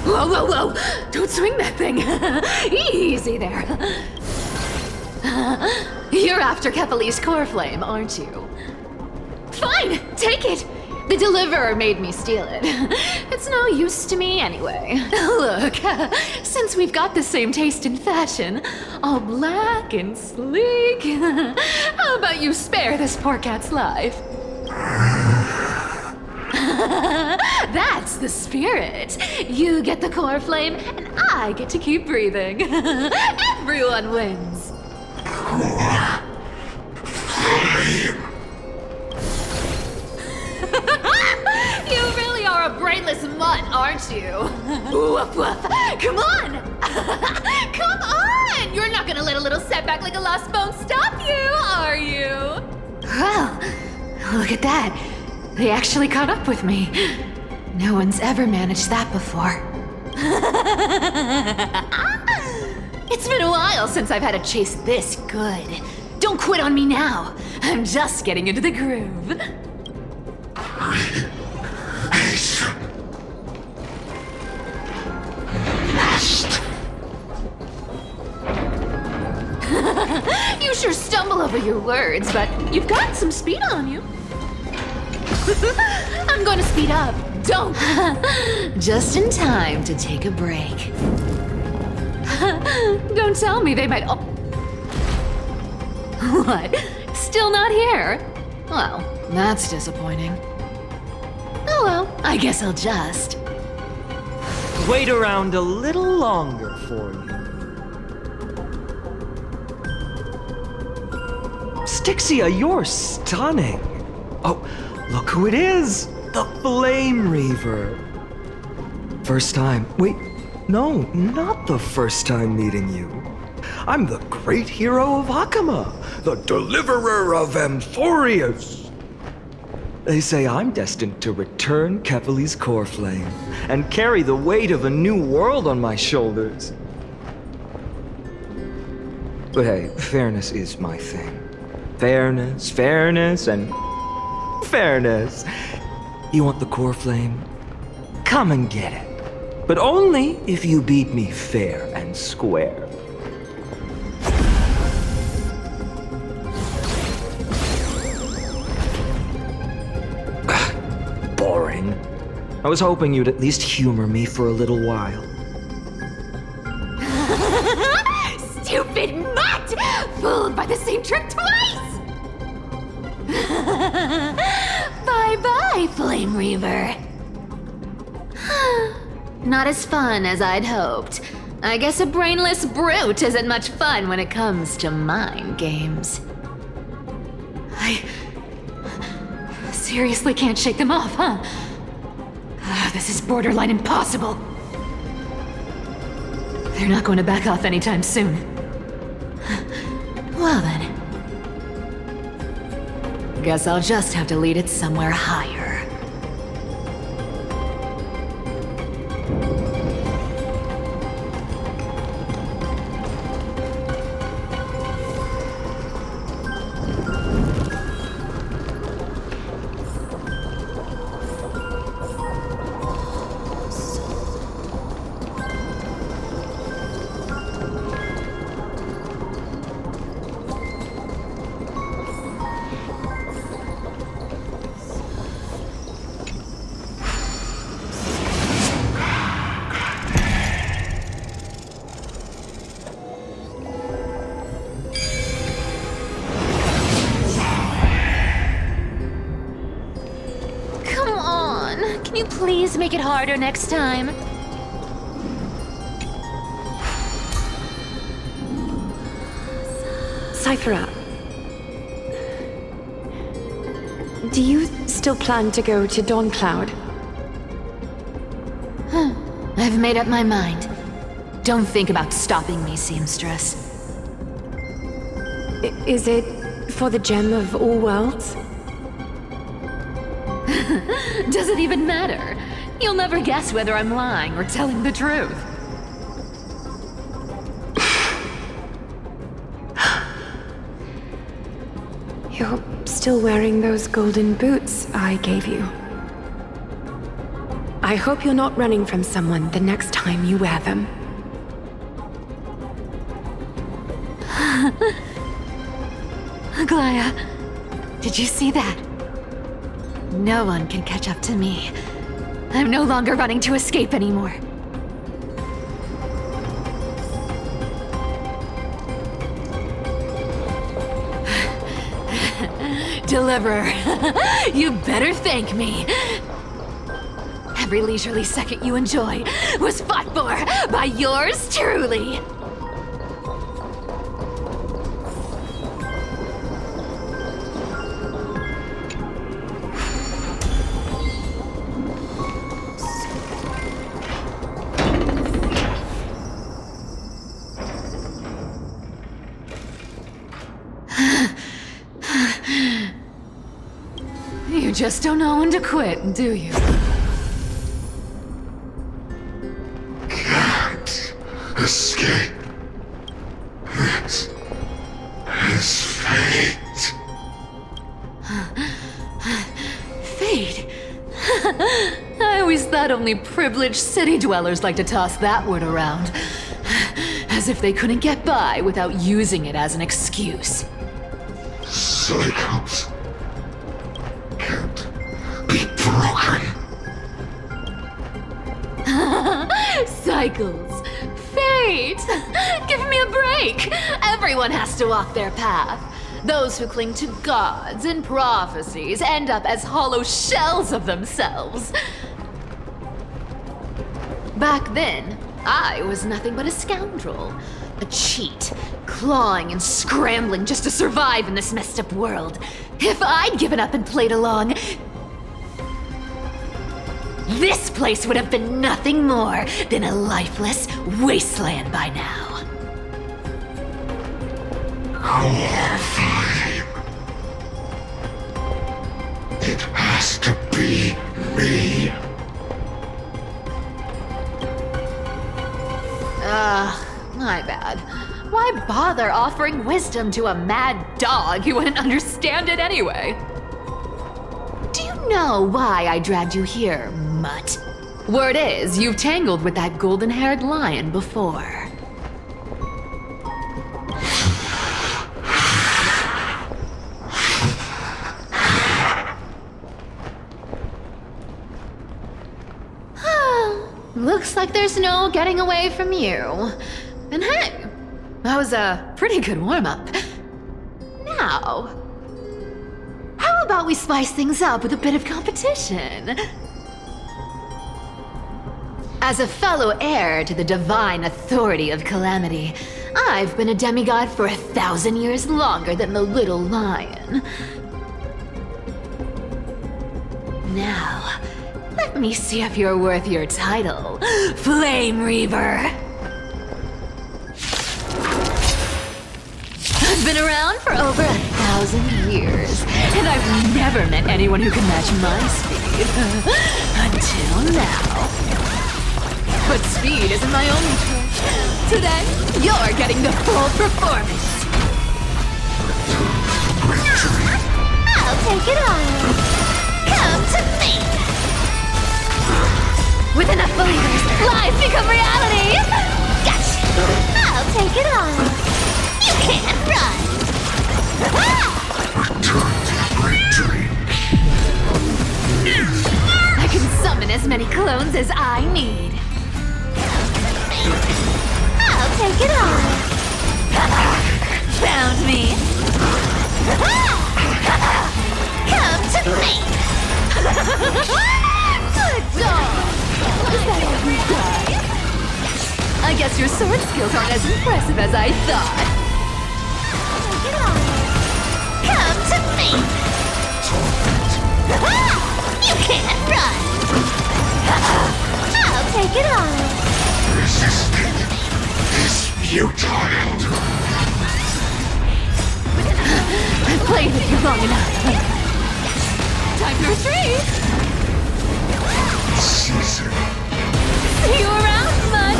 Whoa, whoa, whoa! Don't swing that thing! Easy there. You're after Kephale's core flame, aren't you? Fine, take it! The deliverer made me steal it. It's no use to me anyway. Look, since we've got the same taste in fashion, all black and sleek, how about you spare this poor cat's life? That's the spirit. You get the core flame, and I get to keep breathing. Everyone wins. You really are a brainless mutt, aren't you? Woof woof. Come on! Come on! You're not gonna let a little setback like a lost bone stop you, are you? Well, look at that. They actually caught up with me. No one's ever managed that before. It's been a while since I've had a chase this good. Don't quit on me now. I'm just getting into the groove. You sure stumble over your words, but you've got some speed on you. I'm going to speed up. Don't. Just in time to take a break. Don't tell me they might. Oh. What? Still not here? Well, that's disappointing. Oh well, I guess I'll just wait around a little longer for you. Stixia, you're stunning. Oh, look who it is! The Flame Reaver. First time. Wait, no, not the first time meeting you. I'm the great hero of Hakama, the deliverer of Amphoreus. They say I'm destined to return Kephale's core flame and carry the weight of a new world on my shoulders. But hey, fairness is my thing. Fairness, and fairness. You want the core flame? Come and get it. But only if you beat me fair and square. Boring. I was hoping you'd at least humor me for a little while. Stupid mutt! Fooled by the same trick twice! Bye-bye, Flame Reaver. Not as fun as I'd hoped. I guess a brainless brute isn't much fun when it comes to mind games. I seriously can't shake them off, huh? This is borderline impossible. They're not going to back off anytime soon. Well then. Guess I'll just have to lead it somewhere higher. Please make it harder next time. Cipher, do you still plan to go to dawncloud? I've made up my mind. Don't think about stopping me, seamstress. Is it for the gem of all worlds? Does it even matter? You'll never guess whether I'm lying or telling the truth. You're still wearing those golden boots I gave you. I hope you're not running from someone the next time you wear them. Aglaea, did you see that? No one can catch up to me. I'm no longer running to escape anymore. Deliverer, you better thank me. Every leisurely second you enjoy was fought for by yours truly. You just don't know when to quit, do you? Can't escape. This is fate. Fate? I always thought only privileged city dwellers like to toss that word around. As if they couldn't get by without using it as an excuse. Cycles can't be broken. Cycles. Fate! Give me a break! Everyone has to walk their path. Those who cling to gods and prophecies end up as hollow shells of themselves. Back then, I was nothing but a scoundrel. A cheat, clawing and scrambling just to survive in this messed up world. If I'd given up and played along, this place would have been nothing more than a lifeless wasteland by now. Coreflame. It has to be me. My bad. Why bother offering wisdom to a mad dog who wouldn't understand it anyway? know why I dragged you here, mutt. Word is, you've tangled with that golden-haired lion before. Looks like there's no getting away from you. And hey, that was a pretty good warm-up. Now, how about we spice things up with a bit of competition? As a fellow heir to the divine authority of Calamity, I've been a demigod for 1,000 years longer than the little lion. Now, let me see if you're worth your title, Flame Reaver. I've been around for over 1,000 years, and I've never met anyone who can match my speed. Until now. But speed isn't my only choice. So then, you're getting the full performance. I'll take it on. Come to me. With enough believers, lies become reality! Gotcha! I'll take it on. You can't run. I can summon as many clones as I need. I'll take it on. Found me. Come to me. Good dog. Is that all you got? I guess your sword skills aren't as impressive as I thought. Take it on. Come to me. You can't run. I'll take it on. Resisting is futile. I've played with you long enough. Time for retreat. Caesar. See you around, bud.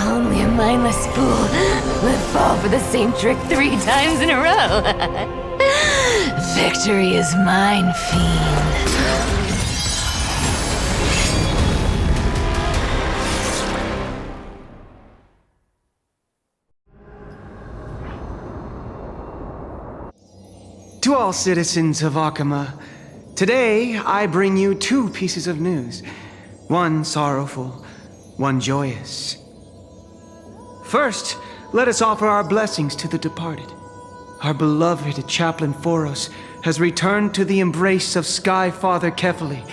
Only a mindless fool would fall for the same trick 3 times in a row. Victory is mine, fiend. To all citizens of Akama, today I bring you 2 pieces of news. One sorrowful, one joyous. First, let us offer our blessings to the departed. Our beloved chaplain Amphoreus has returned to the embrace of Sky Father Kephale.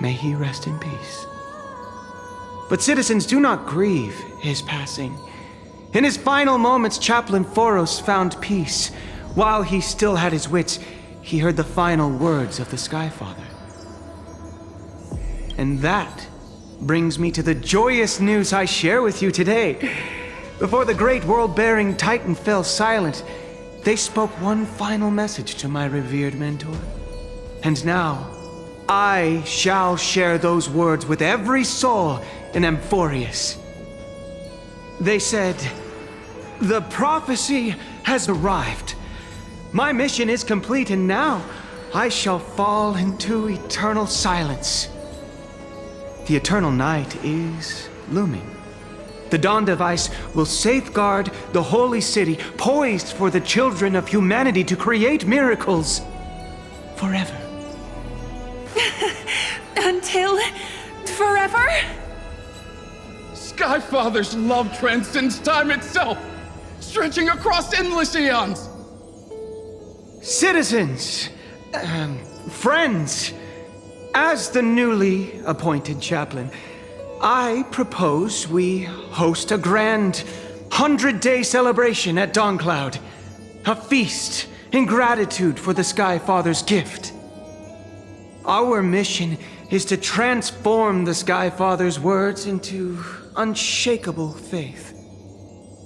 May he rest in peace. But citizens, do not grieve his passing. In his final moments, Chaplain Amphoreus found peace. While he still had his wits, he heard the final words of the Sky Father. And that brings me to the joyous news I share with you today. Before the great world-bearing Titan fell silent, they spoke one final message to my revered mentor. And now, I shall share those words with every soul in Amphoreus. They said, "The prophecy has arrived. My mission is complete, and now I shall fall into eternal silence. The eternal night is looming. The dawn device will safeguard the holy city, poised for the children of humanity to create miracles forever." Until forever? Skyfather's love transcends time itself, stretching across endless eons. Citizens, friends, as the newly appointed chaplain, I propose we host a grand 100-day celebration at dawncloud. A feast in gratitude for the Sky Father's gift. Our mission is to transform the Sky Father's words into unshakable faith.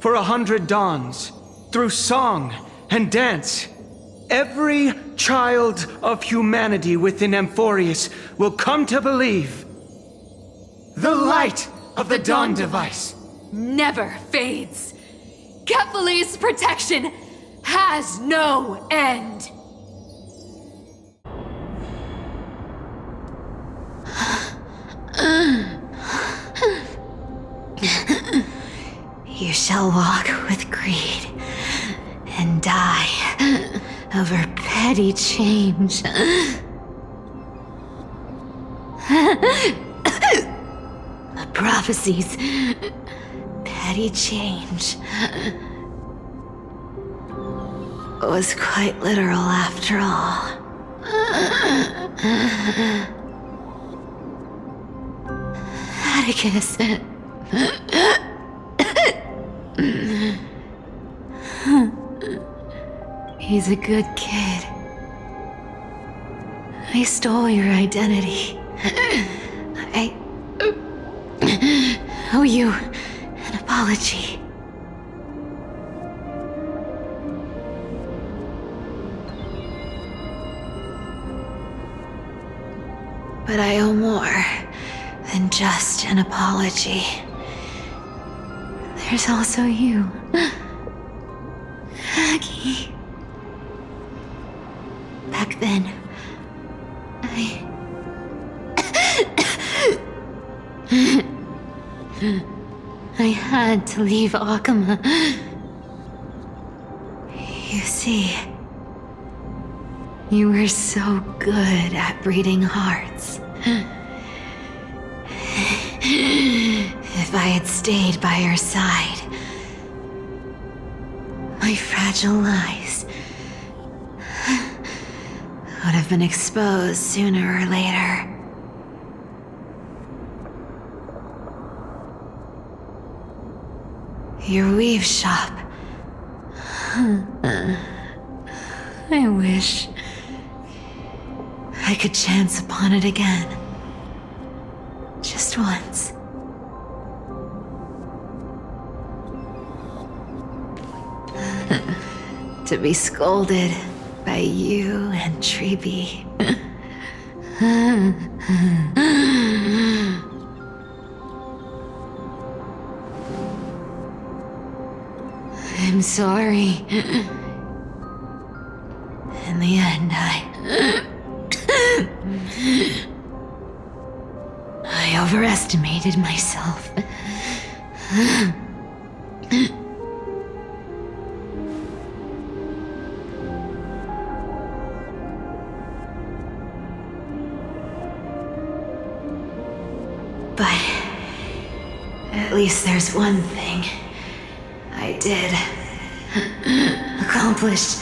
for 100 dawns, through song and dance. Every child of humanity within Amphoreus will come to believe the light of the Dawn Device never fades. Kephale's protection has no end. You shall walk with greed and die over petty change. The prophecies, petty change, was quite literal after all. Atticus. He's a good kid. I stole your identity. I owe you an apology. But I owe more than just an apology. There's also you, Aggie. Back then, I had to leave Aquila. You see, you were so good at breeding hearts. If I had stayed by your side, my fragile lies would have been exposed sooner or later. Your weave shop. I wish I could chance upon it again. Just once. To be scolded by you and Treeby. I'm sorry. In the end, I overestimated myself. But at least there's one thing I did accomplish.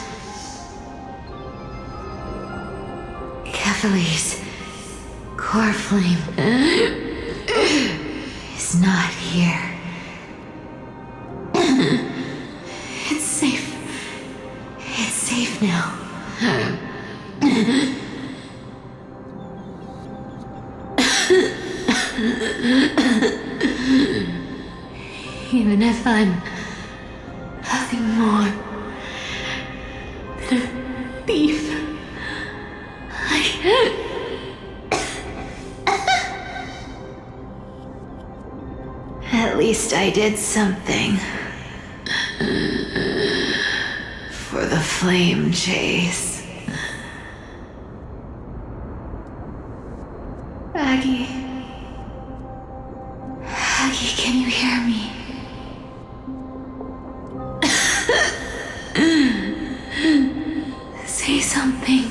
Kephale's coreflame is not here. It's safe. It's safe now. Even if I'm nothing more than a thief, at least I did something for the flame chase. Aggie, can you hear me? Say something.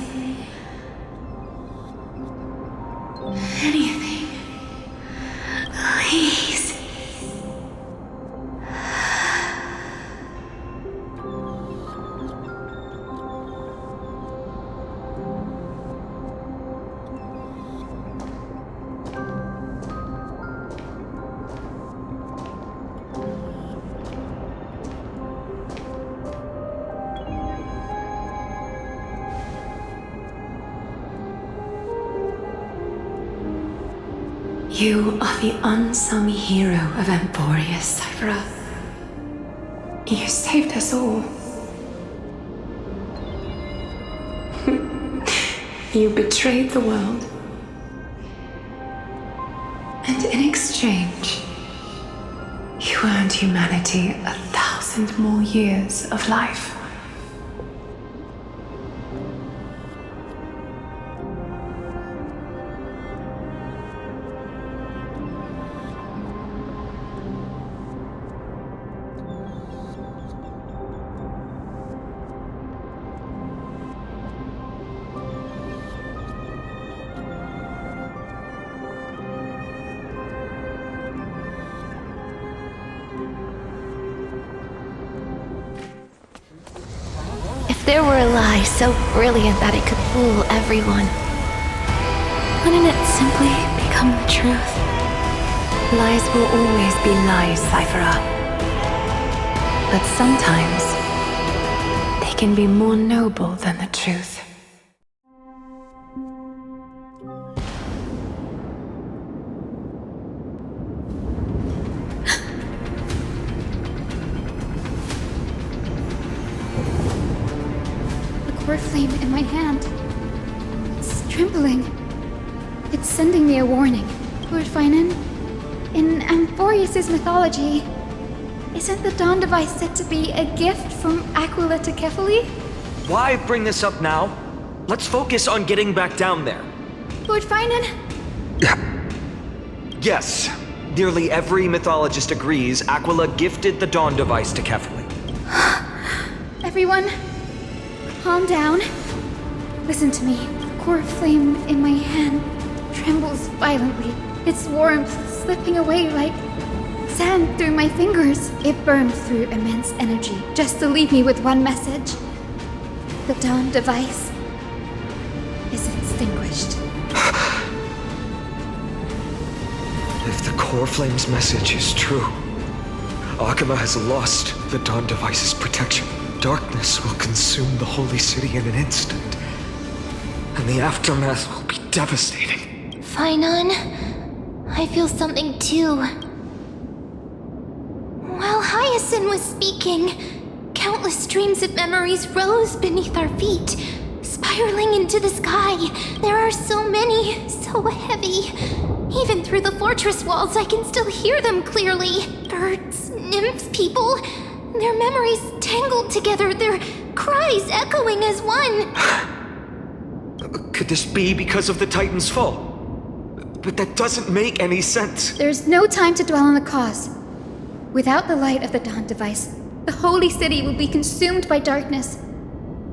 Anything. Please. You are the unsung hero of Amphoreus, Cipher. You saved us all. You betrayed the world. And in exchange, you earned humanity 1,000 more years of life. If there were a lie so brilliant that it could fool everyone, wouldn't it simply become the truth? Lies will always be lies, Cipher. But sometimes they can be more noble than the truth. Flame in my hand. It's trembling. It's sending me a warning. Lord Finan, in Amphoreus' mythology, isn't the Dawn device said to be a gift from Aquila to Kephale? Why bring this up now? Let's focus on getting back down there. Lord Finan? Yes. Nearly every mythologist agrees Aquila gifted the Dawn device to Kephale. Everyone, calm down. Listen to me. The core flame in my hand trembles violently. Its warmth slipping away like sand through my fingers. It burned through immense energy just to leave me with one message. The Dawn device is extinguished. If the core flame's message is true, Aglaea has lost the Dawn device's protection. Darkness will consume the holy city in an instant, and the aftermath will be devastating. Finan, I feel something too. While Hyacine was speaking, countless streams of memories rose beneath our feet, spiraling into the sky. There are so many, so heavy. Even through the fortress walls, I can still hear them clearly. Birds, nymphs, people. Their memories tangled together, their cries echoing as one. Could this be because of the Titan's fall? But that doesn't make any sense. There's no time to dwell on the cause. Without the light of the Dawn device, the holy city will be consumed by darkness,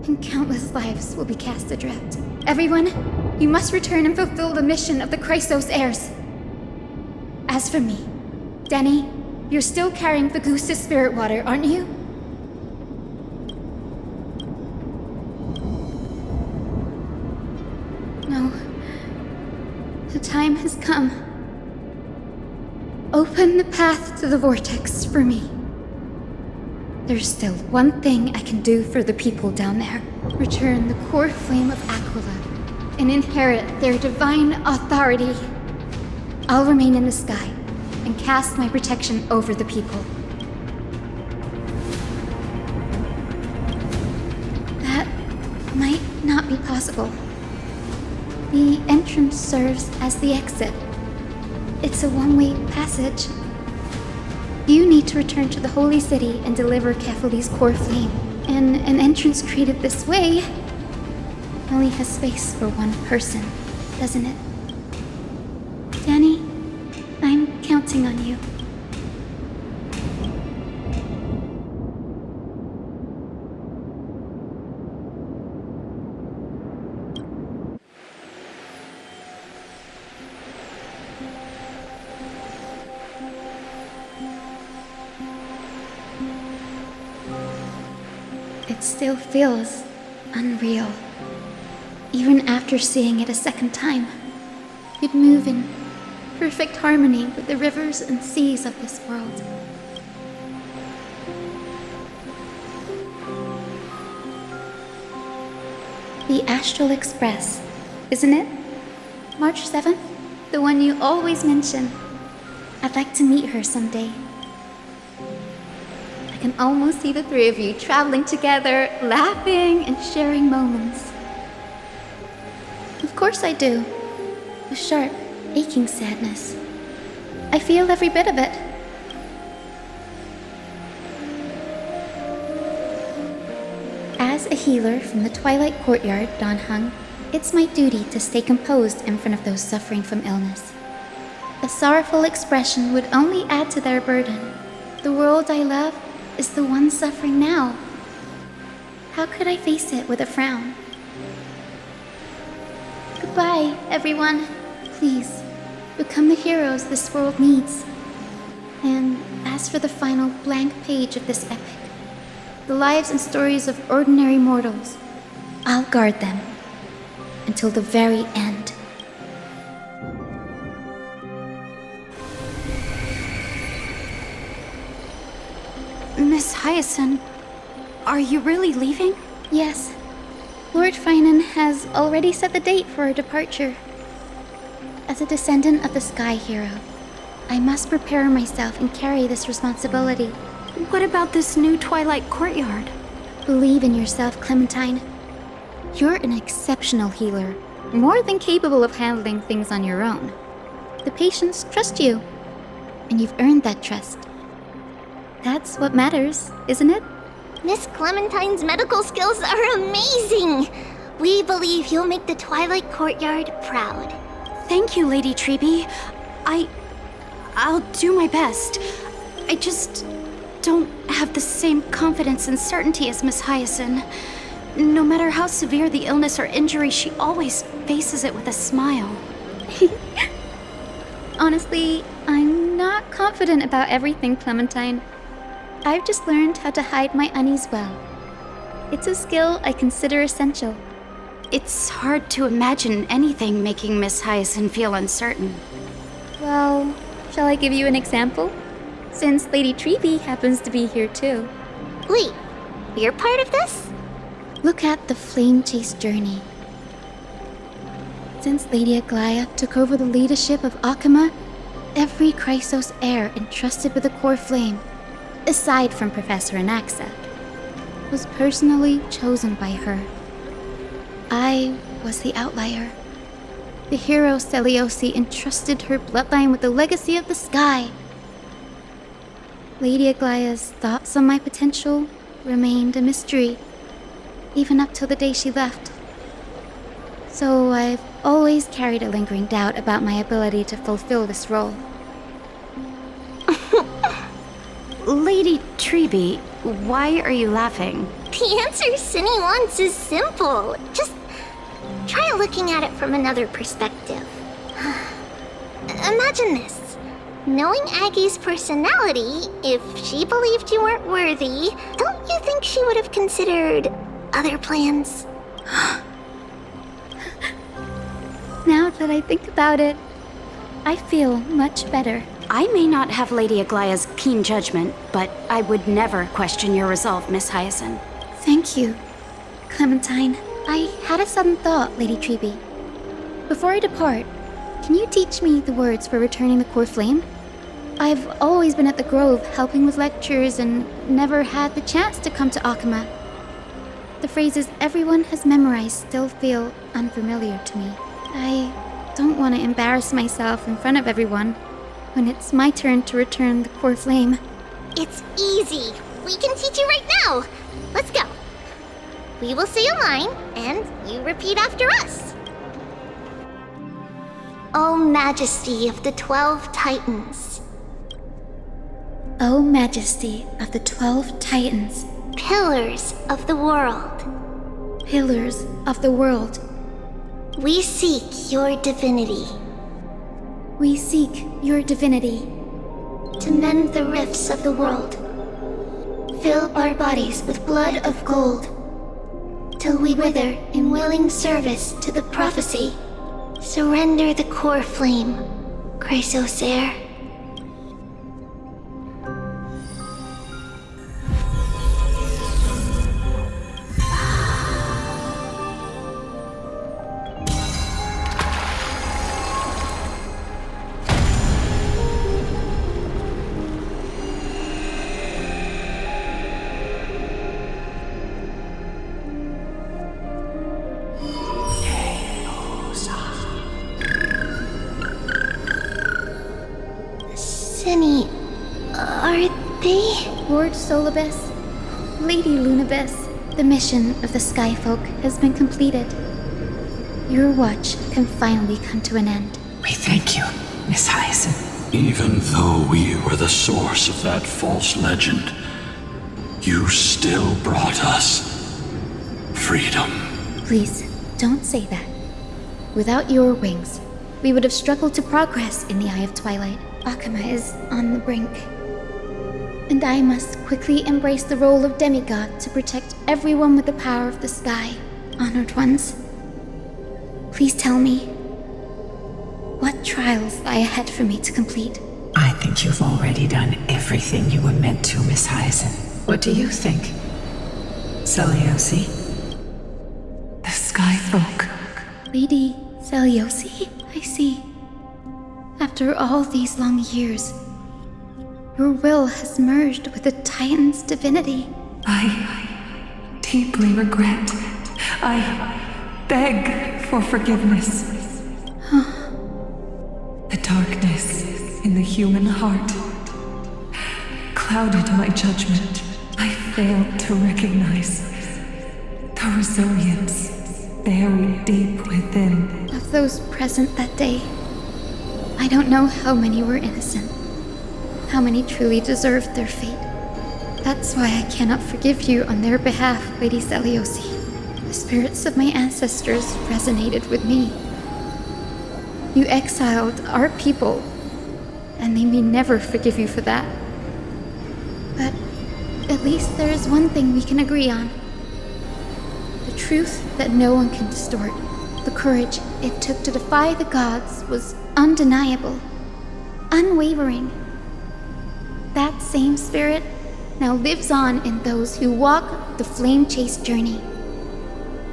and countless lives will be cast adrift. Everyone, you must return and fulfill the mission of the Chrysos heirs. As for me, Denny, you're still carrying Fagusta's spirit water, aren't you? No. The time has come. Open the path to the Vortex for me. There's still one thing I can do for the people down there. Return the core flame of Aquila and inherit their divine authority. I'll remain in the sky and cast my protection over the people. That might not be possible. The entrance serves as the exit. It's a one-way passage. You need to return to the Holy City and deliver Kephale's core flame. And an entrance created this way only has space for one person, doesn't it? Danny, I'm counting on you. It still feels unreal. Even after seeing it a second time, you'd move in perfect harmony with the rivers and seas of this world. The Astral Express, isn't it? March 7th? The one you always mention. I'd like to meet her someday. can almost see the three of you traveling together, laughing and sharing moments. Of course I do. A sharp, aching sadness. I feel every bit of it. As a healer from the Twilight courtyard, Dawn Hung, it's my duty to stay composed in front of those suffering from illness. A sorrowful expression would only add to their burden. The world I love is the one suffering now. How could I face it with a frown? Goodbye, everyone. Please, become the heroes this world needs. And as for the final blank page of this epic, the lives and stories of ordinary mortals, I'll guard them until the very end. Miss Hyacine, are you really leaving? Yes. Lord Finan has already set the date for our departure. As a descendant of the Sky Hero, I must prepare myself and carry this responsibility. What about this new Twilight courtyard? Believe in yourself, Clementine. You're an exceptional healer, more than capable of handling things on your own. The patients trust you, and you've earned that trust. That's what matters, isn't it? Miss Clementine's medical skills are amazing! We believe you'll make the Twilight courtyard proud. Thank you, Lady Treeby. I'll do my best. I just don't have the same confidence and certainty as Miss Hyacine. No matter how severe the illness or injury, she always faces it with a smile. Honestly, I'm not confident about everything, Clementine. I've just learned how to hide my unease well. It's a skill I consider essential. It's hard to imagine anything making Miss Hyacine feel uncertain. Well, shall I give you an example? Since Lady Treeby happens to be here too. Wait, you're part of this? Look at the Flame Chase journey. Since Lady Aglaea took over the leadership of Akama, every Chrysos heir entrusted with the core flame, aside from Professor Anaxa, was personally chosen by her. I was the outlier. The hero Seliosi entrusted her bloodline with the legacy of the sky. Lady Aglaea's thoughts on my potential remained a mystery, even up till the day she left. So I've always carried a lingering doubt about my ability to fulfill this role. Lady Treeby, why are you laughing? The answer Cindy wants is simple. Just try looking at it from another perspective. Imagine this. Knowing Aggie's personality, if she believed you weren't worthy, don't you think she would have considered other plans? Now that I think about it, I feel much better. I may not have Lady Aglaea's keen judgment, but I would never question your resolve, Miss Hyacine. Thank you, Clementine. I had a sudden thought, Lady Treeby. Before I depart, can you teach me the words for returning the core flame? I've always been at the Grove helping with lectures and never had the chance to come to Akama. The phrases everyone has memorized still feel unfamiliar to me. I don't want to embarrass myself in front of everyone when it's my turn to return the core flame. It's easy. We can teach you right now. Let's go. We will say a line, and you repeat after us. O Majesty of the 12 Titans. O Majesty of the 12 Titans. Pillars of the world. Pillars of the world. We seek your divinity. We seek your divinity. To mend the rifts of the world. Fill our bodies with blood of gold. Till we wither in willing service to the prophecy. Surrender the core flame, Chrysos heir. Destiny... are they... Lord Solabus, Lady Lunabis, the mission of the Skyfolk has been completed. Your watch can finally come to an end. We thank you, Miss Hyacine. Even though we were the source of that false legend, you still brought us freedom. Please, don't say that. Without your wings, we would have struggled to progress in the Eye of Twilight. Akama is on the brink. And I must quickly embrace the role of demigod to protect everyone with the power of the sky. Honored ones, please tell me, what trials lie ahead for me to complete? I think you've already done everything you were meant to, Miss Hyacine. What do you think, Seliosi? The Skyfolk. Lady Seliosi, I see. After all these long years, your will has merged with the Titan's divinity. I deeply regret. I beg for forgiveness. The darkness in the human heart clouded my judgment. I failed to recognize the resilience buried deep within. Of those present that day, I don't know how many were innocent, how many truly deserved their fate. That's why I cannot forgive you on their behalf, Lady Seliosi. The spirits of my ancestors resonated with me. You exiled our people, and they may never forgive you for that. But at least there is one thing we can agree on. The truth that no one can distort. The courage it took to defy the gods was undeniable, unwavering. That same spirit now lives on in those who walk the flame chase journey,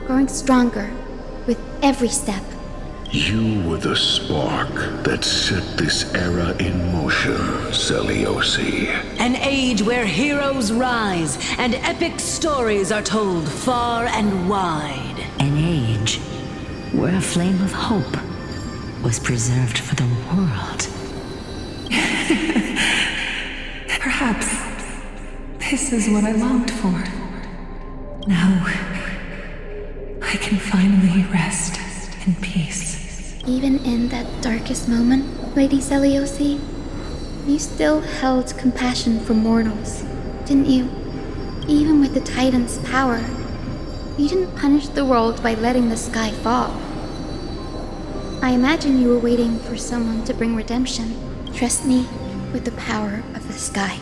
growing stronger with every step. You were the spark that set this era in motion, Seliosi. An age where heroes rise and epic stories are told far and wide. An age where a flame of hope was preserved for the world. Perhaps this is what I longed for. Now, I can finally rest in peace. Even in that darkest moment, Lady Seliosi, you still held compassion for mortals, didn't you? Even with the Titan's power, you didn't punish the world by letting the sky fall. I imagine you were waiting for someone to bring redemption. Trust me with the power of the sky.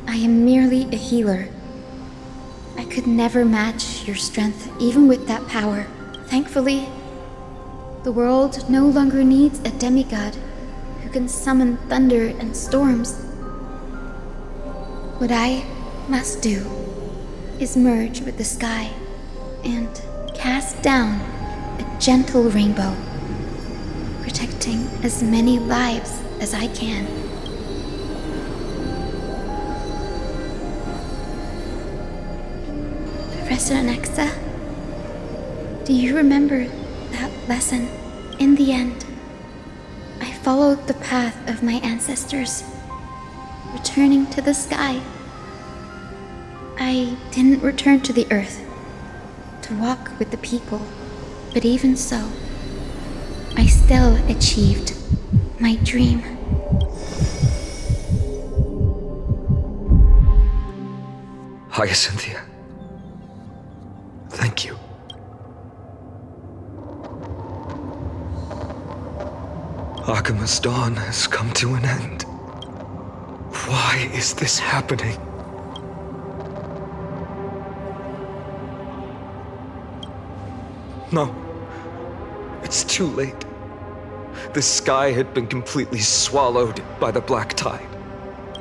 I am merely a healer. I could never match your strength, even with that power. Thankfully, the world no longer needs a demigod who can summon thunder and storms. What I must do is merge with the sky and cast down a gentle rainbow, protecting as many lives as I can. Professor Nexa, do you remember that lesson? In the end, I followed the path of my ancestors, returning to the sky. I didn't return to the earth to walk with the people, but even so, I still achieved my dream. Hyacinthia. Thank you. Akama's dawn has come to an end. Why is this happening? No. It's too late. The sky had been completely swallowed by the black tide.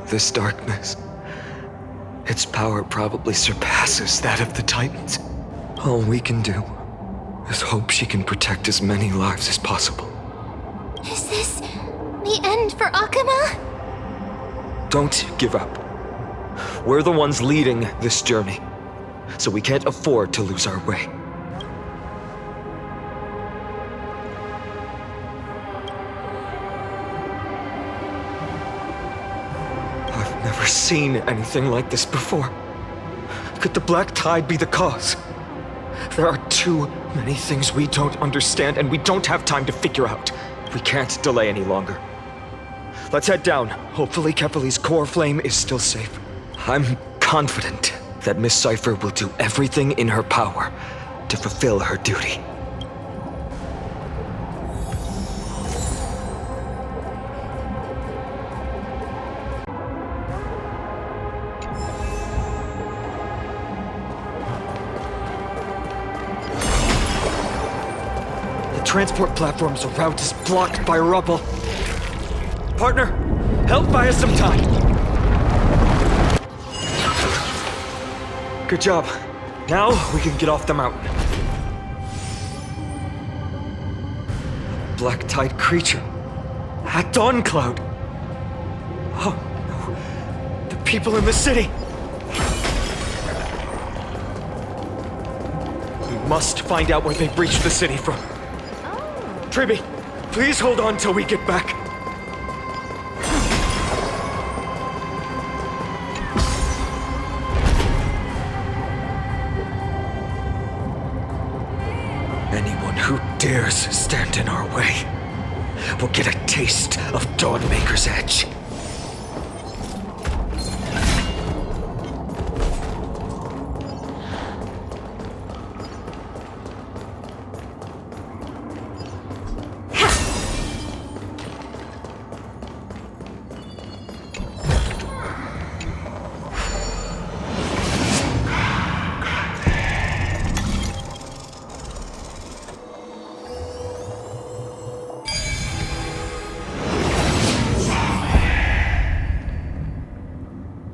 This darkness, its power probably surpasses that of the Titans. All we can do is hope she can protect as many lives as possible. Is this the end for Akama? Don't give up. We're the ones leading this journey, so we can't afford to lose our way. never seen anything like this before. Could the Black Tide be the cause? There are too many things we don't understand, and we don't have time to figure out. We can't delay any longer. Let's head down. Hopefully Kephale's coreflame is still safe. I'm confident that Miss Cipher will do everything in her power to fulfill her duty. The transport platform's route is blocked by rubble. Partner, help buy us some time. Good job. Now we can get off the mountain. Black Tide creature. At dawncloud. Oh no. The people in the city. We must find out where they breached the city from. Tribby, please hold on till we get back. Anyone who dares stand in our way will get a taste of Dawnmaker's edge.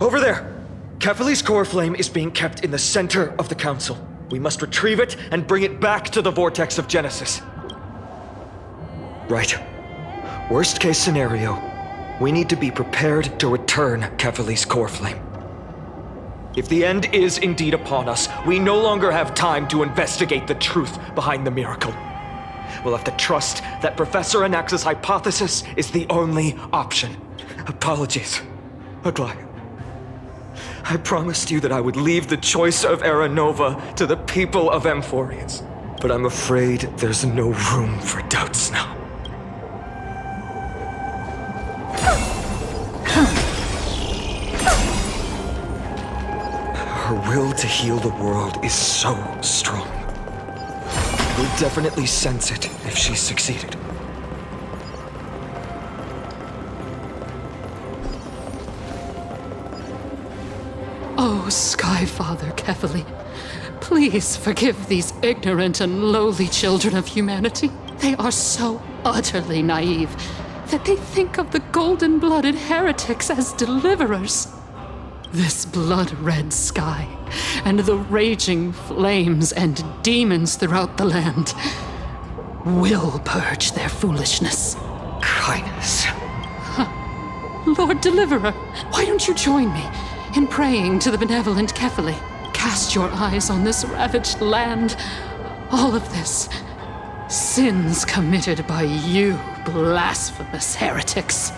Over there! Kephale's coreflame is being kept in the center of the council. We must retrieve it and bring it back to the Vortex of Genesis. Right. Worst case scenario, we need to be prepared to return Kephale's coreflame. If the end is indeed upon us, we no longer have time to investigate the truth behind the miracle. We'll have to trust that Professor Anax's hypothesis is the only option. Apologies, Aglaea. I promised you that I would leave the choice of Era Nova to the people of Amphoreus, but I'm afraid there's no room for doubts now. Her will to heal the world is so strong. We'll definitely sense it if she succeeded. Oh, Sky Father Kephale, please forgive these ignorant and lowly children of humanity. They are so utterly naive that they think of the golden-blooded heretics as deliverers. This blood-red sky, and the raging flames and demons throughout the land will purge their foolishness. Kindness. Lord Deliverer, why don't you join me in praying to the benevolent Kephale? Cast your eyes on this ravaged land. All of this, sins committed by you, blasphemous heretics.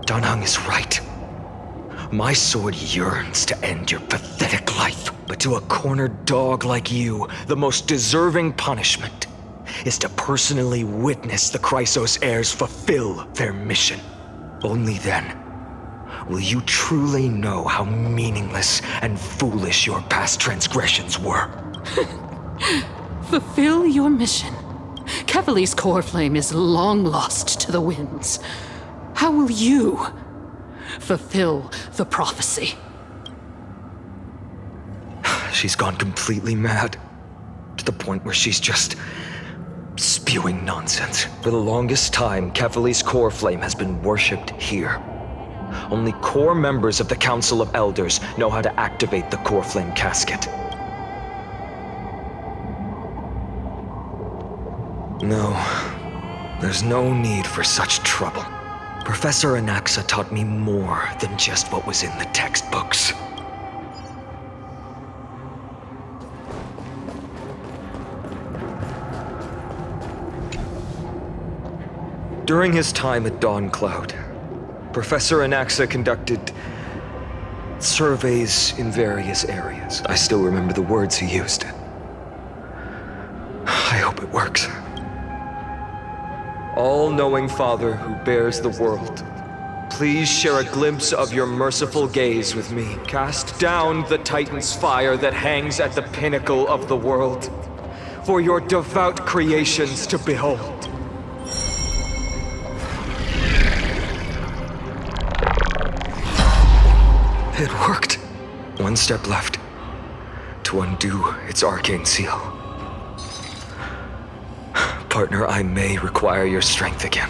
Danheng is right. My sword yearns to end your pathetic life, but to a cornered dog like you, the most deserving punishment is to personally witness the Chrysos heirs fulfill their mission. Only then will you truly know how meaningless and foolish your past transgressions were. Fulfill your mission. Kephale's coreflame is long lost to the winds. How will you fulfill the prophecy? She's gone completely mad, to the point where she's just spewing nonsense. For the longest time, Kephale's coreflame has been worshipped here. Only core members of the Council of Elders know how to activate the coreflame casket. No, there's no need for such trouble. Professor Anaxa taught me more than just what was in the textbooks. During his time at Dawncloud, Professor Anaxa conducted surveys in various areas. I still remember the words he used. I hope it works. All-knowing Father who bears the world, please share a glimpse of your merciful gaze with me. Cast down the Titan's fire that hangs at the pinnacle of the world, for your devout creations to behold. It worked. One step left to undo its arcane seal. Partner, I may require your strength again.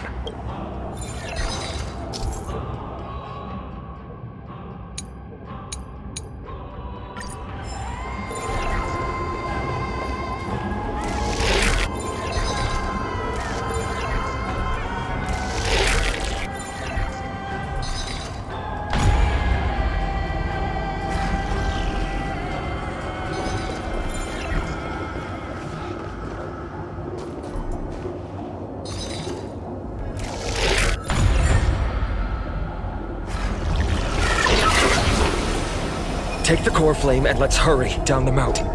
Take the coreflame and let's hurry down the mountain.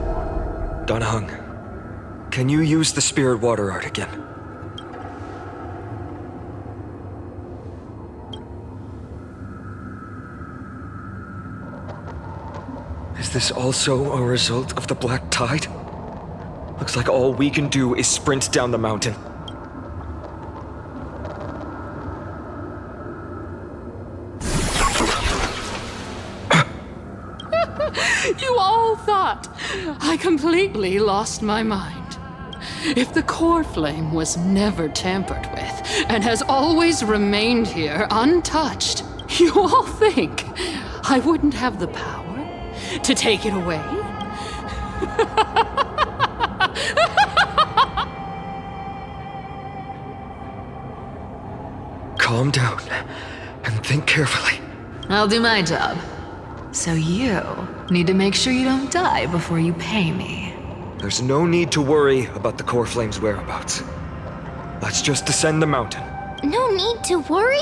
Donahung, can you use the spirit water art again? Is this also a result of the black tide? Looks like all we can do is sprint down the mountain. You all thought I completely lost my mind. If the core flame was never tampered with and has always remained here untouched, you all think I wouldn't have the power to take it away? Calm down and think carefully. I'll do my job. So you need to make sure you don't die before you pay me. There's no need to worry about the core flame's whereabouts. Let's just descend the mountain. No need to worry?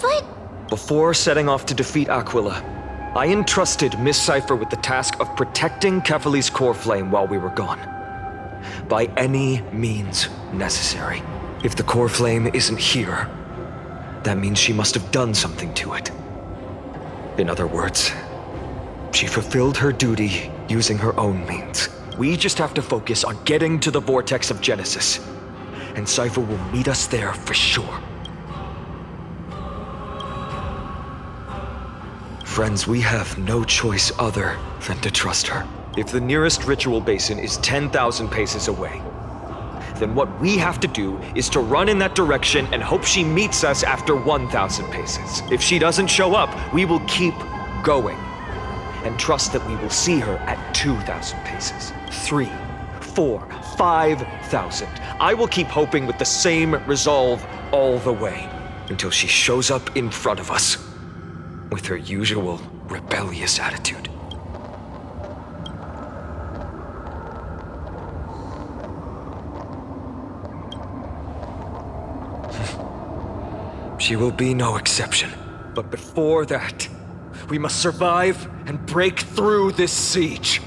But... Before setting off to defeat Aquila, I entrusted Miss Cipher with the task of protecting Kephale's core flame while we were gone. By any means necessary. If the core flame isn't here, that means she must have done something to it. In other words, she fulfilled her duty using her own means. We just have to focus on getting to the Vortex of Genesis, and Cipher will meet us there for sure. Friends, we have no choice other than to trust her. If the nearest ritual basin is 10,000 paces away, then what we have to do is to run in that direction and hope she meets us after 1,000 paces. If she doesn't show up, we will keep going and trust that we will see her at 2,000 paces, 3, 4, 5,000. I will keep hoping with the same resolve all the way until she shows up in front of us with her usual rebellious attitude. She will be no exception. But before that, we must survive and break through this siege.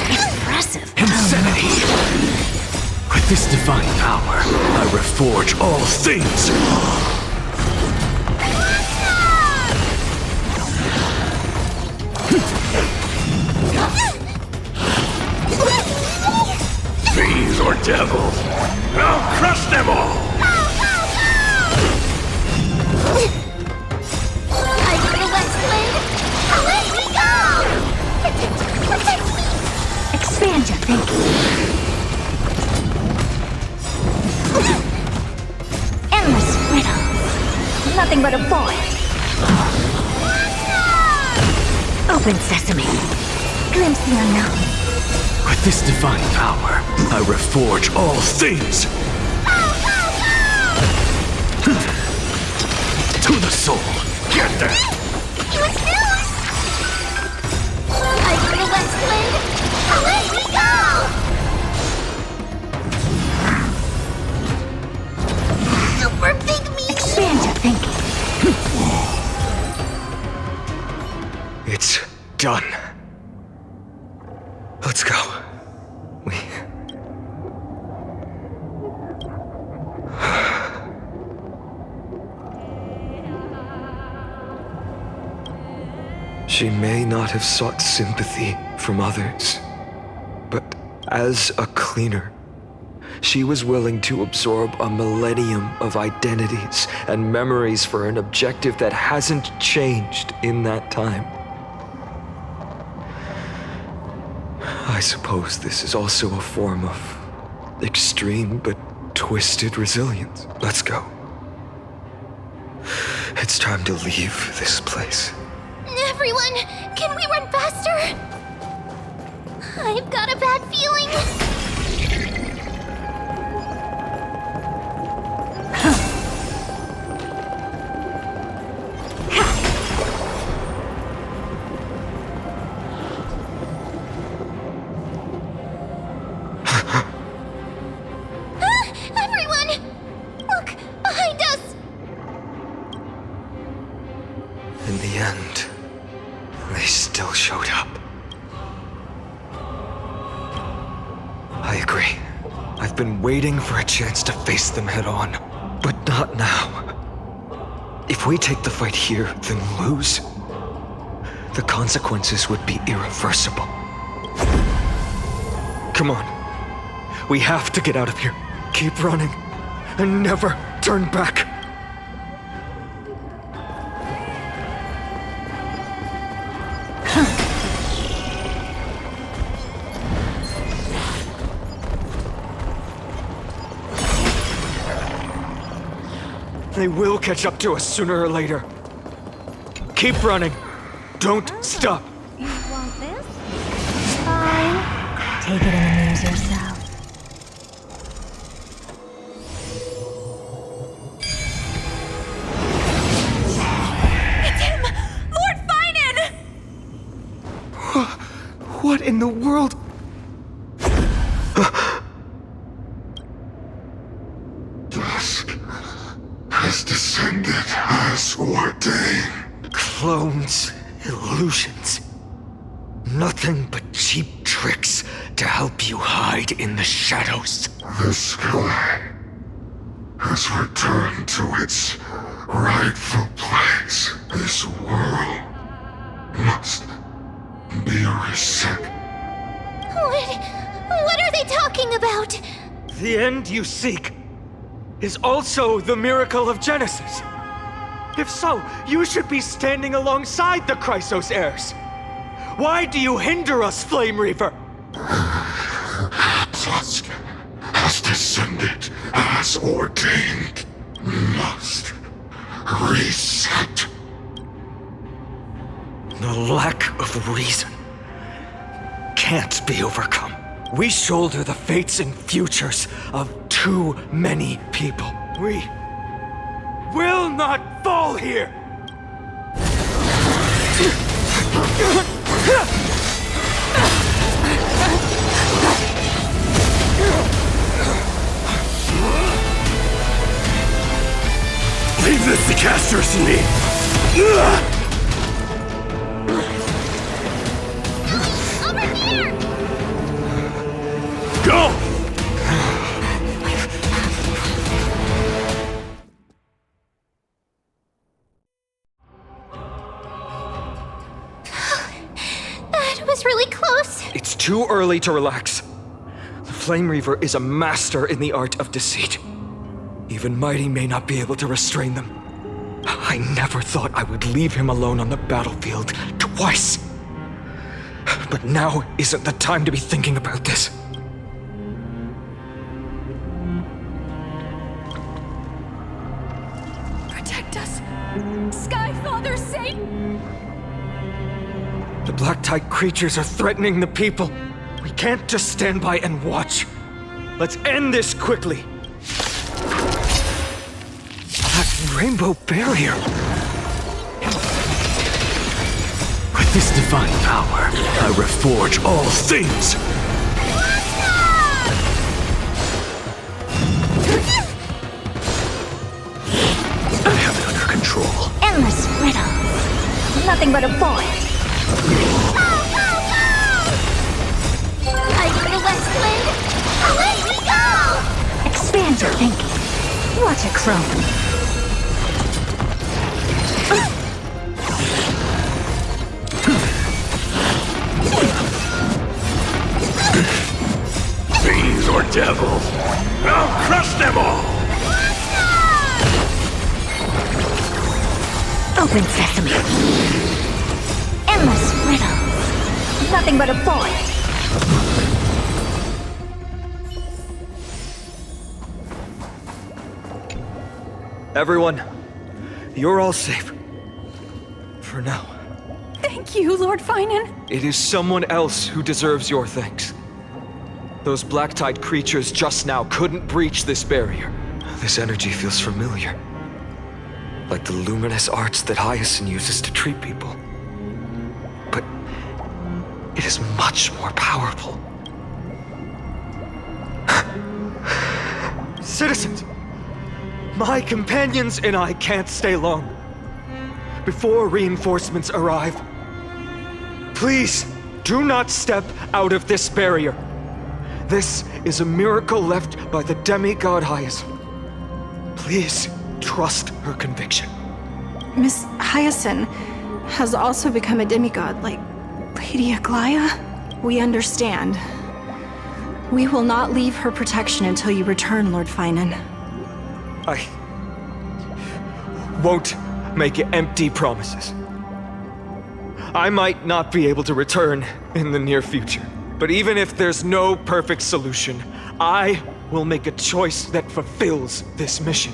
Impressive. Insanity! With this divine power, I reforge all things! Fiends or devils, I'll crush them all! Away we go! Protect me! Expand your thinking. Endless riddles. Nothing but a void. Open sesame. Glimpse the unknown. With this divine power, I reforge all things! To the soul! Get there! He was loose! Like the west wind, away we go! Super big meaty! Expand your thinking. It's done. Let's go. She may not have sought sympathy from others, but as a cleaner, she was willing to absorb a millennium of identities and memories for an objective that hasn't changed in that time. I suppose this is also a form of extreme but twisted resilience. Let's go. It's time to leave this place. Everyone, can we run faster? I've got a bad feeling. Everyone, look behind us. In the end, they still showed up. I agree. I've been waiting for a chance to face them head on, but not now. If we take the fight here, then lose, the consequences would be irreversible. Come on. We have to get out of here. Keep running, and never turn back. They will catch up to us sooner or later. Keep running. Don't stop. You want this? Fine. Take it and amuse yourself. It's him! Lord Finan! What in the world? Has descended as ordained. Clones, illusions. Nothing but cheap tricks to help you hide in the shadows. The sky has returned to its rightful place. This world must be reset. What are they talking about? The end you seek is also the miracle of Genesis. If so, you should be standing alongside the Chrysos heirs. Why do you hinder us, Flame Reaver? Tusk has descended as ordained. Must reset. The lack of reason can't be overcome. We shoulder the fates and futures of too many people. We will not fall here! Leave this to Casters and me! Over here! Go! That was really close. It's too early to relax. The Flame Reaver is a master in the art of deceit. Even Mighty may not be able to restrain them. I never thought I would leave him alone on the battlefield twice. But now isn't the time to be thinking about this. Protect us! Sky Father's sake! The Black Tide creatures are threatening the people. We can't just stand by and watch. Let's end this quickly. That rainbow barrier. With this divine power, I reforge all things. I have it under control. Endless riddle. Nothing but a void. Hide in the west wind. Away we go! Expand your thinking. What a crone. Fiends or devils, I'll crush them all! Open sesame. Endless riddle. Nothing but a void. Everyone, you're all safe. For now. Thank you, Lord Finan. It is someone else who deserves your thanks. Those black-tide creatures just now couldn't breach this barrier. This energy feels familiar. Like the luminous arts that Hyacine uses to treat people. But it is much more powerful. Citizens! My companions and I can't stay long. Before reinforcements arrive, please do not step out of this barrier. This is a miracle left by the demigod Hyacine. Please trust her conviction. Miss Hyacine has also become a demigod, like Lady Aglaea. We understand. We will not leave her protection until you return, Lord Finan. I won't make empty promises. I might not be able to return in the near future, but even if there's no perfect solution, I will make a choice that fulfills this mission.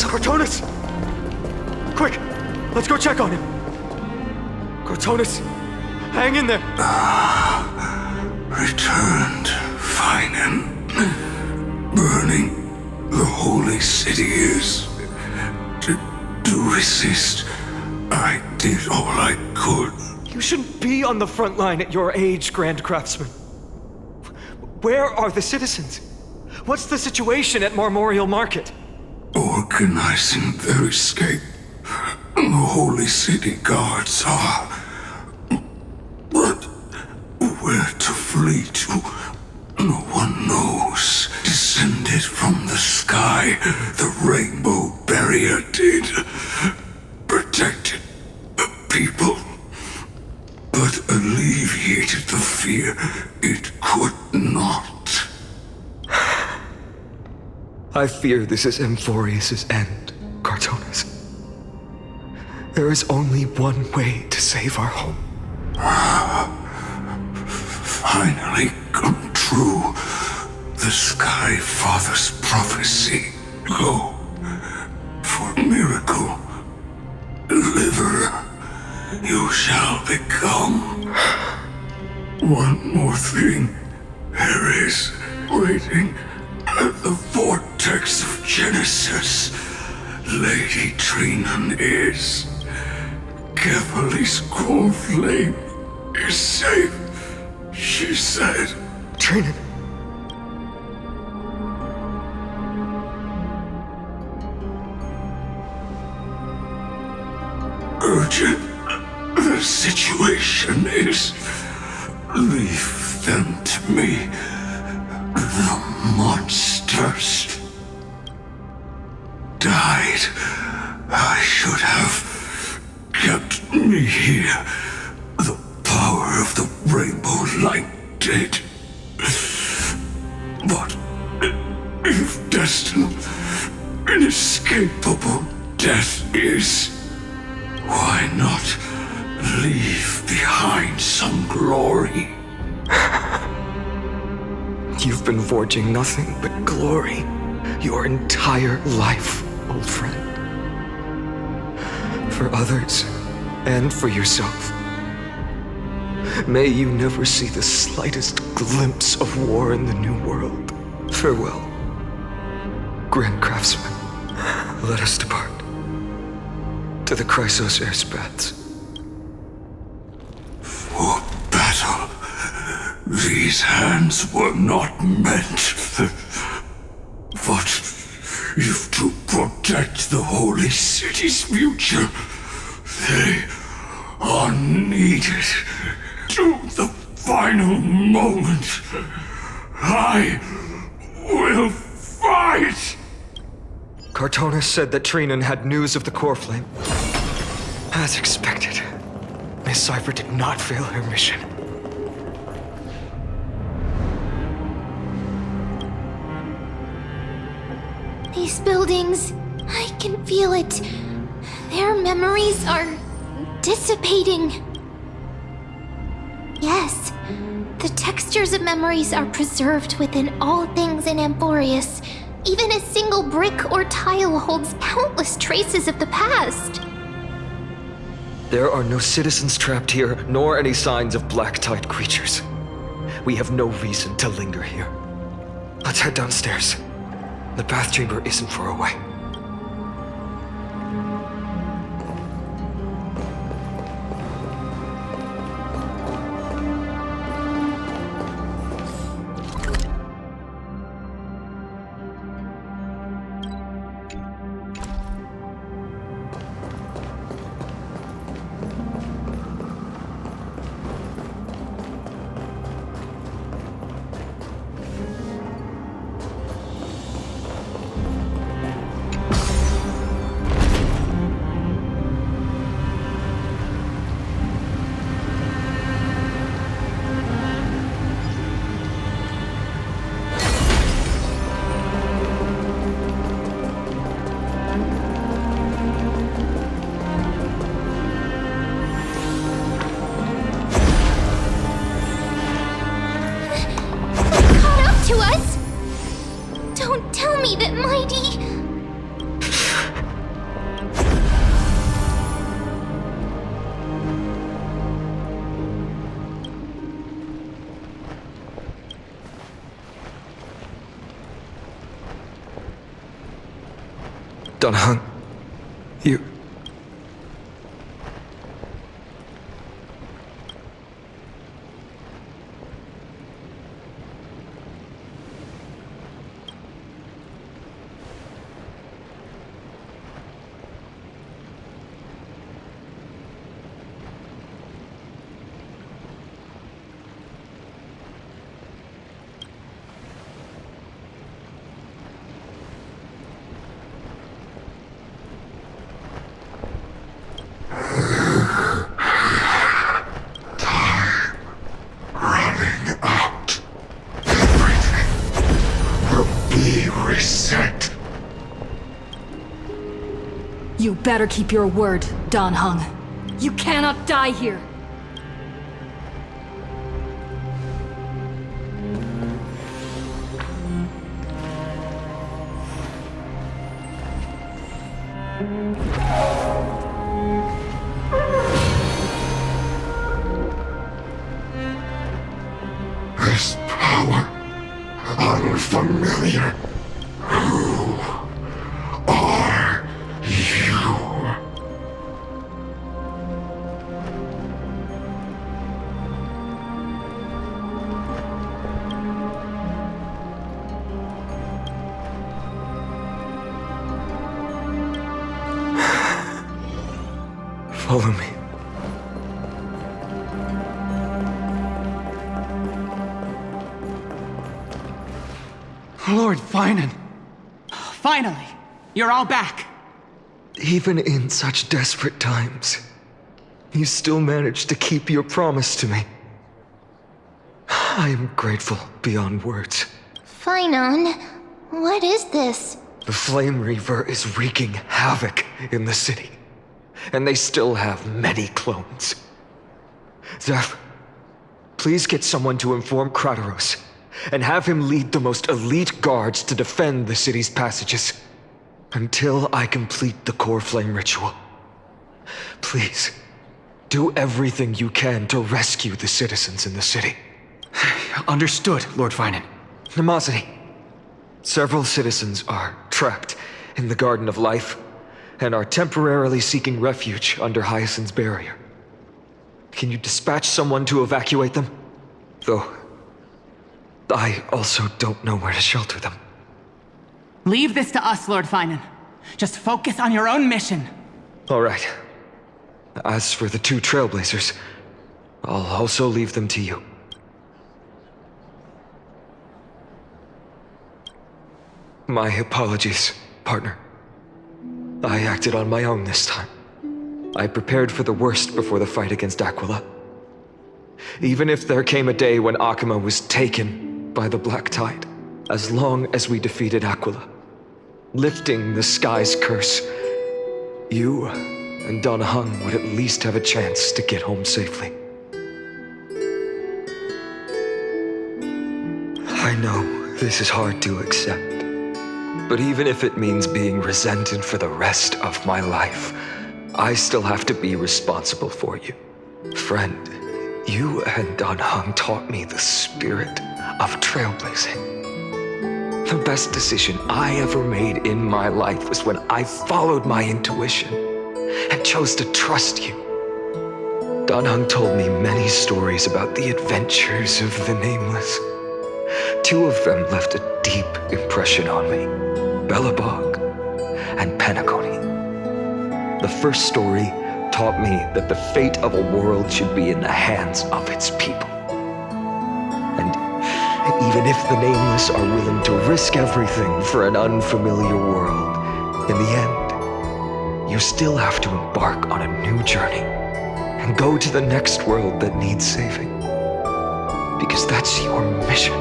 Cortonis! Quick! Let's go check on him! Cortonis! Hang in there! Returned, Finan. Burning the holy city is. To resist, I did all I could. You shouldn't be on the front line at your age, Grand Craftsman. Where are the citizens? What's the situation at Marmoreal Market? Organizing their escape. The holy city guards are. But where to flee to, no one knows. Descended from the sky, the rainbow barrier did. Protected people, but alleviated the fear it could not. I fear this is Amphoreus' end, Cortonis. There is only one way to save our home. Finally come true. The Sky Father's prophecy. Go. For miracle. Deliverer. You shall become. One more thing. There is waiting at the Vortex of Genesis. Lady Trinan is. Kephale's coreflame is safe, she said. Trinan. Urgent. The situation is. Leave them to me. The monsters died. I should have kept me here. The power of the rainbow light did. But if destined, inescapable death is, why not leave behind some glory? You've been forging nothing but glory your entire life, old friend. For others, and for yourself. May you never see the slightest glimpse of war in the New World. Farewell, Grand Craftsman. Let us depart to the Chrysos Air's paths. For battle, these hands were not meant. But if to protect the Holy City's future, they are needed to the final moment. I will fight! Cartonis said that Trinan had news of the coreflame. As expected, Miss Cipher did not fail her mission. These buildings, I can feel it. Their memories are dissipating. Yes, the textures of memories are preserved within all things in Amphoreus. Even a single brick or tile holds countless traces of the past. There are no citizens trapped here, nor any signs of black-tide creatures. We have no reason to linger here. Let's head downstairs. The bath chamber isn't far away. Dunhung, you... You better keep your word, Danhung. You cannot die here. This power, unfamiliar. Who are you? Follow me. Lord Finan. Finally, you're all back. Even in such desperate times, you still managed to keep your promise to me. I am grateful beyond words. Finan, what is this? The Flame Reaver is wreaking havoc in the city, and they still have many clones. Zeph, please get someone to inform Kratos and have him lead the most elite guards to defend the city's passages until I complete the coreflame ritual. Please, do everything you can to rescue the citizens in the city. Understood, Lord Finan. Nemosity. Several citizens are trapped in the Garden of Life and are temporarily seeking refuge under Hyacine's barrier. Can you dispatch someone to evacuate them? Though, I also don't know where to shelter them. Leave this to us, Lord Finan. Just focus on your own mission. All right. As for the 2 Trailblazers, I'll also leave them to you. My apologies, partner. I acted on my own this time. I prepared for the worst before the fight against Aquila. Even if there came a day when Akima was taken by the Black Tide, as long as we defeated Aquila, lifting the sky's curse, you and Don Hung would at least have a chance to get home safely. I know this is hard to accept, but even if it means being resented for the rest of my life, I still have to be responsible for you. Friend, you and Don Hung taught me the spirit of trailblazing. The best decision I ever made in my life was when I followed my intuition and chose to trust you. Don Hung told me many stories about the adventures of the Nameless. 2 of them left a deep impression on me, Bellabog and Penacony. The first story taught me that the fate of a world should be in the hands of its people. And even if the Nameless are willing to risk everything for an unfamiliar world, in the end, you still have to embark on a new journey and go to the next world that needs saving. Because that's your mission.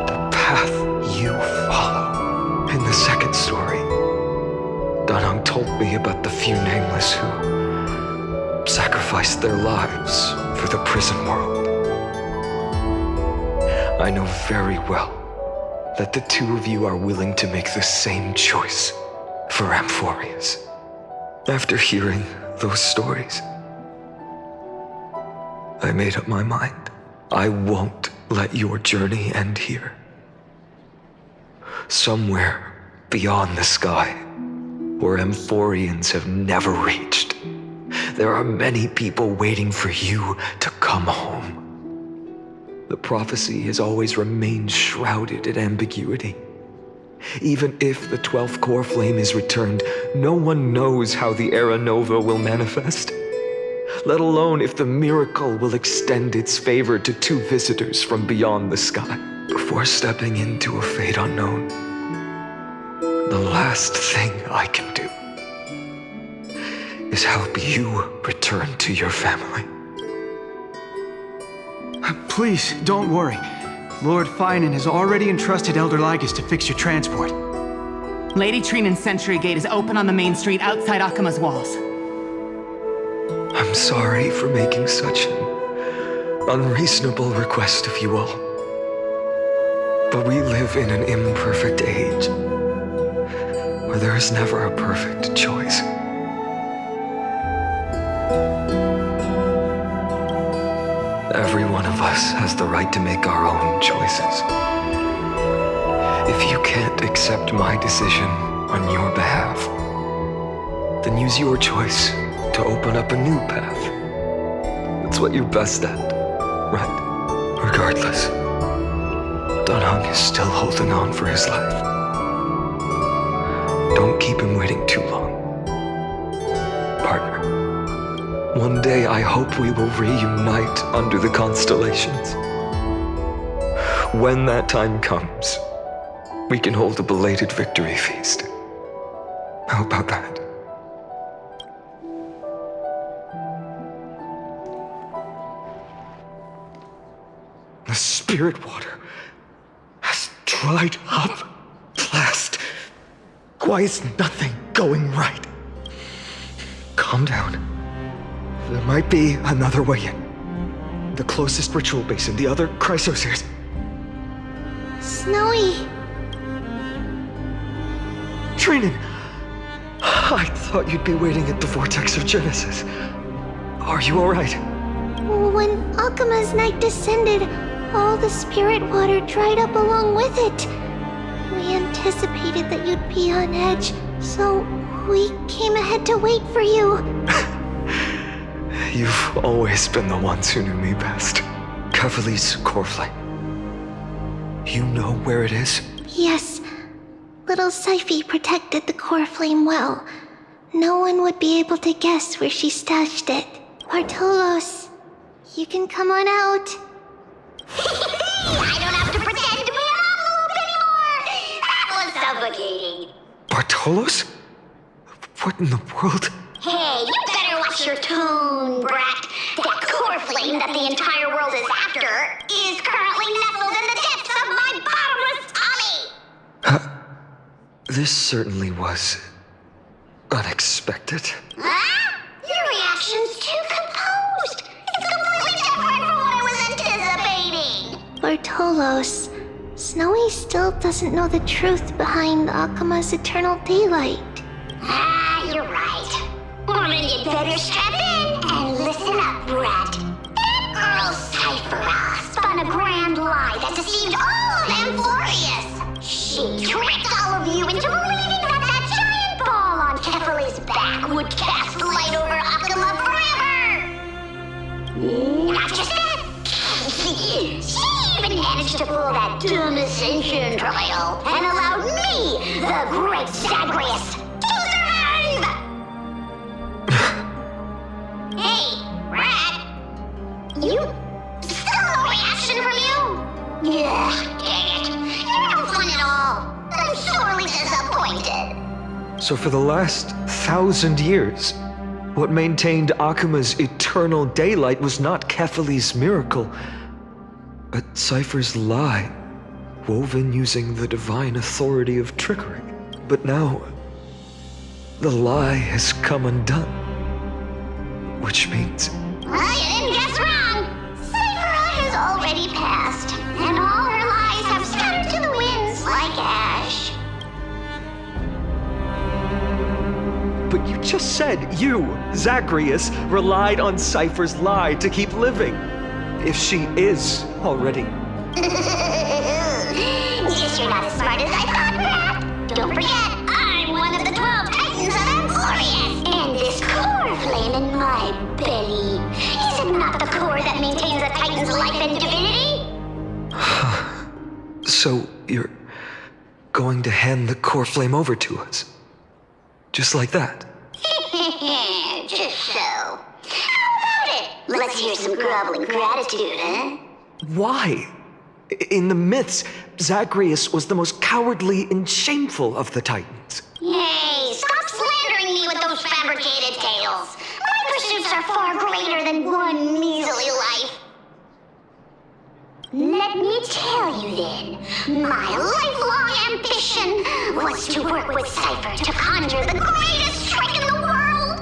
The path you follow. In the second story, Don Hung told me about the few Nameless who sacrificed their lives for the prison world. I know very well that the 2 of you are willing to make the same choice for Amphoreus. After hearing those stories, I made up my mind. I won't let your journey end here. Somewhere beyond the sky, where Amphoreans have never reached, there are many people waiting for you to come home. The prophecy has always remained shrouded in ambiguity. Even if the 12th core flame is returned, no one knows how the Era Nova will manifest, let alone if the miracle will extend its favor to 2 visitors from beyond the sky. Before stepping into a fate unknown, the last thing I can do is help you return to your family. Please, don't worry. Lord Finan has already entrusted Elder Lygus to fix your transport. Lady Trinan's sentry gate is open on the main street outside Akima's walls. I'm sorry for making such an unreasonable request of you all. But we live in an imperfect age, where there is never a perfect choice. Every one of us has the right to make our own choices. If you can't accept my decision on your behalf, then use your choice to open up a new path. That's what you're best at, right? Regardless, Don Hung is still holding on for his life. Don't keep him waiting too long. Partner, one day I hope we will reunite under the constellations. When that time comes, we can hold a belated victory feast. How about that? The spirit water has dried up. Blast. Why is nothing going right? Calm down. There might be another way in. The closest ritual basin, the other chrysosers. Snowy. Trinan! I thought you'd be waiting at the Vortex of Genesis. Are you alright? When Akima's night descended, all the spirit water dried up along with it. We anticipated that you'd be on edge, so we came ahead to wait for you. You've always been the ones who knew me best. Kephale's coreflame. You know where it is? Yes. Little Cipher protected the coreflame well. No one would be able to guess where she stashed it. Bartolos, you can come on out. I don't have to pretend to be an envelope anymore! That was suffocating. Bartolos? What in the world? Hey, you better watch your tone, brat. That core flame that the entire world is after is currently nestled in the depths of my bottomless tummy! This certainly was unexpected. Huh? Your reaction's too composed. It's completely different from what I was anticipating. Bartolos, Snowy still doesn't know the truth behind Akima's eternal daylight. You're right. Well, then you'd better strap in and listen up, brat. That girl Cipher spun a grand lie that deceived all of Amphoreus. She tricked all of you into believing that giant ball on Kephale's back would cast light over Aquila forever. Not just that. She even managed to pull that dumb ascension trial and allowed me, the great Zagreus, to survive! Hey, Rat! You... still no reaction from you? Yeah, dang it. You're no fun at all. I'm sorely disappointed. So for the last 1,000 years, what maintained Akima's eternal daylight was not Kephale's miracle, but Cipher's lie, woven using the divine authority of trickery. But now, the lie has come undone. Which means... Well, you didn't guess wrong. Cipher has already passed, and all her lies have scattered to the winds like ash. But you just said you, Zagreus, relied on Cipher's lie to keep living. If she is already... Guess you're not as smart as I thought, Rat. Don't forget, I'm one of the 12 Titans of Amphoreus, and this core flame in my belly. Is it not the core that maintains a Titan's life and divinity? So you're going to hand the core flame over to us? Just like that? Just so. How about it? Let's hear some groveling gratitude, huh? Why? In the myths, Zagreus was the most cowardly and shameful of the Titans. Hey, stop slandering me with those fabricated tales. My pursuits are far greater than one measly life. Let me tell you then, my lifelong ambition was to work with Cipher to conjure the greatest trick in the world.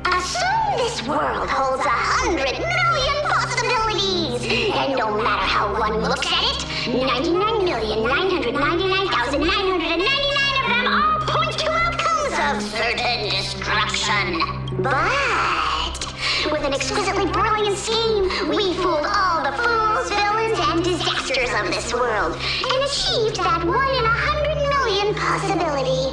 Assume this world holds 100 million possibilities, and no matter how one looks at it, 99,999,999 of them all point to outcomes of certain destruction. But with an exquisitely brilliant scheme, we fooled all the fools, villains, and disasters of this world, and achieved that 1 in 100 million possibility.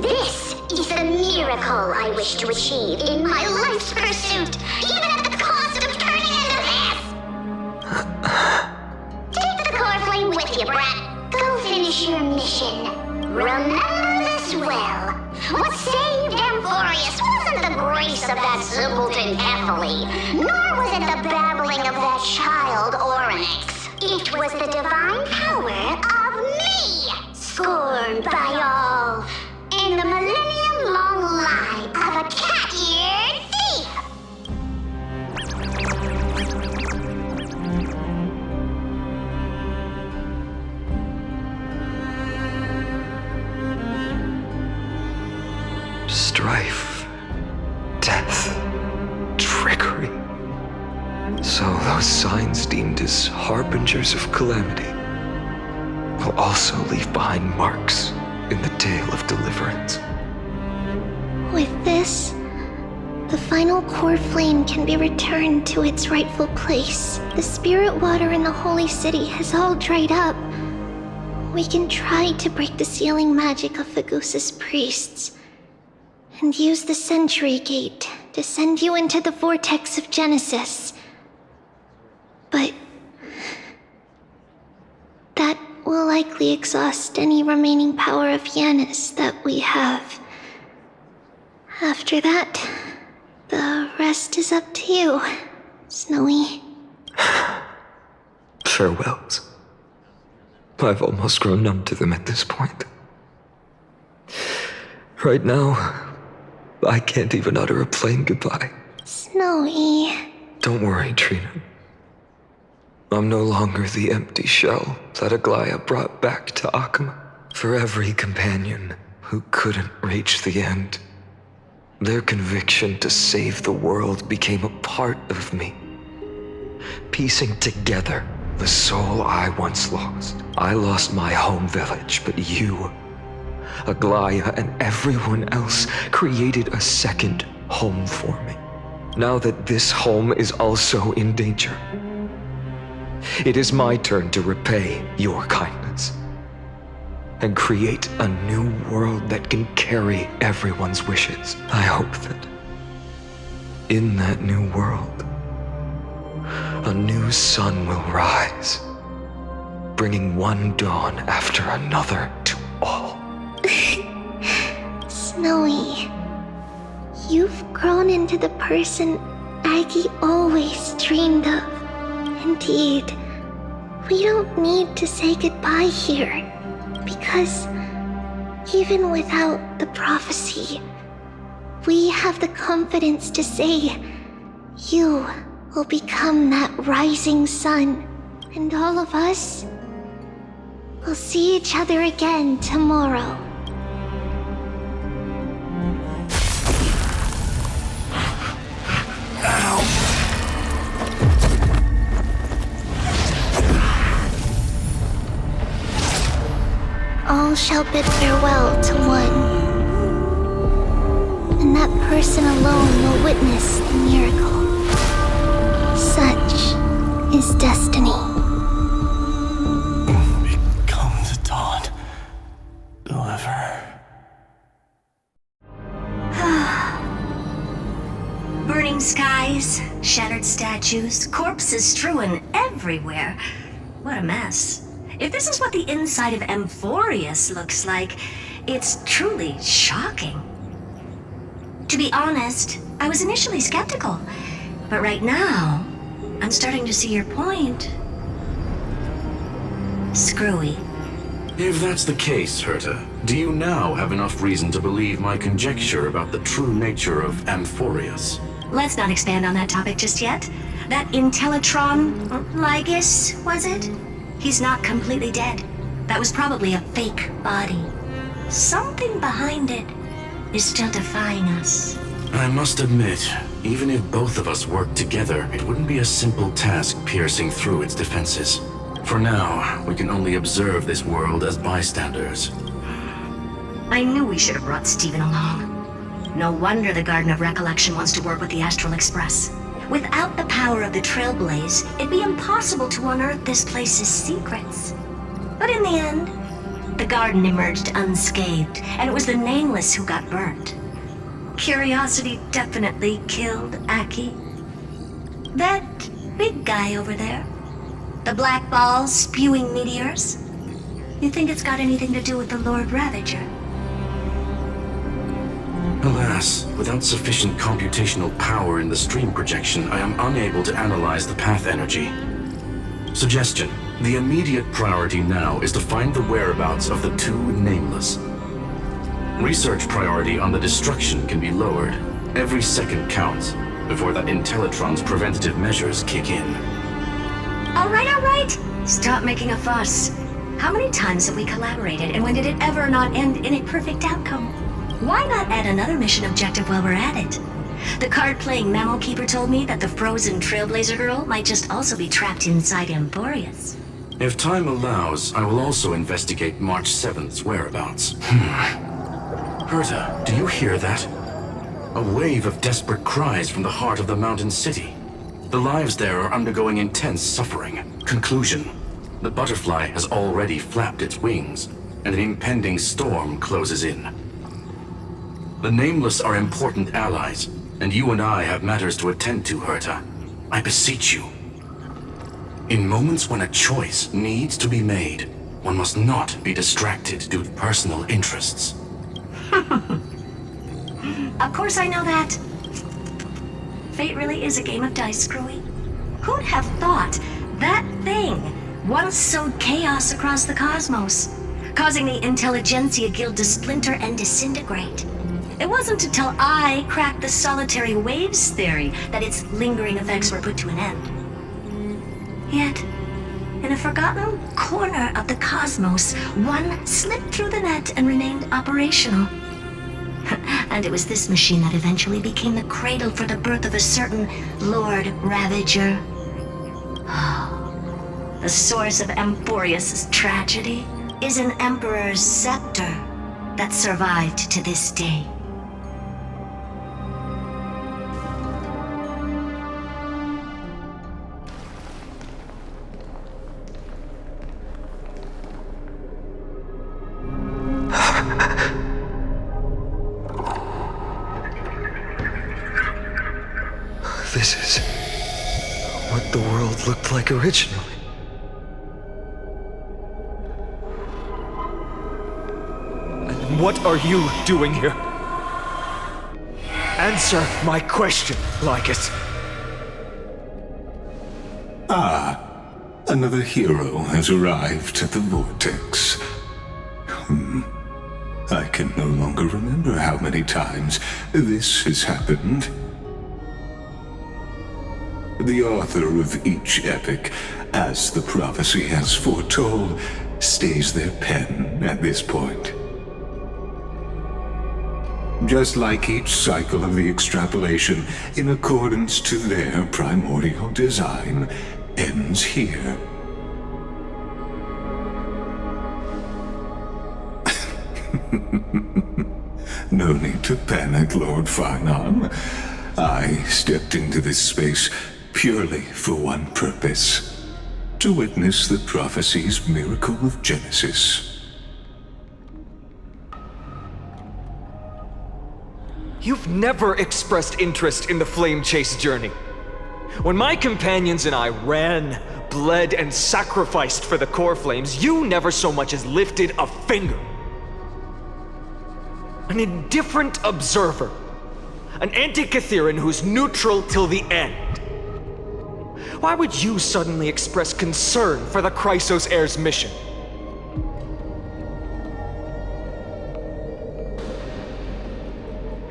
This is the miracle I wish to achieve in my life's pursuit, even at the cost of turning into this! Take the core flame with you, brat. Go finish your mission. Remember this well. What saved Amphoreus wasn't the grace of that simpleton Kephale, nor was it the babbling of that child Oryx. It was the divine power of me, scorned by all, and the millennium-long lie of a cat-eared thief. Strife, death, trickery. So those signs deemed as harbingers of calamity will also leave behind marks in the tale of deliverance. With this, the final core flame can be returned to its rightful place. The spirit water in the holy city has all dried up. We can try to break the sealing magic of Fagusa's priests, and use the Century Gate to send you into the Vortex of Genesis. But that will likely exhaust any remaining power of Yanis that we have. After that, the rest is up to you, Snowy. Farewells. I've almost grown numb to them at this point. Right now, I can't even utter a plain goodbye. Snowy. Don't worry, Trina. I'm no longer the empty shell that Aglaea brought back to Akama. For every companion who couldn't reach the end, their conviction to save the world became a part of me, piecing together the soul I once lost. I lost my home village, but you, Aglaea, and everyone else created a second home for me. Now that this home is also in danger, it is my turn to repay your kindness and create a new world that can carry everyone's wishes. I hope that in that new world, a new sun will rise, bringing one dawn after another to all. Snowy, you've grown into the person Aggie always dreamed of. Indeed, we don't need to say goodbye here, because even without the prophecy, we have the confidence to say you will become that rising sun, and all of us will see each other again tomorrow. All shall bid farewell to one, and that person alone will witness the miracle. Such is destiny. Become the dawn. Deliver. Burning skies, shattered statues, corpses strewn everywhere. What a mess. If this is what the inside of Amphoreus looks like, it's truly shocking. To be honest, I was initially skeptical, but right now, I'm starting to see your point. Screwy. If that's the case, Herta, do you now have enough reason to believe my conjecture about the true nature of Amphoreus? Let's not expand on that topic just yet. That Intellitron, Lygus, was it? He's not completely dead. That was probably a fake body. Something behind it is still defying us. I must admit, even if both of us worked together, it wouldn't be a simple task piercing through its defenses. For now, we can only observe this world as bystanders. I knew we should have brought Stephen along. No wonder the Garden of Recollection wants to work with the Astral Express. Without the power of the Trailblaze, it'd be impossible to unearth this place's secrets. But in the end, the garden emerged unscathed, and it was the Nameless who got burnt. Curiosity definitely killed Aki. That big guy over there, the black balls spewing meteors, you think it's got anything to do with the Lord Ravager? Alas, without sufficient computational power in the stream projection, I am unable to analyze the path energy. Suggestion: the immediate priority now is to find the whereabouts of the two Nameless. Research priority on the destruction can be lowered. Every second counts before that Intellitron's preventative measures kick in. All right. Stop making a fuss. How many times have we collaborated, and when did it ever not end in a perfect outcome? Why not add another mission objective while we're at it? The card-playing Mammal Keeper told me that the frozen Trailblazer girl might just also be trapped inside Amphoreus. If time allows, I will also investigate March 7th's whereabouts. Herta, do you hear that? A wave of desperate cries from the heart of the mountain city. The lives there are undergoing intense suffering. Conclusion: the butterfly has already flapped its wings, and an impending storm closes in. The Nameless are important allies, and you and I have matters to attend to, Herta. I beseech you. In moments when a choice needs to be made, one must not be distracted due to personal interests. Of course I know that. Fate really is a game of dice, Screwy. Who'd have thought that thing once sowed chaos across the cosmos, causing the Intelligentsia Guild to splinter and disintegrate? It wasn't until I cracked the solitary waves theory that its lingering effects were put to an end. Yet, in a forgotten corner of the cosmos, one slipped through the net and remained operational. And it was this machine that eventually became the cradle for the birth of a certain Lord Ravager. The source of Amphoreus' tragedy is an Emperor's scepter that survived to this day. This is what the world looked like originally. And what are you doing here? Answer my question, Lycus. Another hero has arrived at the Vortex. I can no longer remember how many times this has happened. The author of each epic, as the prophecy has foretold, stays their pen at this point. Just like each cycle of the extrapolation, in accordance to their primordial design, ends here. No need to panic, Lord Farnham. I stepped into this space purely for one purpose: to witness the prophecy's miracle of Genesis. You've never expressed interest in the Flame Chase journey. When my companions and I ran, bled, and sacrificed for the core flames, you never so much as lifted a finger. An indifferent observer. An anti-Catheran who's neutral till the end. Why would you suddenly express concern for the Chrysos Heir's mission?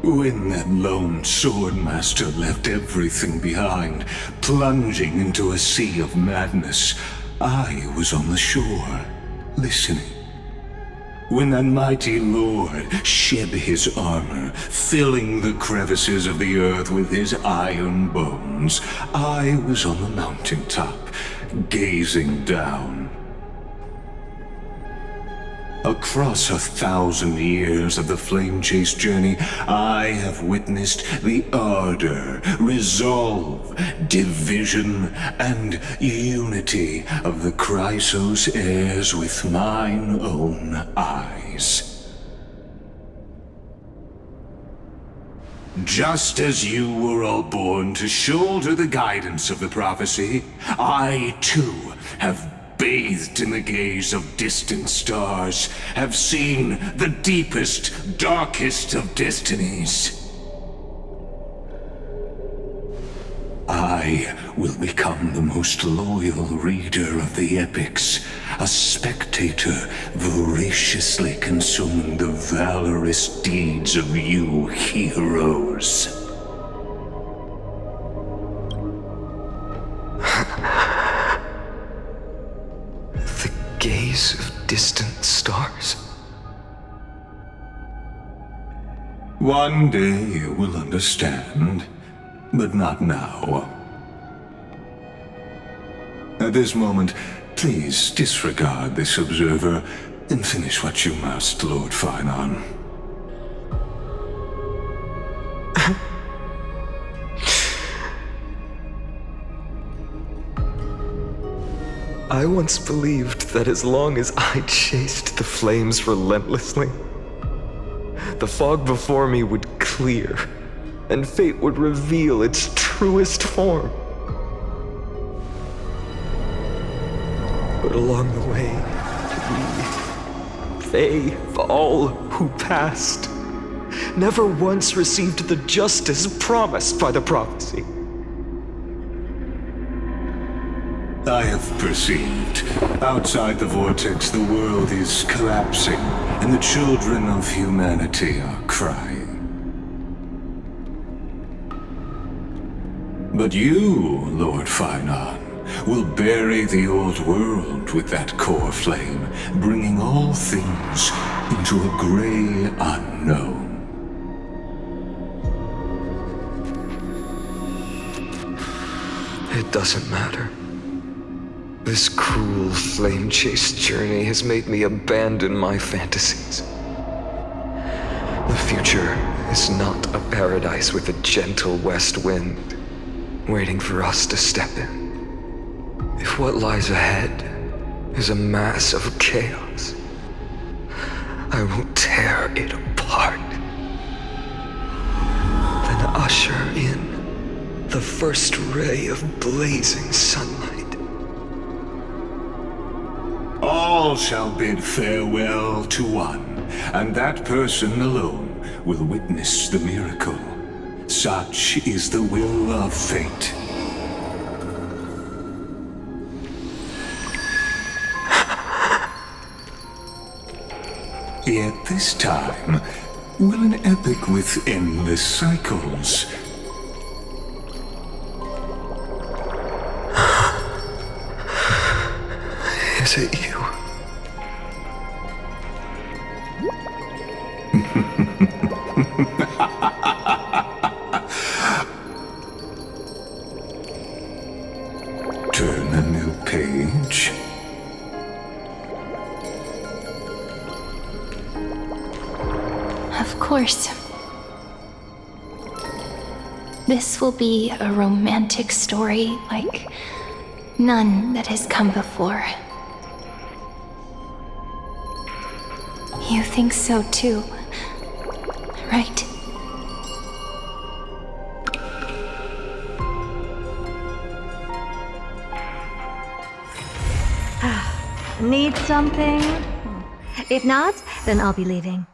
When that lone swordmaster left everything behind, plunging into a sea of madness, I was on the shore, listening. When that mighty lord shed his armor, filling the crevices of the earth with his iron bones, I was on the mountaintop, gazing down. Across 1,000 years of the Flame Chase journey, I have witnessed the ardor, resolve, division, and unity of the Chrysos heirs with mine own eyes. Just as you were all born to shoulder the guidance of the prophecy, I too have bathed in the gaze of distant stars, have seen the deepest, darkest of destinies. I will become the most loyal reader of the epics, a spectator voraciously consuming the valorous deeds of you heroes. Gaze of distant stars. One day you will understand, but not now. At this moment, Please disregard this observer and finish what you must, Lord Finon. I once believed that as long as I chased the flames relentlessly, the fog before me would clear, and fate would reveal its truest form. But along the way, they, all who passed, never once received the justice promised by the prophecy. I have perceived. Outside the Vortex, the world is collapsing, and the children of humanity are crying. But you, Lord Finon, will bury the old world with that core flame, bringing all things into a gray unknown. It doesn't matter. This cruel flame-chase journey has made me abandon my fantasies. The future is not a paradise with a gentle west wind, waiting for us to step in. If what lies ahead is a mass of chaos, I will tear it apart. Then usher in the first ray of blazing sunlight. All shall bid farewell to one, and that person alone will witness the miracle. Such is the will of fate. Yet this time, will an epic with endless cycles. Is it you? Turn a new page. Of course. This will be a romantic story like none that has come before. You think so too, right? Need something? If not, then I'll be leaving.